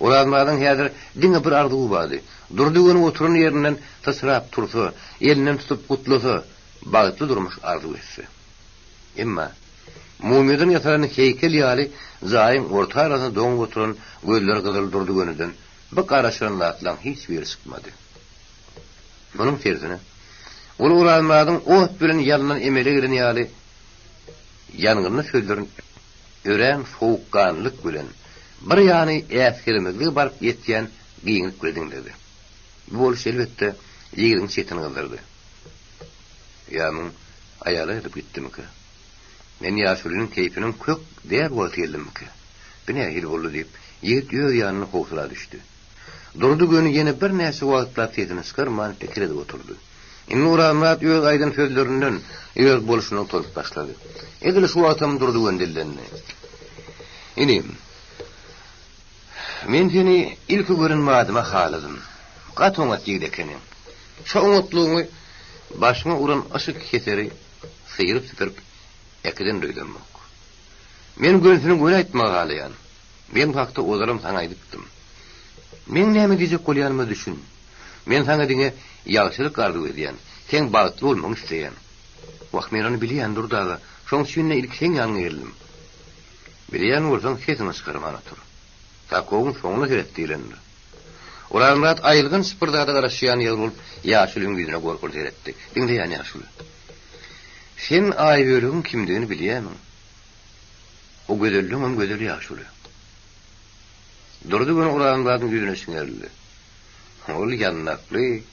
Speaker 2: Uramratyň häzir diňe bir arzuwy bardy. Durdy gönü oturan ýerinden tasrap tursa, elinden tutup gutlasa, bagtly durmuş arzuwy etse. Emma Mumydyň ýatarany heykel ýaly zaýym orta arasynda doňup oturan gözleri gyzyl durdy gönüden bir garaşanlatlan hiç bir çykmady. Munyň tersine ol uramratyň ot bilen ýalnan emele giren ýaly ýanyny sözlerin ören soğukkanlyk bilen bir ýany äskirmezlik baryp ýetýän giňip gidinledi. Bu boluş elbetde ýigiriň çetini gyldyrdy. Ýa-myn aýaly edip gitdimki? Men ýaşulynyň keýpiniň kök där bolup geldimki? Bine hil boldy diýip ýigit ýöz ýanyna howsula düşdi. Durdy gönü ýene bir näse wagtlar tetini skyrman pikirde oturdy. Inni uramrat öz aýdyn sözlerinden öz boluşuny torup başlady. Edil şu wagtam durdy göndellenni. Inim. Men seni ilki görünmädime haladym. Gatoňat ýigdekenim. Şu umutlugy başyma uran aşyk keseri syýryp süpürüp ekiden duýdymok. Men gönüsini göň aýtmak halyan. Men hakda ozaram saňa aýdypdym. Men näme diýjek bolýanymy düşün. Men saňa diňe ýagşylyk arzuw edýän, sen bagtly bolmagy isleýän. Wagt men onu bilýän durdaga, şoň üçin ilk sen ýanyna geldim. Bilýän bolsaň sesini çykyrman otur. Takoň soňuna gerekdilendi. Uramrat aýylgyn spyrdada garaşýan ýer bolup ýaşulyň ýüzüne gorkul seretdi. Diňde ýany ýaşuly. Sen aýbörüň kimdigini bilýärmi? O gözelliň gözel ýaşuly. Durdy gönü uramratyň ýüzüne siňerildi. Ol ýannakly,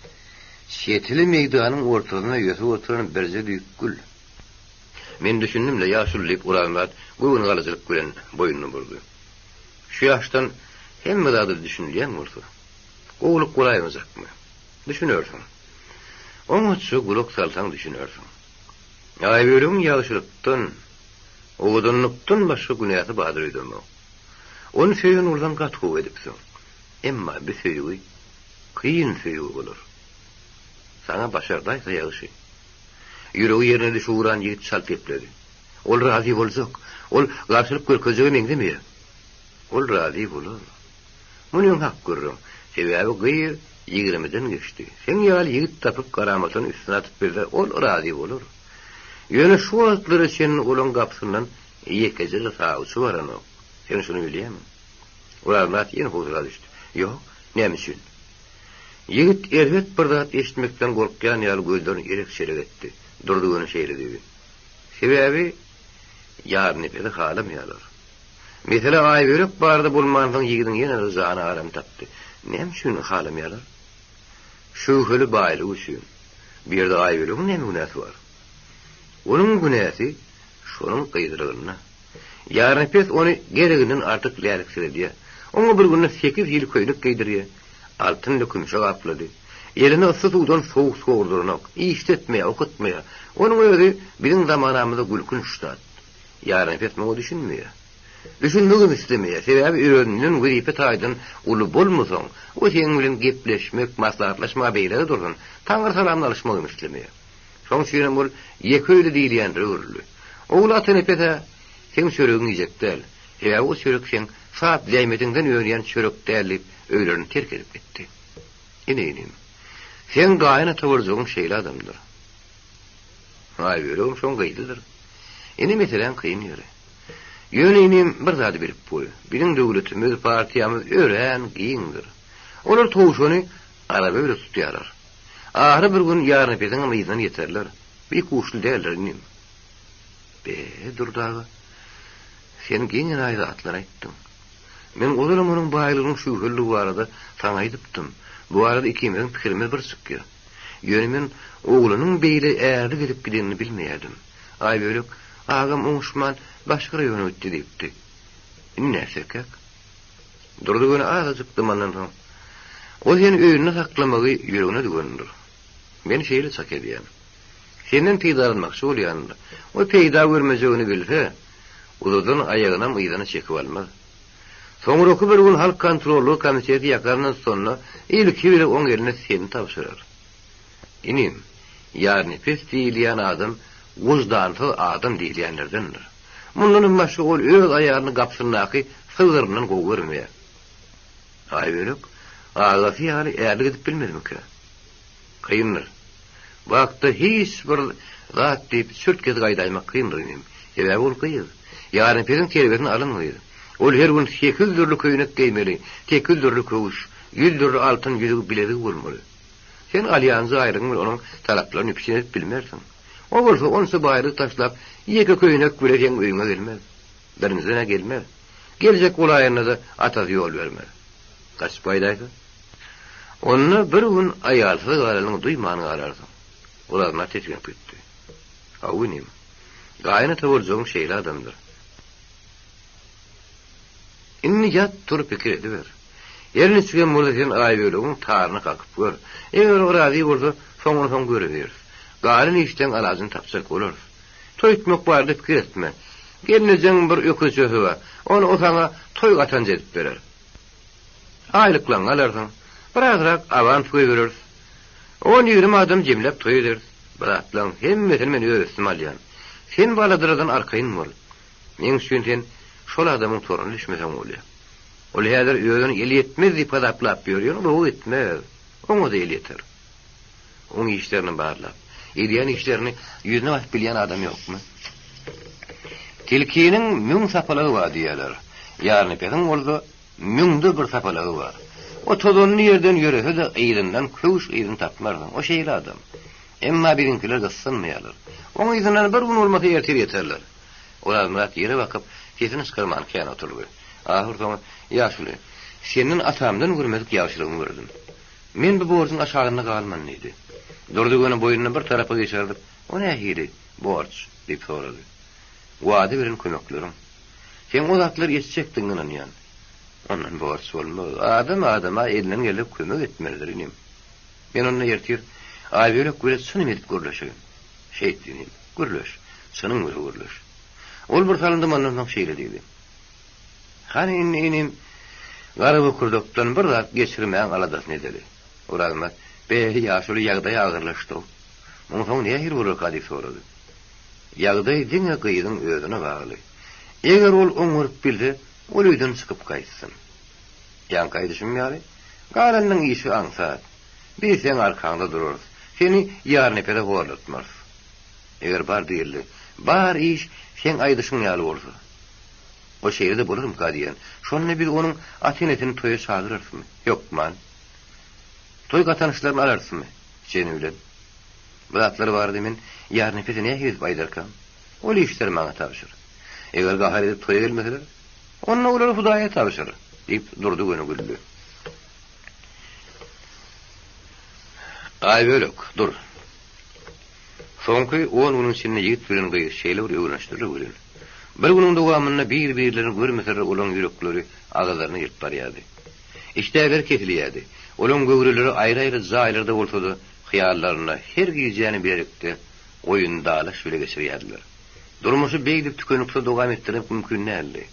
Speaker 2: şetili meýdanyň ortasyna ýöse oturan berje düýük gül. Men düşündimle ýaşulyp uramrat göwün galajalyk bilen boýuny burdy. Şu ýaşdan hemme zady düşünýän bolsa, gowluk golaýmazakmy? Düşünýärsiň. Oňa şu gulak salsaň düşünýärsiň. Aýbörüň ýaşulykdan, owdunlukdan başga günäsi badyr edemok. Onu söýen urdan gatgow edipsiň. Emma bir söýügi kıyın söýügi bolar. Sana başardaýsa ýaşy. Ýüregi ýerine düşüren ýigit şalt epledi. Ol razy boljak. Ol garşylyp görkezegi meňdemi? Ol razy bolar. Munyň hak görürüm. Sebäbi gyýy 20-den geçdi. Sen ýaly ýigit tapyp garamasyny üstüne atyp berse, ol razy bolar. Ýöne şu wagtlar sen olan gapsyndan ýekejeli saýçy barany. Sen şunu bilýärmi? Ulamrat ýene huzura düşdi. Ýok, näme üçin? Ýigit elbet bir zat eşitmekden gorkýan ýaly gözlerini erekçelik etdi. Durdy gönü şeýledi. Sebäbi ýarny bede halamýarlar. Mesele aýbörek barda bolmansyň ýigidin ýene zany aram tapdy. Näme üçin halamýarlar? Şu höli baýly üçin. Bir ýerde aýbörüň näme günäsi bar? Onun günäsi şonuň gyýdyrygyna. Ýarny pes onu gereginden artyk lärikseledi. Oňa bir günde 8 ýyl köýnük giydirýär. Altyn lökümşe gaplady. Eline ıssy suwdan soğuk sowurdurnak, işletmeýär, okutmaýar. Onuň özi biziň zamanamyzda gülkün ştat. Ýarny pes moňa düşünmeýär. Düşünmegi islemeýär. Sebäbi öýreniň geripe taýdan uly bolmasaň, o seň bilen gepleşmek, maslahatlaşmak beýle dursun. Taňyr salamlaşmagy islemeýär. Şoň üçin bol ýeköýli diýilýän röwrli. Oğul atyny pese sen çöregin ýekdel. Sebäbi o çörek sen saat diýmediňden öýrän çörek dälip öýlerini terk edip gitdi. Inenim. Sen gaýyna tawurjyň şeýle adamdyr. Aýbörüň şoň gaýdydyr. Ine meselen kıyın ýere. Ýönenim bir zady berip boý. Biziň döwletimiz, partiýamyz öýren giýindir. Olar towşuny araba öýre tutýarlar. Ahry bir gün ýarny peziň myzdan ýeterler. Bir kuşly däldir inim. Durdagy. Sen giňen aýda atlar aýtdyň. Men olaram onuň baýlygynyň şu höllügi barada taň aýdypdym. Bu arada ikimizin pikirimiz bir sıkkı. Yönümün oğlunun beýle äri gelip gidenini bilmeýärdim. Aýbölük, agam oňuşman başga ýöne ötdi diýipdi. Näsekek? Durdy göne azajyk dymandan soň. O ýene öýüne saklamagy ýüregine dügendir. Men şeýle çak edýän. Senden peýdalanmakçy bolýandy. O peýda görmejegini bilse, uzadan aýagyna myýdana çekip almaz. Soňra bir gün halk kontrolü komiteti ýakaryndan sonra ilki bir oň eline seni tapşyrar. Inim, ýarny pes diýilýän adam, wujdanly adam diýilýänlerdendir. Mundan başga ol öz aýagyny gapsyndaky sygdyryndan gowy görmeýär. Aýbölük, ağafy ýaly äli gidip bilmezmiki. Kıyındır. Vakti hiç bir zat deyip sürtkez gaýdaýmak kıyındır inim. Sebäbi ol kıyır. Yarın perin terbiýetini alınmaýar. Ol her gün 8 dürlü köýnek geýmeli, 8 dürlü köwüş, 100 dürlü altyn ýüzük bilegi bolmaly. Sen alýanzy aýryň onuň talaplaryny pişirip bilmersiň. O bolsa onsa baýry taşlap, ýeke köýnek bilen öýüňe gelmez. Birinizine gelmez. Geljek olaýyna da atazy ýol bermez. Kaç paýdaýdy? Onu bir gün aýalsy galalyň duýmany arardy. Olarna teşgip etdi. Awunym. Gaýna tawurjyň şeýle adamdyr. Inni ýat turup pikir ediber. Ýerine çykan murdasyň aýbölügiň taryny kakyp gör. Eger o razy bolsa, soňra göreber. Gaýny işden alazyn tapsak bolar. Toýutmak bardy pikir etme. Gelnejeň bir öküzüňi bar. Onu otaňa toý gatan edip berer. Aýlyklan alarsyň. Birazrak avan toy verir. 10-20 adam jemlep toy eder. Birazdan hemmesini meni öýretdim alýan. Sen baladyrdan arkaýyn bol. Men üçin sen şol adamyň toruny düşmesen bolýar. Ol häzir öýüň eli ýetmez diýip adaplap ýörýär, bu etmez. Oňa da eli ýeter. Oň işlerini barlap, edýän işlerini ýüzüne basyp bilýän adam ýokmy? Tilkiniň 1000 sapalagy bar diýerler. Ýarny perin bolsa 1000de bir sapalagy bar. O tozonlu yerden yörese de eýrinden köwüş eýrin tapmardyň. O şeýle adam. Emma birinkiler gysynmaýarlar. Oň ýüzünden bir gün bolmasa ýertir ýeterler. Olar murat ýere bakyp, kesini çykarman kän oturdy. Ahir zaman, ýaşuly, senin atamdan görmedik ýaşlygyny gördüm. Men bu borçyň aşagyna galman idi. Durdy göne boýuny bir tarapa geçirdik. O nähili? Borç, diýip sorady. Wady bilen kömeklerim. Sen o zatlar ýetjekdiň ýan. Ondan borç bolmaz. Adama elinden gelip kömek etmelidir inim. Men onu ýertir, aýbölük göret suny edip görleşigin. Şeýtdinim, görleş, sunyň görleş. Ol bir salyndy mandan şeýle diýdi. Hani inim, garaby kurdukdan bir zat geçirmeýän aladasyn edeli. Uralmat, beýle ýaşuly ýagdaý agyrlaşdy. Muňa nähir bolar kady sorady. Ýagdaý diňe gyýdyň özüne bagly. Eger ol oňurup bildi, ol öýden çykyp gaýtsyn. Ýan gaýdyşym ýaly, galanyň işi aňsat. Bir sen arkaňda durur. Seni ýarny pede gorlatmaz. Eger bar diýildi, bar iş sen aýdyşyň ýaly bolsa. O şeýle bolarym kadiýen. Şonu bir onuň atynetini toýa çağıryrsyň. Ýok man. Toy gatanışlaryny alarsyň. Seni bilen. Bulatlar bardy men ýarny pede nähir baýdarkam. Ol işler maňa tapşyr. Eger gahar edip toýa gelmeseler, onu olar Hudaýa tapşyr. Diýip durdy göne güldü. Aýbölük, dur. Soňky 10 günüň içinde ýigit bilen gyýyş şeýle bir öwrenişdirler bilen. Bir günüň dowamyna bir-birlerini görmeseler olan ýürekleri agalaryna ýerip barýardy. İşdeler kesilýärdi. Olan göwreleri aýry-aýry zaýlarda bolsa-da hyýallaryna her giýjäni berekde oýundalaş bile geçirýärdiler. Durmuşy beýdip tükenipse dowam etdirip mümkin näli.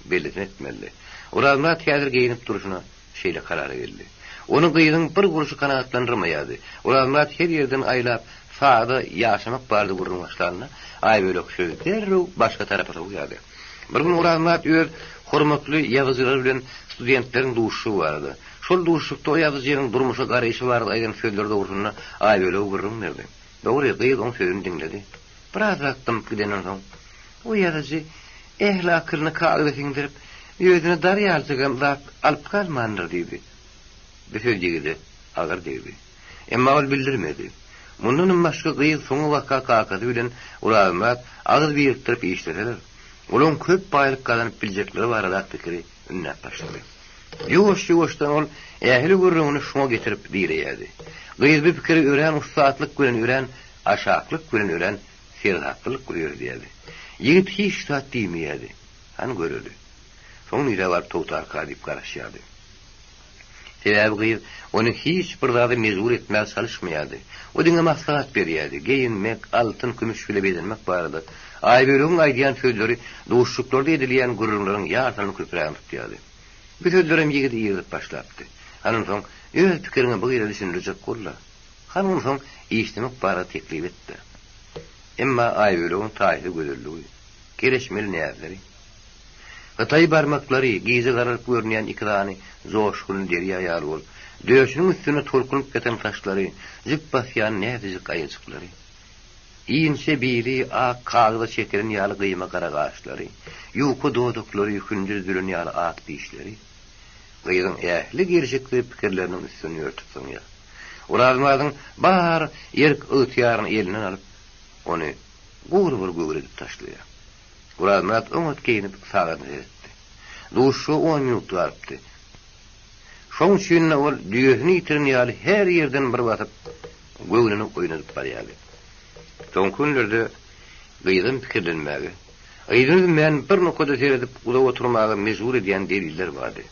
Speaker 2: Belli etmeli. Oranlar häzir geyinip duruşuna şeýle karara geldi. Onu gyýdyň bir guruşy kanagatlandyrmaýardy. Oranlar her ýerden aýlap, saada ýaşamak bardy gurrun başlaryna, aýbölük şöýler başga tarapy ýardy. Bir gün oranlar öz hormatly ýazyjylar bilen studentleriň duşy bardy. Şol duşlukda o ýazyjynyň durmuşy garaýşy bardy aýdan söýlerde gurrunna aýbölük gurrun berdi. Dogry gyýdyň sözüni dinledi. Biraz wagtym gidenden soň o ýazyjy ehlakyrny kaýda sindirip ýöňüne darýalçyganda alyp kalmandyr diýdi. Beşeýgide agar diýdi. Emma ol bildirmedi. Mundan başga gyýyk soňy waka kakady bilen ulamat agyr biýikdirip işleseler. Olaň köp baýlyk galanyp biljekleri barada pikiri ünnäp başlady. Ýuwaş-ýuwaşdan ol ähli gurrunu şoňa getirip diýerdi. Gyýyz bir pikiri ören ustaatlyk bilen ören, aşaklyk bilen ören serhatlyk görýärdi. Ýigit hiç tat diýmeýärdi. Han görüldü. Soň ýere tutar kadyp garaşýardy. Sebäbi gyýyz onu hiç bir zady mezur etmäge çalışmaýardy. O diňe maslahat berýärdi. Geyinmek, altyn, kümüş bile bedenmek bardy. Aýbölüň aýdýan sözleri duşluklarda edilýän gurrunlaryň ýartyny köpräň tutýardy. Bu sözlerim ýigit ýerip başlapdy. Hanan soň öz pikirine bu ýere düşündirjek bollar. Hanan soň işlemek barada teklip etdi. Emma aýbölüň taýy gözelligi, gelişmeli näzeri. Hatay barmaklary gize gararyp görnýän ikrany zoşgun derýa ýaly bolup, döşüniň üstüne tolkunyp geten taşlary, jip basýan näzijik aýjyklary. İnse biri ak kağıda çekilen ýaly gyýma garagaçlary, ýuku doduklary, gündüz dülen ýaly ak diýişleri. Gyýyň ähli gerçekli pikirleriniň üstüne ýörtüp soňýar. Urazmadyň bar ýerk ötýaryny elinden alyp, ony gowur göwredip taşlaýar. Urazmat öňet geyinip sagady etdi. Duşu 10 minut garpdy. Şoň üçin ol düýesini ýitiren ýaly her ýerden bir batyp göwrüni oýnadyp barýardy. Soň günlerde gyýdym pikirlenmäge. Aýdym men bir nokada seredip uda oturmagy mezur edýän deliller bardy.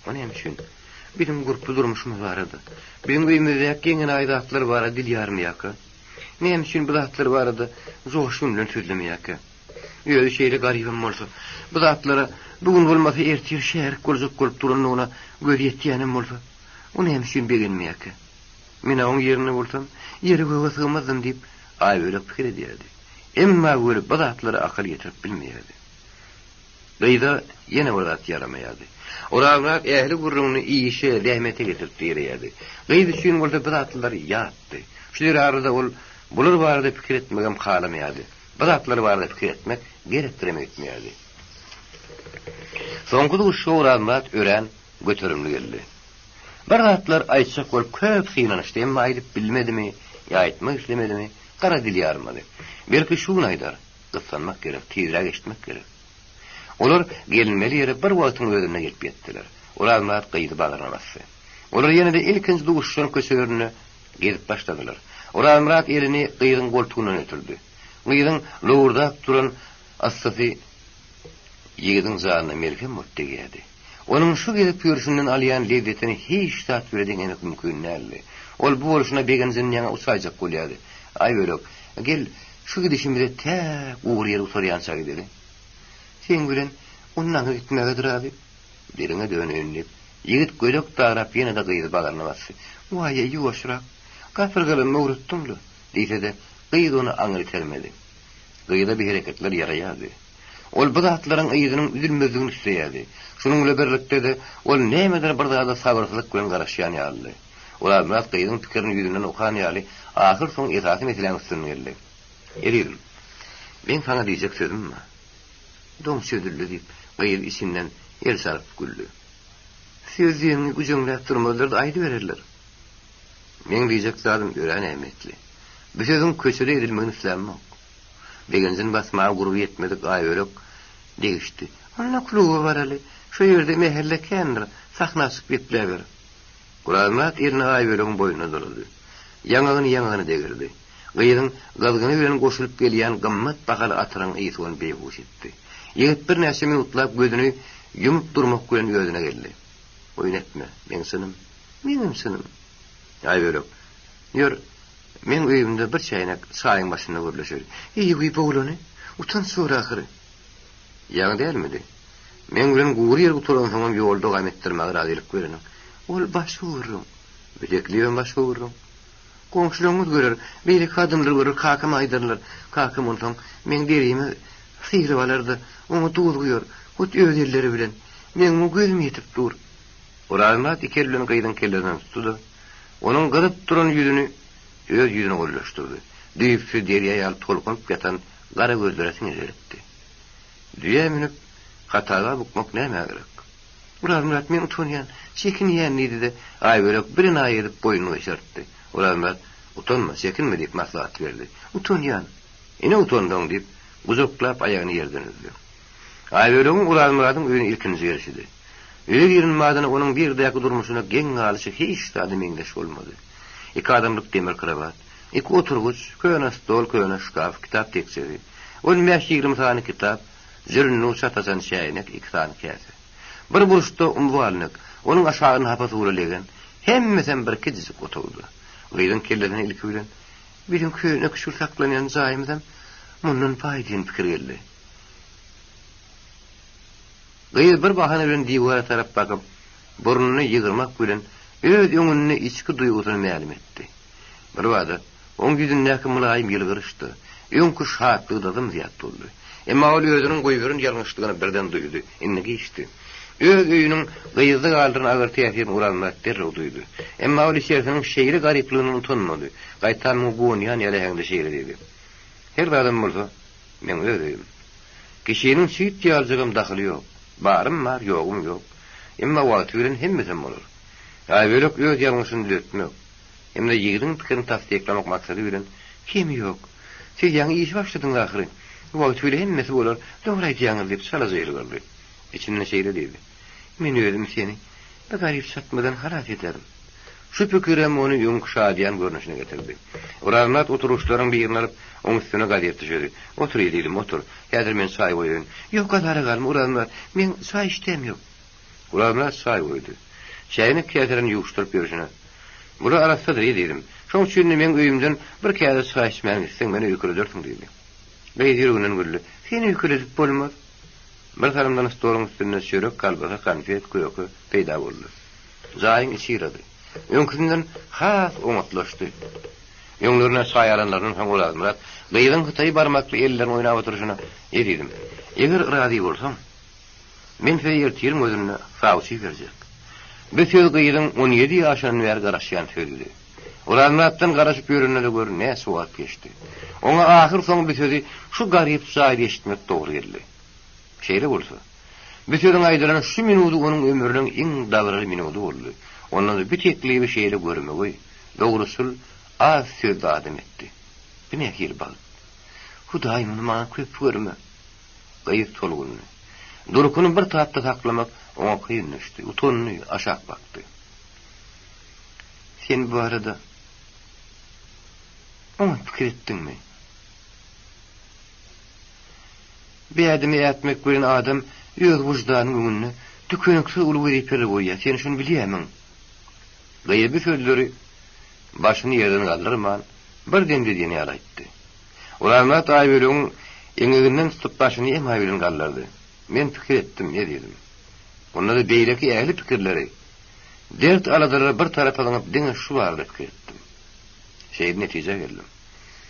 Speaker 2: Onem üçin bizim gurupda durmuşymyz barady. Bizim öýümizde ýene aýdatlar bar dil ýarmyýaka. Men üçin bu zatlar barady, zoşun bilen sözlemeýaka. Ýöne şeýle garybym bolsa, bu zatlara bugün bolmasa ertir şäher goljak bolup duranlygyna göz ýetýänem bolsa, onem üçin begenmeýaka. Men oň ýerine bolsam, ýere göwe sygmazdym diýip aýböle pikir edýärdi. Emma göre bu zatlara akıl ýetirip bilmeýärdi. Beýda ýene bir zat ýaramaýardy. Oranlar ähli gurruny iýişe, rahmete getirip diýerdi. Beýdi üçin bolsa bu zatlar ýatdy. Şular arada ol bular barada pikir etmegem halamaýardy. Bu zatlar barada pikir etmek gerektiremekmeýärdi. Soňky duşy oranlar ören göterimli geldi. Bir zatlar aýtsak bolup köp synanyşdy, emma aýdyp bilmedimi, ýaýtmak islemedimi? Kara dil ýarmady. Belki şuny aýdar, gyssanmak gerek, tezrek eşitmek gerek. Olar gelinmeli ýere bir wagtyň özüne gelip ýetdiler. Olar gyýdy bagyrnamasy. Olar ýene-de ilkinji duşyň köşelerini gezip başladylar. Olar elini gyýdyň goltugyna ötürdi. Gyýdyň lowurdap duran assasy ýigidin zanyna merhem muttegýärdi. Onuň şu gezip ýörüşinden alýan lezzetini hiç tat berediň mümkin näle. Ol bu bolşuna begenizin ýa usajak bolýardy. Aýbölek, gel şu gidişimizde täk uğur ýere utarýança gideli. Sen bilen ondan gitmege duraby. Derine dönüp, ýigit gölek tarap ýene-de gyýdy bagarnamasy. Waýa ýuwaşrak, gafyrgylyny mowrutdumdy. Diýse-de gyýdy onu aňyry termedi. Gyýda bir hereketler ýaraýardy. Ol bu zatlaryň ýygynyň üzülmezligini isleýärdi. Şunuň bilen birlikde de ol nämedir bir zada sabyrsyzlyk bilen garaşýan ýaly. Olar bilen gyýdyň pikirini ýüzünden okan ýaly, ahir soň ýetasy metilen üstüne geldi. Eridim. Ben sana diýjek sözüm mi? Dom söýdüldi diýip, gyýyl içinden el sarıp güldü. Sözlerini güjüňle durmadyr aýdy bererler. Men diýjek zadym ören ämetli. Bu sözüň köçede edilmegini islämok. Begenizin basmagy gurup ýetmedik aýbölek degişdi. Anna kluby bar ali, şu ýerde mehelle kendir, sahnasyp gitleber. Gurazmat erini aýbölüň boýuna dolady. Ýaňagyny degirdi. Gyýdyň gazgyny bilen goşulyp gelýän gymmat bahaly atyryň ýytygyny beýhuş etdi. Ýigit bir näçe minutlap gözüni ýumyp durmak bilen ýözüne geldi. Oýnatma, men senim. Aýbölek. Ýör, men öýümde bir çaýnak çaýyň başynda görleşer. Ýygy bolany, utan sonra ahyry. Ýaňy delmidi. Men bilen gowur ýer oturan soňam ýolda gam etdirmäge razylyk görenim. Ol başwurrum. Bilekliýem başwurrum. Komşularymyz görer, beýle kadynlar görer, kakam aýdyrlar. Kakam ondan men derýime sihri balardy. Onu duzguyor, hut öz elleri bilen. Men mu gözüm ýetip dur. Oranmat ikerlen gyýdyň kellerinden tutdy. Onuň gyryp duran ýüzüni öz ýüzüne gollaşdyrdy. Düýpsi derýä ýaly tolkunyp ýatan gara gözlerini eretdi. Düýe minip hataga bukmak näme gerek? Oranmat men utanýan, çekinýän idi-de aýbölek birini aýyryp boýnuny şertdi. Oranmat utanma, çekinme diýip maslahat berdi. Utanýan. Ine utandyň diýip guzuklap aýagyny ýerden üzdi. Aýbölüň Urazmuradyň öýüne ilkinji gelişdi. Öyle girinmadan onun bir däki durmuşuna geň galyşy hiç de meňdeş bolmady. İki adamlyk demir kravat, iki oturguç, köýne stol, köýne şkaf, kitap tekseri. 15-20 tane kitap, zürnü satasan şäýnek, iki tane käse. Bir buruşda umwalnyk, onun aşagyny hapasy uralegen, hemmesen bir kijizik oturdy. Gyýdyn kellerden ilki bilen, bizim köýne kuşur saklanýan jaýymyzam mundan paýdyn pikir geldi. Gyýdy bir bahana bilen diýwara tarap bakyp, burnuny ýygyrmak bilen öz öňüne içki duýgusyny ma'lum etdi. Bir wada oň ýüzündäki mulaýym ýylgyrışdy. Öňkü şatlygydan ziyat boldy. Emma ol özüniň goýberyn ýalňyşlygyny birden duýdy. Indi geçdi. Öz öýüniň gyýyzy galdyryny agar täsir uranmak derrew duýdy. Emma ol şeýlerin şeýle garyplygyny utanmady. Gaýtan mugunýan ýaleňde şeýle dedi. Her adam bolsa, men öýüm. Kişiniň süýt ýaljygym daxily ýok. Barym bar, ýogum ýok. Emma wagt bilen hemmesem bolar. Aýbelek öz ýalňyşyny düzeltmek. Emma ýygyň pikirini tasdiklamak maksady bilen kim ýok. Siz ýa-ni iş başladyň ahyry. Wagt bilen hemmesi bolar. Dogry aýtýaňyz diýip salazyr boldy. İçinde şeýle dedi. Men özüm seni bir garyp satmadan harat ederim. Şu pikirim onu ýumşadýan görnüşine getirdi. Uranat oturuşlaryň birini alyp oň üstüne gadyp düşürdi. Otur ýedim, otur. Häzir men çay goýaýyn. Ýok gadary galmy uranat. Men çay içdem ýok. Uranat çay goýdy. Çaýny käserini ýuwuşdyryp berişine. Bula arasda dedim. Şoň üçin men öýümden bir käse çay içmän isleň meni ýükürdirdiň dedi. Beýdir günden güllü. Seni ýükürdirip bolmaz. Bir tarafdan stolun üstüne çörek, kalbaka, konfet, köýeki peýda boldy. Jaýyň içirdi. Öňkünden has oňatlaşdy. Öňlerine saýaranlaryň haň oladymlar. Gyýdyň hytaý barmakly ellerini oýnap oturuşyna ededim. Eger razy bolsam, men feýertirim özüne fawsy berjek. Bu söz gyýdyň 17 ýaşynyň bäri garaşýan söýdi. Ulanmatdan garaşyp ýöründe gör ne suwat geçdi. Oňa ahyr soň bu sözi şu garyp saýdy eşitmek dogry geldi. Şeýle bolsa, bu sözüň aýdylan şu minuty onuň ömrüniň iň dagry minuty boldy. Ondan bir tekli bir şeýle görmegi, dogrusul az söz adam etdi. Bine hil bal. Hudaý muny maňa köp görme. Gaýyp tolguny. Durkuny bir tarapda saklamak oňa kıyın düşdü. Utanny aşak baktı. Sen bu arada onu fikir etdinmi? Bir adamy ýatmak bilen adam öz wujdanyň öňünde tükünükse uly berip goýýar. Sen şunu bilýärmiň. Gaýyp sözleri başyny ýerden galdyrman, bir demde diýeni ýalaytdy. Ulanmat aýbelüň eňiginden tutup başyny emay bilen galdyrdy. Men fikir etdim, ne diýdim? Onda da beýleki ähli pikirleri. Dert aladylar bir tarafadan diňe şu bardy fikir etdim. Şeýle netije geldim.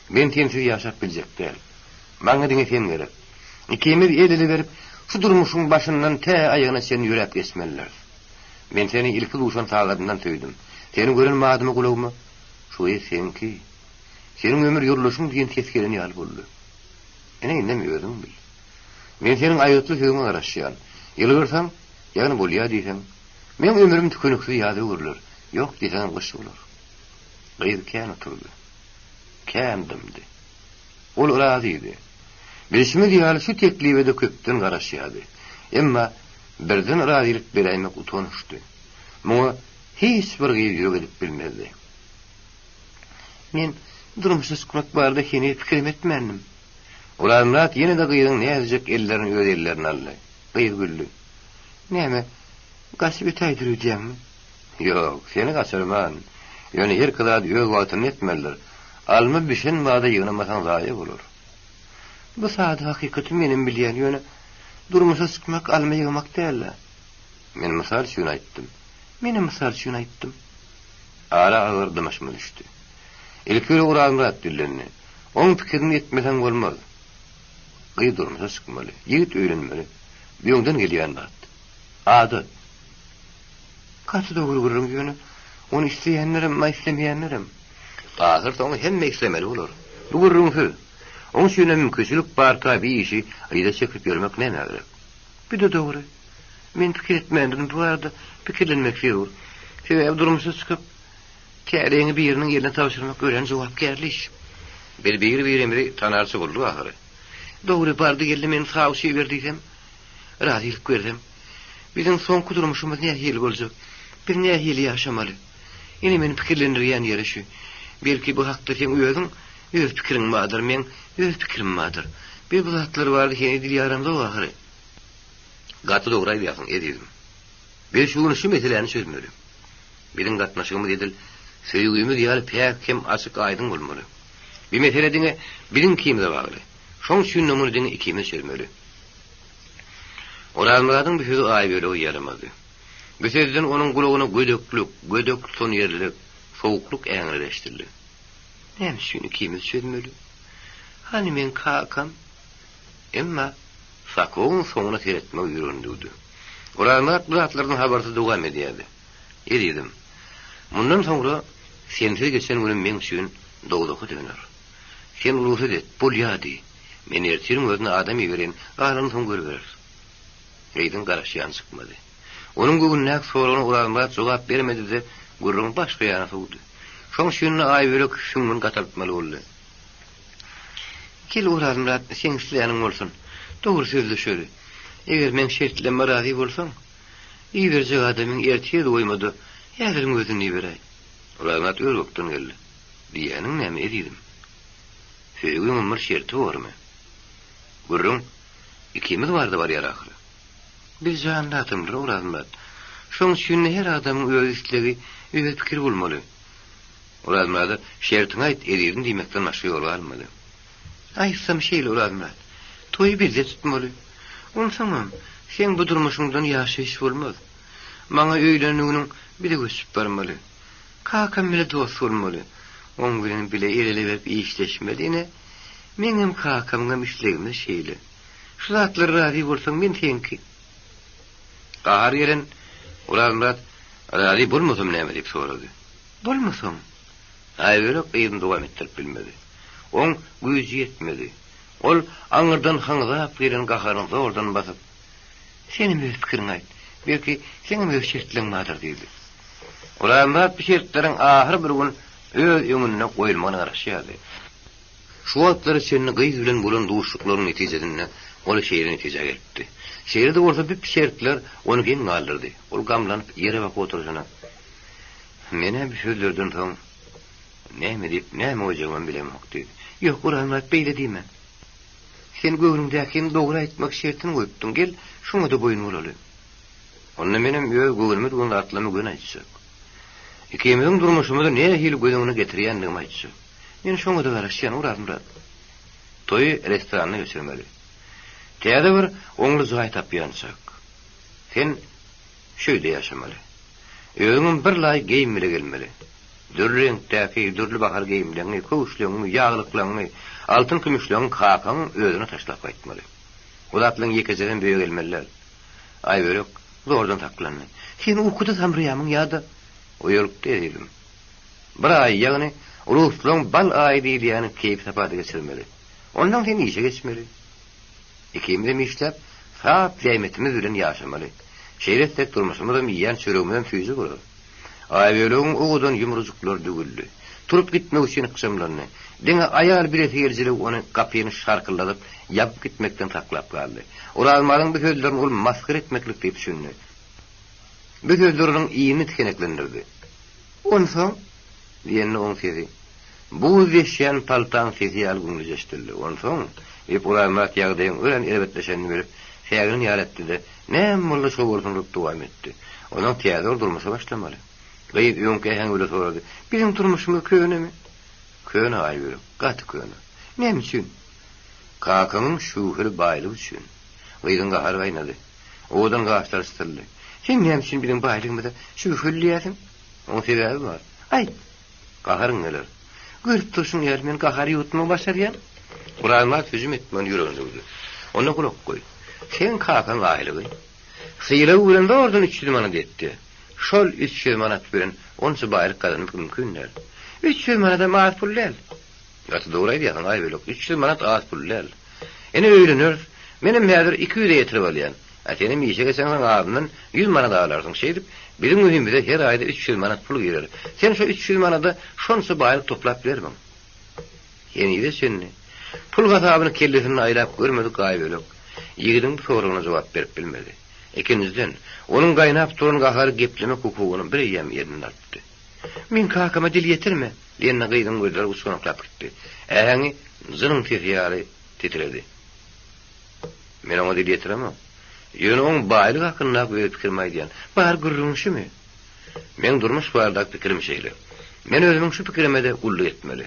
Speaker 2: Men tensiz ýaşap biljek däl. Maňa diňe sen gerek. Ikimiz elini berip şu durmuşyň başyndan tä aýagyna sen ýürek geçmeliler. Men seni ilki duşan taýlaryndan töýdüm. Seni gören madymy gulawmy? Şu senki. Senin ömür ýuruluşyň diýen teskerini ýaly boldy. Ene inem ýördüm bil. Men senin aýatly sözüňe garaşýan. Ýylgyrsaň, ýagny bolýar diýsen, men ömrüm tükünüksiz ýady görler. Ýok diýsen gyş bolar. Gaýr kän oturdy. Kändimdi. Ol razydy. Bilişimi diýýär şu tekliwede köpden garaşýardy. Emma birden razylyk beräýmek utanışdy. Muňa hiç bir gyýyp ýöredip bilmezdi. Men durumsuz kurak barda hini fikrim etmendim. Ulanmat ýene de gyýyň näzijek ellerini öz ellerine aldy. Gyýy güldü. Näme? Gasyp taýdyrýarmy? Ýok, seni gaçyrman. Ýöne her kylady öz wagtyny etmeliler. Almy bişen wada ýygnamasaň zaýy bolar. Bu saat hakykaty menim bilýän ýöne durmuşa çykmak, almy ýygmak däl. Men mysal şunu aýtdym. Menim mysal şunu aýtdym. Ara agyr dymaşmy düşdi. Ilki uranmat dillenni. Oň pikirini etmesen bolmaz. Gyý durmuşa çykmaly. Ýigit öýrenmeli. Ýöňden gelýän zat. Adat. Kaçy dogry görürüm ýöne. Onu isleýänlerim, islemeýänlerim. Ahyr soňy hemme islemeli bolar. Bu görürüm. Oň şeýle mümkinçilik bar tabi işi aýda çekip ýörmek näme? Bir de dogry. Men pikir etmendim bu arada pikirlenmek ýok. Sebäbi durmuşa çykyp käleňi bir ýeriniň ýerine tapşyrmak gören jogapkärlik. Bir emri tanarsy boldy ahyry. Dogry bardy geldi men sawşy berdiýsem, razylyk berdim. Bizim soňky durmuşymyz nähili boljak? Bir nähili ýaşamaly. Ine meni pikirlendirýän ýeri şu. Belki bu hakda sen öz pikiriň bardyr, men öz pikirim bardyr. Bir bu zatlar bardy ki edil ýaramda wagty. Gaty dogry ýakyň edim. Ben şu meseleni çözmeli. Birin gatnaşygymyz edil, söýgümiz ýaly pek hem açyk aýdyn bolmaly. Bir mesele diňe birin kimde bagly. Şoň üçin numara diňe ikimiz çözmeli. Oranlaryň bir sözi aý böle ýaramady. Bu sözden onuň gulagyna gödök son ýerlik, sowukluk äňileşdirdi. Hem şunu ikimiz çözmeli. Hani men kakam, emma sakowun soňuna seretme ýüründüdi. Oranlar bu zatlardan habarda dogam edýärdi. Edim. Mundan soňra sensiz geçen günüm men üçin dogdaky döner. Sen ulusu det, polýady. Men ertirin özüne adam ýeberen, galan soň görber. Eýdin garaşýan çykmady. Onuň göwnäk soragyna oranlar jogap bermedi de gurrun başga ýana sowdy. Şoň şunu aý bölek şunun gatalpmaly boldy. Kel oranlar sen işleýäniň bolsun. Dogry sözleşeli. Eger men şertlenme razy bolsam, iýerje adamyň ertiýe doýmady. Ýa-da özüni beräý. Oranlar öz wagtyn geldi. Diýäniň näme edim? Söýgüň ömür şerti barmy? Gurrun ikimiz bardy bar ýar ahyry. Biz janda atymdyr oranlar. Şoň üçin her adamyň öz islegi, öz pikir bolmaly. Oranlar şertiň aýt edim diýmekden başga ýol barmady. Aýsam şeýle oranlar. Toy birde tutmaly. Onsamam, sen bu durmuşundan ýaşaýyş bolmaz. Maňa öýleniginiň bile göçüp barmaly. Kakam bile dost bolmaly. Oň bilen bile erelep işleşmedine, meňem kakamga işlegimiz şeýle. Şu zatlar razy bolsaň men senki. Gahar ýeren ulanlar razy bolmasam näme diýip sorady. Bolmasam. Aýbyrok eýdim dogam etdirip bilmedi. Oň güýji ýetmedi. Ol aňyrdan haňyzap gelen gaharyň zordan basyp, "Senim öz pikiriň aýt. Belki seňem öz şertleň bardyr" diýdi. Ulanlar bu şertleriň ahyr bir gün öz öňüne goýulmagyna garaşýardy. Şu wagtlar içinde gyýyz bilen bolan duşuklaryň netijesinde ol şeýle netije geldi. Şeýerde bolsa bir şertler onu gen galdyrdy. Ol gamlanyp ýere bak oturjana. Mene bir sözlerden soň näme diýip näme oýjagym bilemok diýdi. Ýok, Ulanlar beýle diýmen. Sen göwnüňdäki dogry aýtmak şertini goýupdyň, gel şoňa da boýun bolaly. Onda menem ýög göwnüme dugan atlamy gün aýtsak. Ikimiziň durmuşymyzy nähili göňüne getirýändigimi aýtsak. Men şoňa da garaşýan Ulanlar. Toy restoranyna götürmeli. Täze bir oňly joy tapýansak. Sen şöýde ýaşamaly. Öňüň bir lay geýmeli gelmeli. Dürreňdäki dürli bahar geýimlerini, köwüşlerini, ýaglyklaryny, altyn kümüşlerini kakan özüne taşlap aýtmaly. Ulatlyň ýekejeden beýe gelmeliler. Aýbörek zordan taklandy. Sen ukuda samrýamyň ýa-da oýulyp dedim. Bir aý ýagny Ruslan bal aý diýýäni keýip tapady geçirmeli. Ondan sen işe geçmeli. İkimiz de işlep, sap diýmetimiz bilen ýaşamaly. Şeýletde durmuşymyzdan ýan çöregimden füýzi bolar. Aýbörüň oğudan yumrucuklar dögüldi. Turup gitmek üçin ykşamlarny. Diňe aýal bir ýerjilip onu kapyny şarkyladyp, ýapyp gitmekden taklap galdy. Ulanmaryň bu sözlerini ol maskar etmeklik diýip düşündi. Bu sözleriň iýini tkeneklendirdi. Onsoň diýeni oň sezi. Bu zeşýän paltan sezi algyny jeşdirdi. Onsoň Ulanlar ýagdaýyň ölen elbetleşenini berip, sägini ýaratdy. Näme bolsa şo bolsun diýip dowam etdi. Onuň täze durmuşa başlamaly. Gaýyp öňke hem öle sorady. Bizim turmuşymyz köýnemi? Köýne aýbyrok, gaty köýne. Näme üçin? Kakamyň şuhry baýlygy üçin. Gaýdyň gahar gaýnady. Odan gaşlarstyrdy. Sen näme üçin bizim baýlygymyzda şuhryliýärsiň? Oň sebäbi bar. Aýt. Gaharyň neler? Görüp durşuň ýer men gahary ýutmagy başarýan. Ulanlar hüjüm etmän ýüreginde. Ona gulak goý. Sen kakan gaýlygy. Syýla bilen ordan 300 manat etdi. Şol 300 manat bilen onça baýlyk gazanyp mümkindir. 300 manat maat pul däl. Gatdy dogry diýen aýbylok 300 manat az pul däl. Ene öýlenir. Menim häzir 200 ýetirip alýan. Atenim işe geçen abimden 100 manat alarsın şeydip, bizim mühimmize her ayda 300 manat pul girer. Sen şu 300 manada şonsu baýlyk toplap bermem. Yeni de senni. Pul gasabyny kellesini aýlap görmedik gaýbylok. Ýigidin soragyna jogap berip bilmedi. Ikinizden onun gaynap turun gahar gepleme hukukunu bir yem yerine attı. Min kakama dil yetirme diýende gıydın gözleri uçganaklap gitti. Ähäňi zırın titriyari titredi. Men ona dil yetiremem. Ýöne oň baýlyk hakynda göýüp pikirmeýän. Bar gürrüňşimi? Men durmuş bardak pikirim şeýle. Men özümiň şu pikirime de ully etmeli.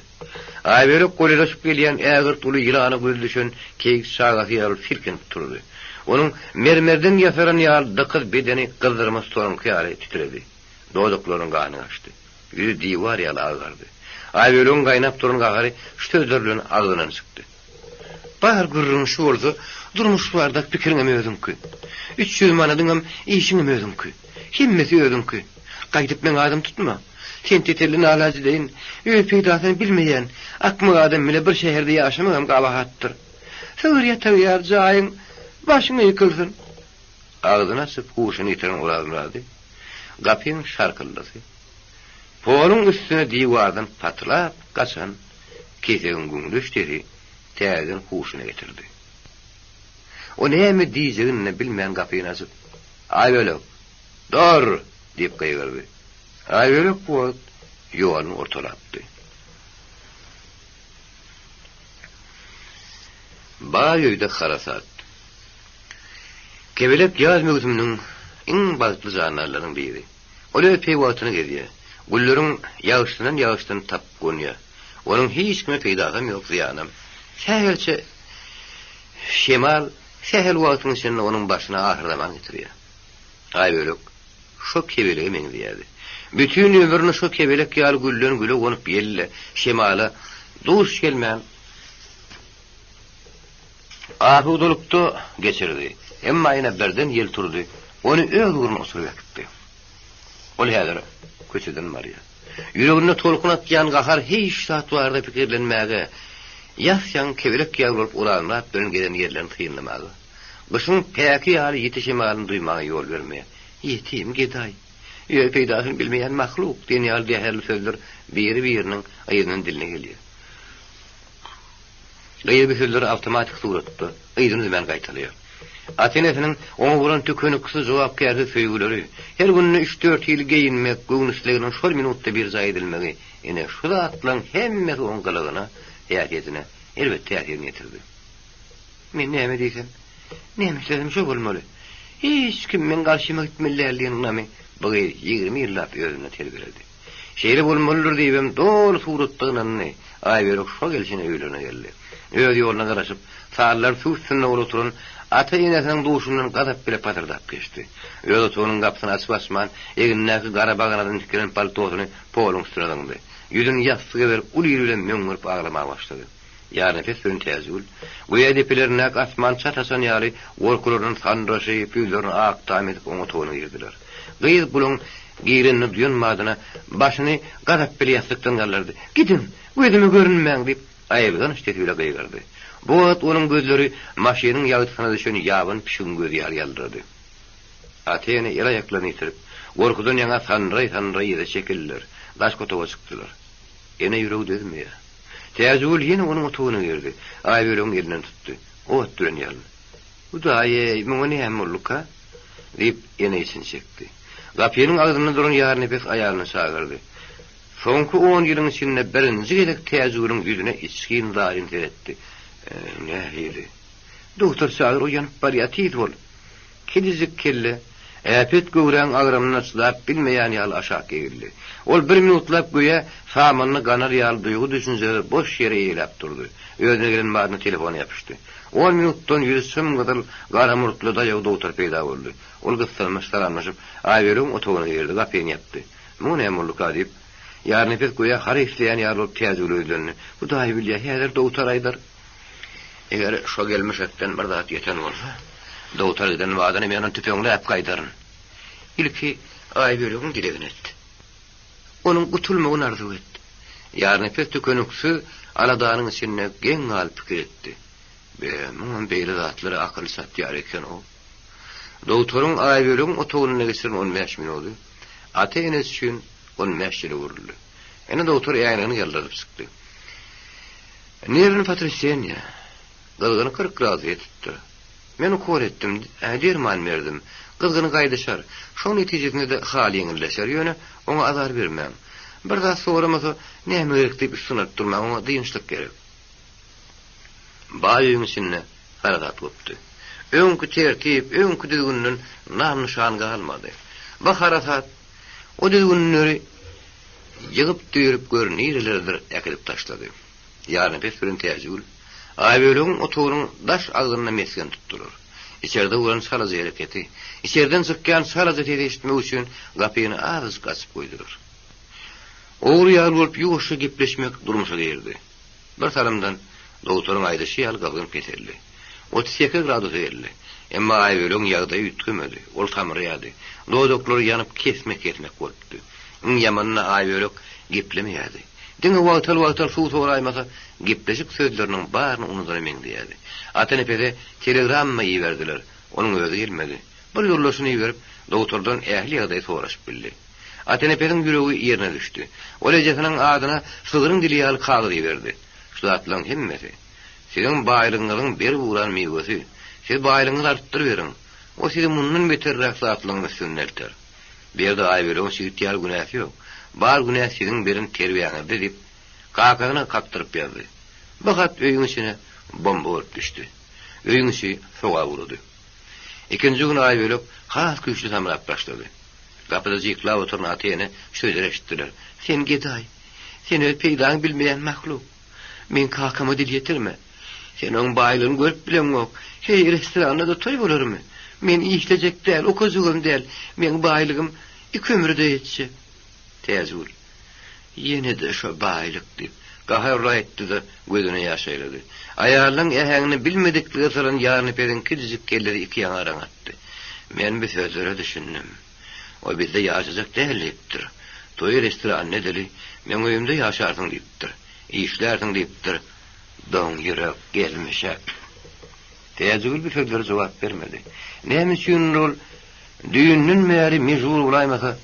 Speaker 2: Aýberek goleraşyp gelýän ägir tuly ýylany gözlüşen keýik sagat ýaryp firken turdy. Onun mermerden yasaran ýal dıkız bedeni kızdırma sorun kıyarı titredi. Doğdukların gağını açtı. Yüzü divar yalı ağırdı. Aybölün gaynap turun gağarı ştözörlüğün ağzından çıktı. Bahar gürrünüşü oldu. Durmuş bardak pikirine mi ödüm ki? 300 manadın işini mi ödüm ki? Himmeti ödüm ki? Kaydıp men adım tutma. Sen tetelin alacı deyin. Peydatını bilmeyen akmı adam bile bir şehirde yaşamayam kabahattır. Sığır yatağıyar cayın başına yıkılsın. Ağzına açıp kuşunu yitiren uğradı. Kapıyın şarkılladı. Polun üstüne divardan patlap kaçan keseğin gündüşleri teyzen kuşuna getirdi. O neymi diyeceğini bilmeyen kapıyı açıp Aybölük dur deyip kayırdı. Aybölük bu yolunu ortalattı. Bağöyde karasat. Kebelek yaz mevzumünün en bazıklı zanlarların biri. Öyle peyvatını gediye. Güllerin yağıştan tap konuya. Onun hiç kime peydagam yok ziyanım. Sehelçe şemal, sehel vaktinin içinde onun başına ahırlaman getiriyor. Aybölük şu kebeleği men diyerdi. Bütün ömrünü şu kebelek yal güllerin gülü konup yelle, şemala, duş gelmeyen ahuduluktu geçirdi. Emma yine berden yel turdu. Onu öldürme usulü gitti. Ol häzir köçeden var ya. Yüreğine tolkun atýan gahar hiç satwarda pikirlenmäge. Ýasyan kebelek ýalyp ulanlap döngeden ýerlerini tynlamagy. Gışyň päki ýaly ýetişemagyny duymagy ýol bermeýär. Ýetim geday. Peýdasyny bilmeýän mahluk diýen ýaly däherli sözler biri-biriniň aýynyň diline gelýär. Gaýry bir sözler awtomatik suratda aýdyny men gaýtalýar. Atenesinin onu vuran tükönüksü cevap geldi söýgüleri. Her günü 3-4 ýyl geyinmek, göwnüsleginiň şol minutda bir zaý edilmegi. Ene şu zatlaryň hemmesi oň gylygyna, häýetine elbetde täsir getirdi. Men näme diýsem? Näme sözüm şo bolmaly. Hiç kim men garşyma gitmellerligiň näme? Bu 20 ýyllap özüne terberdi. Şeýle bolmalydyr diýibem, dol suratdagyny aýberok şo gelişine öýlene geldi. Öz ýoluna garaşyp, saatlar suwsynda oturan ata inesinin duşundan gadap bile patırdap geçti. Öyle toğunun kapısını açıp açman, eginleki gara baganadan tükenen paltosunu polun üstüne döndü. Yüzünü yastığa verip ul yürüyle möngürüp ağlamaya başladı. Yarın nefes suyun tezgül. Bu yedepilerine asman çatasan yari, orkularının sandraşı, püylerini ağak tam edip onu toğunu girdiler. Gıyız bulun giyirini duyunmadığına başını gadap bile yastıktan kallardı. Gidin, gözümü görünmeyen deyip ayıbıdan işletiyle gıygardı. Bu at onun gözleri maşinin yağıtına düşen yağın pişkin gözü yaldırdı. Ateyene el ayaklarını yitirip, korkudan yana sanray yedi çekildiler. Daş kotova çıktılar. Ene yüreği dedim ya. Tezgül yine onun otuğunu girdi. Aybölüğün elinden tuttu. O öttüren yalın. Bu da bunu ne hem olduk ha? Deyip ene için çekti. Kapının ağzında duran yağır nefes ayağını sağırdı. Sonku 10 yılın içinde birinci gelek tezgülün yüzüne içkin dahin seyretti. Nehiydi. Doktor sağır o yanıp bariyatiyid ol. Kedizik kelle, epet göğren ağramını açılap bilmeyen yal aşağı eğildi. Ol 1 minutlap göğe samanını ganar yal duygu düşünceleri boş yere eğilap durdu. Özüne gelen madına telefonu yapıştı. 10 minuttan yüzsüm kadar garamurtlu dayağı doktor peyda oldu. Ol kıssalmış salamlaşıp Aybölüğün otoğuna girdi, kapıyını yaptı. Bu ne emurluk adayıp, yarın epet göğe har işleyen yal olup tezgül özlerini. Bu dahi bilye, heder doktor aydar. Eğer şo gelmiş etten bir zat yeten olsa, doktor eden vaadını menin tüpeğinle hep kaydarın. İlki Aybölüğün dilegin etti. Onun kutulmağın arzu etti. Yarın epet tükönüksü aladağının içine gen al pikir etti. Bunun beyli zatları akıl sat yar eken o. Doktorun Aybölüğün otoğununa geçirin 15 min oldu. Ate enes için 15 yılı vuruldu. Ene doktor yayınını yaldırıp sıktı. Nerini patrisiyen ya? Gılgını 40 razı etipdi. Men ukor ettim, derman verdim. Kızgını gaýdyşar. Şoň netijesinde de hali ýeňilleşer ýöne oňa azar bermän. Bir daha soramasa näme gerek diýip üstüne durmaň, oňa diýinçlik gerek. Baýyň içinde harakat bopdy. Öňkü tertip, öňkü düzgünden nam nişan galmady. Bu harakat o düzgünleri ýygyp düýrüp görnýärlerdir äkilip taşlady. Ýarny pesbirin täjül, aýböleň oturuň daş agyna mesken tutdurur. İçeride ulan salazy hareketi, içeriden çykkan salazy eşitmek üçin gapyny az gaçyp goýdurur. Oğru ýar bolup ýoşa gepleşmek durmuşa geldi. Bir tarafdan doktoryň aýdyşy ýal galgyp keterli. 32 gradus berli. Emma aýböleň ýagdaý ütgümedi. Ol tamyr ýady. Doktorlar ýanyp kesmek bolupdy. Ýamanna aýbölek geplemeýärdi. Diňe wagtal suw soraýmasa gepleşik sözleriniň baryny unudan meňdiýärdi. Atenepede telegramma ýiberdiler. Onuň özi gelmedi. Bir ýollaşyny ýerip doktordan ähli ýagdaý soraşyp bildi. Atenepediň ýüregi ýerine düşdi. Olejetynyň adyna sygyryň dili ýaly kagyzy berdi. Şu atlaň hemmeti. Senin baýlygyňyň bir buran meýwesi. Siz baýlygyňyzy artdyr beriň. O sizi mundan beterräk zatlaryňy sünnetler. Bir de aýböleň şeýtýar günäsi ýok. Bar günäs siziň berin terbiýäňizde diýip kakagyna kaktyryp berdi. Bahat öýüň içine bomba bolup düşdi. Öýüň içi soga vurdy. Ikinji gün aýbölek has güýçli tamrap başlady. Gapyda jyklap oturan atyny şöýle eşitdiler. Sen gedaý. Sen öz peýdaň bilmeýän mahluk. Men kakama dil ýetirme. Senin baýlygyny görüp bilemok. Hey restoranda da toy bolarmy? Men işlejek däl, okuzugum däl. Men baýlygym iki ömürde ýetşi. Täzül. Ýene de şo baýlyk diýip gaýra etdi de gözüne ýaş aýlady. Aýarlaryň ähäňini bilmedikligi soran ýarny pedin kizik kelleri iki ýaňa atdy. Men bir sözlere düşündim. O bizde ýaşajak dälipdir. Toy restoran nedeli? Men öýümde ýaşarsyň diýipdir. İşlersin diýipdir. Doň ýürek gelmişek. Täzül bir sözlere jogap bermedi. Näme üçin ol düýünden märi mejbur bolaýmasa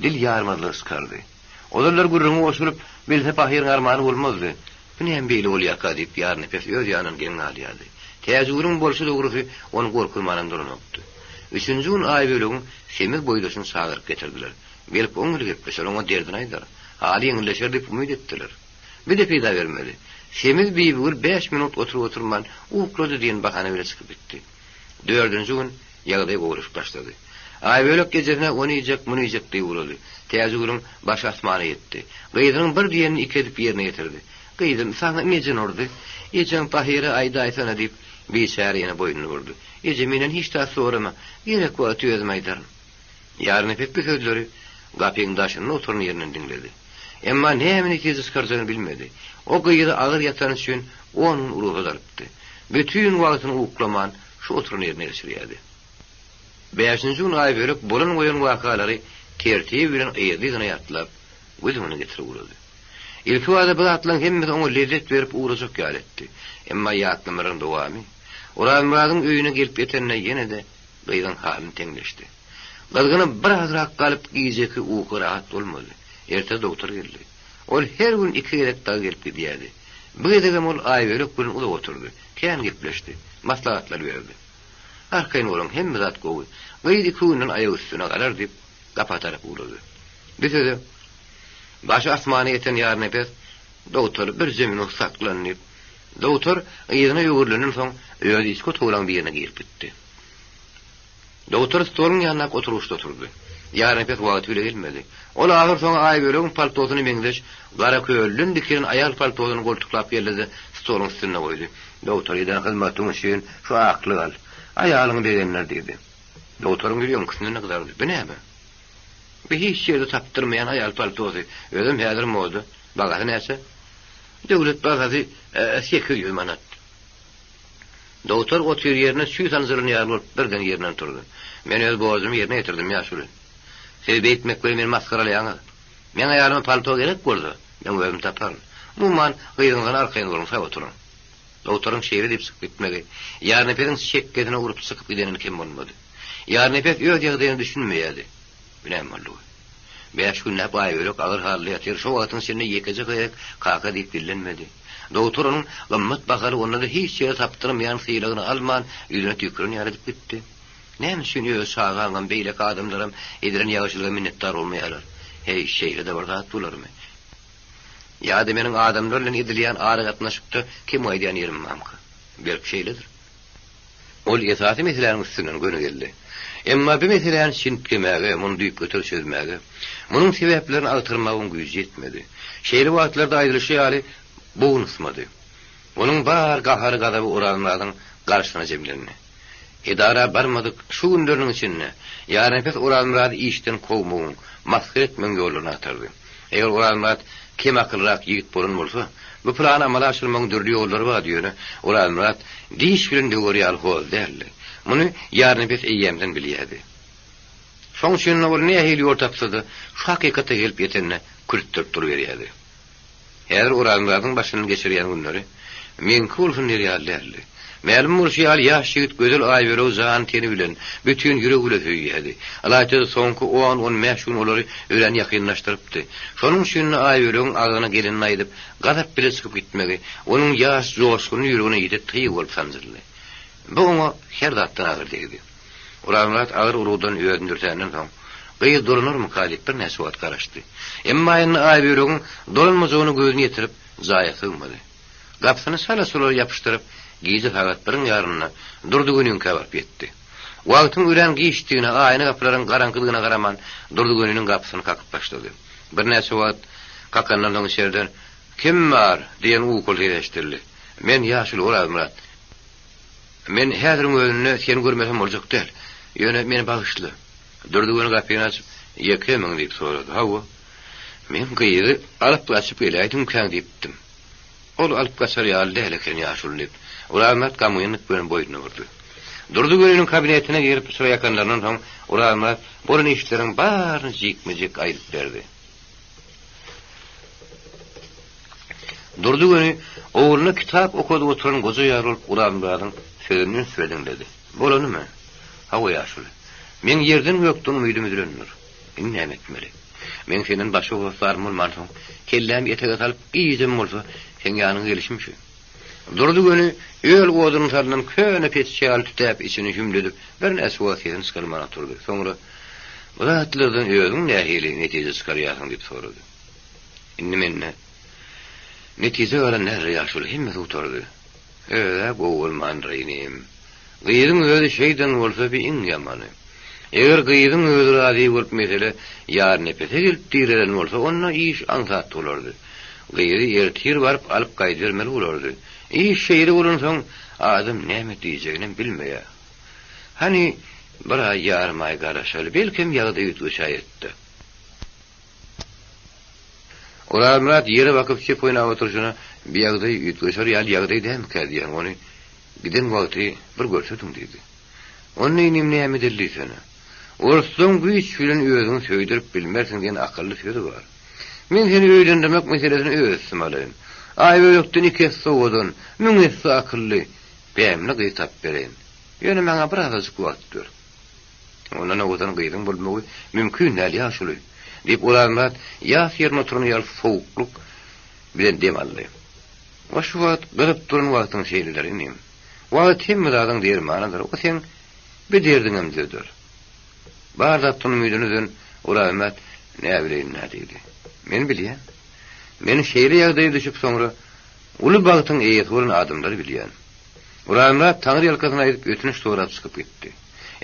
Speaker 2: dil ýarmadylar skardy. Olarlar gurrungy oşurup bilse pahyryň armany bolmazdy. Näme beýle bolýaka diýip ýarny pes öz ýanyny geň alýardy. Täzülüň bolşy dogrusy onu gorkulmanan duranokdy. Üçüncü gün aýbölegiň semiz boýdaşyny sagyryp getirdiler. Gelip oňly gepleşer, oňa derdini aýdylar. Hali ýeňilleşer diýip umyt etdiler. Bir de peýda bermedi. Semiz bir 5 minut oturman uklady diýen bahana bilen çykyp gitdi. 4-nji gün ýagdaý goýuş başlady. Aýbölek gejene onu ýejek, muny ýejek diýip uruldy. Täzülüň baş asmana ýetdi. Gyýdyň bir diýeni iki edip ýerine getirdi. Gyýdym sana mejen ordy. Ýejen pahyry aýda aýsana diýip biçare ýene boýnuny vurdy. Ýeje menen hiç ta sorama. Gerek wa tüýezmeýdir. Ýarny pek bir sözleri gapyň daşyny oturun ýerinden dinledi. Emma näme kizi skarjany bilmedi. O gyýyda agyr ýatan üçin onun urugy darpdy. Bütün wagtyny uklaman şu oturun ýerine geçirýärdi. 5-nji gün aýbölek bolan goýan wakalary tertip bilen ýerine ýatlap gözüne getirip uruldy. Ilki wada bu atlaň hemme oňa lezzet berip urajak ýaletdi. Emma ýatlamaryň dowamy Oramradyň öýüne gelip ýetende ýene de gyýdyň halyny teňleşdi. Galgyny bir azrak galyp giýjeki uky rahat bolmady. Erte doktor geldi. Ol her gün 2 gerek daha gelip gidiyordu. Bu edegem ol aýbölek bilen uda oturdu. Kän gepleşdi. Maslahatlar berdi. Arkaýyn olam hem zat gowy. Gyýdy künden aýagy üstüne galar diýip gapataryp uruldy. Bizde baş asmany ýeten ýarny pes doktor bir zemin saklanyp doktor ýerine ýögürlenen soň öýe disko toğlan bir ýerine girip gitdi. Doktor stolun ýanyna oturuşda oturdy. Ýarny pes wagt bile gelmedi. Ol agyr soň aýbölek paltosyny meňdeş gara köllün dikirin aýal paltosyny goltuklap ýerledi, stolun üstüne goýdy. Doktor ýa-da hyzmatyň üçin şu akly gal. Aýalyň degenler diýdi. Doktoryň ýüregiň kysynda ne kadar bu näme? Bir hiç ýerde tapdyrmaýan aýal paltosy özüm häzir moda. Bagasy näçe? Döwlet bagasy 800 manat. Doktor otur ýerine şu tanzyryny ýalyp birden ýerinden turdy. Men öz boğazymy ýerine ýetirdim ýaşuly. Siz beýtmek bilen meni maskaralaýaňyz. Men aýalyma palto gerek boldy. Men özüm taparym. Mumman gyýdyňdan arkaýyn durmuşa oturun. Doktoryň şeýle diýip çykyp gitmegi. Ýarny perin şekketine urup çykyp gideni kim bolmady. Ýarny pek öz ýagdaýyny düşünmeýärdi. Bilen boldy. 5 gün näp aýbölek agyr halda ýatyr. Şo wagtyň içinde ýekece gyýyk kaka diýip bilinmedi. Doktoryň gymmat bagary onda da hiç ýere tapdyrmaýan syýlagyny alman ýüzüne tükürün ýaryp gitdi. Näme üçin öz sağaňam beýlek adamlarym edilen ýaşylyga minnetdar bolmaýarlar. Hey şeýle de bir zat bolarmy? Ýa-da meniň adamlar bilen edilýän ara gatnaşykda kim aýdýan ýerim mamka? Belki şeýledir. Ol esasy meseleleriniň üstünden göne geldi. Emma bu meselelerni şintgemäge, muny duýup götür çözmäge, munyň sebäplerini agtyrmagyň güýji ýetmedi. Şeýle wagtlarda aýdylyşy ýaly boğunusmadı. Onun bar gahary gadaby uranlaryň garşyna jemlenni. Edara barmadyk şu günleriň içinde ýa-da pes uranlary işden kowmagyň, maskar etmeň ýoluna atardy. Eger uranlar kim akylrak ýigit bolan bolsa, bu plan amala aşyrmagyň dürli ýollary bar diýeni uranlar diş bilen döwürýär hol derli. Muny ýarny pes eýýemden bilýärdi. Şoň üçin ol nähili ýol tapsady, şu hakykata gelip ýetenne kürtdirip duruverýärdi. Her uranlaryň başyny geçirýän günleri men kulfun nerýärlerli. Mälum murşiýal ýaş ýigit gözel aýbere uzan teni bilen bütün ýüregi bilen höýýärdi. Alaýda soňky 10-15 gün olary ölen ýakynlaşdyrypdy. Şonuň üçin aýbereň agyna geleni aýdyp, gadap bile çykyp gitmegi, onuň ýaş joşkuny ýüregine ýetip tyýy bolup sanjyrly. Bu oňa her zatdan agyr degdi. Uranlar agyr urudan öýdürtänden soň gyýy durunurmy kalyp bir näse wagt garaşdy. Emma ýa-ni aýbereň dolanmazyny gözüne ýetirip zaýa sygmady. Gapsyny sala-sula ýapyşdyryp giýdi fagat biriň ýaryna Durdugünüň käbap ýetdi. Wagtyň ölen giýişdigine aýna gaplaryň garankylygyna garaman Durdugünüň gapysyny kakyp başlady. Bir näse wagt kakandan soň şerden kim bar diýen ukul ýeşdirdi. Men ýaşyl Uramrat. Men häziriň özüne seni görmesem boljak däl. Ýöne meni bagyşly. Durdugünüň gapyny açyp "Ýekemeň" diýip sorady. "Hawa, men gyýdy alyp gaçyp geleýdim kän" diýipdim. Ol alyp gaçar ýaly heleken ýaşyl diýip Uramrat kamynyk bilen boýuna vurdy. Durdugünüň kabinetine girip şuraya yakanlarından soň Uramrat bolan işleriň baryny jikmejik aýdyp berdi. Durdugünü oğluna kitap okudy oturan goza ýaryl Uramratyň sözüni söýledinledi. "Bolanymy? Hawa ýaşyl. Men ýerden ýokdun umydym üzülendir. Näme etmeli? Men seniň başy goslarym bolman soň kellem ýetege salyp giýdim bolsa, sen ýanyňa gelişmişi." Durdugünü öl godunyň saryndan köne peççäl tutap içini hümledip bir näse wagtyny çykarmana turdy. Soňra "Bulatlardan özüň nähili netije çykarýarsyň?" diýip sorady. "Indi menne netije bilen näre ýaşyl hemme oturdy. Öyle gowulman reýnim. Gyýdyň özü şeýdan bolsa bir iň ýamany. Eger gyýdyň özü rady bolup mesele ýar nepete gelip direlen bolsa, onda iş ansat bolardy. Gyýdy ertir baryp alyp gaýdyrmeli bolardy. İş şeýle bolan soň adam näme diýjegini bilmeýär. Hani bir ýarmay garaşaly belkim ýagdy ýetdi. Uramrat ýere bakyp çep oýnap oturşyna bir ýagdy ýetgüşär ýaly ýagdy dem kädiýän ony giden wagty bir görsedim diýdi. Ony näme dildi seni? Orsun güýç bilen özüň söýdirip bilmersiň diýen akylly sözi bar. Men seni öýlendirmek meselesini öýsüm alayım. Aýbörekden iki soğudun, müňesi akylly, bämli gytap beren. Ýöne maňa bir azajyk wagt ber. Ondan odan gyýdyň bolmagy mümkin näl ýaşuly. Diýip Uramrat ýas ýerine oturan ýaly sowukluk bilen dem aldy. O şu wagt gyryp duran wagtyň şeýlerini. Wagt hemmedaň dermanadyr. O sen bir derdiňem diýdir. Bar zatdyň ümidiniň Uramrat näme bilen nädidi. Men bilýän. Men şeýle ýagdaýa düşüp soňra uly bagtyň eýet bolan adamlary bilýän. Uramrat taňry ýalkasyna aýdyp ötünç sorap çykyp gitdi.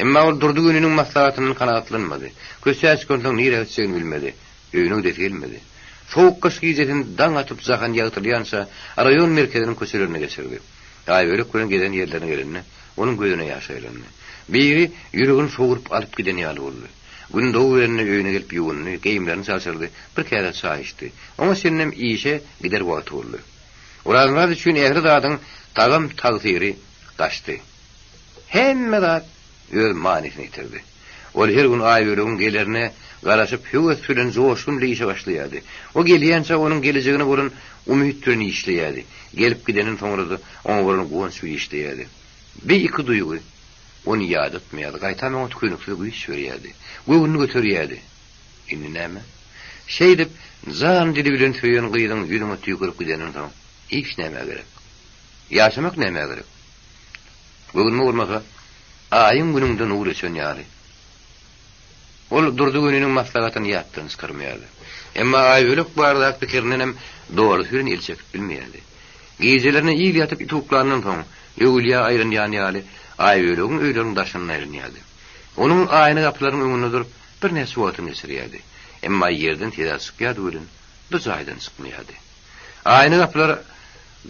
Speaker 2: Emma ol Durdugünüň maslahatynyň kanagatlanmady. Kösäç kontoň nire etseňi bilmedi. Öýüne de gelmedi. Soğuk kış giýjetin daň atyp zahan ýagtyrýança raýon merkeziniň köçelerine geçirdi. Aýbörek bilen giden ýerlerine gelenine onuň gözüne ýaş aýlandy. Biri ýüregini soğurup alyp giden ýaly boldy. Gün dowu berende öýüne gelip ýuwundy, geýimlerini çalşyrdy, bir kere çay içdi. Ama senem işe gider wagt boldy. Uramrat üçin ähli zadyň tagym tagsyry gaçdy. Hemme zat öz manisini ýitirdi. Ol her gün aýböregiň gelerine garaşyp höwes bilen joşgun leýişe başlaýardy. O gelýänçe onuň gelejegine bolan umytlaryny işleýärdi. Gelip gidenin soňra oňa bolan gowunç işleýärdi. Bir iki duýgy onu ýad etmeýärdi. Gaýtamy onu tükünükli güýç berýärdi. Gowunny göterýärdi. Indi näme? Şeýdip zan dili bilen söýen gyýdyň ýüzüne tüýgürip gidenin soň hiç näme gerek. Ýaşamak näme gerek? Gowunmy urmasa ayın gününden uğraşan ýaly. Ol durdy gününiň maslahatyny ýatdan çykarmaýardy. Emma aýbölük bardak pikirinden hem dogry sürün elçek bilmeýärdi. Gecelerine iyi yatıp ituklarından soň öwülýä aýryn ýany aýbölügiň öýlerini daşynyň aýrynýardy. Onuň aýyny gapylaryň öňünde durup bir näse wagtyny geçirýärdi. Emma ýerden tezä çykýardy welin, bir jaýdan çykmaýardy. Aýyny gapylary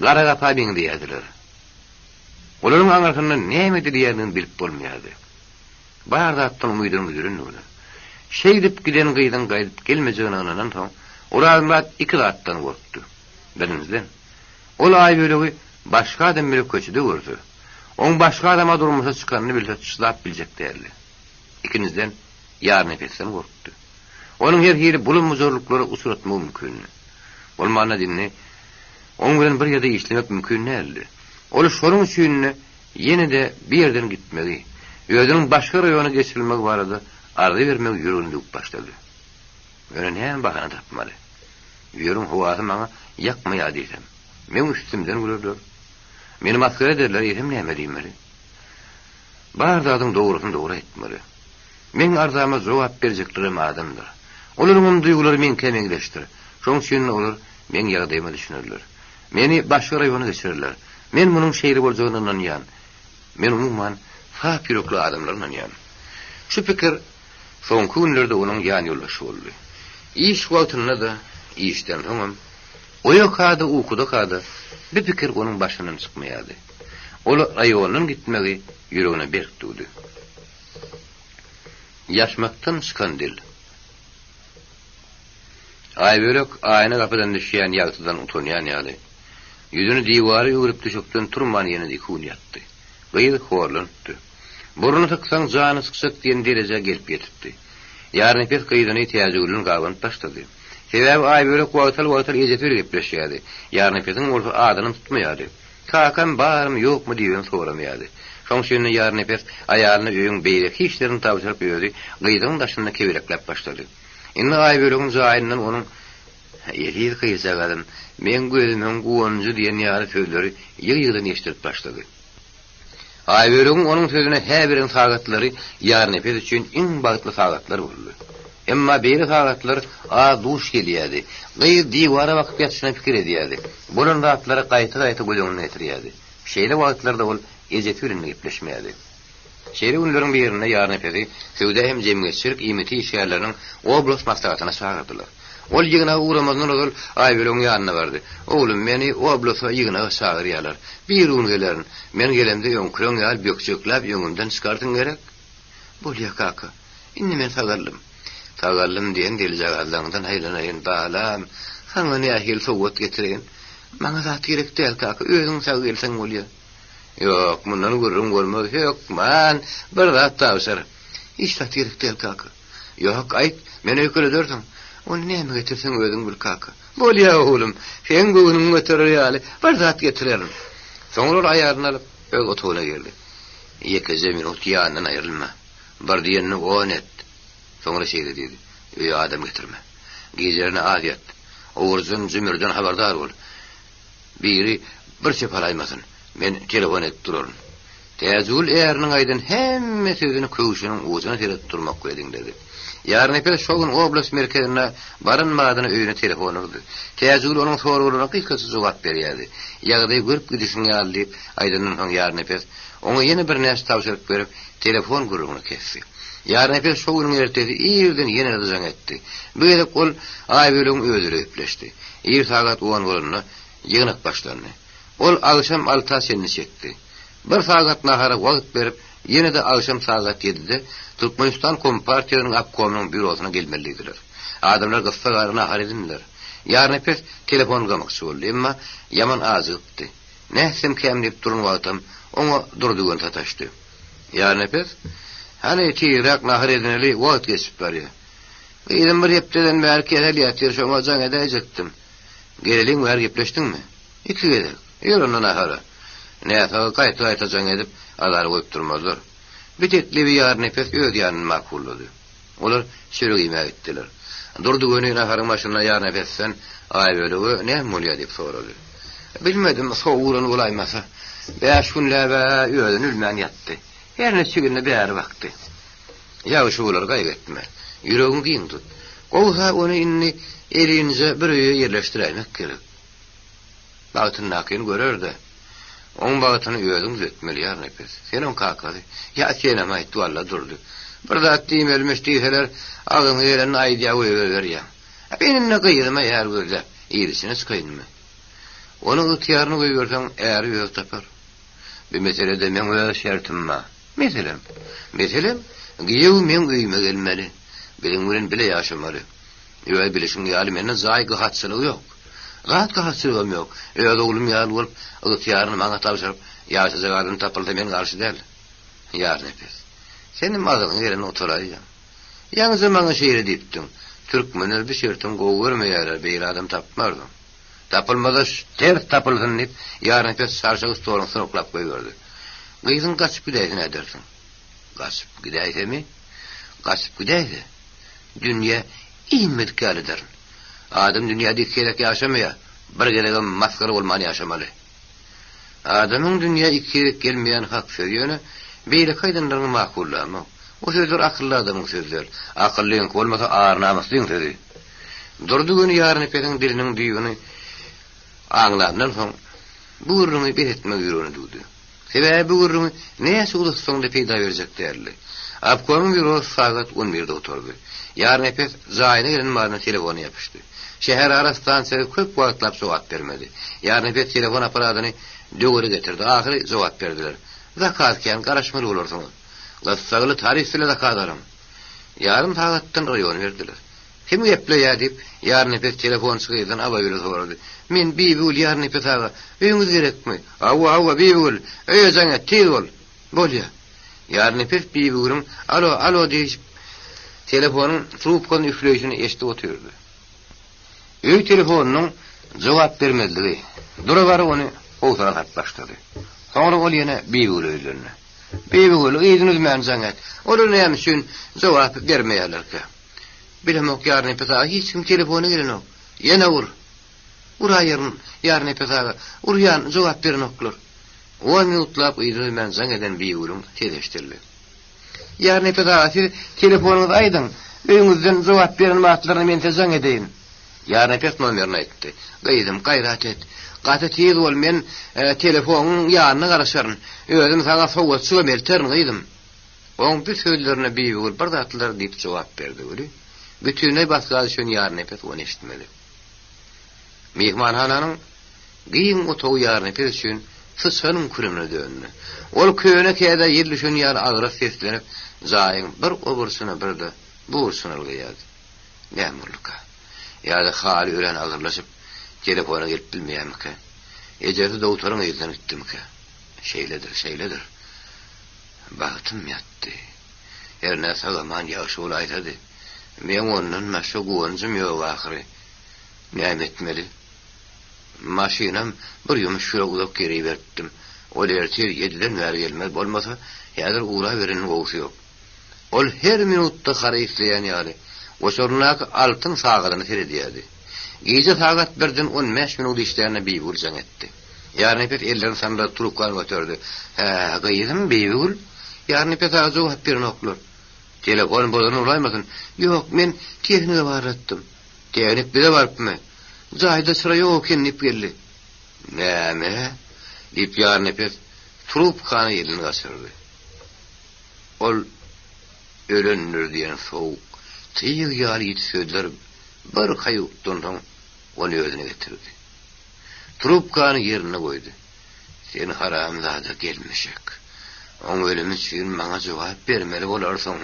Speaker 2: gara gapa biň diýerdiler. Olaryň aňarkyndan näme diýerdiň bilip bolmaýardy. Bardatdan umydyny görünmedi. Şeýdip giden gyýdan gaýdyp gelmejegininden soň Urazmat 2 gatdan gorkdy. Birinizden ol aýbölügi başga adam bilen köçüde gördü. Oň başga adama durmuşa çykanyny bilse çyslap biljek däli. İkinizden ýar nefesten gorkdy. Onuň her hili bulunmazorluklary usuratmak mümkin. Bolmana dinni oň bilen bir ýerde işlemek mümkin näli. Ol şonuň üçin ýene-de bir ýerden gitmegi, ýödüň başga raýona geçirilmek barada ardy bermek ýürüňde başlady. Öňe hem bahana tapmaly. Ýürüm howasy maňa ýakmaýar diýsem. Men üstümden gülürler. Meni maskara ederler, yerim näme diýmeli? Bardadyň dogrusyny dogry etmeli. Men arzama jogap berjeklerim adamdyr. Olaryň duýgulary men kemeňleşdir. Şoň üçin olar men ýagdaýymy düşünürler. Meni başga raýona geçirirler. Men munyň şeýri boljagynyň ýan. Men umumyň fakirokly adamlaryň ýan. Şu pikir soňky günlerde onuň ýan ýoldaşy boldy. İş wagtynda da işden soňam oýakada ukuda kada bir pikir onuň başyndan çykmaýardy. Ol aýolyň gitmegi ýüregine berkdi. Ýaşmakdan çykan dil. Aýbölük aýyny gapydan düşýän ýagtydan utanýan ýaly. Ýüzüni diýwara ýögrüp düşükden turman ýene-de ikun ýatdy. Gyýy horlandy. Burnu tyksaň jany çyksak diýen derejä gelip ýetipdi. Ýarny pes gyýdyny täzegülün gawan başlady. Sebäbi aýbölük wagtal ýejetip gepleşýärdi. Ýarny pesiň ol adyny tutmaýardy. Kakam barmy ýokmy diýen soramýardy. Şoň üçin ýarny pes aýalyny öýüň beýleki işlerini tabşyryp ýördi. Gyýdyň daşynda kebereklep başlady. Indi aýbölügiň jaýyndan onuň ýeri gyýsagadym, men gözümden guwanjy diýen ýary sözleri ýygydan eşitip başlady. Aýbölügiň onuň sözüne her biriň sagatlary ýarny pes üçin iň bagtly sagatlar boldy. Emma beri sagatlar duş gelýärdi. Gyýy diýwara bakyp ýatyşyna pikir edýärdi. Bolan rahatlara gaýta-gaýta gözüňe getirýärdi. Şeýle wagtlarda ol ejet ýüründe gepleşmeýärdi. Şeýle günleriň birinde ýarny pesi söwde hem jemgyýetçilik ýmiti işgärleriniň oblast maslahatyna çağırdylar. Ol ýygyna uğramadan ol aýbölüň ýanyna bardy. Oglum meni oblasta ýygyna çağırýarlar. Bir gün gelerin. Men gelemde ýöňküreň ýal bökçeklap ýöňümden çykartyň gerek. Bolýa kaka. Indi men sagarlym. Sagarlym diýen diljagalaryndan haýlanaýyn balam. Saňa nähil sowat getirin. Maňa zat gerek däl kaka. Özüň sag gelseň bolýar. Ýok, mundan görüm bolmaz. Ýok, man bir zat tawsar. Hiç zat gerek däl kaka. Ýok, aýt, men öýkeledirdim. Onu näme getirsen özüň bil kaka. Bolýa oglum. Sen göwnüň göterirýäli. Bir zat getirerim. Soňra aýaryny alyp öň otoguna geldi. 2 minut ýanyna aýrylma. Bir diýenni on et. Soňra şeýle dedi. Öý adam getirme. Gecelerine adyat. Oğurzun zümürden haberdar bol. Biri bir separ aýmasyn. Men telefon edip durarum. Täzül ääriniň aýdan hemme sözüni köwüşiniň uzyna terip durmak edin dedi. Ýarny pes şogun oblast merkezine barynmadyny öýüne telefon urdy. Täzül onuň soragyna gysgaça jogap berýärdi. Ýagdaý görüp gidişiň ýaly aýdandan soň ýarny pes oňa ýene bir näse tawşyryp berip telefon gurugyny kesdi. Ýarny pes şogun ertesi ýerden ýene jaň etdi. Böyle ol aýbölüň özüre öpleşdi. 1 sagat 10 bolanyna ýygynak başlandy. Ol agşam 6 senini çekdi. 1 sagat nahara wagt berip ýene de agşam sagat 7-de Türkmenistan Kompartiýasynyň apkomynyň bürosuna gelmelidiler. Adamlar gysgaryna nahar edindiler. Ýarny pes telefon gamakçy boldy, emma ýaman azypdy. Näsem kem diýip durun wagtym oňa durdugan tataşdy. Ýarny pes hani tiýrak nahar edineli wagt geçip barýar. Beýdim bir ýepden bäri hel ýatyr şoňa jaň edejekdim. Geleliň wer gepleşdiňmi? 2 gede. Ýöründen nahara. Näse gaýta jaň edip alary goýup durmazlar. Bitetli bir ýarny pes öz ýanyny makullady. Olar sürügime etdiler. Durdu gönüne naharın başına ýarny pessen aýbölügi näme bolýar diýip sorady. Bilmedim, sowuran bolaýmasa. 5 günläp özüni bilmän ýatdy. Her neçe günde bir vakti. Ya şu olar gaybetme. Yüreğin giyin tut. Olsa onu inni elinize bir öye yerleştirmek gerek. Bağıtın nakini görür de. Onun bağıtını üyedin düzeltmeli ya nefes. Sen on kalkadı. Ya senem ayıttı valla durdu. Burada attığım ölmüş değilseler ağını gelen aydiya ver ya. Benimle kıyırma yer böyle. İyisine sıkayın mı? Onun ıhtiyarını koyuyorsan eğer üye tapar. Bir meselede men öyle şertim var. Meselem, giyev men üyüme gelmeli. Benim uğren bile yaşamalı. Öyle bilişin yâli menden zayı gıhatsılığı yok. Gıhatsılığım yok. Öyle oğlum yâli olup, ıhtiyarını bana tavşarıp, yaşayacak adını tapıldı men karşı değil. Yar nefes. Senin adının yerine oturayım. Yalnız bana şehir deyiptin. Türkmenler bir şertim koğu vermeyerler, bir adam tapmardım. Tapılmada ters tapılsın deyip, yar nefes sarşağı sorun sınıklap koyuyordu. Kıydın kaçıp gideyse ne dersin? Kaçıp gideyse mi? Kaçıp gideyse. Dünya inmedik halidir. Adam dünyada iki gerek yaşamaya, bir gerek maskara olmanı yaşamalı. Adamın dünya iki gerek gelmeyen hak veriyoruna, beyle kaydınlarını makullama. O sözler akıllı adamın sözler. Akıllıyın olmasa ağır namusluyun sözü. Durdu günü yarın epeden dilinin düğünü ağlarından son bu ürünü bir etme ürünü duydu. Sebebi bu ürünü neye soğuduk sonunda peyda verecek değerli. Abko'nun bir roz saat 11'de oturdu. Yarın epet zayına gelen marına telefonu yapıştı. Şehir ara stansiyada köp vakitlap cevap vermedi. Yarın epet telefon aparatını dögürü getirdi. Ahiri cevap verdiler. Zakatken karışmalı olursunuz. Gassagılı tarihsiyle zakadarım. Yarın tağıttan rayon verdiler. Kimi eple ya deyip yarın epet telefon çıkıyordun abayla sordu. Men bibul yarın epet ağa. Öğünüz gerek mi? Ava bibul. Öğüzene tez ol. Bol ya. Yarın epet bibulum alo deyip telefonun trubkanın üfleyişini eşti otuyordu. Öy telefonunun cevap vermediği. Duravarı onu oğuzana tartlaştırdı. Sonra ol yine bibul öylürüne. Bibul izniniz men zanget. Olur ne yemişsin cevap vermeyeler ki. Bilemek yarın epet ağa hiç kim telefonu giren o. Yine vur. Yarın epet ağa. Uryan cevap verin okulur. 10 minutlap izniniz men zangeden bibulum teleştirdi. Yarın epet ağa siz telefonunuz aydın. Öğünüzden cevap verin maatlarını men tezan edeyim. Yarın epet numarini ayttı. Gaydım gayrat et. Qatetiz ol men telefonun yanına qarasarın. Özüm sana soğut sömelterin gaydım. Onun bir sözlerine bibul bardatlar deyip cevap verdi öyle. Bütününe basgadı şön yarın epet onu eşitmedi. Mihmanhananın giyin otoğu yarın epet şön fıskanın kürümüne döndü. Ol köyüne kayda yerli şön yarın ağıra seslenip zayın bir obursuna bir de buursuna ılgıyadı. Memurluka. Ya da hali ölen ağırlaşıp telefona gelip bilmeyen mi ki? Eceli doktorun elden ettim ki. Şeyledir. Bağıtım yattı. Her ne sağlaman yağış olaydı. Men onun maşa guvancım yok ahire. Ne etmeli? Maşinam bir yumuş şura uzak geri verdim. O dertir 7'den ver gelmez. Olmasa yadır uğra verenin koğusu yok. Ol her minutta kara işleyen yani. O sorunak altın sağadını seyrediyordu. Gece saat 1'den 15 minut işlerine bibul can etti. Yarın epet ellerini sanırda turukkan götürdü. Gıydım bibul. Yarın epet ağzı hep birini okulur. Telefon bozanı olaymasın. Yok men tekniğe varlattım. Teknik bile varıp mı? Zahide sıra yok ip geldi. Ne mi? İp yarın epet turukkanı elini kasırdı. Ol ölünür diyen soğuk. Tıyık yağlı yetişödüler. Bir kayıptından onu özüne getirdi. Trubkanı yerine koydu. Sen haramzada gelmişek. Onun ölümü için bana cevap vermeli olarsın.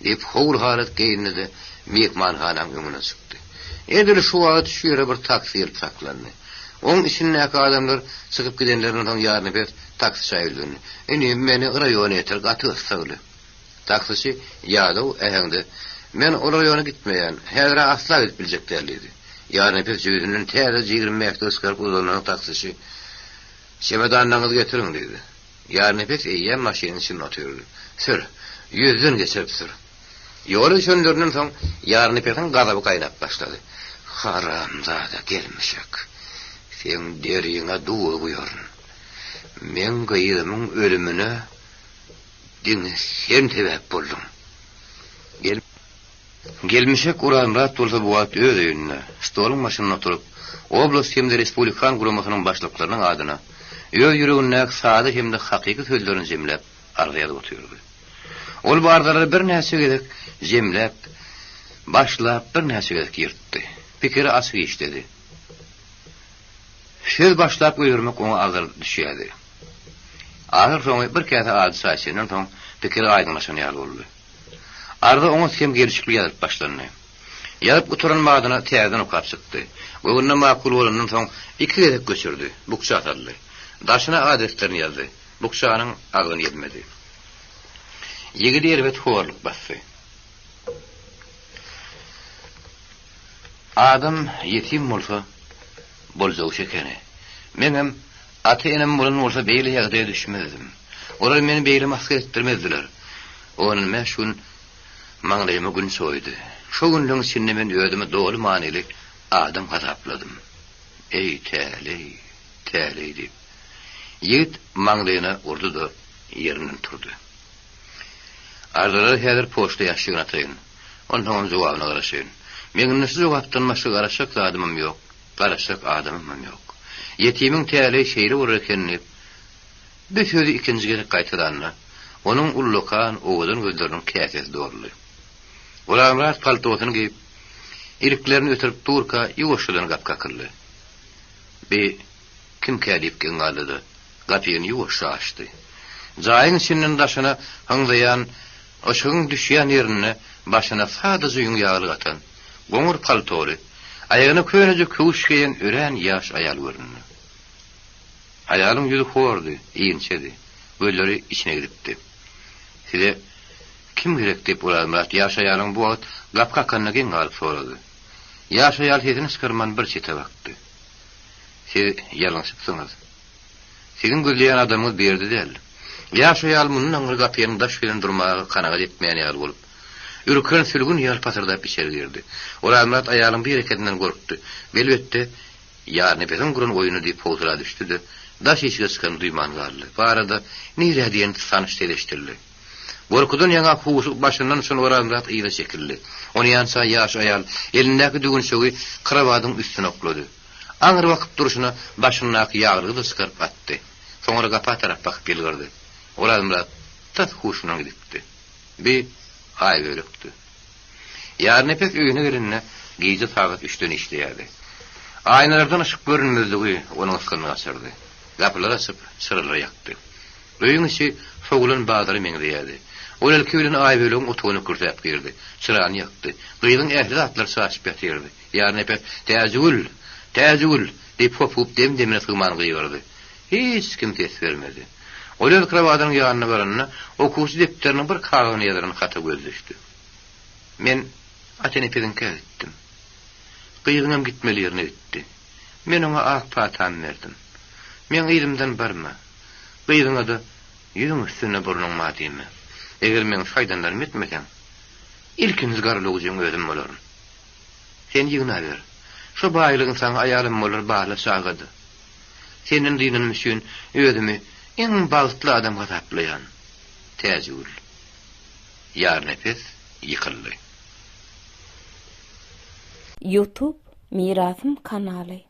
Speaker 2: Deyip hovul halet geyini de mihmanhanam önüne çıktı. Edil şu vaat şu yere bir taksi gelip saklandı. Onun içindeki adamlar çıkıp gidenlerin yarın bir taksi çayıldığını. Beni rayona yeter katı ıstağılı. Taksisi yağdav ehengde. Men o rayona gitmeyen, her asla gitmeyecek derliydi. Yarın epet yüzünün terzi 20 ıskırıp uzanan taksisi. Çemedanlarınızı getirin dedi. Yarın epet eyyem maşinin içine atıyordu. Sür, yüzün geçirip sür. Yolu söndürdüm son, yarın epetin gazabı kaynap başladı. Haramzada gelmişek. Sen derine dua buyurun. Men kıyımın ölümüne etdiň, sen sebäp boldun. Gelmişek uranrat bolsa bu wagt öz öýünde, stolun başynda oturup, Oblast hemde Respublikan guramasynyň başlyklarynyň adyna, öz ýüreginde sady hemde hakyky sözlerini jemläp, arzuýady oturdy. Ol bardary bir näse gerek jemläp, başlap bir näse gerek ýyrtdy. Pikiri açyk işledi. Söz başlap öýürmek oňa agyr düşýärdi. Agyr soňy bir käte ady saýsynyň soň pikiri aýdynlaşan ýaly boldy. Arda oňa hem gelişikli ýazyp başlandy. Ýazyp oturan madyna täzeden okap çykdy. Göwünde makul bolandan soň iki gerek göçürdi. Bukça atady. Daşyna adetlerini ýazdy. Bukçanyň agyny ýetmedi. Ýigidi elbet horluk basdy. Adam yetim bolsa boljak şekeni. Menem ata-enem bolan bolsa beýle ýagdaýa düşmezdim. Olar meni beýle maskar etdirmezdiler. Onun meşhun maňlaýyma gün soýdy. Şo günlüň içinde men ödüme dogry manyly adam hatapladım. Ey täli diýip. Ýigit maňlaýyna urdy da ýerinden turdy. Ardalar häzir poçta ýaşygyna ataýyn. Ondan jogabyna garaşyn. Meňin näse jogapdan başga garaşak adamym ýok. Garaşak adamym ýok. Yetimiň täli şeýle bolar ekenini bir sözü ikinji gerek gaýtadanna. Onuň ullukan owadan gözleriniň käsesi doğruly. Ulamrat paltosyny giyip, iriklerini ötürüp turka ýuwaşlygyny gapkakyrly. Kim kädip geldi? Gapyny ýuwaşa açdy. Jaýyň içinden daşyna haňdaýan, oşuň düşýän ýerine başyna sadajy ýüň ýaly gatan, goňur paltory, aýagyna köneje kowuşgeýän ören ýaş aýal görünýär. Aýalyň ýüzi hordy, iňçedi, gözleri içine gidipdi. Size kim gerek diýip ulamrat ýaş aýalyň bu wagt gapkakanyna gen galyp sorady. Ýaş aýal hezini skyrman bir çete bakdy. Siz ýalňyşypsyňyz. Sizin gözleýän adamyňyz berdi däl. Ýaş aýal munyň aňyr gapyny daş bilen durmagy kanaga etmeýän ýaly bolup, ürkän sülgün ýal patyrda piçer girdi. Ulamrat aýalyň bir hareketinden gorkdy. Belbetde ýarny bezen gurun oýuny diýip pozula düşdi. Daş içige çykan duýman garly. Barada nire diýen sanyş teleşdirdi. Gorkudan ýaňa huşuk başyndan şol Ulamrat ýyla çekildi. Ony ýansa ýaş aýal elindäki dügün şöwi krawadyň üstüne oklady. Aňyr wakyp duruşyna başyndaky ýagrygy çykaryp atdy. Soňra gapa tarap bakyp belgirdi. Ulamrat tat huşuna gidipdi. Ay bölükdü. Yarın pek öýüne gelinne giyji sagat 3'den işleýärdi. Aynalardan ışık görünmezligi onuň ıskanyny açyrdy. Gapylar açyp sırlar ýakdy. Öýüň içi sogulan badary meňdeýärdi. Ol elki bilen ay bölüň otugyny kurtap girdi. Çyrany ýakdy. Gyýdyň ähli atlar saçyp ýatyrdy. Yarın pek täzül diýip hopup demine sygman gyýyrdy. Hiç kim ses bermedi. Olar krawadyň ýanyna baranyna okuwçy depterine bir kagazyny ýazyran hata gözleşdi. Men atany pedin kätdim. Gyýyňam gitmeli ýerine gitdi. Men oňa ak patam berdim. Men ýerimden barma. Gyýyňa da ýüzüň üstüne burnuň madymy. Eger men faýdanlarym etmesen, ilkiniz garlygyň özüm bolarym. Sen ýygyna ber. Şo baýlygyň saňa aýalym bolar bagly sagady. Senin dinin üçin özümi en bagtly adamga taplayan täzül. Ýar nefes ýykyldy.
Speaker 1: YouTube Mirasym kanaly.